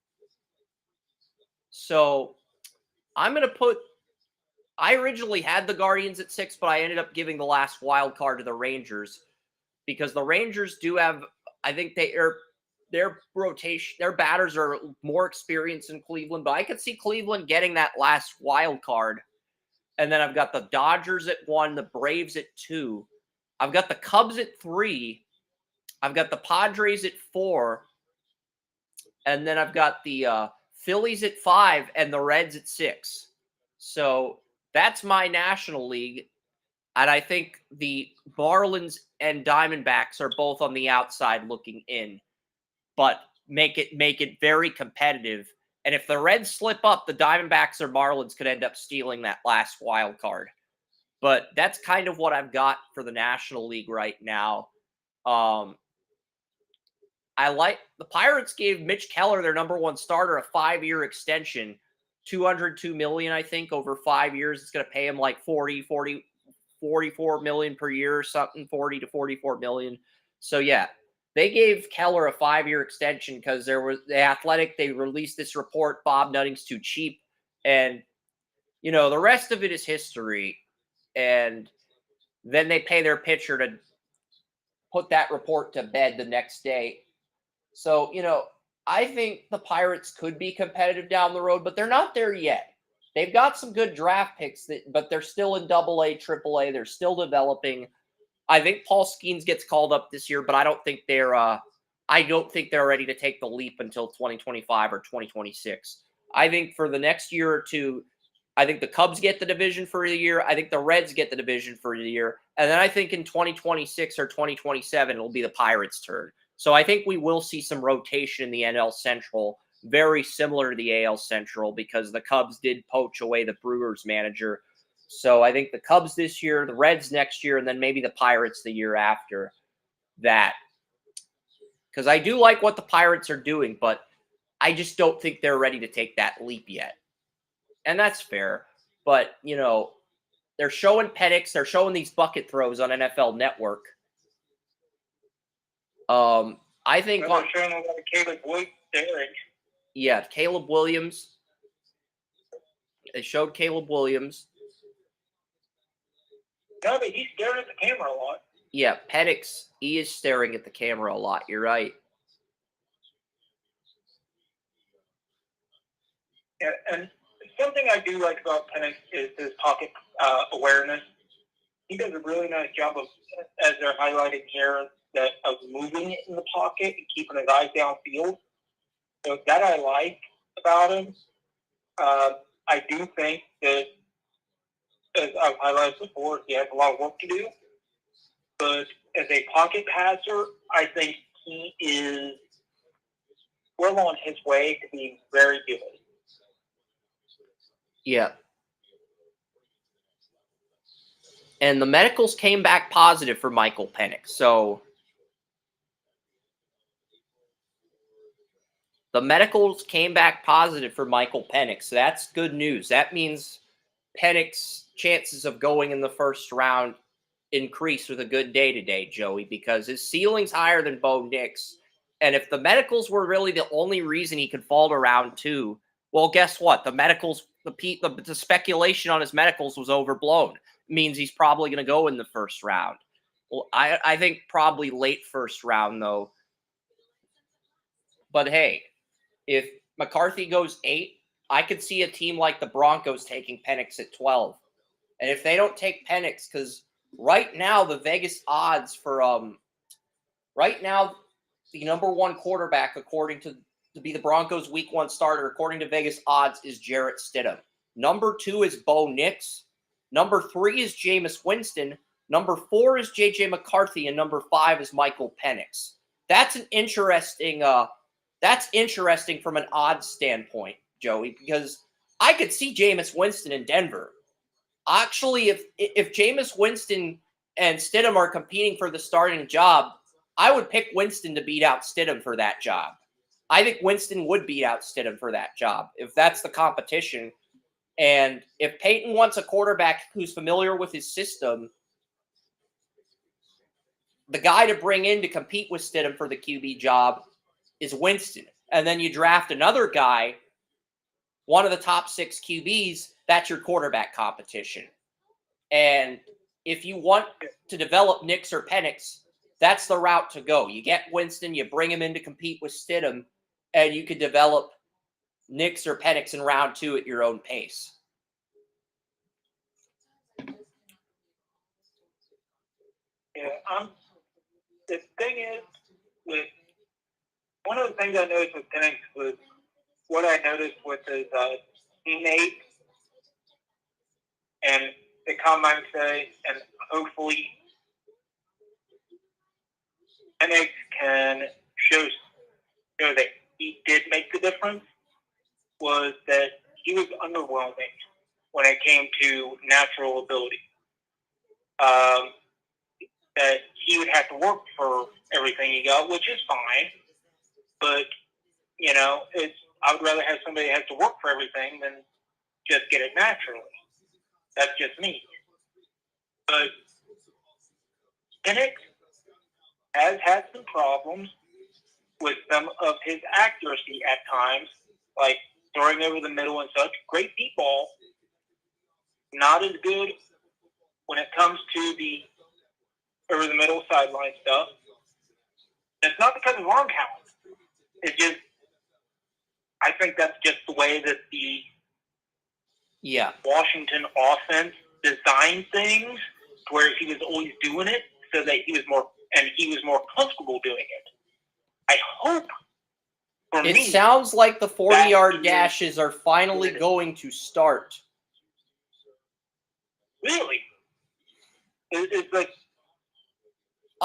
So I'm going to put... I originally had the Guardians at 6, but I ended up giving the last wild card to the Rangers because the Rangers do have... I think their rotation, their batters are more experienced in Cleveland, but I could see Cleveland getting that last wild card. And then I've got the Dodgers at 1, the Braves at 2. I've got the Cubs at 3. I've got the Padres at 4. And then I've got the Phillies at 5 and the Reds at 6. So that's my National League. And I think the Marlins and Diamondbacks are both on the outside looking in. But make it very competitive. And if the Reds slip up, the Diamondbacks or Marlins could end up stealing that last wild card. But that's kind of what I've got for the National League right now. I like the Pirates gave Mitch Keller, their number 1 starter, a 5-year extension, $202 million, I think, over 5 years. It's going to pay him like 44 million per year or something, 40 to 44 million. So yeah. They gave Keller a 5-year extension because there was The Athletic. They released this report, Bob Nutting's too cheap. And, the rest of it is history. And then they pay their pitcher to put that report to bed the next day. So, I think the Pirates could be competitive down the road, but they're not there yet. They've got some good draft picks, but they're still in AA, AAA. They're still developing. I think Paul Skeens gets called up this year, but I don't think they're ready to take the leap until 2025 or 2026. I think for the next year or two, I think the Cubs get the division for the year. I think the Reds get the division for the year. And then I think in 2026 or 2027, it'll be the Pirates' turn. So I think we will see some rotation in the NL Central, very similar to the AL Central, because the Cubs did poach away the Brewers manager. So I think the Cubs this year, the Reds next year, and then maybe the Pirates the year after that. Because I do like what the Pirates are doing, but I just don't think they're ready to take that leap yet. And that's fair. But, they're showing Penix. They're showing these bucket throws on NFL Network. I think They're showing a lot of Caleb Williams. Yeah, Caleb Williams. They showed Caleb Williams. No, but he's staring at the camera a lot. Yeah, Penix, he is staring at the camera a lot. You're right. Yeah, and something I do like about Penix is his pocket awareness. He does a really nice job of, as they're highlighting here, of moving in the pocket and keeping his eyes downfield. So that I like about him. I do think that, as I've highlighted before, he has a lot of work to do. But as a pocket passer, I think he is well on his way to being very good. Yeah. And the medicals came back positive for Michael Penix. So the medicals came back positive for Michael Penix. So that's good news. That means Penix's chances of going in the first round increase with a good day today, Joey, because his ceiling's higher than Bo Nix. And if the medicals were really the only reason he could fall to round 2, well, guess what? The medicals, the speculation on his medicals was overblown. It means he's probably going to go in the first round. Well, I think probably late first round, though. But hey, if McCarthy goes 8, I could see a team like the Broncos taking Penix at 12. And if they don't take Penix, because right now the Vegas odds for right now the number 1 quarterback according to be the Broncos week 1 starter according to Vegas odds is Jarrett Stidham. Number 2 is Bo Nix. Number 3 is Jameis Winston. Number 4 is JJ McCarthy, and number 5 is Michael Penix. That's an interesting. That's interesting from an odds standpoint, Joey, because I could see Jameis Winston in Denver. Actually, if Jameis Winston and Stidham are competing for the starting job, I would pick Winston to beat out Stidham for that job. I think Winston would beat out Stidham for that job if that's the competition. And if Peyton wants a quarterback who's familiar with his system, the guy to bring in to compete with Stidham for the QB job is Winston. And then you draft another guy, one of the top 6 QBs, that's your quarterback competition. And if you want to develop Nix or Penix, that's the route to go. You get Winston, you bring him in to compete with Stidham, and you can develop Nix or Penix in round 2 at your own pace. Yeah, the thing is, with one of the things I noticed with Penix was what I noticed with his teammates and the combine today, and hopefully Penix can show that he did make the difference, was that he was underwhelming when it came to natural ability. That he would have to work for everything he got, which is fine. But, you know, I would rather have somebody that has to work for everything than just get it naturally. That's just me. But Penix has had some problems with some of his accuracy at times, like throwing over the middle and such. Great deep ball. Not as good when it comes to the over the middle sideline stuff. And it's not because of arm talent. It's just, I think that's just the way that the Washington offense designed things, where he was always doing it so that he was more comfortable doing it. I hope. It sounds like the 40-yard dashes are finally going to start. Really? It's like,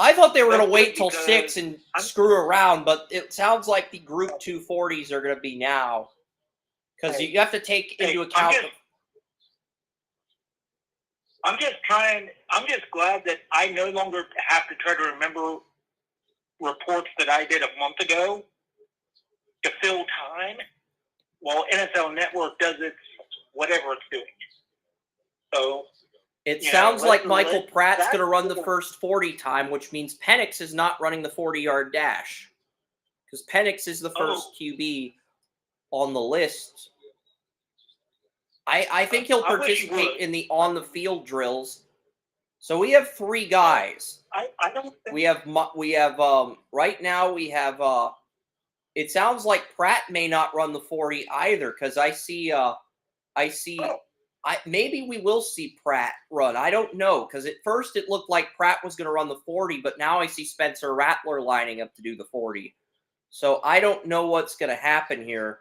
I thought they were going to wait till 6 and screw around, but it sounds like the Group 2 40s are going to be now. Because you have to take into account... I'm just glad that I no longer have to try to remember reports that I did a month ago to fill time while NFL Network does its whatever it's doing. So... It sounds like Michael Pratt's going to run the first 40 time, which means Penix is not running the 40-yard dash. Because Penix is the first QB on the list. I think he'll I wish he participate would. in the on the field drills. So we have 3 guys. I don't think We have right now we have it sounds like Pratt may not run the 40 either, because I see maybe we will see Pratt run. I don't know, because at first it looked like Pratt was going to run the 40, but now I see Spencer Rattler lining up to do the 40. So I don't know what's going to happen here.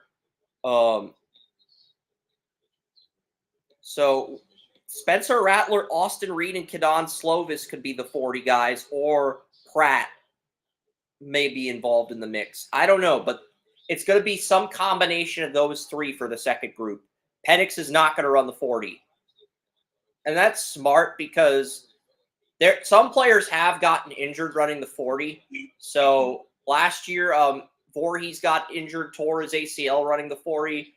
So Spencer Rattler, Austin Reed, and Kadon Slovis could be the 40 guys, or Pratt may be involved in the mix. I don't know, but it's going to be some combination of those 3 for the second group. Penix is not going to run the 40. And that's smart, because some players have gotten injured running the 40. So last year, Voorhees got injured, tore his ACL running the 40,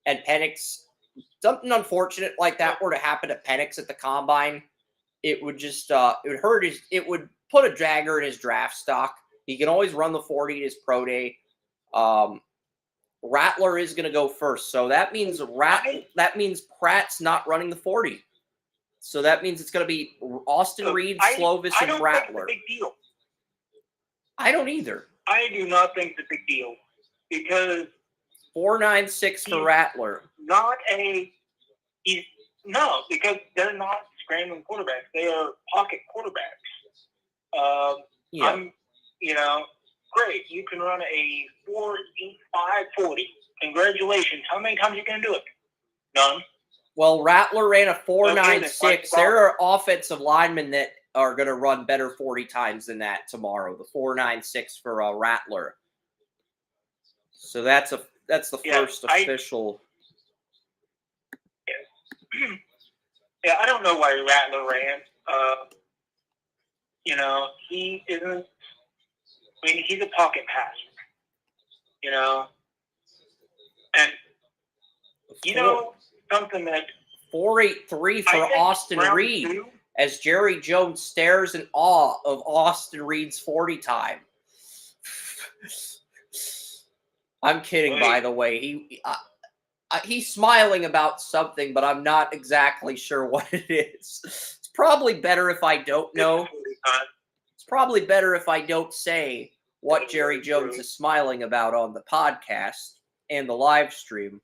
and Penix, something unfortunate like that were to happen to Penix at the combine, it would just it would put a dagger in his draft stock. He can always run the 40 at his pro day. Rattler is going to go first, so that means Pratt's not running the 40. So that means it's going to be Austin Reed, Slovis, and Rattler. Think it's a big deal. I don't either. I do not think it's a big deal, because 4.96 for Rattler. Because they're not scrambling quarterbacks. They are pocket quarterbacks. Great. You can run a 4.85 40. Congratulations. How many times are you going to do it? None. Well, Rattler ran a 4.96. Okay, There are offensive linemen that are going to run better 40 times than that tomorrow. The 4.96 for Rattler. So that's the first official. Yeah, I don't know why Rattler ran. He isn't. I mean, he's a pocket passer. And something that 4.83 for Austin Reed, as Jerry Jones stares in awe of Austin Reed's 40 time. I'm kidding, by the way. He's smiling about something, but I'm not exactly sure what it is. It's probably better if I don't know. It's probably better if I don't say what Jerry Jones is smiling about on the podcast and the live stream.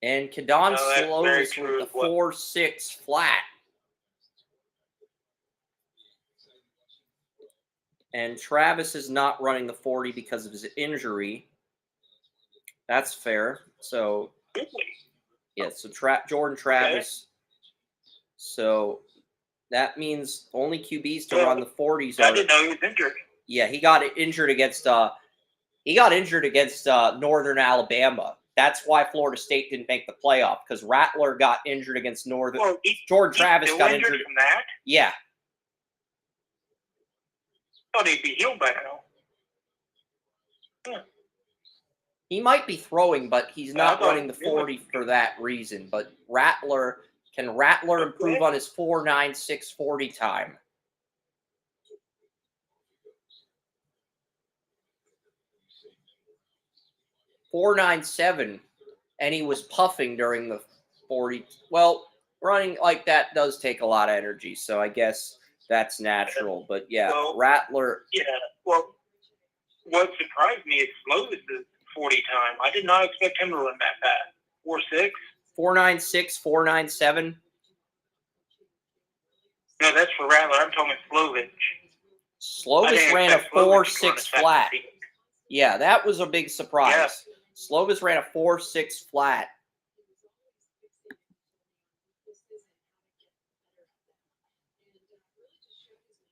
And Kadon Slovis with the 4.6 flat. And Travis is not running the 40 because of his injury. That's fair. So, yeah, so Jordan Travis. So that means only QBs to run the 40s are. I didn't know he was injured. Yeah, he got injured against Northern Alabama. That's why Florida State didn't make the playoff, because Rattler got injured against Northern. Well, Jordan Travis got injured from that. Yeah. Thought he'd be healed by now. He might be throwing, but he's not running the 40 for that reason. But can Rattler improve on his 4.96 40 time? .497, and he was puffing during the 40. Well, running like that does take a lot of energy, so I guess that's natural. But yeah, Rattler. Yeah, well, what surprised me is Slovis' 40 time. I did not expect him to run that fast. 4.6? 4.96, 4.97. No, that's for Rattler. I'm talking Slovis. Slovis ran a 4.6 flat. Yeah, that was a big surprise. Yeah. Slovis ran a 4.6 flat.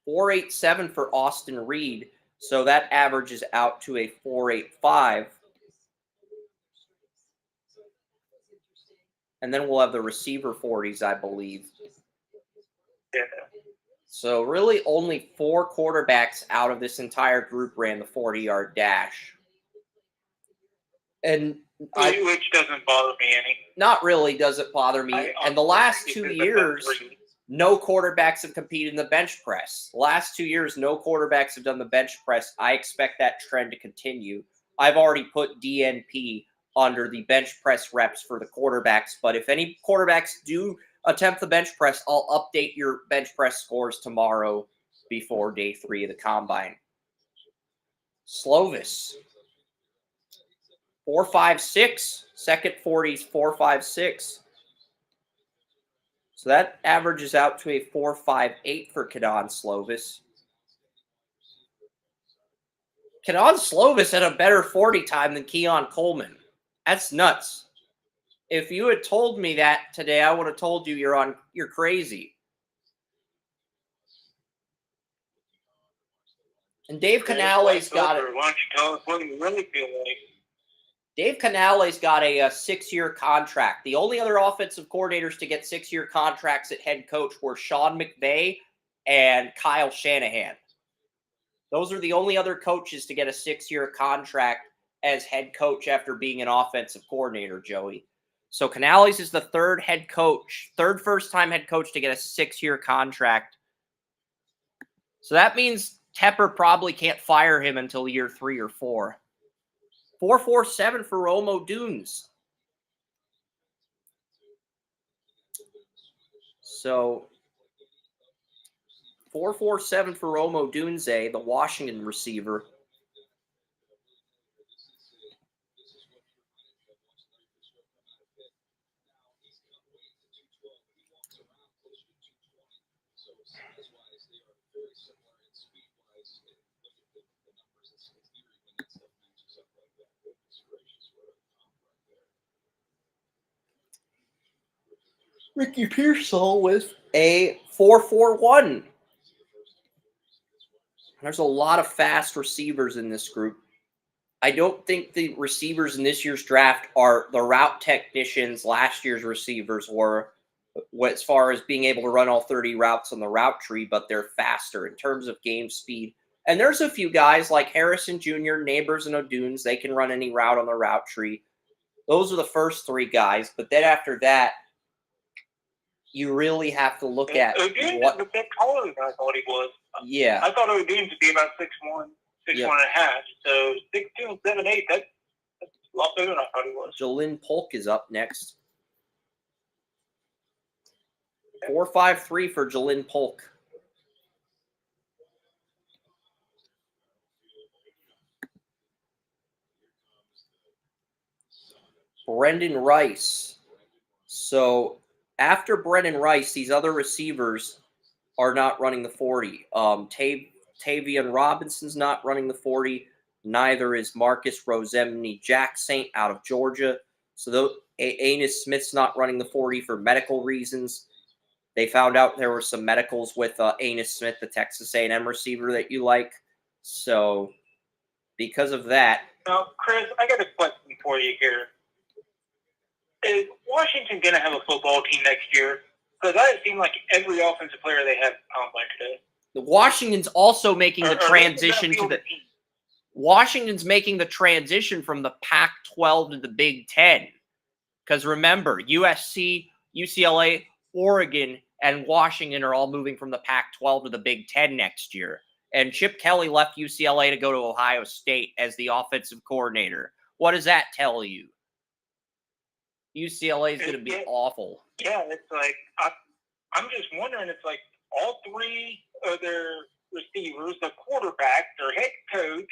.487 for Austin Reed, so that averages out to a 4.85. And then we'll have the receiver 40s, I believe. Yeah. So really only 4 quarterbacks out of this entire group ran the 40-yard dash. And which doesn't bother me any. Not really does it bother me. And the last 2 years, no quarterbacks have competed in the bench press. The last 2 years, no quarterbacks have done the bench press. I expect that trend to continue. I've already put DNP under the bench press reps for the quarterbacks. But if any quarterbacks do attempt the bench press, I'll update your bench press scores tomorrow before day 3 of the combine. Slovis, 4.56. Second 40s, 4.56. So that averages out to a 4.58 for Kenan Slovis. Kenan Slovis had a better 40 time than Keon Coleman. That's nuts. If you had told me that today, I would have told you you're crazy. And Dave Canale's got it. Why don't you tell us what you really feel like? Dave Canale's got a 6-year contract. The only other offensive coordinators to get 6-year contracts at head coach were Sean McVay and Kyle Shanahan. Those are the only other coaches to get a 6-year contract as head coach after being an offensive coordinator, Joey. So Canales is the third first-time head coach to get a 6-year contract. So that means Tepper probably can't fire him until year 3 or 4. 4.47 for Romo Dunes. So 4.47 for Romo Dunze, the Washington receiver. Ricky Pearsall with a 4.41. There's a lot of fast receivers in this group. I don't think the receivers in this year's draft are the route technicians last year's receivers were, as far as being able to run all 30 routes on the route tree, but they're faster in terms of game speed. And there's a few guys like Harrison Jr., Neighbors, and O'Dunes. They can run any route on the route tree. Those are the first 3 guys. But then after that, you really have to look at O'Dunes what. is a bit taller than I thought he was. Yeah. I thought O'Dunes would be about 6'1", 6'1 and a half. So 6'2", 7'8", that's a lot bigger than I thought he was. Jalen Polk is up next. 4.53 for Jalen Polk. Brendan Rice. So after Brendan Rice, these other receivers are not running the 40. Tavion Robinson's not running the 40. Neither is Marcus Rosemny Jack Saint out of Georgia. So Anis Smith's not running the 40 for medical reasons. They found out there were some medicals with Anis Smith, the Texas A&M receiver that you like. So because of that. Now, Chris, I got a question for you here. Is Washington going to have a football team next year? Because it seems like every offensive player they have combine today. Washington's also making the transition to the. Team? Washington's making the transition from the Pac-12 to the Big Ten. Because remember, USC, UCLA, Oregon, and Washington are all moving from the Pac-12 to the Big Ten next year. And Chip Kelly left UCLA to go to Ohio State as the offensive coordinator. What does that tell you? UCLA is going to be awful. Yeah, it's like, I'm just wondering, it's like all 3 of their receivers, the quarterback, their head coach,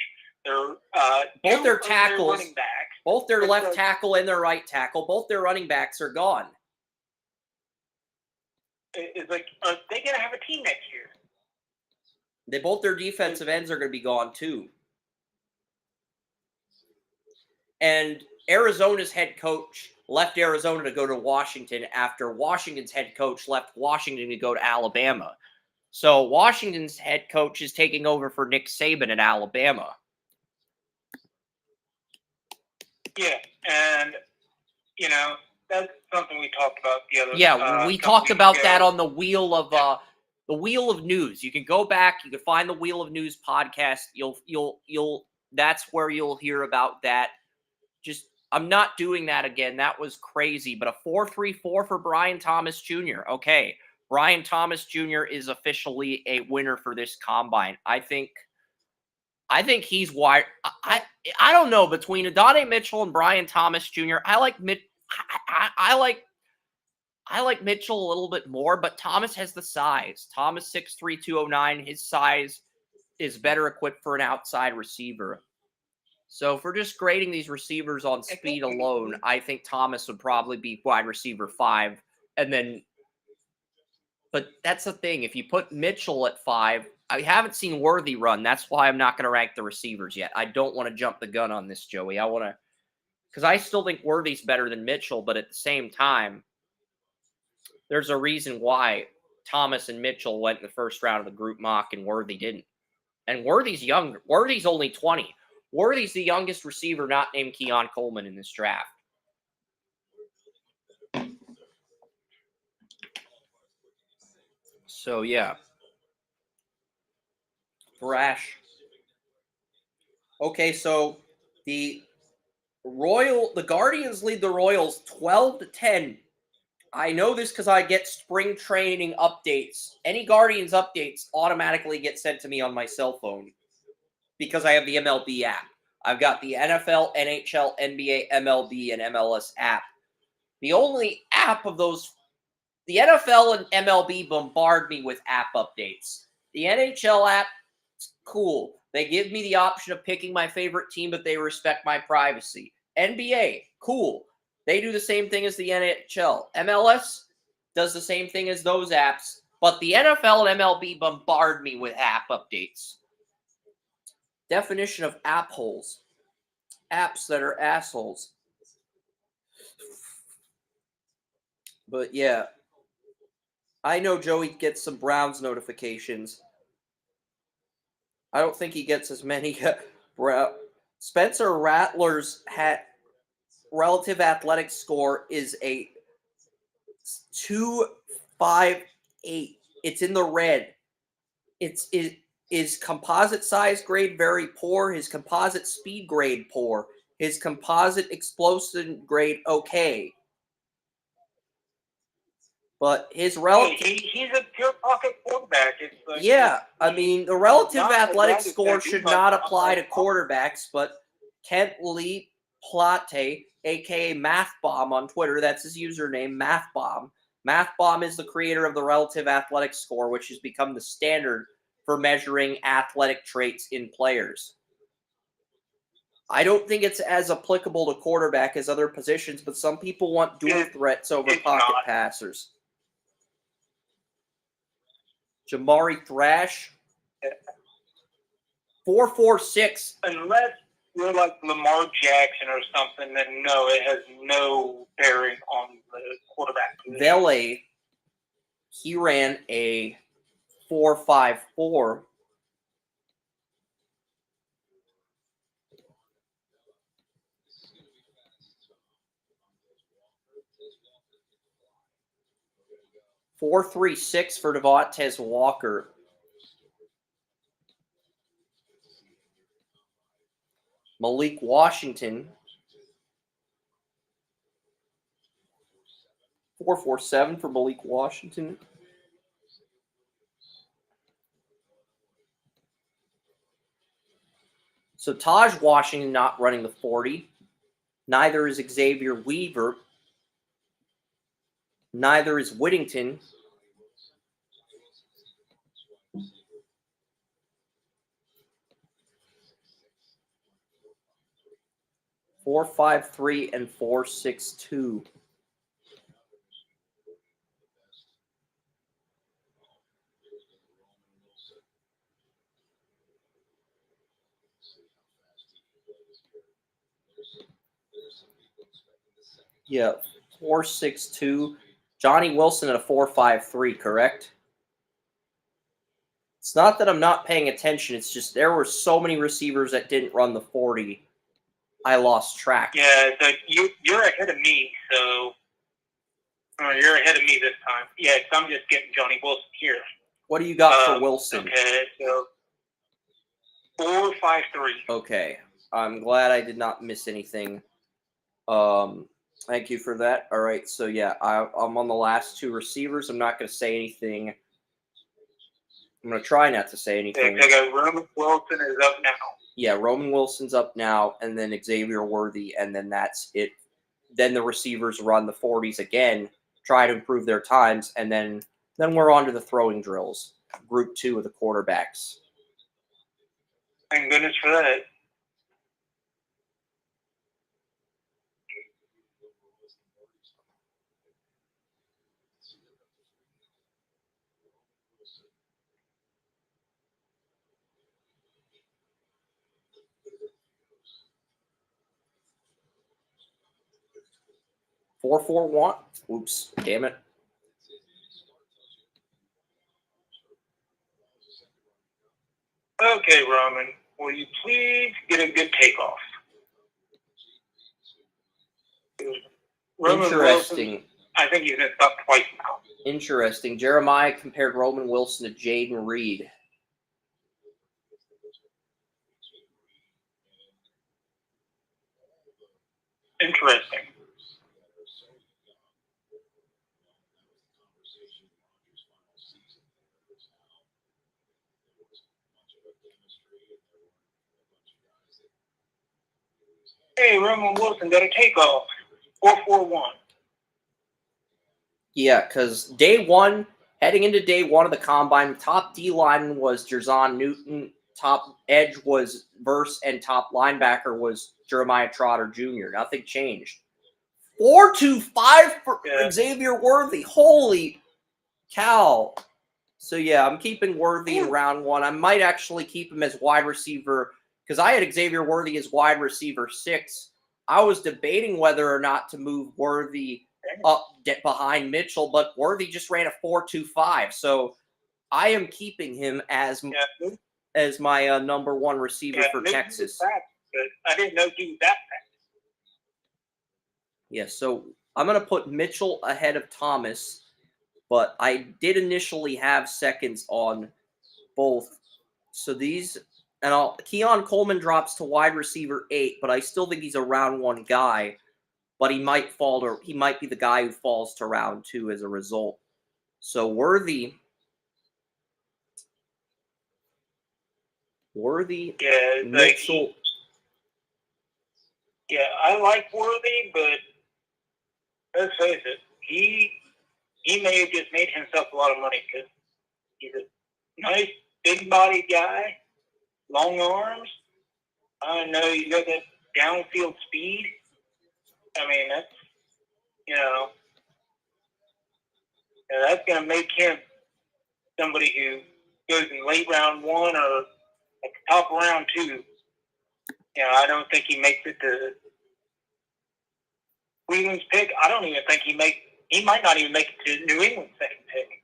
both their tackles, running backs, both their left tackle and their right tackle, both their running backs are gone. It's like, are they going to have a team next year? Both their defensive ends are going to be gone too. And Arizona's head coach left Arizona to go to Washington after Washington's head coach left Washington to go to Alabama. So Washington's head coach is taking over for Nick Saban at Alabama. Yeah, and, that's something we talked about the other. Yeah, we talked about that on the Wheel of News. You can go back. You can find the Wheel of News podcast. You'll. That's where you'll hear about that. I'm not doing that again. That was crazy. But a 4.34 for Brian Thomas Jr. Okay, Brian Thomas Jr. is officially a winner for this combine. I think I think he's wide. I don't know, between Adonai Mitchell and Brian Thomas Jr. I like I like Mitchell a little bit more, but Thomas has the size. Thomas 6'3", 209. His size is better equipped for an outside receiver. So if we're just grading these receivers on speed alone, I think Thomas would probably be wide receiver 5. And then, but that's the thing. If you put Mitchell at 5, I haven't seen Worthy run. That's why I'm not going to rank the receivers yet. I don't want to jump the gun on this, Joey. I want to, because I still think Worthy's better than Mitchell, but at the same time, there's a reason why Thomas and Mitchell went in the first round of the group mock and Worthy didn't. And Worthy's young. Worthy's only 20. Worthy's the youngest receiver not named Keon Coleman in this draft. So, yeah. Brash. Okay, so the Guardians lead the Royals 12-10. I know this because I get spring training updates. Any Guardians updates automatically get sent to me on my cell phone because I have the MLB app. I've got the NFL, NHL, NBA, MLB, and MLS app. The only app of those, the NFL and MLB bombard me with app updates. The NHL app, cool. They give me the option of picking my favorite team, but they respect my privacy. NBA, cool. They do the same thing as the NHL. MLS does the same thing as those apps, but the NFL and MLB bombard me with app updates. Definition of app holes. Apps that are assholes. But yeah, I know Joey gets some Browns notifications. I don't think he gets as many. Spencer Rattler's relative athletic score is a 258. It's in the red. His composite size grade very poor. His composite speed grade poor. His composite explosive grade okay. But his relative... He's a pure pocket quarterback. Yeah, I mean, the relative athletic score should not apply to quarterbacks, but Kent Lee Plate, a.k.a. MathBomb on Twitter, that's his username, MathBomb. MathBomb is the creator of the relative athletic score, which has become the standard for measuring athletic traits in players. I don't think it's as applicable to quarterback as other positions, but some people want dual threats over pocket passers. Jamari Thrash, 4.46. Unless you're like Lamar Jackson or something, then no, it has no bearing on the quarterback position. Vele, he ran a 4.54. .436 for Devontae Walker. Malik Washington, 4.47 for Malik Washington. So Taj Washington not running the 40. Neither is Xavier Weaver. Neither is Whittington. .453 and 4.62. Yeah, 4.62. Johnny Wilson at a 4.53, correct? It's not that I'm not paying attention. It's just there were so many receivers that didn't run the 40. I lost track. Yeah, so you're ahead of me, so you're ahead of me this time. Yeah, so I'm just getting Johnny Wilson here. What do you got for Wilson? Okay, so 4.53. Okay, I'm glad I did not miss anything. Thank you for that. All right, so yeah, I'm on the last two receivers. I'm not going to say anything I'm going to try not to say Yeah, anything. because Roman Wilson is up now. Yeah, Roman Wilson's up now, and then Xavier Worthy, and then that's it. Then the receivers run the 40s again, try to improve their times, and then we're on to the throwing drills. Group 2 of the quarterbacks. Thank goodness for that. Four, 4-1. Oops, damn it. Okay, Roman, will you please get a good takeoff? Roman Interesting. Wilson, I think he's been stuck twice now. Interesting. Jeremiah compared Roman Wilson to Jaden Reed. Interesting. Hey, Roman Wilson got a takeoff. 4-4-1. Yeah, because day one, heading into day one of the combine, top D line was Jerzon Newton, top edge was Verse, and top linebacker was Jeremiah Trotter Jr. Nothing changed. 4-2-5 for Xavier Worthy. Holy cow. So yeah, I'm keeping Worthy in round 1. I might actually keep him as wide receiver because I had Xavier Worthy as wide receiver 6. I was debating whether or not to move Worthy up behind Mitchell, but Worthy just ran a 4-2-5. So I am keeping him as my number 1 receiver for Texas. Fast, but I didn't know he was that fast. Yeah, so I'm going to put Mitchell ahead of Thomas, but I did initially have seconds on both. So these, and Keon Coleman drops to wide receiver 8, but I still think he's a round 1 guy. But he might he might be the guy who falls to round 2 as a result. So Worthy, Mitchell. I like Worthy, but let's face it, he may have just made himself a lot of money because he's a nice, big-bodied guy, long arms. I know you got that downfield speed. I mean, that's, that's going to make him somebody who goes in late round 1 or at the top of round 2. I don't think he makes it to Cleveland's pick. I don't even think he might not even make it to New England's second pick.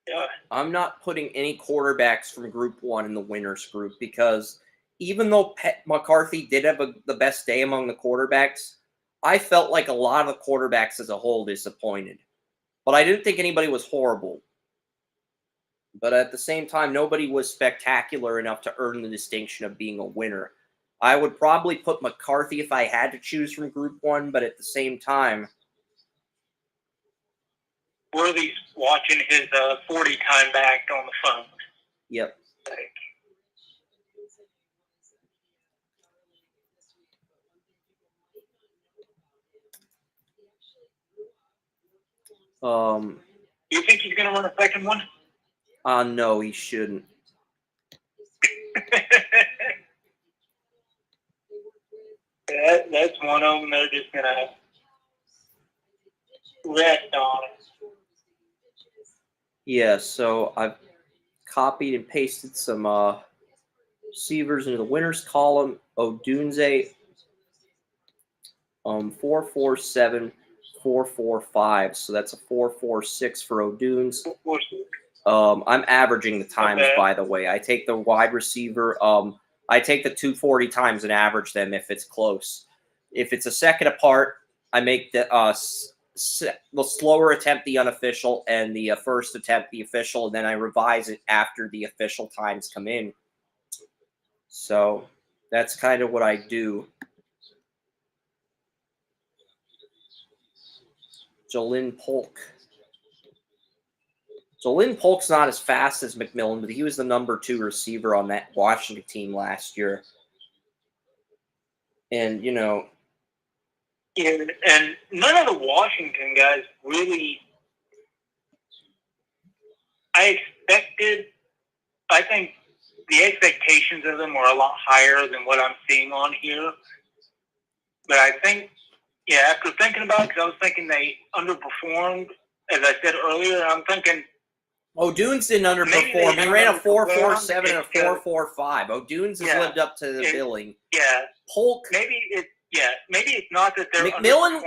Yeah. I'm not putting any quarterbacks from Group 1 in the winners group because even though McCarthy did have the best day among the quarterbacks, I felt like a lot of the quarterbacks as a whole disappointed. But I didn't think anybody was horrible. But at the same time, nobody was spectacular enough to earn the distinction of being a winner. I would probably put McCarthy if I had to choose from Group 1, but at the same time, Worthy's watching his 40 time back on the phone. Yep. You think he's going to run a second one? No, he shouldn't. That's one of them they're just going to rest on. Yeah, so I've copied and pasted some receivers into the winners column. Odunze, 4-4-7, 4-4-5. So that's a 4-4-6 for Odunes. I'm averaging the times, by the way. I take the wide receiver. I take the 240 times and average them if it's close. If it's a second apart, I make the slower attempt the unofficial and the first attempt the official, and then I revise it after the official times come in. So that's kind of what I do. Jolyn Polk. So Lynn Polk's not as fast as McMillan, but he was the number 2 receiver on that Washington team last year. And, you know. Yeah, and none of the Washington guys really. I think the expectations of them were a lot higher than what I'm seeing on here. But I think, yeah, after thinking about it, because I was thinking they underperformed, as I said earlier, I'm thinking. O'Dunes didn't underperform. He ran a 4.47 and a 4.45. O'Dunes has lived up to the billing. Yeah. Polk. Maybe it's not that they're McMillan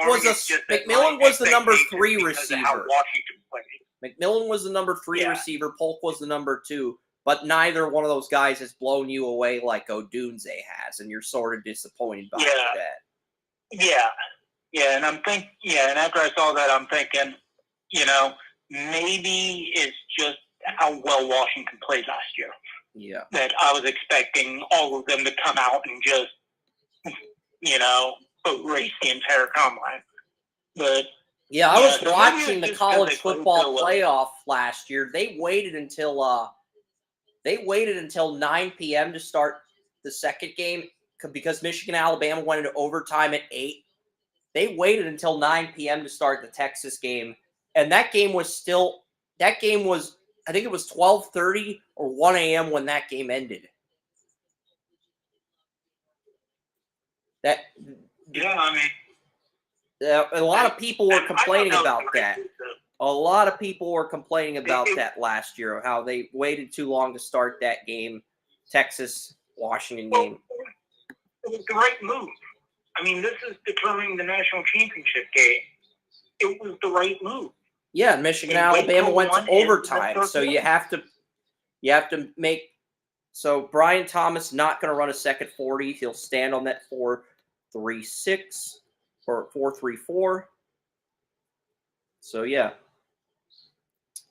was the number 3 receiver. How Washington played. McMillan was the number 3 receiver. Polk was the number 2. But neither one of those guys has blown you away like O'Dunes has, and you're sort of disappointed by that. Yeah, and and after I saw that, I'm thinking, you know, maybe it's just how well Washington played last year. Yeah. That I was expecting all of them to come out and just, you know, race the entire combine. But yeah, I was watching the college football playoff last year. They waited until 9 p.m. to start the second game because Michigan Alabama went into overtime at 8. They waited until 9 p.m. to start the Texas game, and that game was I think it was 12:30 or 1 a.m. when that game ended. A lot of people were complaining about that. A lot of people were complaining about that last year, how they waited too long to start that game, Texas-Washington game. It was the right move. I mean, this is determining the national championship game. It was the right move. Yeah, Michigan Alabama went to overtime, so you have to make. So Brian Thomas not going to run a second 40. He'll stand on that 4.36 or 4.34. So yeah,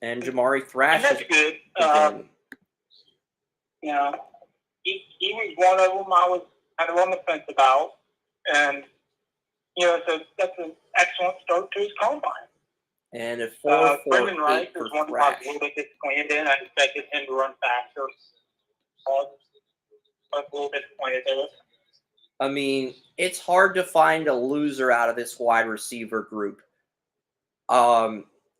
and Jamari Thrash. And that's good. You know, he was one of them I was kind of on the fence about, and you know, that's an excellent start to his combine. And a 4.48 Brendan Rice for is one Thrash. I was a little bit disappointed in. I expected him to run faster. I was a little disappointed there. I mean, it's hard to find a loser out of this wide receiver group.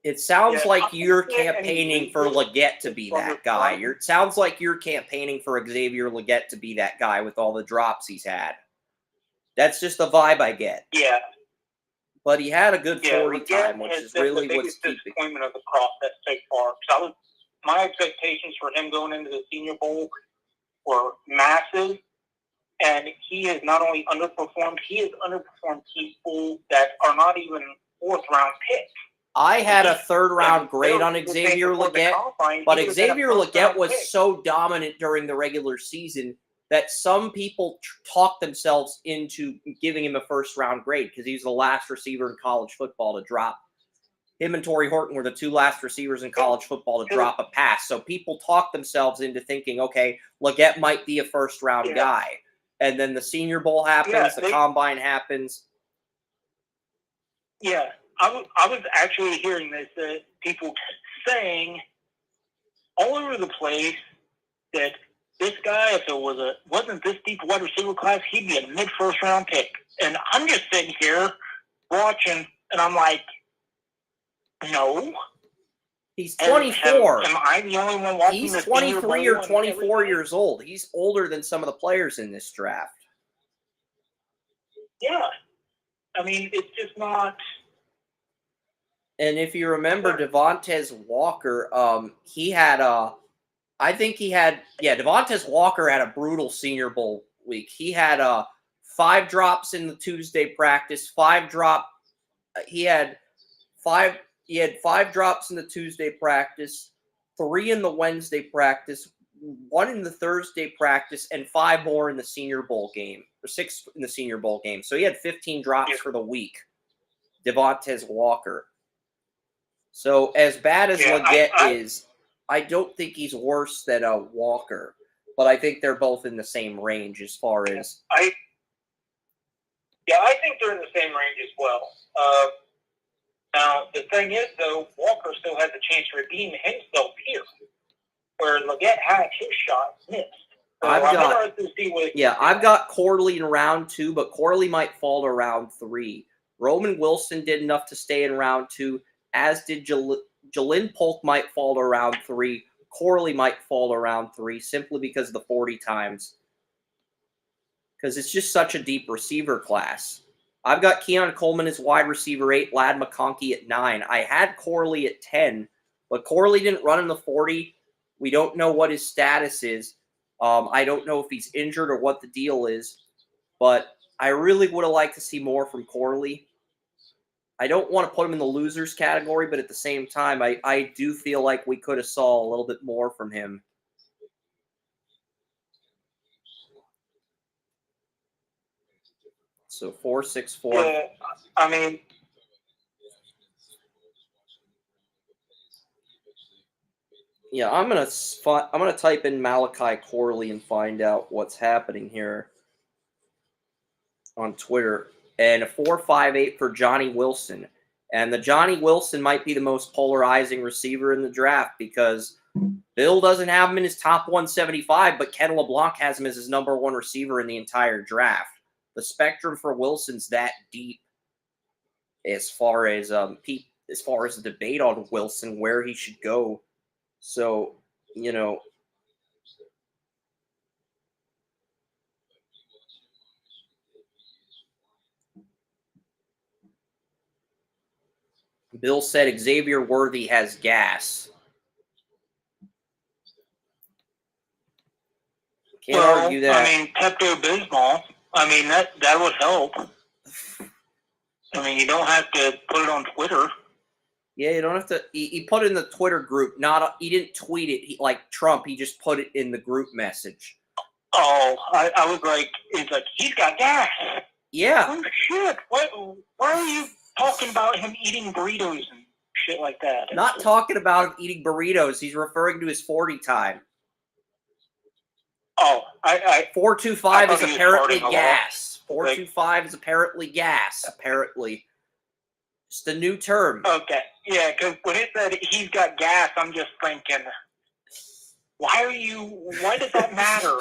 It sounds like you're campaigning for Leggett to be that guy. It sounds like you're campaigning for Xavier Leggett to be that guy with all the drops he's had. That's just the vibe I get. Yeah. But he had a good 40 time, which is really the what's biggest keeping. Disappointment of the process so far. My expectations for him going into the Senior Bowl were massive, and he has not only underperformed, he has underperformed people that are not even fourth-round picks. I had a third-round grade on Xavier Leggett, but Xavier Leggett was so dominant during the regular season that some people talked themselves into giving him a first-round grade because he was the last receiver in college football to drop. Him and Torrey Horton were the 2 last receivers in college football to drop a pass. So people talked themselves into thinking, okay, Leggett might be a first-round guy. And then the Senior Bowl happens, the Combine happens. Yeah, I was actually hearing this, people saying all over the place that this guy, if it wasn't this deep wide receiver class, he'd be a mid-first round pick. And I'm just sitting here watching, and I'm like, no. He's 24. Am I the only one watching? He's 23 or 24 years old. He's older than some of the players in this draft. Yeah. I mean, it's just not. And if you remember Devontae Walker, Devontae Walker had a brutal Senior Bowl week. He had 5 drops in the Tuesday practice, 5 drops in the Tuesday practice, 3 in the Wednesday practice, 1 in the Thursday practice, and 5 more in the Senior Bowl game, or 6 in the Senior Bowl game. So he had 15 drops for the week, Devontae Walker. So as bad as Leggett is, I don't think he's worse than Walker, but I think they're both in the same range as far as. I think they're in the same range as well. Now, the thing is, though, Walker still has a chance to redeem himself here, where Leggett had his shot missed. So I've I'm got- interested to see what I've got Corley in round 2, but Corley might fall to round 3. Roman Wilson did enough to stay in round 2, as did Jalen Polk might fall to round 3. Corley might fall to round 3 simply because of the 40 times. Because it's just such a deep receiver class. I've got Keon Coleman as wide receiver 8, Lad McConkey at 9. I had Corley at 10, but Corley didn't run in the 40. We don't know what his status is. I don't know if he's injured or what the deal is, but I really would have liked to see more from Corley. I don't want to put him in the losers category, but at the same time, I do feel like we could have saw a little bit more from him. So 4-6-4. Yeah, I mean, Yeah, I'm gonna type in Malachi Corley and find out what's happening here on Twitter. And a 4.58 for Johnny Wilson. And the Johnny Wilson might be the most polarizing receiver in the draft because Bill doesn't have him in his top 175, but Ken LeBlanc has him as his number 1 receiver in the entire draft. The spectrum for Wilson's that deep as far as the debate on Wilson, where he should go. So, Bill said Xavier Worthy has gas. Can't argue that. I mean, Pepto-Bismol, I mean, that would help. I mean, you don't have to put it on Twitter. Yeah, you don't have to. He put it in the Twitter group. He didn't tweet it like Trump. He just put it in the group message. Oh, I was like, it's like, he's got gas. Yeah. Oh, shit. Why are you talking about him eating burritos and shit like that? Not talking about him eating burritos. He's referring to his 40 time. Oh, 4.25 is apparently farting a lot. gas. 4.25 is apparently gas. Apparently. It's the new term. Okay. Yeah, because when it said he's got gas, I'm just thinking, why does that matter?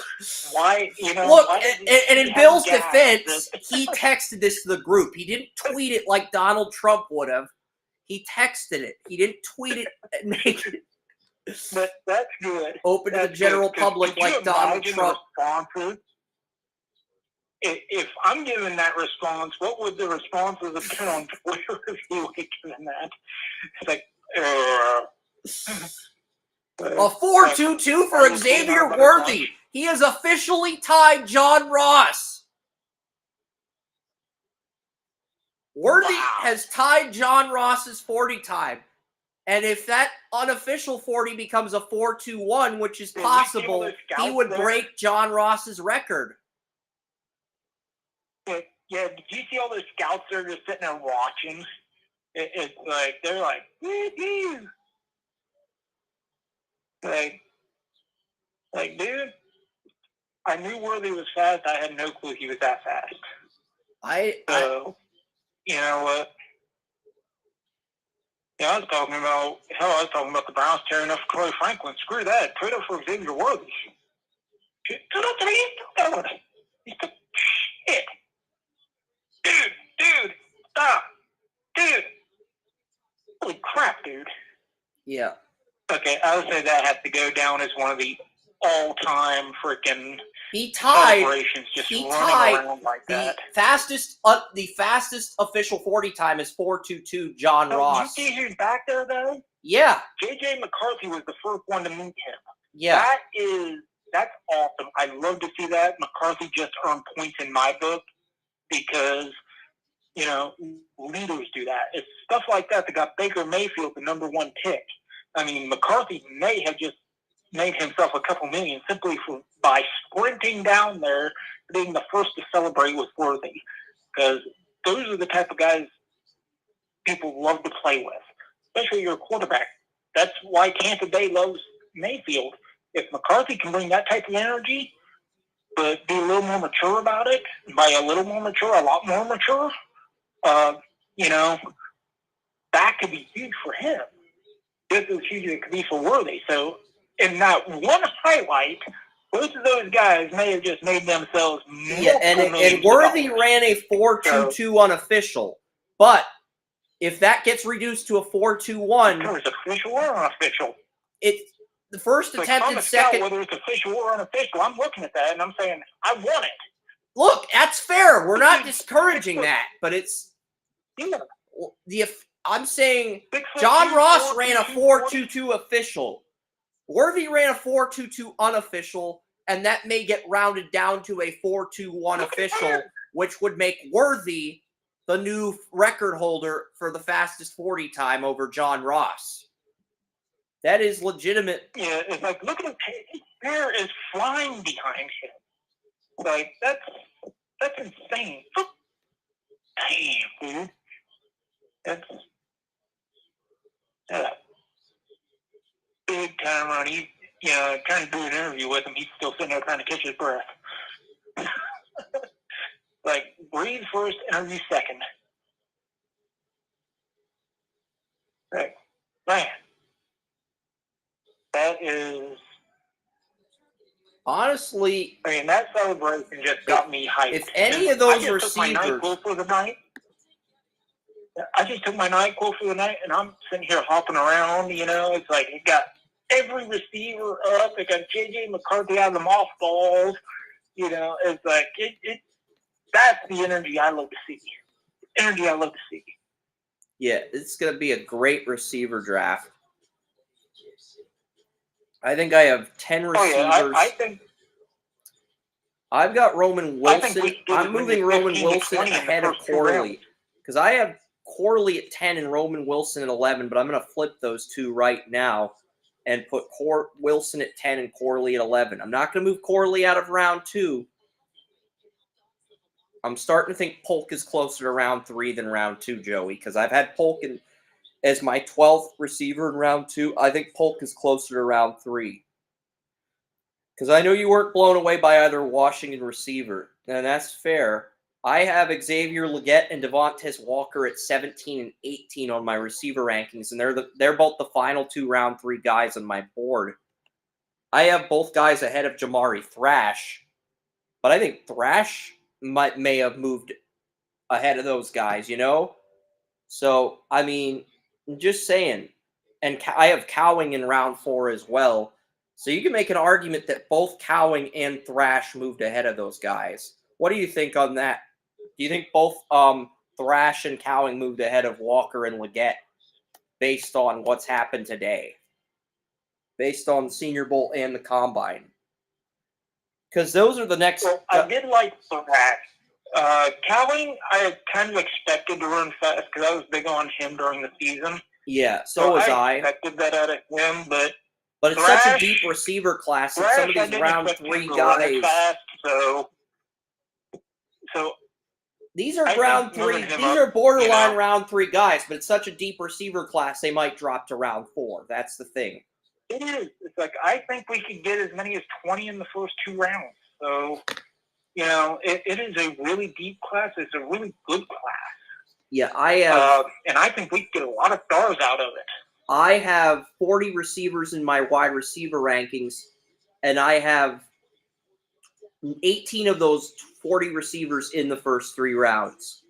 Why, Look, why does and in he Bill's have gas? defense, he texted this to the group. He didn't tweet it like Donald Trump would have. He texted it. He didn't tweet it and make it But that's good. open to the That's general good, 'cause public could you like Donald imagine Trump. Responses? If I'm giving that response, what would the responses have been on Twitter if you would have given that? It's like, A 4.22 for Xavier Worthy. He has officially tied John Ross. Worthy has tied John Ross's 40 time. And if that unofficial 40 becomes a 4.21, which is possible, he would break John Ross's record. Yeah, did you see all those scouts that are just sitting there watching? It's like, they're like, woo-hoo. Like, dude, I knew Worthy was fast. I had no clue he was that fast. You know what? Yeah, I was talking about the Browns tearing up for Troy Franklin. Screw that. Trade up for Xavier Worthy. Shit. Dude, stop. Dude. Holy crap, dude. Yeah. Okay, I would say that has to go down as one of the all-time freaking celebrations. Running around like the that. fastest official 40 time is 4.22. John Ross. You see who's back there though? Yeah. J.J. McCarthy was the first one to meet him. Yeah. That's awesome. I love to see that. McCarthy just earned points in my book because, leaders do that. It's stuff like that that got Baker Mayfield the number 1 pick. I mean, McCarthy may have just made himself a couple million simply by sprinting down there, being the first to celebrate with Worthy. Because those are the type of guys people love to play with, especially your quarterback. That's why Tampa Bay loves Mayfield. If McCarthy can bring that type of energy, but be a little more mature about it, by a little more mature, a lot more mature, that could be huge for him. Just as huge as it could be for Worthy. So, in that one highlight, both of those guys may have just made themselves and Worthy ran a 4.22 unofficial, but if that gets reduced to a 4.21, it's official or unofficial. The first attempt and second. Whether it's official or unofficial, I'm looking at that and I'm saying I want it. Look, that's fair. We're not discouraging that, but it's I'm saying John Ross ran a 4.22 official. Worthy ran a 4.22 unofficial, and that may get rounded down to a 4.21 official, which would make Worthy the new record holder for the fastest 40 time over John Ross. That is legitimate. Yeah, it's like, look at him. His hair is flying behind him. Like, that's insane. Damn, dude. That's big time run. Trying to do an interview with him, he's still sitting there trying to catch his breath. Like, breathe first, interview second. Like, man. That is... Honestly... I mean, that celebration just got me hyped. If any of those I receivers... I just took my NyQuil for the night, and I'm sitting here hopping around, It's like, it got every receiver up. It got J.J. McCarthy out of the mothballs. It's like, that's the energy I love to see. Yeah, it's going to be a great receiver draft. I think I have 10 receivers. Oh, yeah, I think... I've got Roman Wilson. I'm moving Roman Wilson ahead of Corley. Because I have Corley at 10 and Roman Wilson at 11, but I'm going to flip those two right now and put Wilson at 10 and Corley at 11. I'm not going to move Corley out of round 2. I'm starting to think Polk is closer to round 3 than round 2, Joey, because I've had Polk as my 12th receiver in round 2. I think Polk is closer to round 3. Because I know you weren't blown away by either Washington receiver, and that's fair. I have Xavier Legette and Devontae Walker at 17 and 18 on my receiver rankings, and they're both the final 2 round 3 guys on my board. I have both guys ahead of Jamari Thrash, but I think Thrash may have moved ahead of those guys, So, I mean, just saying. And I have Cowing in round 4 as well. So you can make an argument that both Cowing and Thrash moved ahead of those guys. What do you think on that? Do you think both Thrash and Cowing moved ahead of Walker and Legette based on what's happened today? Based on the Senior Bowl and the Combine? Because those are the next... Well, I did like Thrash. Cowing, I had kind of expected to run fast because I was big on him during the season. Yeah, so was I. I expected that out of him, but it's Thrash, such a deep receiver class that some of these round 3 guys... Fast, so these are round 3. These are borderline round 3 guys, but it's such a deep receiver class they might drop to round 4. That's the thing. It is. It's like I think we could get as many as 20 in the first 2 rounds. So, it is a really deep class. It's a really good class. Yeah, I have... and I think we could get a lot of stars out of it. I have 40 receivers in my wide receiver rankings, and I have 18 of those 40 receivers in the first 3 rounds.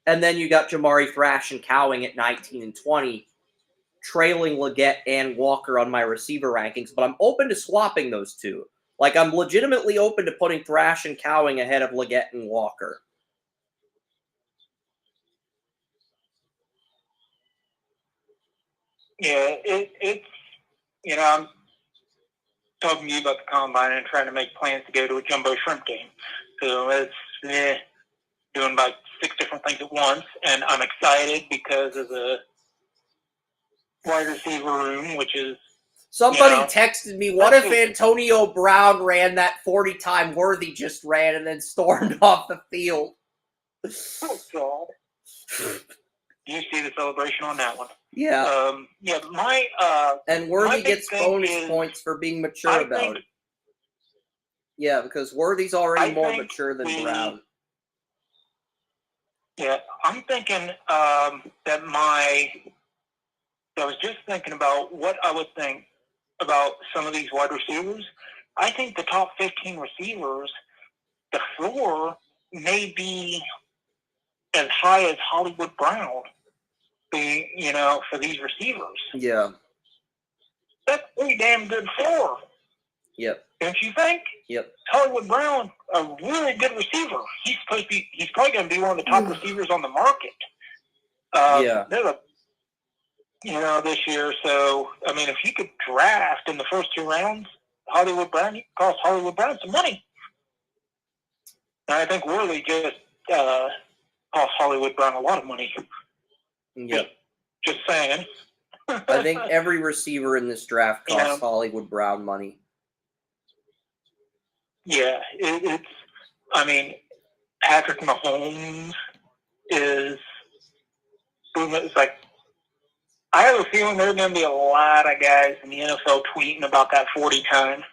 And then you got Jamari Thrash and Cowing at 19 and 20, trailing Legette and Walker on my receiver rankings, but I'm open to swapping those 2. Like, I'm legitimately open to putting Thrash and Cowing ahead of Legette and Walker. Yeah, it's, I'm talking to you about the Combine and trying to make plans to go to a jumbo shrimp game. So it's doing about 6 different things at once, and I'm excited because of the wide receiver room, which is... Somebody texted me, what if Antonio Brown ran that 40-time Worthy just ran and then stormed off the field? Oh, God. You see the celebration on that one. Yeah. And Worthy gets bonus points for being mature about it. Yeah, because Worthy's already more mature than Brown. Yeah, I'm thinking I was just thinking about what I would think about some of these wide receivers. I think the top 15 receivers, the floor may be as high as Hollywood Brown, for these receivers. Yeah. That's a pretty damn good floor, Yep. don't you think? Yep. Hollywood Brown, a really good receiver. He's probably going to be one of the top receivers on the market. Yeah. This year. So, I mean, if you could draft in the first 2 rounds, Hollywood Brown, you could cost Hollywood Brown some money. And I think Worley just cost Hollywood Brown a lot of money. Yep. Just saying. I think every receiver in this draft costs Yeah. Hollywood Brown money. Yeah, it's. I mean, Patrick Mahomes is. It's like, I have a feeling there are going to be a lot of guys in the NFL tweeting about that 40 time.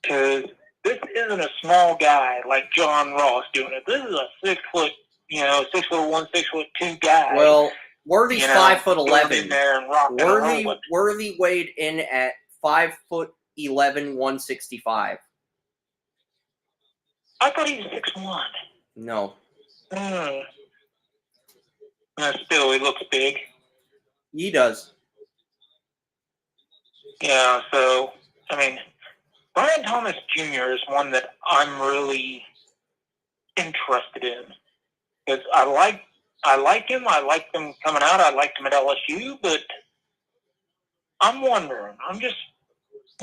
Because this isn't a small guy like John Ross doing it. This is a 6 foot, 6'1", 6'2" guy. Well, Worthy's 5'11". Going in there and rocking and rolling. Worthy weighed in at 5'11", 165. I thought he was 6'1". No. Still, he looks big. He does. Yeah, so, I mean, Brian Thomas Jr. is one that I'm really interested in. Because I like him. I liked him coming out. I liked him at LSU, but I'm just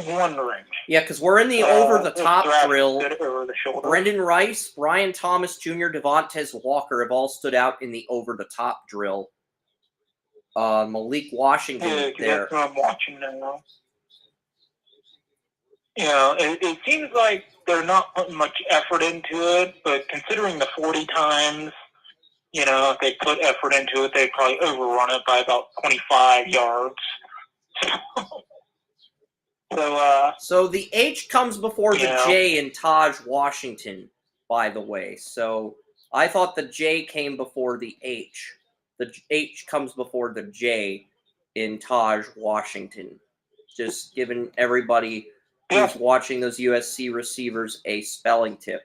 wondering. Yeah, because we're in the over-the-top drill. Over the shoulder. Brendan Rice, Brian Thomas Jr., Devontae Walker have all stood out in the over-the-top drill. Malik Washington there. That's what I'm watching now. It seems like they're not putting much effort into it, but considering the 40 times, if they put effort into it, they'd probably overrun it by about 25 yards. So the H comes before the J in Taj Washington, by the way. So I thought the J came before the H. The H comes before the J in Taj Washington. Just giving everybody who's watching those USC receivers a spelling tip.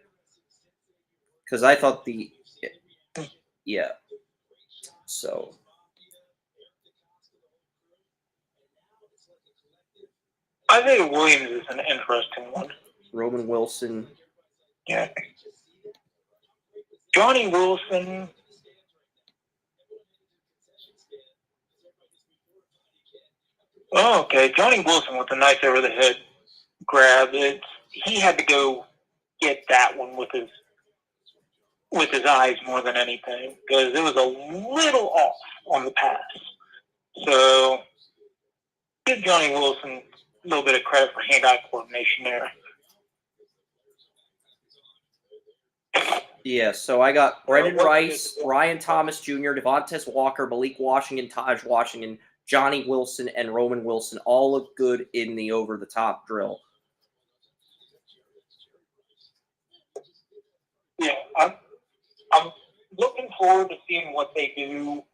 Because I thought yeah. So. Isaiah Williams is an interesting one. Roman Wilson. Yeah. Johnny Wilson. Oh, okay. Johnny Wilson with a nice over-the-head grab. He had to go get that one with his eyes more than anything, because it was a little off on the pass. So, give Johnny Wilson a little bit of credit for hand-eye coordination there. Yeah, so I got Brendan Rice, Brian Thomas Jr., Devontae Walker, Malik Washington, Taj Washington, Johnny Wilson, and Roman Wilson all look good in the over-the-top drill. Yeah, I'm looking forward to seeing what they do.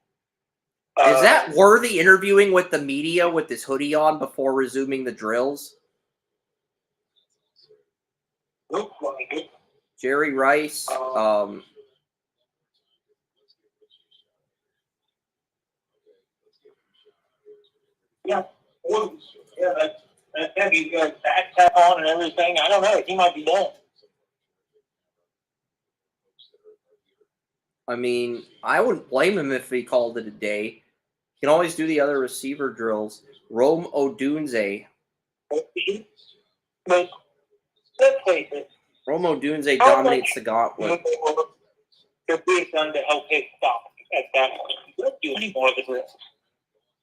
Is that Worthy interviewing with the media with his hoodie on before resuming the drills? Looks like it. Jerry Rice. Yeah, that's heavy. He's got backpack on and everything. I don't know. He might be done. I mean, I wouldn't blame him if he called it a day. He can always do the other receiver drills. Rome Odunze. But let's face it. Rome Odunze dominates the gauntlet. They're being done to help his stop at that point. He doesn't do any more of the drills.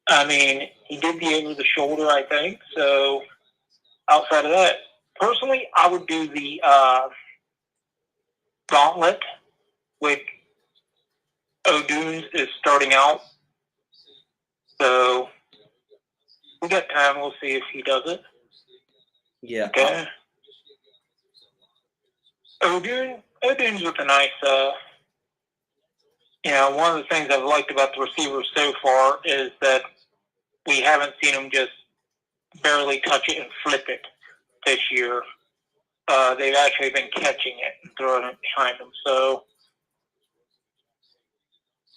I mean, he did the over the shoulder, I think. So outside of that, personally, I would do the gauntlet, which O'Dunes is starting out. So we got time. We'll see if he does it. Yeah. Okay. O'Dunes with a nice one of the things I've liked about the receivers so far is that we haven't seen them just barely touch it and flip it this year. They've actually been catching it and throwing it behind them. So,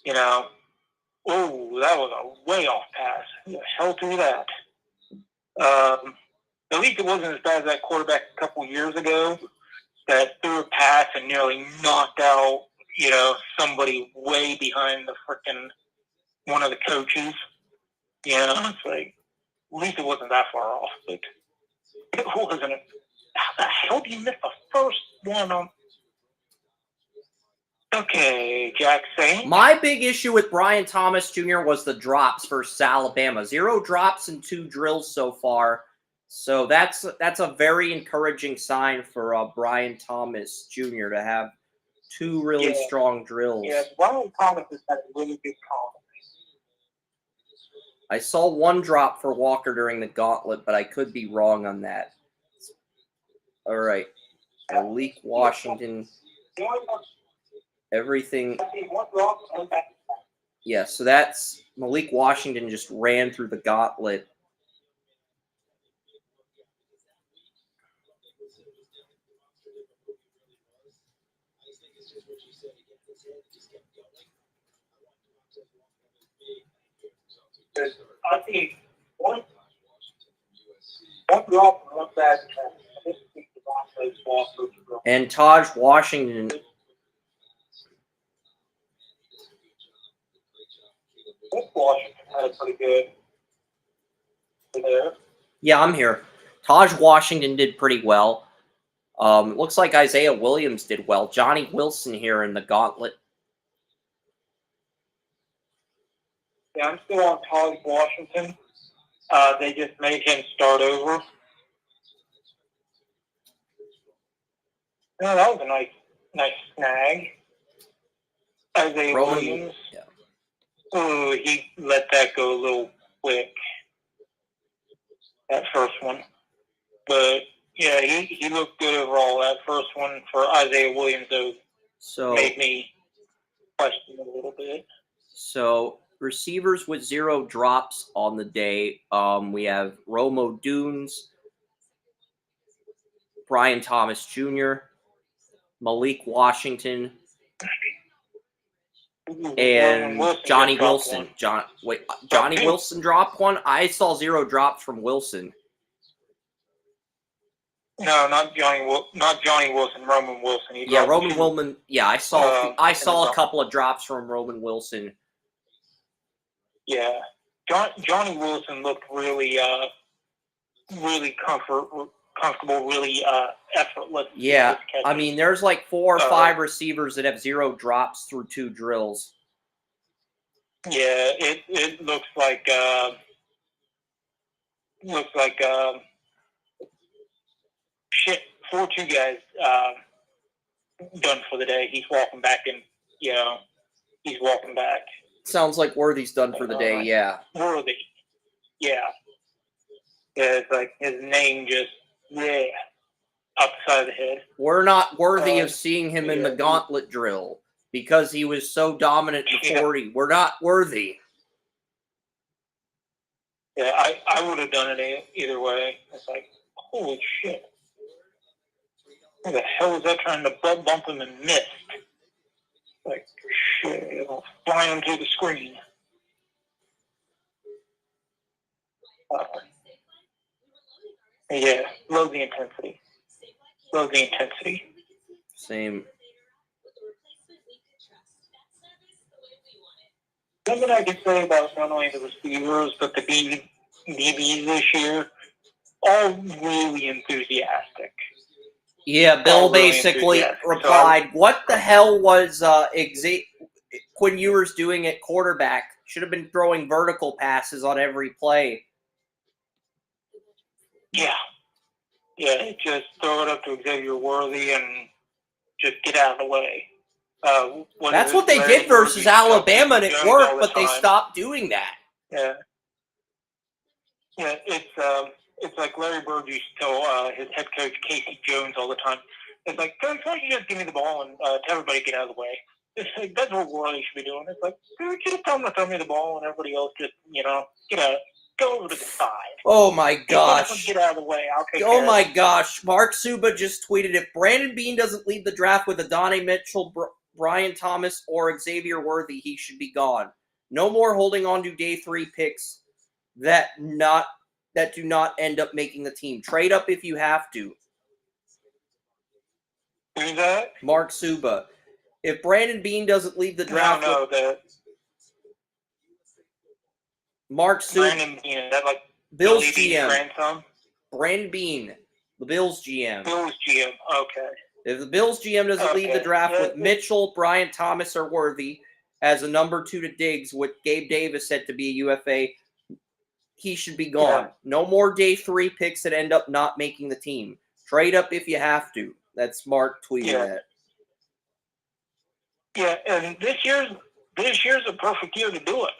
that was a way off pass. Who the hell threw that? At least it wasn't as bad as that quarterback a couple years ago that threw a pass and nearly knocked out, somebody way behind the frickin' one of the coaches. It's like, at least it wasn't that far off, but it wasn't. How the hell do you miss the first one on? Okay, Jack Saint. My big issue with Brian Thomas Jr. was the drops versus Alabama. 0 drops in 2 drills so far. So that's a very encouraging sign for Brian Thomas Jr. to have 2 really strong drills. Yeah, Brian Thomas has had a really good confidence. I saw 1 drop for Walker during the gauntlet, but I could be wrong on that. All right. Malik Washington. Everything. Yeah, so that's Malik Washington just ran through the gauntlet. I think one drop and one bad catch. And Taj Washington. Washington had it pretty good. There. Yeah, I'm here. Taj Washington did pretty well. It looks like Isaiah Williams did well. Johnny Wilson here in the gauntlet. Yeah, I'm still on Taj Washington. They just made him start over. No, that was a nice snag. Isaiah Williams. Yeah. Oh, he let that go a little quick. That first one. But, yeah, he looked good overall. That first one for Isaiah Williams, though, made me question a little bit. So, receivers with 0 drops on the day. We have Romo Dunes, Brian Thomas Jr., Malik Washington, and Johnny Wilson. Johnny Wilson dropped 1? I saw 0 drops from Wilson. No, not Johnny Wilson. Roman Wilson. Roman Wilson. Yeah, I saw a couple of drops from Roman Wilson. Yeah, Johnny Wilson looked really comfortable, really effortless. Yeah, I mean, there's like 4 or 5 receivers that have 0 drops through 2 drills. Yeah, it looks like 4-2 guys done for the day. He's walking back, and he's walking back. Sounds like Worthy's done for the day. Yeah, Worthy. Yeah. Yeah, it's like his name just up the side of the head. We're not worthy of seeing him in the gauntlet drill because he was so dominant in 40. We're not worthy. Yeah, I would have done it either way. It's like, holy shit. Who the hell was that trying to butt bump him and missed? Like, shit, it'll fly onto the screen. Yeah, love the intensity. Love the intensity. Same. Something I can say about not only the receivers, but the DBs this year, all really enthusiastic. Yeah, Bill basically replied, what the hell was Quinn Ewers doing at quarterback? Should have been throwing vertical passes on every play. Yeah, just throw it up to Xavier Worthy and just get out of the way. That's what they did versus Alabama, and it worked, but they stopped doing that. Yeah, it's like Larry Bird used to tell his head coach Casey Jones all the time. It's like, Coach, why don't you just give me the ball and tell everybody to get out of the way? It's like, that's what Worley should be doing. It's like, dude, just tell him to throw me the ball, and everybody else just, go over to the side. Oh my gosh. Get out of the way. I'll take care Oh of my it. gosh. Mark Suba just tweeted, if Brandon Beane doesn't leave the draft with Adonai Mitchell, Brian Thomas, or Xavier Worthy, he should be gone. No more holding on to day 3 picks that do not end up making the team. Trade up if you have to. Who's that? Mark Suba. If Brandon Beane doesn't leave the draft No, the Mark Suba, Brandon Beane, is that like Bills Billy Beane's GM. grandson? Brandon Beane, the Bills GM. Bills GM. Okay. If the Bills GM doesn't leave the draft with Mitchell, Brian Thomas, or Worthy as a number 2 to Diggs, with Gabe Davis set to be a UFA, he should be gone. Yeah. No more day 3 picks that end up not making the team. Trade up if you have to. That's Mark tweeting that. Yeah, and this year's a perfect year to do it.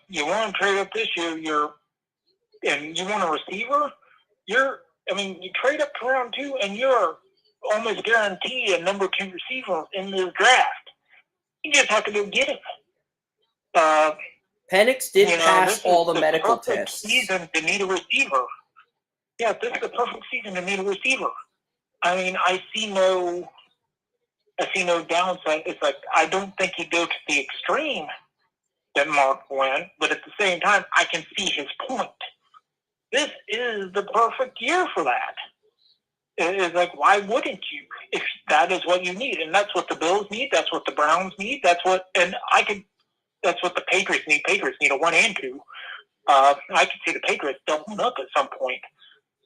You want to trade up this year, and you want a receiver, you trade up to round 2, and you're almost guaranteed a number 2 receiver in this draft. You just have to go get him. Penix did pass all the medical tests. Season to need a receiver. Yeah, this is the perfect season to need a receiver. I mean, I see no downside. It's like, I don't think he'd go to the extreme that Mark went, but at the same time, I can see his point. This is the perfect year for that. It's like, why wouldn't you? If that is what you need, and that's what the Bills need, that's what the Browns need, that's what the Patriots need. Patriots need a 1 and 2. I could see the Patriots doubling up at some point.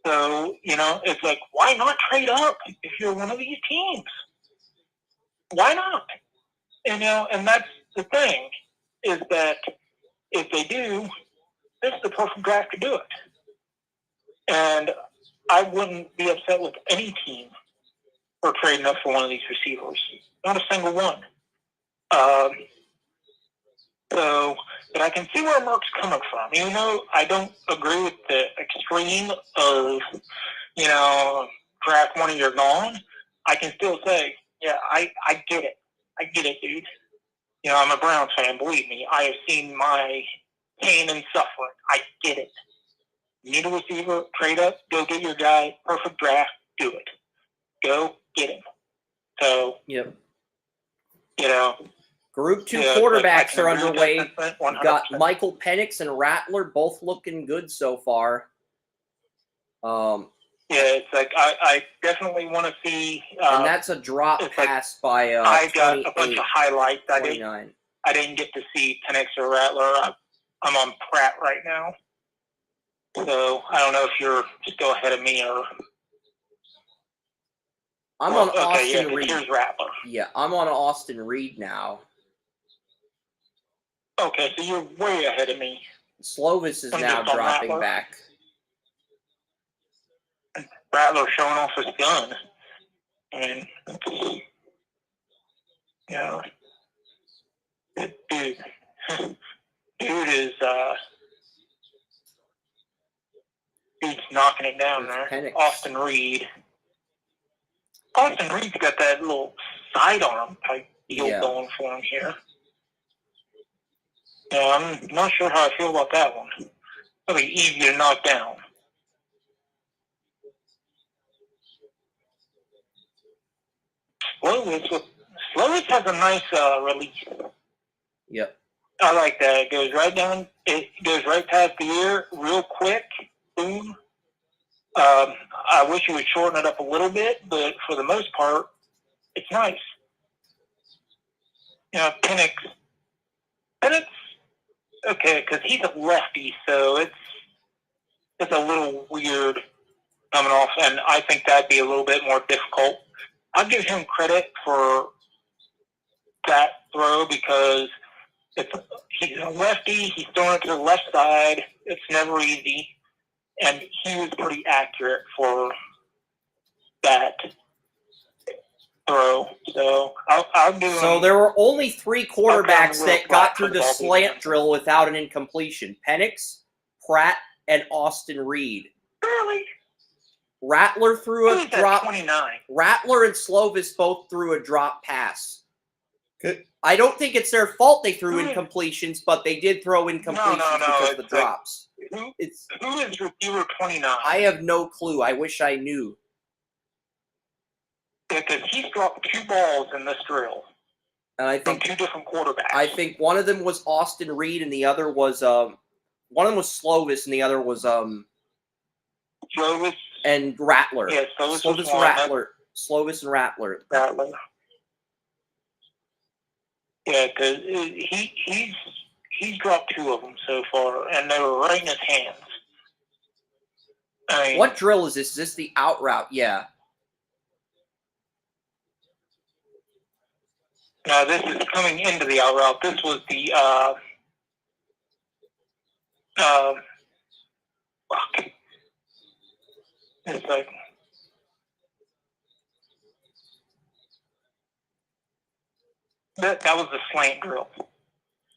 So, it's like, why not trade up if you're one of these teams? Why not? And that's the thing, is that if they do, this is the perfect draft to do it. And I wouldn't be upset with any team for trading up for one of these receivers. Not a single one. But I can see where Mark's coming from. Even though I don't agree with the extreme of, draft 1 and you're gone, I can still say, yeah, I get it. I get it, dude. I'm a Browns fan, believe me. I have seen my pain and suffering. I get it. You need a receiver, trade up, go get your guy, perfect draft, do it. Go get him. So, Yep. Group 2 quarterbacks are underway. We've Got Michael Penix and Rattler both looking good so far. It's like I definitely want to see. And that's a drop pass by I got a bunch of highlights. I 29. didn't get to see Penix or Rattler. I'm on Pratt right now, so I don't know if you're still ahead of me or. I'm on Austin Reed. Reed. Here's Rattler. Yeah, I'm on Austin Reed now. Okay, so you're way ahead of me. Slovis is now dropping back. Rattler showing off his gun. And, dude is, dude's knocking it down there. Penix. Austin Reed's got that little sidearm type deal going for him here. Yeah, I'm not sure how I feel about that one. It'll be easy to knock down. Slovis has a nice release. Yep. I like that. It goes right down. It goes right past the ear, real quick. Boom. I wish you would shorten it up a little bit, but for the most part, it's nice. Penix, okay, because he's a lefty, so it's a little weird coming off, and I think that'd be a little bit more difficult. I'll give him credit for that throw because he's a lefty. He's throwing it to the left side. It's never easy. And he was pretty accurate for that throw. So I'll do So there were only 3 quarterbacks that got through the slant drill without an incompletion. Penix, Pratt, and Austin Reed. Really? Rattler threw Who a is that drop. 29? Rattler and Slovis both threw a drop pass. I don't think it's their fault they threw incompletions, but they did throw incompletions because of the it's like- drops. Who It's is receiver 29? I have no clue. I wish I knew. Because he's dropped 2 balls in this drill And I from think 2 different quarterbacks. I think one of them was Austin Reed and the other was one of them was Slovis and the other was Slovis, and Rattler. yeah, Slovis was Slovis and one. Rattler. Slovis and Rattler. Rattler. Yeah, because he's dropped 2 of them so far, and they were right in his hands. I mean, What drill is this? Is this the out route? Yeah. now this is coming into the out route. This was the fuck. It's like that was the slant drill.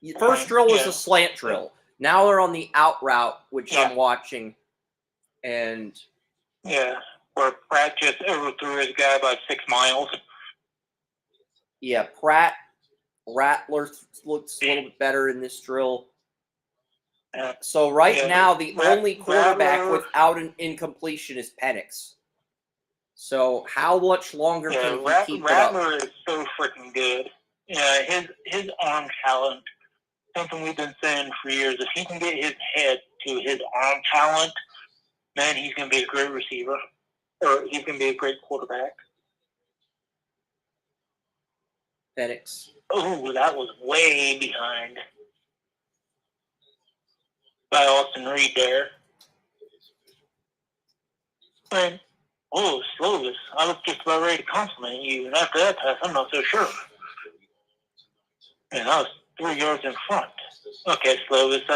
The first drill was Yeah. a slant drill. Now they're on the out route, which Yeah. I'm watching. And Yeah, where Pratt just overthrew his guy by 6 miles. yeah, Rattler looks a little bit better in this drill. Yeah. So right Yeah, now, the only quarterback Rattler- without an incompletion is Penix. So how much longer Yeah, can he keep it up? Rattler is so freaking good. Yeah, his arm talent, something we've been saying for years. If he can get his head to his arm talent, man, he's going to be a great receiver, or he's going to be a great quarterback. Penix. Oh, that was way behind by Austin Reed there. And, oh, Slovis, I was just about ready to compliment you, and after that pass, I'm not so sure. And I was 3 yards in front. Okay, Slovis,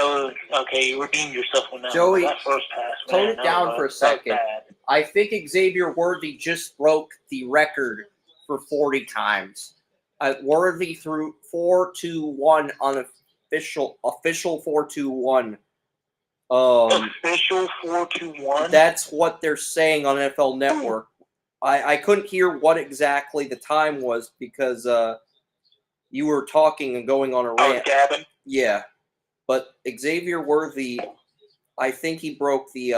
okay, you redeemed yourself on that. Joey, that first pass. tone Man, it that down was- for a that was second. bad. I think Xavier Worthy just broke the record for 40 times. Worthy threw 4-2-1 on official 4-2-1. Official 4-2-1. That's what they're saying on NFL Network. I couldn't hear what exactly the time was because you were talking and going on a I was rant. gabbing. Yeah, but Xavier Worthy, I think he broke the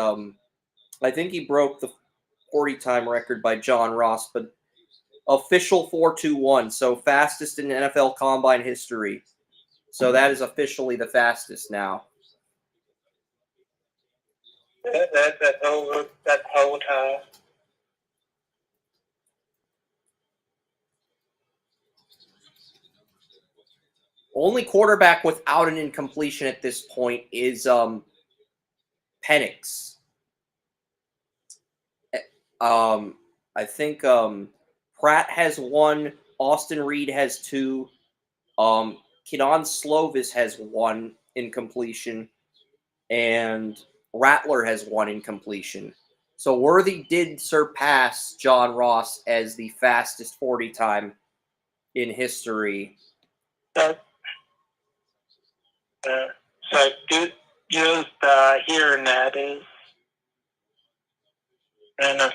40 time record by John Ross, but official 4-2-1, so fastest in NFL Combine history. So that is officially the fastest now. That's hell of a time. Only quarterback without an incompletion at this point is Penix. I think Pratt has 1, Austin Reed has 2, Kedon Slovis has 1 incompletion, and Rattler has 1 incompletion. So Worthy did surpass John Ross as the fastest 40 time in history. So just hearing that is, and that's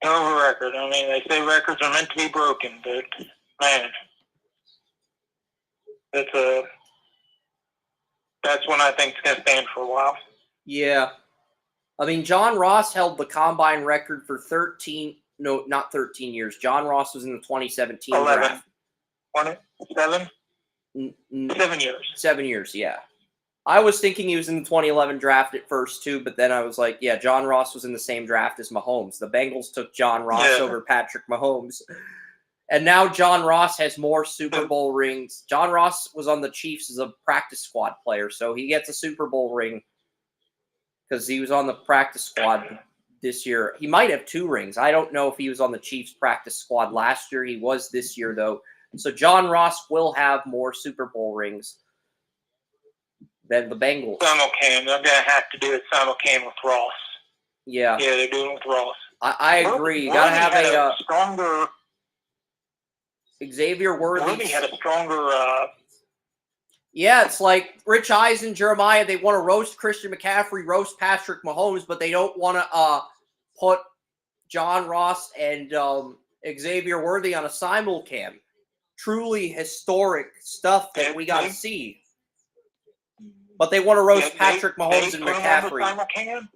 hell of a record. I mean, they say records are meant to be broken, but man, that's one I think is going to stand for a while. Yeah. I mean, John Ross held the combine record for not 13 years. John Ross was in the 2017 11. draft. 7? 7 years. 7 years, yeah. I was thinking he was in the 2011 draft at first, too, but then I was like, yeah, John Ross was in the same draft as Mahomes. The Bengals took John Ross over Patrick Mahomes. And now John Ross has more Super Bowl rings. John Ross was on the Chiefs as a practice squad player, so he gets a Super Bowl ring because he was on the practice squad this year. He might have 2 rings. I don't know if he was on the Chiefs practice squad last year. He was this year, though. So John Ross will have more Super Bowl rings than the Bengals. Simulcane. They're going to have to do it simulcane with Ross. Yeah. Yeah, they're doing it with Ross. I agree. You got to have a stronger... Xavier Worthy. Worthy had a stronger... Yeah, it's like Rich Eisen, Jeremiah, they want to roast Christian McCaffrey, roast Patrick Mahomes, but they don't want to put John Ross and Xavier Worthy on a simulcam. Truly historic stuff that we got to see. But they want to roast Patrick Mahomes and McCaffrey.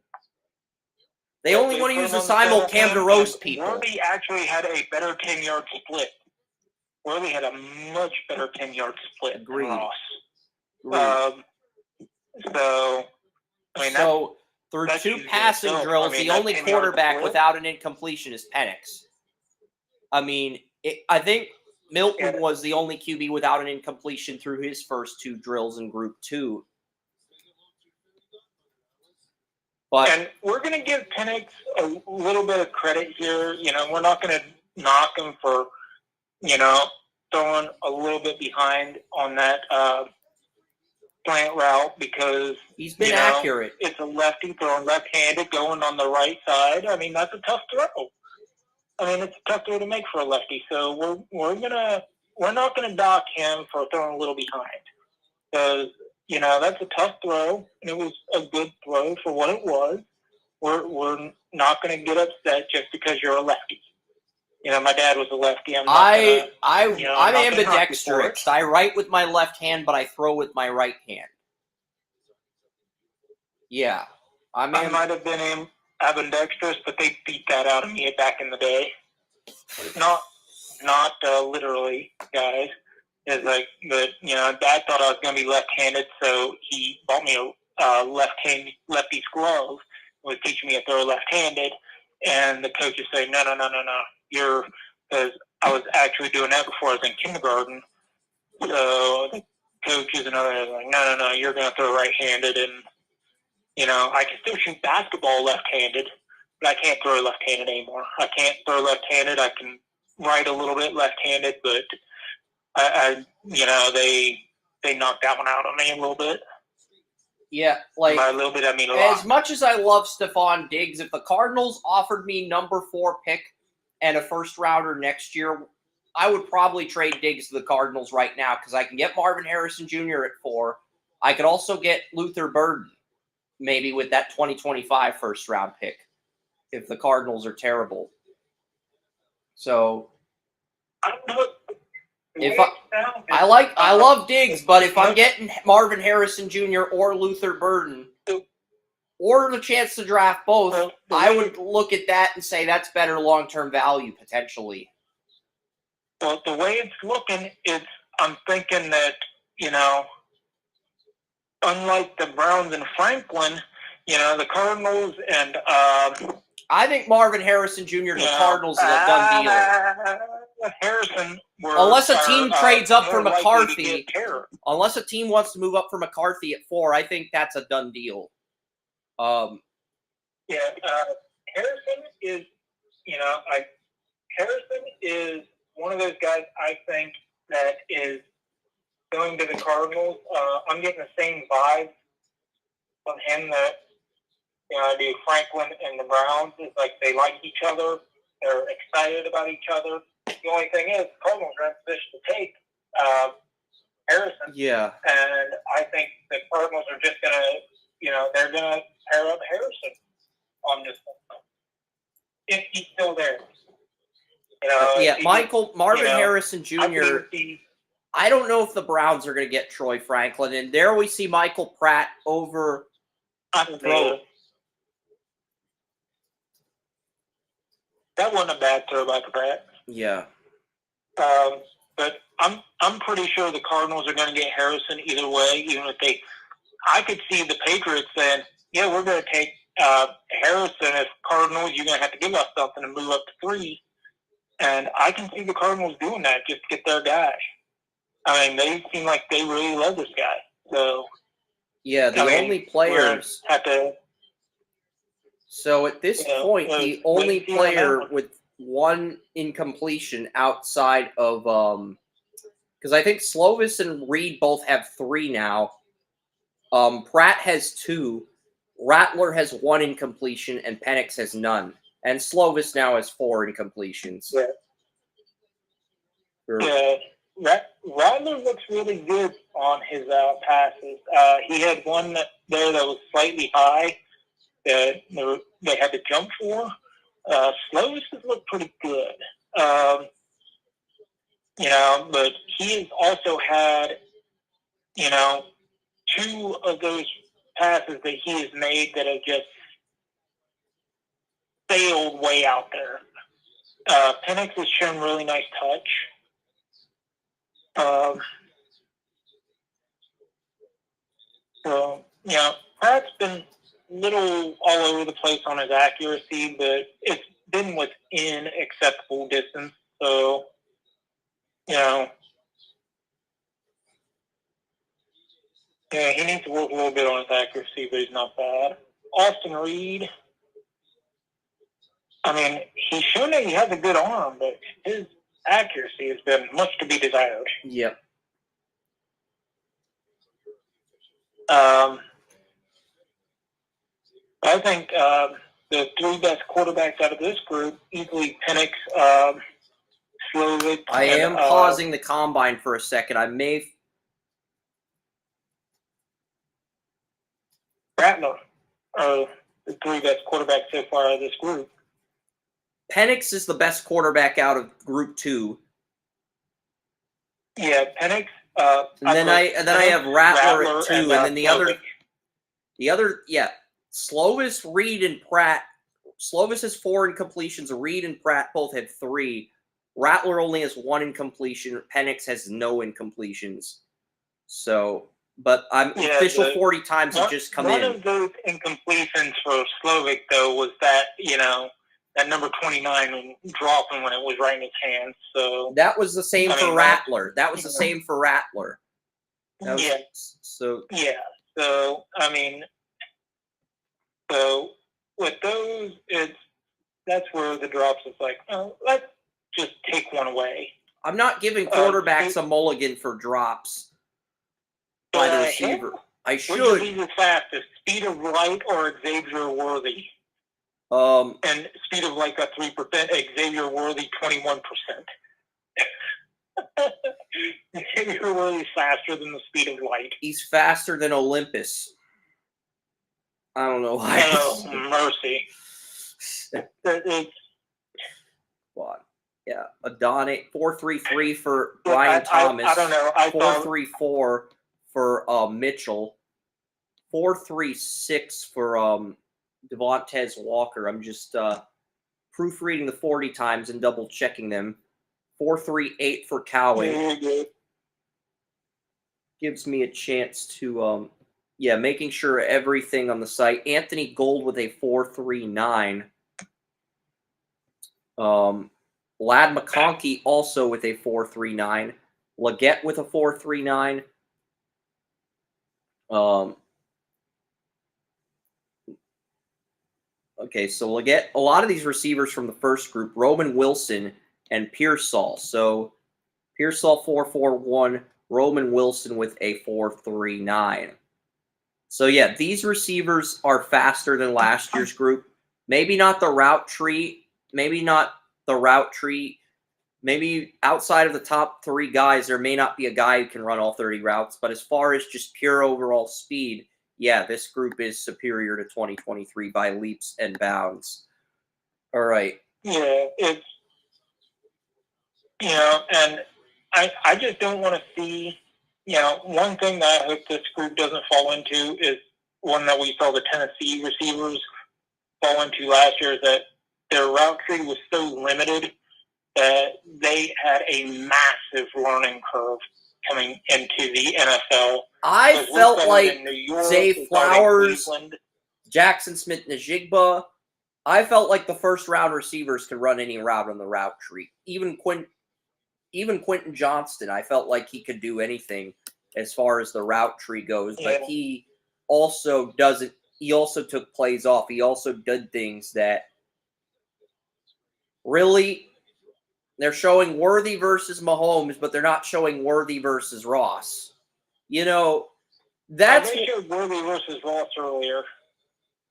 They only want to use the simulcam to roast people. Worthy actually had a better 10-yard split. Worthy had a much better 10-yard split Agreed. than Ross. So, I mean, so through two passing drills, the only quarterback without an incompletion is Penix. I mean, I think Milton was the only QB without an incompletion through his first two drills in Group 2. And we're going to give Penix a little bit of credit here. You know, we're not going to knock him for, you know, throwing a little bit behind on that slant route because he's been accurate. It's a lefty throwing left-handed going on the right side. I mean, that's a tough throw. I mean, it's a tough throw to make for a lefty. So we're not going to dock him for throwing a little behind because, you know, that's a tough throw, and it was a good throw for what it was. We're not going to get upset just because you're a lefty. You know, my dad was a lefty. I'm ambidextrous. I write with my left hand, but I throw with my right hand. Yeah. I might have been ambidextrous, but they beat that out of me back in the day. Not literally, guys. It's like, but you know, Dad thought I was going to be left-handed, so he bought me a lefty's glove. Was teaching me to throw left-handed, and the coach is saying, no, because I was actually doing that before I was in kindergarten. So the coaches and others are like, no, you're going to throw right-handed, and you know, I can still shoot basketball left-handed, but I can't throw left-handed anymore. I can't throw left-handed. I can write a little bit left-handed, but I you know, they knocked that one out on me a little bit. Yeah, like by a little bit, I mean a lot. As much as I love Stephon Diggs, if the Cardinals offered me number 4 pick and a first rounder next year, I would probably trade Diggs to the Cardinals right now because I can get Marvin Harrison Jr. at 4. I could also get Luther Burden, maybe with that 2025 first round pick, if the Cardinals are terrible. So I don't know. I love Diggs, but if I'm getting Marvin Harrison Jr. or Luther Burden, or the chance to draft both, I would look at that and say that's better long-term value potentially. Well, the way it's looking, I'm thinking that, you know, unlike the Browns and Franklin, you know, the Cardinals and I think Marvin Harrison Jr. to the Cardinals is a done deal. Harrison, unless a team trades up for McCarthy, unless a team wants to move up for McCarthy at 4, I think that's a done deal. Harrison is, you know, Harrison is one of those guys I think that is going to the Cardinals. I'm getting the same vibe from him that, you know, I do Franklin and the Browns. It's like they like each other. They're excited about each other. The only thing is, the Cardinals are in position to take Harrison. Yeah. And I think the Cardinals are just going to, you know, they're going to pair up Harrison on this one. If he's still there. You know, Marvin Harrison Jr. I don't know if the Browns are going to get Troy Franklin. And there we see Michael Pratt over throw. That wasn't a bad throw by Pratt. Yeah. But I'm pretty sure the Cardinals are going to get Harrison either way, even if I could see the Patriots saying, yeah, we're going to take Harrison as Cardinals. You're going to have to give us something and move up to 3. And I can see the Cardinals doing that just to get their guy. I mean, they seem like they really love this guy. So yeah, only players have to. So at this point, the only player with 1 incompletion outside of because I think Slovis and Reed both have 3 now. Pratt has 2, Rattler has 1 incompletion, and Penix has none. And Slovis now has 4 incompletions. Yeah. Rattler looks really good on his passes. He had one there that was slightly high that they had to jump for, Slovis has looked pretty good. But he has also had, 2 of those passes that he has made that have just sailed way out there. Penix has shown really nice touch. Pratt's been a little all over the place on his accuracy, but it's been within acceptable distance. So, he needs to work a little bit on his accuracy, but he's not bad. Austin Reed, he's shown that he has a good arm, but his accuracy has been much to be desired. Yep. I think the 3 best quarterbacks out of this group, easily Penix, Slovic. I am pausing the combine for a second. I may. Rattler are the 3 best quarterbacks so far out of this group. Penix is the best quarterback out of Group 2. Yeah, Penix. And then I have Rattler at 2, and then the Slovic. other, Slovis, Reed, and Pratt. Slovis has 4 incompletions. Reed and Pratt both have 3. Rattler only has 1 incompletion. Penix has no incompletions. So, but official 40 times have just come in. One of those incompletions for Slovic, though, was that, that number 29 dropping when it was right in his hands. So that was the same for Rattler. That was the same for Rattler. So with those, that's where the drops is like, let's just take one away. I'm not giving quarterbacks a mulligan for drops by the receiver. I should. Which is the fastest, speed of light or Xavier Worthy? And speed of light got 3%. Xavier Worthy 21%. Xavier Worthy's faster than the speed of light. He's faster than Olympus. I don't know why. Oh, mercy. What? Yeah, Adonai 4.33 for Brian Thomas. I don't know. 4.34 for Mitchell. 4.36 for Devontae Walker. I'm just proofreading the 40 times and double checking them. 4.38 for Cowan. Gives me a chance to making sure everything on the site. Anthony Gold with a 4.39. Lad McConkey also with a 4.39. Leggett with a 4.39. Okay, so Leggett, a lot of these receivers from the first group, Roman Wilson and Pearsall. So Pearsall 4.41, Roman Wilson with a 4.39. So yeah, these receivers are faster than last year's group. Maybe not the route tree. Maybe outside of the top 3 guys, there may not be a guy who can run all 30 routes. But as far as just pure overall speed, yeah, this group is superior to 2023 by leaps and bounds. All right. Yeah, it's, and I just don't want to see, one thing that I hope this group doesn't fall into is one that we saw the Tennessee receivers fall into last year, is that their route tree was so limited that they had a massive learning curve coming into the NFL. I felt like Zay Flowers, Jackson Smith-Njigba, I felt like the first-round receivers could run any route on the route tree. Even Quentin Johnston, I felt like he could do anything as far as the route tree goes. But he also doesn't. He also took plays off. He also did things that really they're showing Worthy versus Mahomes, but they're not showing Worthy versus Ross. That's they showed Worthy versus Ross earlier.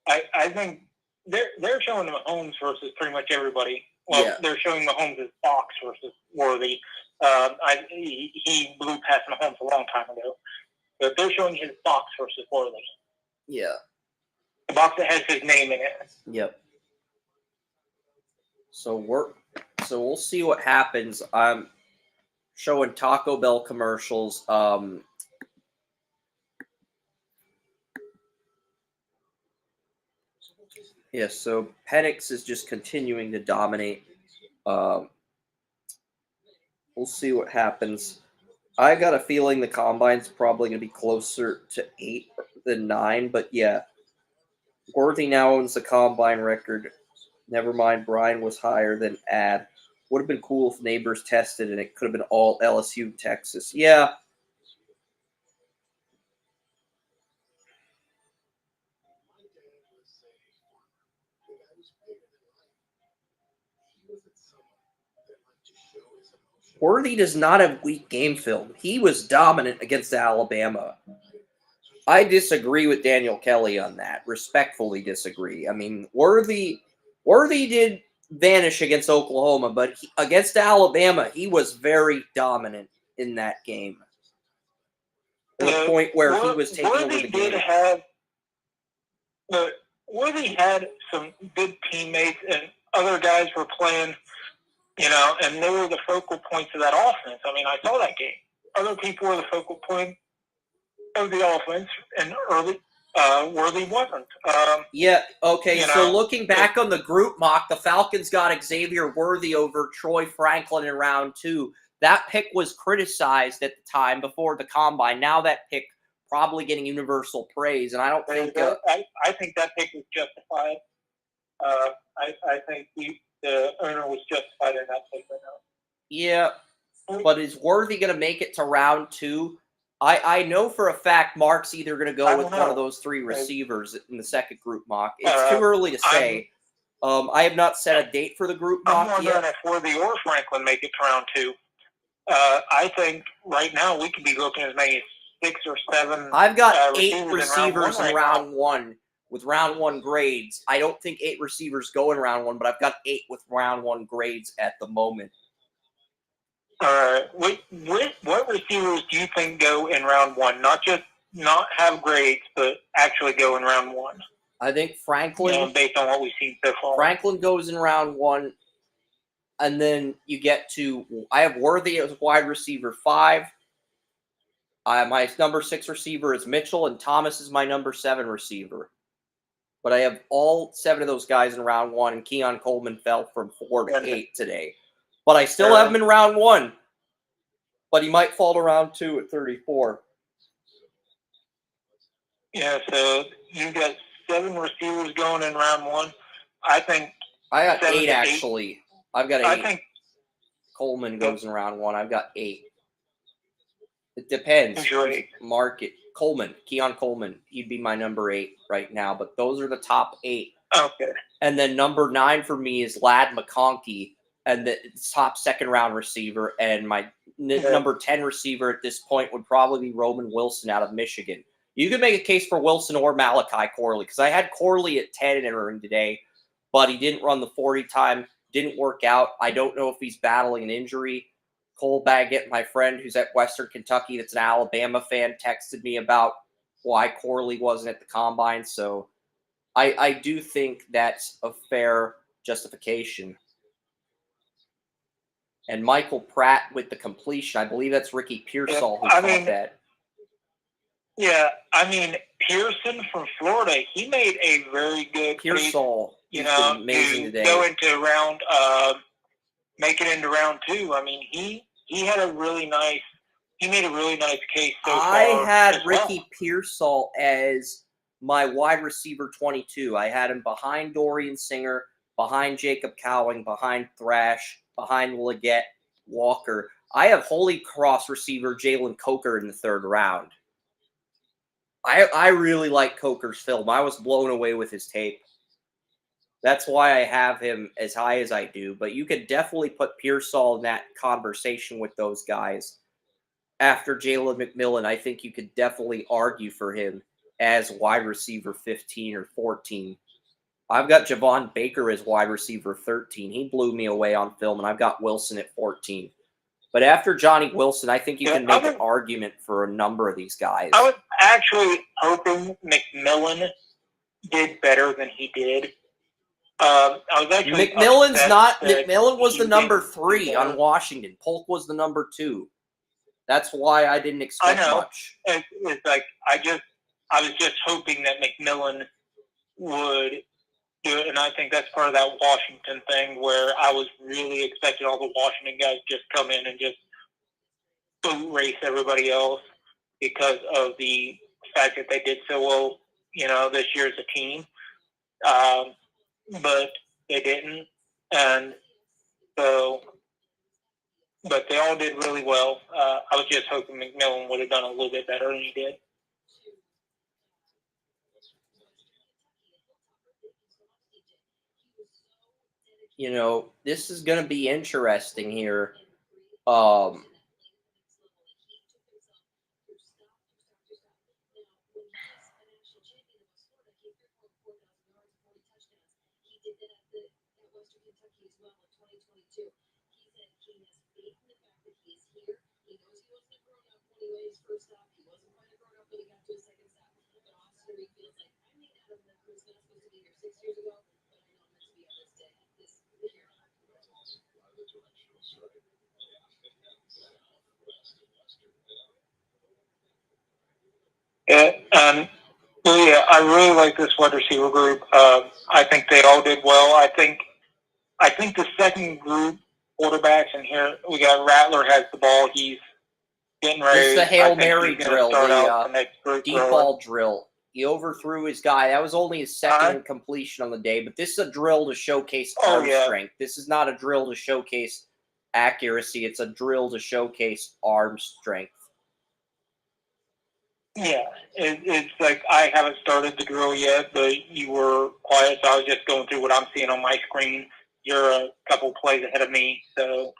I think they're showing Mahomes versus pretty much everybody. Well, yeah. They're showing Mahomes as Fox versus Worthy. He blew past Mahomes a long time ago. But they're showing his box versus Worthy. Yeah. The box that has his name in it. Yep. So we'll see what happens. I'm showing Taco Bell commercials. Yeah, so Penix is just continuing to dominate. We'll see what happens. I got a feeling the combine's probably going to be closer to 8 than 9, but yeah. Worthy now owns the combine record. Never mind, Brian was higher than Ad. Would have been cool if Neighbors tested and it could have been all LSU, Texas. Yeah. My dad was a farmer. The guy was bigger than life. He wasn't someone that liked to show his emotion. Worthy does not have weak game film. He was dominant against Alabama. I disagree with Daniel Kelly on that. Respectfully disagree. I mean, Worthy did vanish against Oklahoma, but against Alabama, he was very dominant in that game. To the point where he was taking over the game. Worthy had some good teammates, and other guys were playing, and they were the focal points of that offense. I mean, I saw that game. Other people were the focal point of the offense, and Worthy wasn't. Yeah, okay, so looking back on the group mock, the Falcons got Xavier Worthy over Troy Franklin in round 2. That pick was criticized at the time before the combine. Now that pick probably getting universal praise, and I don't think... I think that pick was justified. I think the owner was justified in that pick right now. Yeah, but is Worthy going to make it to round 2? I know for a fact Mark's either going to go with one of those 3 receivers in the second group mock. It's too early to say. I have not set a date for the group mock I'm wondering if Worthy or Franklin make it to round 2. I think right now we could be looking at as many as 6 or 7. I've got 8 receivers in round 1 with round 1 grades. I don't think 8 receivers go in round 1, but I've got 8 with round 1 grades at the moment. What receivers do you think go in round 1? Not have grades, but actually go in round 1. I think Franklin, based on what we've seen so far. Franklin goes in round 1, and then you get to. I have Worthy as wide receiver 5. My number 6 receiver is Mitchell, and Thomas is my number 7 receiver. But I have all 7 of those guys in round 1, and Keon Coleman fell from 4 to 8 today. But I still have him in round 1. But he might fall to round 2 at 34. Yeah, so you got 7 receivers going in round 1. I think I got 8 actually. I've got 8. I think Coleman goes in round 1. I've got 8. It depends. Market Coleman, Keon Coleman. He'd be my number 8 right now. But those are the top 8. Okay. And then number 9 for me is Ladd McConkey, and the top second-round receiver. And my number 10 receiver at this point would probably be Roman Wilson out of Michigan. You could make a case for Wilson or Malachi Corley, because I had Corley at 10 entering today, but he didn't run the 40 time, didn't work out. I don't know if he's battling an injury. Cole Baggett, my friend who's at Western Kentucky, that's an Alabama fan, texted me about why Corley wasn't at the combine. So I do think that's a fair justification. And Michael Pratt with the completion. I believe that's Ricky Pearsall who caught that. Yeah, I mean, Pearson from Florida, he made a very good Pearsall, amazing today. Go into round, make it into round 2. I mean, he had a really nice, he made a really nice case so far. I had Ricky Pearsall as my wide receiver 22. I had him behind Dorian Singer, behind Jacob Cowing, behind Thrash, behind Leggett, Walker. I have Holy Cross receiver Jalen Coker in the 3rd round. I really like Coker's film. I was blown away with his tape. That's why I have him as high as I do. But you could definitely put Pearsall in that conversation with those guys. After Jalen McMillan, I think you could definitely argue for him as wide receiver 15 or 14. I've got Javon Baker as wide receiver 13. He blew me away on film, and I've got Wilson at 14. But after Johnny Wilson, I think you can make an argument for a number of these guys. I was actually hoping McMillan did better than he did. I was actually McMillan's upset not. that McMillan was the he number didn't 3 do on that. Washington. Polk was the number 2. That's why I didn't expect know. much. It's like I was just hoping that McMillan would do it, and I think that's part of that Washington thing where I was really expecting all the Washington guys just come in and just boot race everybody else because of the fact that they did so well, this year as a team. But they didn't, and so, but they all did really well. I was just hoping McMillan would have done a little bit better than he did. This is going to be interesting here. Yeah, I really like this wide receiver group. I think they all did well. I think the second group quarterbacks in here, we got Rattler has the ball. He's getting ready. This is a Hail I think Mary he's gonna drill, start out the the next group deep throwing. ball drill. He overthrew his guy. That was only his second completion on the day, but this is a drill to showcase arm strength. This is not a drill to showcase accuracy. It's a drill to showcase arm strength. Yeah, it's like I haven't started the drill yet, but you were quiet, so I was just going through what I'm seeing on my screen. You're a couple plays ahead of me, so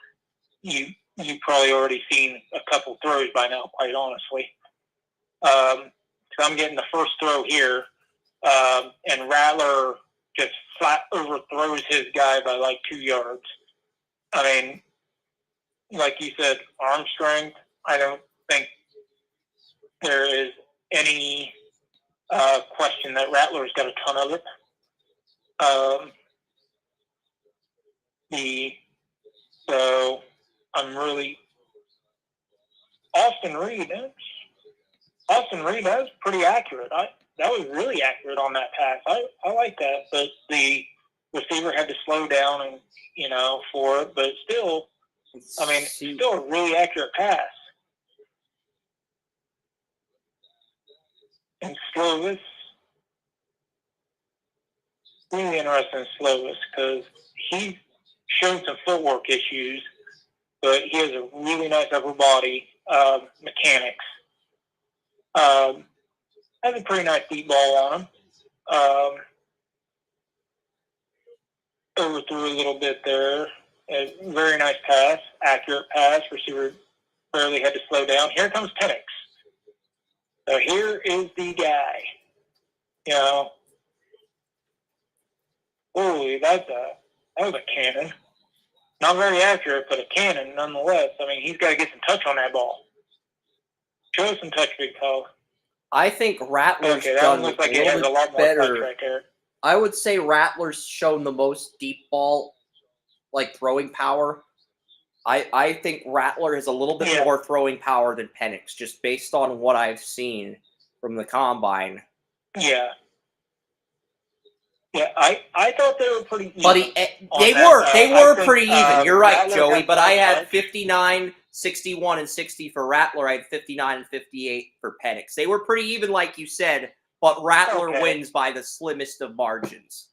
you've probably already seen a couple throws by now, quite honestly. So I'm getting the first throw here, and Rattler just flat overthrows his guy by like 2 yards. I mean, like you said, arm strength, I don't think there is any question that Rattler's got a ton of it. So I'm really Austin Reed. That was pretty accurate. That was really accurate on that pass. I like that, but the receiver had to slow down and for it, but still, still a really accurate pass. And Slovis, really interesting in Slovis because he's shown some footwork issues, but he has a really nice upper body mechanics. Has a pretty nice deep ball on him. Overthrew a little bit there. A very nice pass, accurate pass. Receiver barely had to slow down. Here comes Penix. So here is the guy. Holy, that was a cannon. Not very accurate, but a cannon nonetheless. I mean, he's got to get some touch on that ball. Show us some touch, big fella. I think Rattler's that done looks like a it has little a lot bit more touch better. right there. I would say Rattler's shown the most deep ball, like throwing power. I think Rattler has a little bit more throwing power than Penix, just based on what I've seen from the combine. Yeah. Yeah, I thought they were pretty even. But they were pretty even. You're right, Rattler Joey. But I had touch. 59, 61, and 60 for Rattler. I had 59 and 58 for Penix. They were pretty even, like you said. But Rattler wins by the slimmest of margins,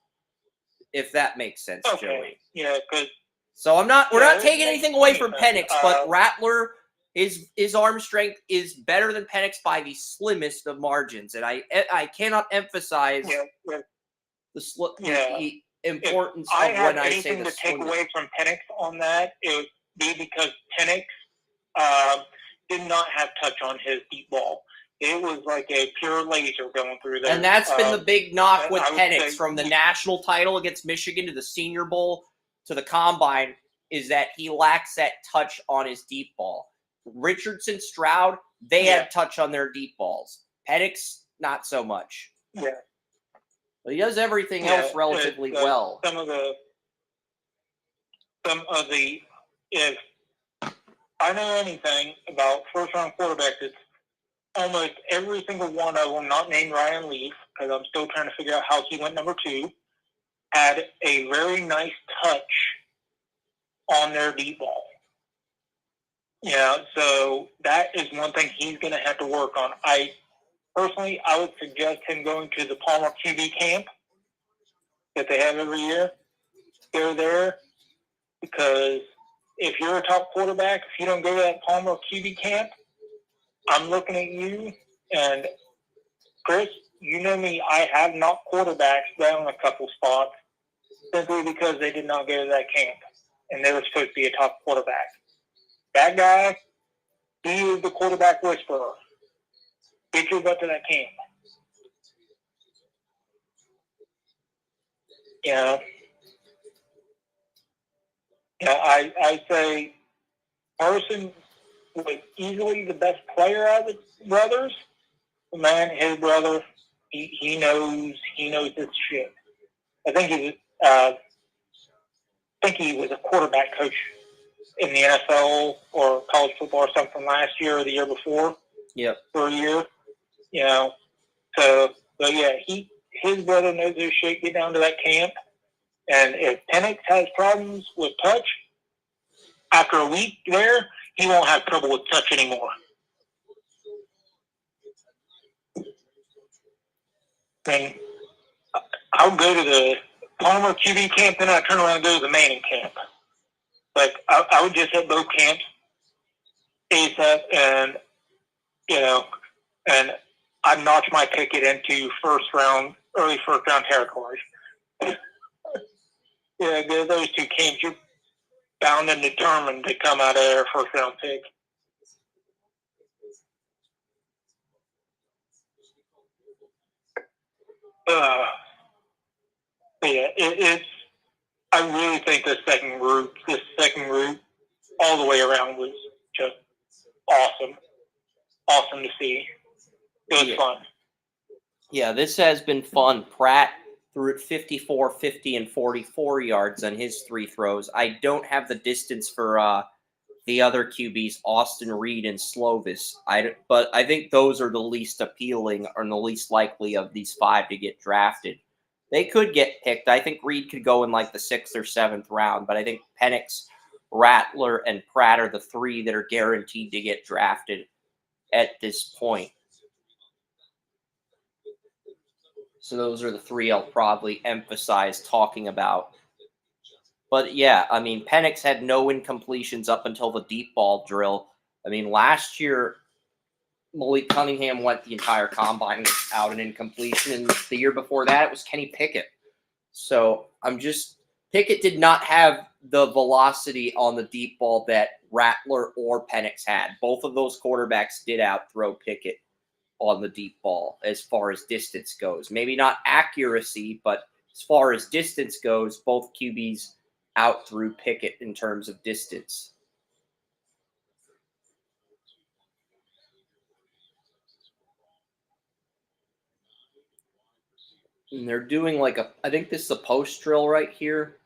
if that makes sense, Joey. Yeah, good. So we're not taking anything away from Penix, but Rattler, his arm strength is better than Penix by the slimmest of margins, and I cannot emphasize the importance of when I say the anything to take away from Penix on that, it would be because Penix did not have touch on his deep ball. It was like a pure laser going through there. And that's been the big knock with Penix from the national title against Michigan to the Senior Bowl to the Combine is that he lacks that touch on his deep ball. Richardson, Stroud, they had touch on their deep balls. Penix, not so much. Yeah. But he does everything Yeah, else relatively it's, well. Some of the, if I know anything about first-round quarterbacks, it's almost every single one of them, not named Ryan Leaf, because I'm still trying to figure out how he went number 2, had a very nice touch on their deep ball. Yeah, so that is one thing he's going to have to work on. Personally, I would suggest him going to the Palmer QB camp that they have every year. Go there, because if you're a top quarterback, if you don't go to that Palmer QB camp, I'm looking at you, and Chris, you know me, I have knocked quarterbacks down a couple spots simply because they did not go to that camp, and they were supposed to be a top quarterback. That guy, he is the quarterback whisperer. Get your butt to that camp. Yeah, I'd say Carson was easily the best player out of the brothers. Man, his brother, he knows his shit. I think he was a quarterback coach in the NFL or college football or something last year or the year before. Yep. For a year, you know. So, but yeah, his brother knows his shit. Get down to that camp, and if Penix has problems with touch, after a week there, he won't have trouble with touch anymore. And I'll go to the Palmer QB camp, then I turn around and go to the Manning camp. Like, I would just hit both camps ASAP, and, and I'd notch my ticket into early first round territory. Yeah, those two camps, you're bound and determined to come out of their first round pick. Yeah, I really think this second group, all the way around was just awesome. Awesome to see. It was fun. Yeah, this has been fun. Pratt threw it 54, 50, and 44 yards on his 3 throws. I don't have the distance for the other QBs, Austin Reed and Slovis. But I think those are the least appealing or the least likely of these 5 to get drafted. They could get picked. I think Reed could go in like the 6th or 7th round, but I think Penix, Rattler, and Pratt are the 3 that are guaranteed to get drafted at this point. So those are the 3 I'll probably emphasize talking about. But yeah, I mean, Penix had no incompletions up until the deep ball drill. I mean, last year, Malik Cunningham went the entire combine without an incompletion, and the year before that, it was Kenny Pickett. So Pickett did not have the velocity on the deep ball that Rattler or Penix had. Both of those quarterbacks did outthrow Pickett on the deep ball as far as distance goes. Maybe not accuracy, but as far as distance goes, both QBs outthrew Pickett in terms of distance. And they're doing I think this is a post drill right here.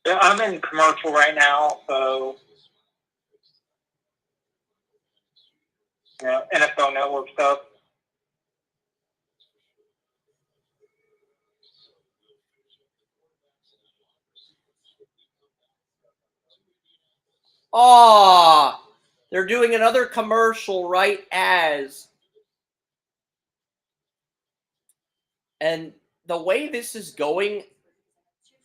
Yeah, I'm in commercial right now, so NFL Network stuff. Oh, they're doing another commercial right as. And the way this is going,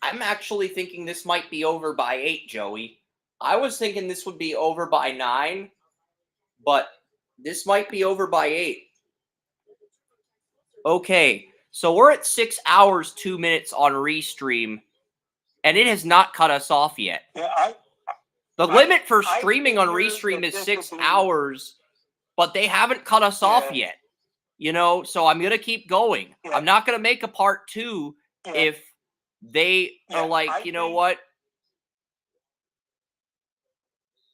I'm actually thinking this might be over by 8, Joey. I was thinking this would be over by 9, but this might be over by 8. Okay, so we're at 6 hours, 2 minutes on Restream, and it has not cut us off yet. Yeah, The limit for streaming on Restream is 6 hours, but they haven't cut us off yet. So I'm going to keep going. Yeah. I'm not going to make a part 2 if they are like, you know what?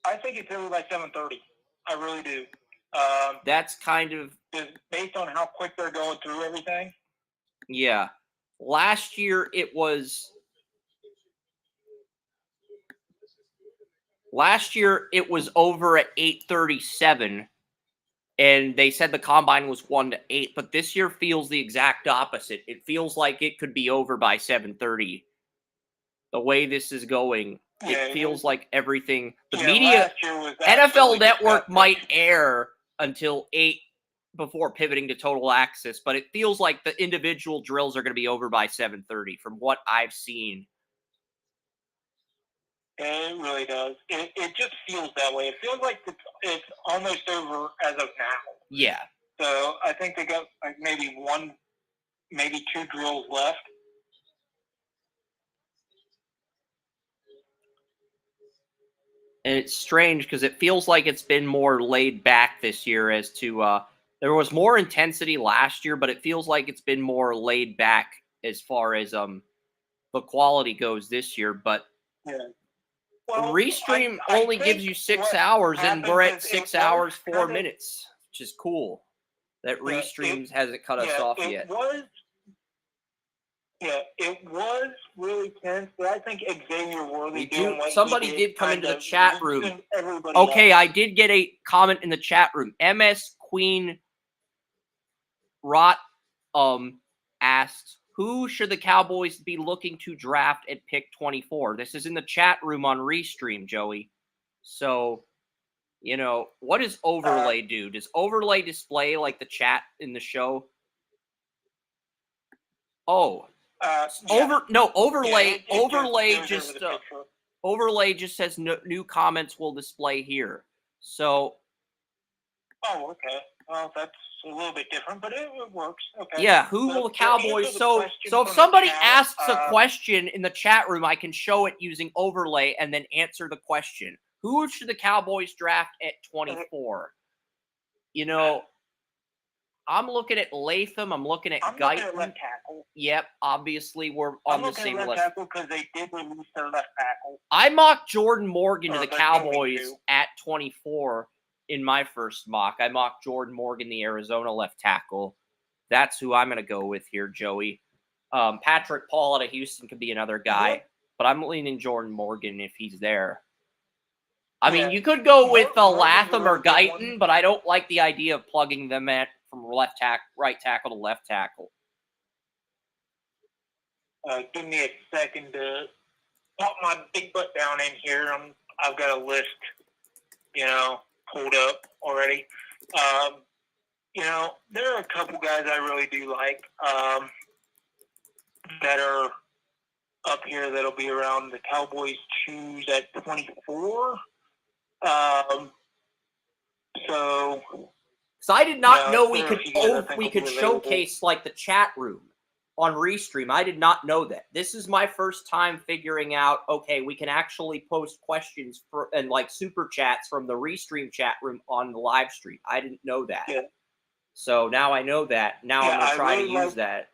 I think it's over by 7:30. I really do. That's kind of, Just based on how quick they're going through everything. yeah. Last year it was over at 8:37, and they said the combine was 1 to 8, but this year feels the exact opposite. It feels like it could be over by 7:30. The way this is going, Yeah, it feels like everything. The yeah, media, last year was NFL absolutely Network disgusting. might air until 8 before pivoting to Total Access, but it feels like the individual drills are going to be over by 7:30 from what I've seen. It really does. It just feels that way. It feels like it's almost over as of now. Yeah. So I think they got like maybe 2 drills left. And it's strange because it feels like it's been more laid back this year as to there was more intensity last year, but it feels like it's been more laid back as far as the quality goes this year. But Yeah. Well, Restream I only gives think you 6 what hours, and we're at happens is 6 it was hours 4 kinda- minutes, which is cool. That Yeah, Restream hasn't cut us off yet. It was really tense, but I think Xavier Worthy We doing do. what Somebody he did come into the kinda chat room. loosened everybody Okay, up. I did get a comment in the chat room. MS Queen Rot asks, who should the Cowboys be looking to draft at pick 24? This is in the chat room on Restream, Joey. So, you know, what does overlay do? Does overlay display like the chat in the show? Oh, overlay. Overlay just says no, new comments will display here. So. Oh, okay. Well, that's a little bit different, but it works. Okay. Yeah, who will the Cowboys? So if somebody asks a question in the chat room, I can show it using overlay and then answer the question. Who should the Cowboys draft at 24? You know, I'm looking at Latham. I'm looking at I'm Guyton. looking at left tackle. Yep, obviously we're on the same left list. tackle because they did release their left tackle. I mocked Jordan Morgan to the they're Cowboys going to. at 24 in my first mock. I mocked Jordan Morgan, the Arizona left tackle. That's who I'm going to go with here, Joey. Patrick Paul out of Houston could be another guy, but I'm leaning Jordan Morgan if he's there. I mean, you could go with Latham or Guyton, but I don't like the idea of plugging them from right tackle to left tackle. Give me a second to pop my big butt down in here. I've got a list, pulled up already. There are a couple guys I really do like that are up here that'll be around the Cowboys choose at 24. So I did not know we we could showcase like the chat room on Restream. I did not know that. This is my first time figuring out, okay, we can actually post questions and like super chats from the Restream chat room on the live stream. I didn't know that. Yeah. So now I know that. Now I'm going to try to use that.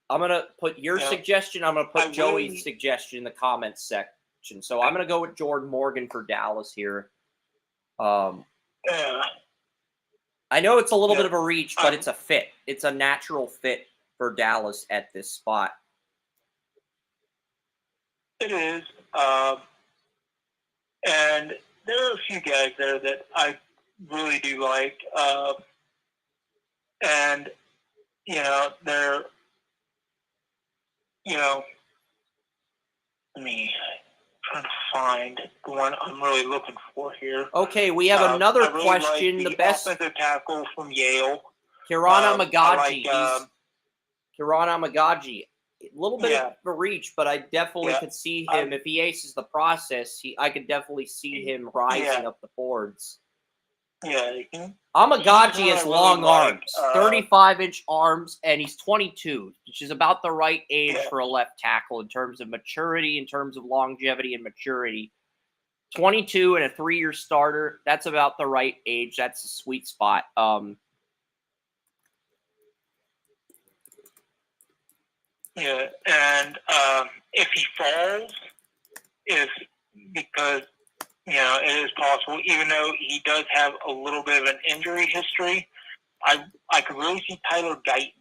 I'm going to put your suggestion. I'm going to put Joey's suggestion in the comments section. So I'm going to go with Jordan Morgan for Dallas here. I know it's a little bit of a reach, but it's a fit. It's a natural fit for Dallas at this spot. It is. And there are a few guys there that I really do like. And, they're, let me try to find the one I'm really looking for here. Okay, we have another I really question. Like the best offensive tackle from Yale, Kirana Magaji. Kirana Magaji. A little bit of a reach, but I definitely could see him if he aces the process. I could definitely see him rising up the boards. Yeah. Amagaji has long arms, 35-inch arms, and he's 22, which is about the right age for a left tackle in terms of maturity, in terms of longevity and maturity. 22 and a 3-year starter, that's about the right age. That's a sweet spot. And if he falls, because it is possible, even though he does have a little bit of an injury history. I could really see Tyler Guyton.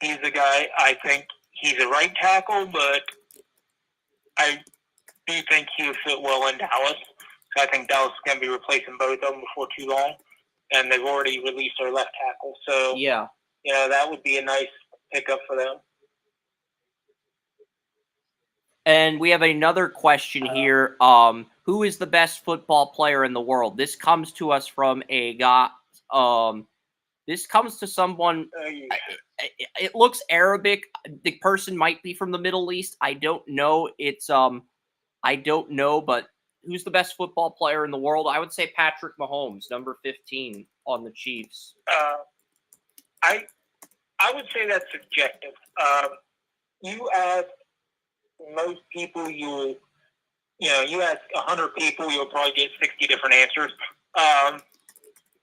He's the guy. I think he's a right tackle, but I do think he would fit well in Dallas. So I think Dallas is going to be replacing both of them before too long. And they've already released their left tackle. So, Yeah. That would be a nice pickup for them. And we have another question here. Who is the best football player in the world? This comes to us from a guy. This comes to someone. It looks Arabic. The person might be from the Middle East. I don't know. I don't know. But who's the best football player in the world? I would say Patrick Mahomes, number 15 on the Chiefs. I would say that's subjective. You ask most people, you ask 100 people, you'll probably get 60 different answers.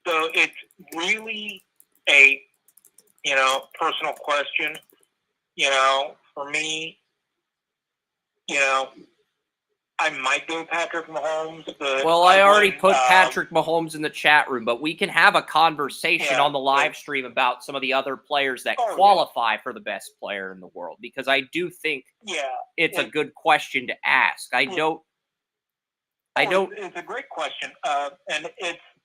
So it's really a, personal question. For me, I might go Patrick Mahomes. But well, I already put Patrick Mahomes in the chat room, but we can have a conversation on the live stream about some of the other players that qualify for the best player in the world, because I do think it's a good question to ask. It's a great question,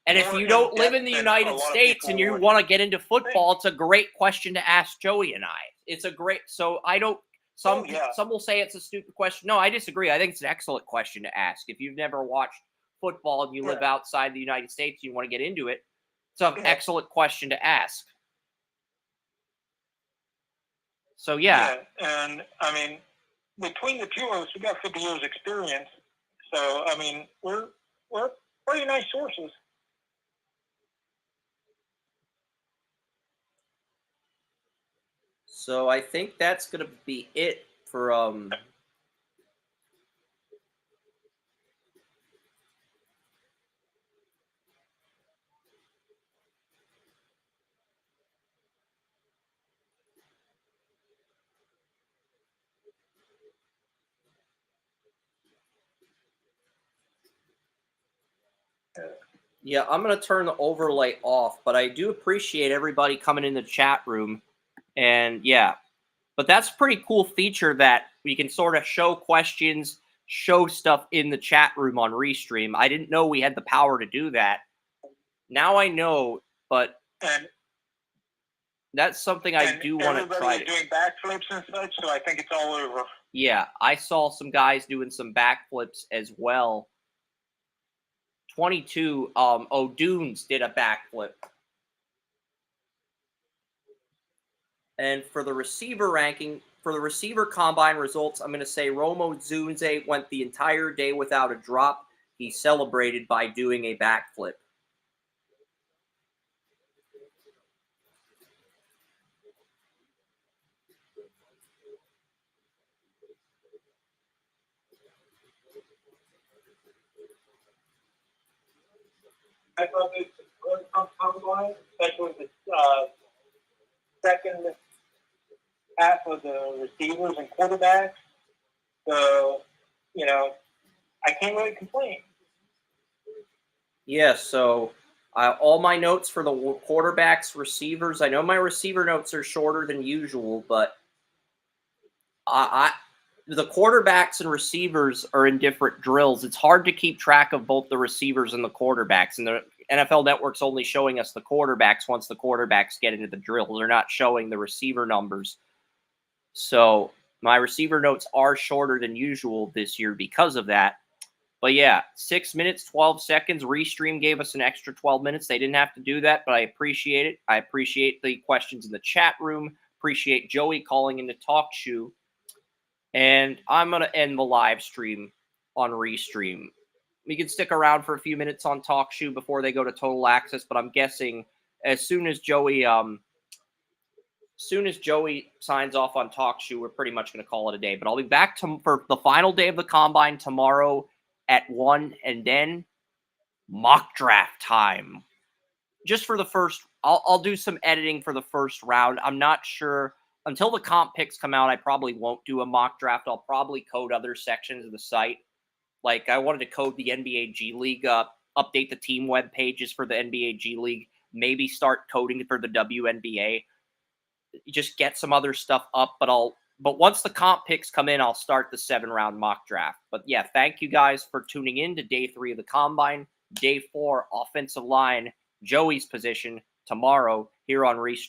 and if you don't live in the United States and you want to get into football, it's a great question to ask Joey and I. It's a great. So I don't. Some will say it's a stupid question. No, I disagree. I think it's an excellent question to ask. If you've never watched football and you live outside the United States and you want to get into it, it's an excellent question to ask. So, yeah. And, I mean, between the two of us, we got 50 years experience. So, I mean, we're pretty nice sources. So I think that's going to be it for yeah, I'm going to turn the overlay off, but I do appreciate everybody coming in the chat room. And yeah, but that's a pretty cool feature that we can sort of show questions, show stuff in the chat room on Restream. I didn't know we had the power to do that. Now I know, but that's something I do want to try. Everybody's doing backflips and such, so I think it's all over. Yeah, I saw some guys doing some backflips as well. 22, O'Dunes did a backflip. And for the receiver ranking, for the receiver combine results, I'm going to say Romo Zunze went the entire day without a drop. He celebrated by doing a backflip. I thought it was a good combine, especially the second half of the receivers and quarterbacks. So, I can't really complain. Yeah, so all my notes for the quarterbacks, receivers, I know my receiver notes are shorter than usual, but the quarterbacks and receivers are in different drills. It's hard to keep track of both the receivers and the quarterbacks, and the NFL Network's only showing us the quarterbacks once the quarterbacks get into the drill. They're not showing the receiver numbers. So my receiver notes are shorter than usual this year because of that. But yeah, 6 minutes, 12 seconds. Restream gave us an extra 12 minutes. They didn't have to do that, but I appreciate it. I appreciate the questions in the chat room. Appreciate Joey calling into TalkShoe. And I'm going to end the live stream on Restream. We can stick around for a few minutes on TalkShoe before they go to Total Access, but I'm guessing as soon as Joey signs off on TalkShoe, we're pretty much going to call it a day. But I'll be back for the final day of the Combine tomorrow at 1, and then mock draft time. Just for the first, I'll do some editing for the first round. I'm not sure. Until the comp picks come out, I probably won't do a mock draft. I'll probably code other sections of the site. Like, I wanted to code the NBA G League up, update the team web pages for the NBA G League, maybe start coding it for the WNBA. Just get some other stuff up, but once the comp picks come in, I'll start the 7-round mock draft. But yeah, thank you guys for tuning in to day 3 of the Combine. Day 4, offensive line, Joey's position, tomorrow here on Restream.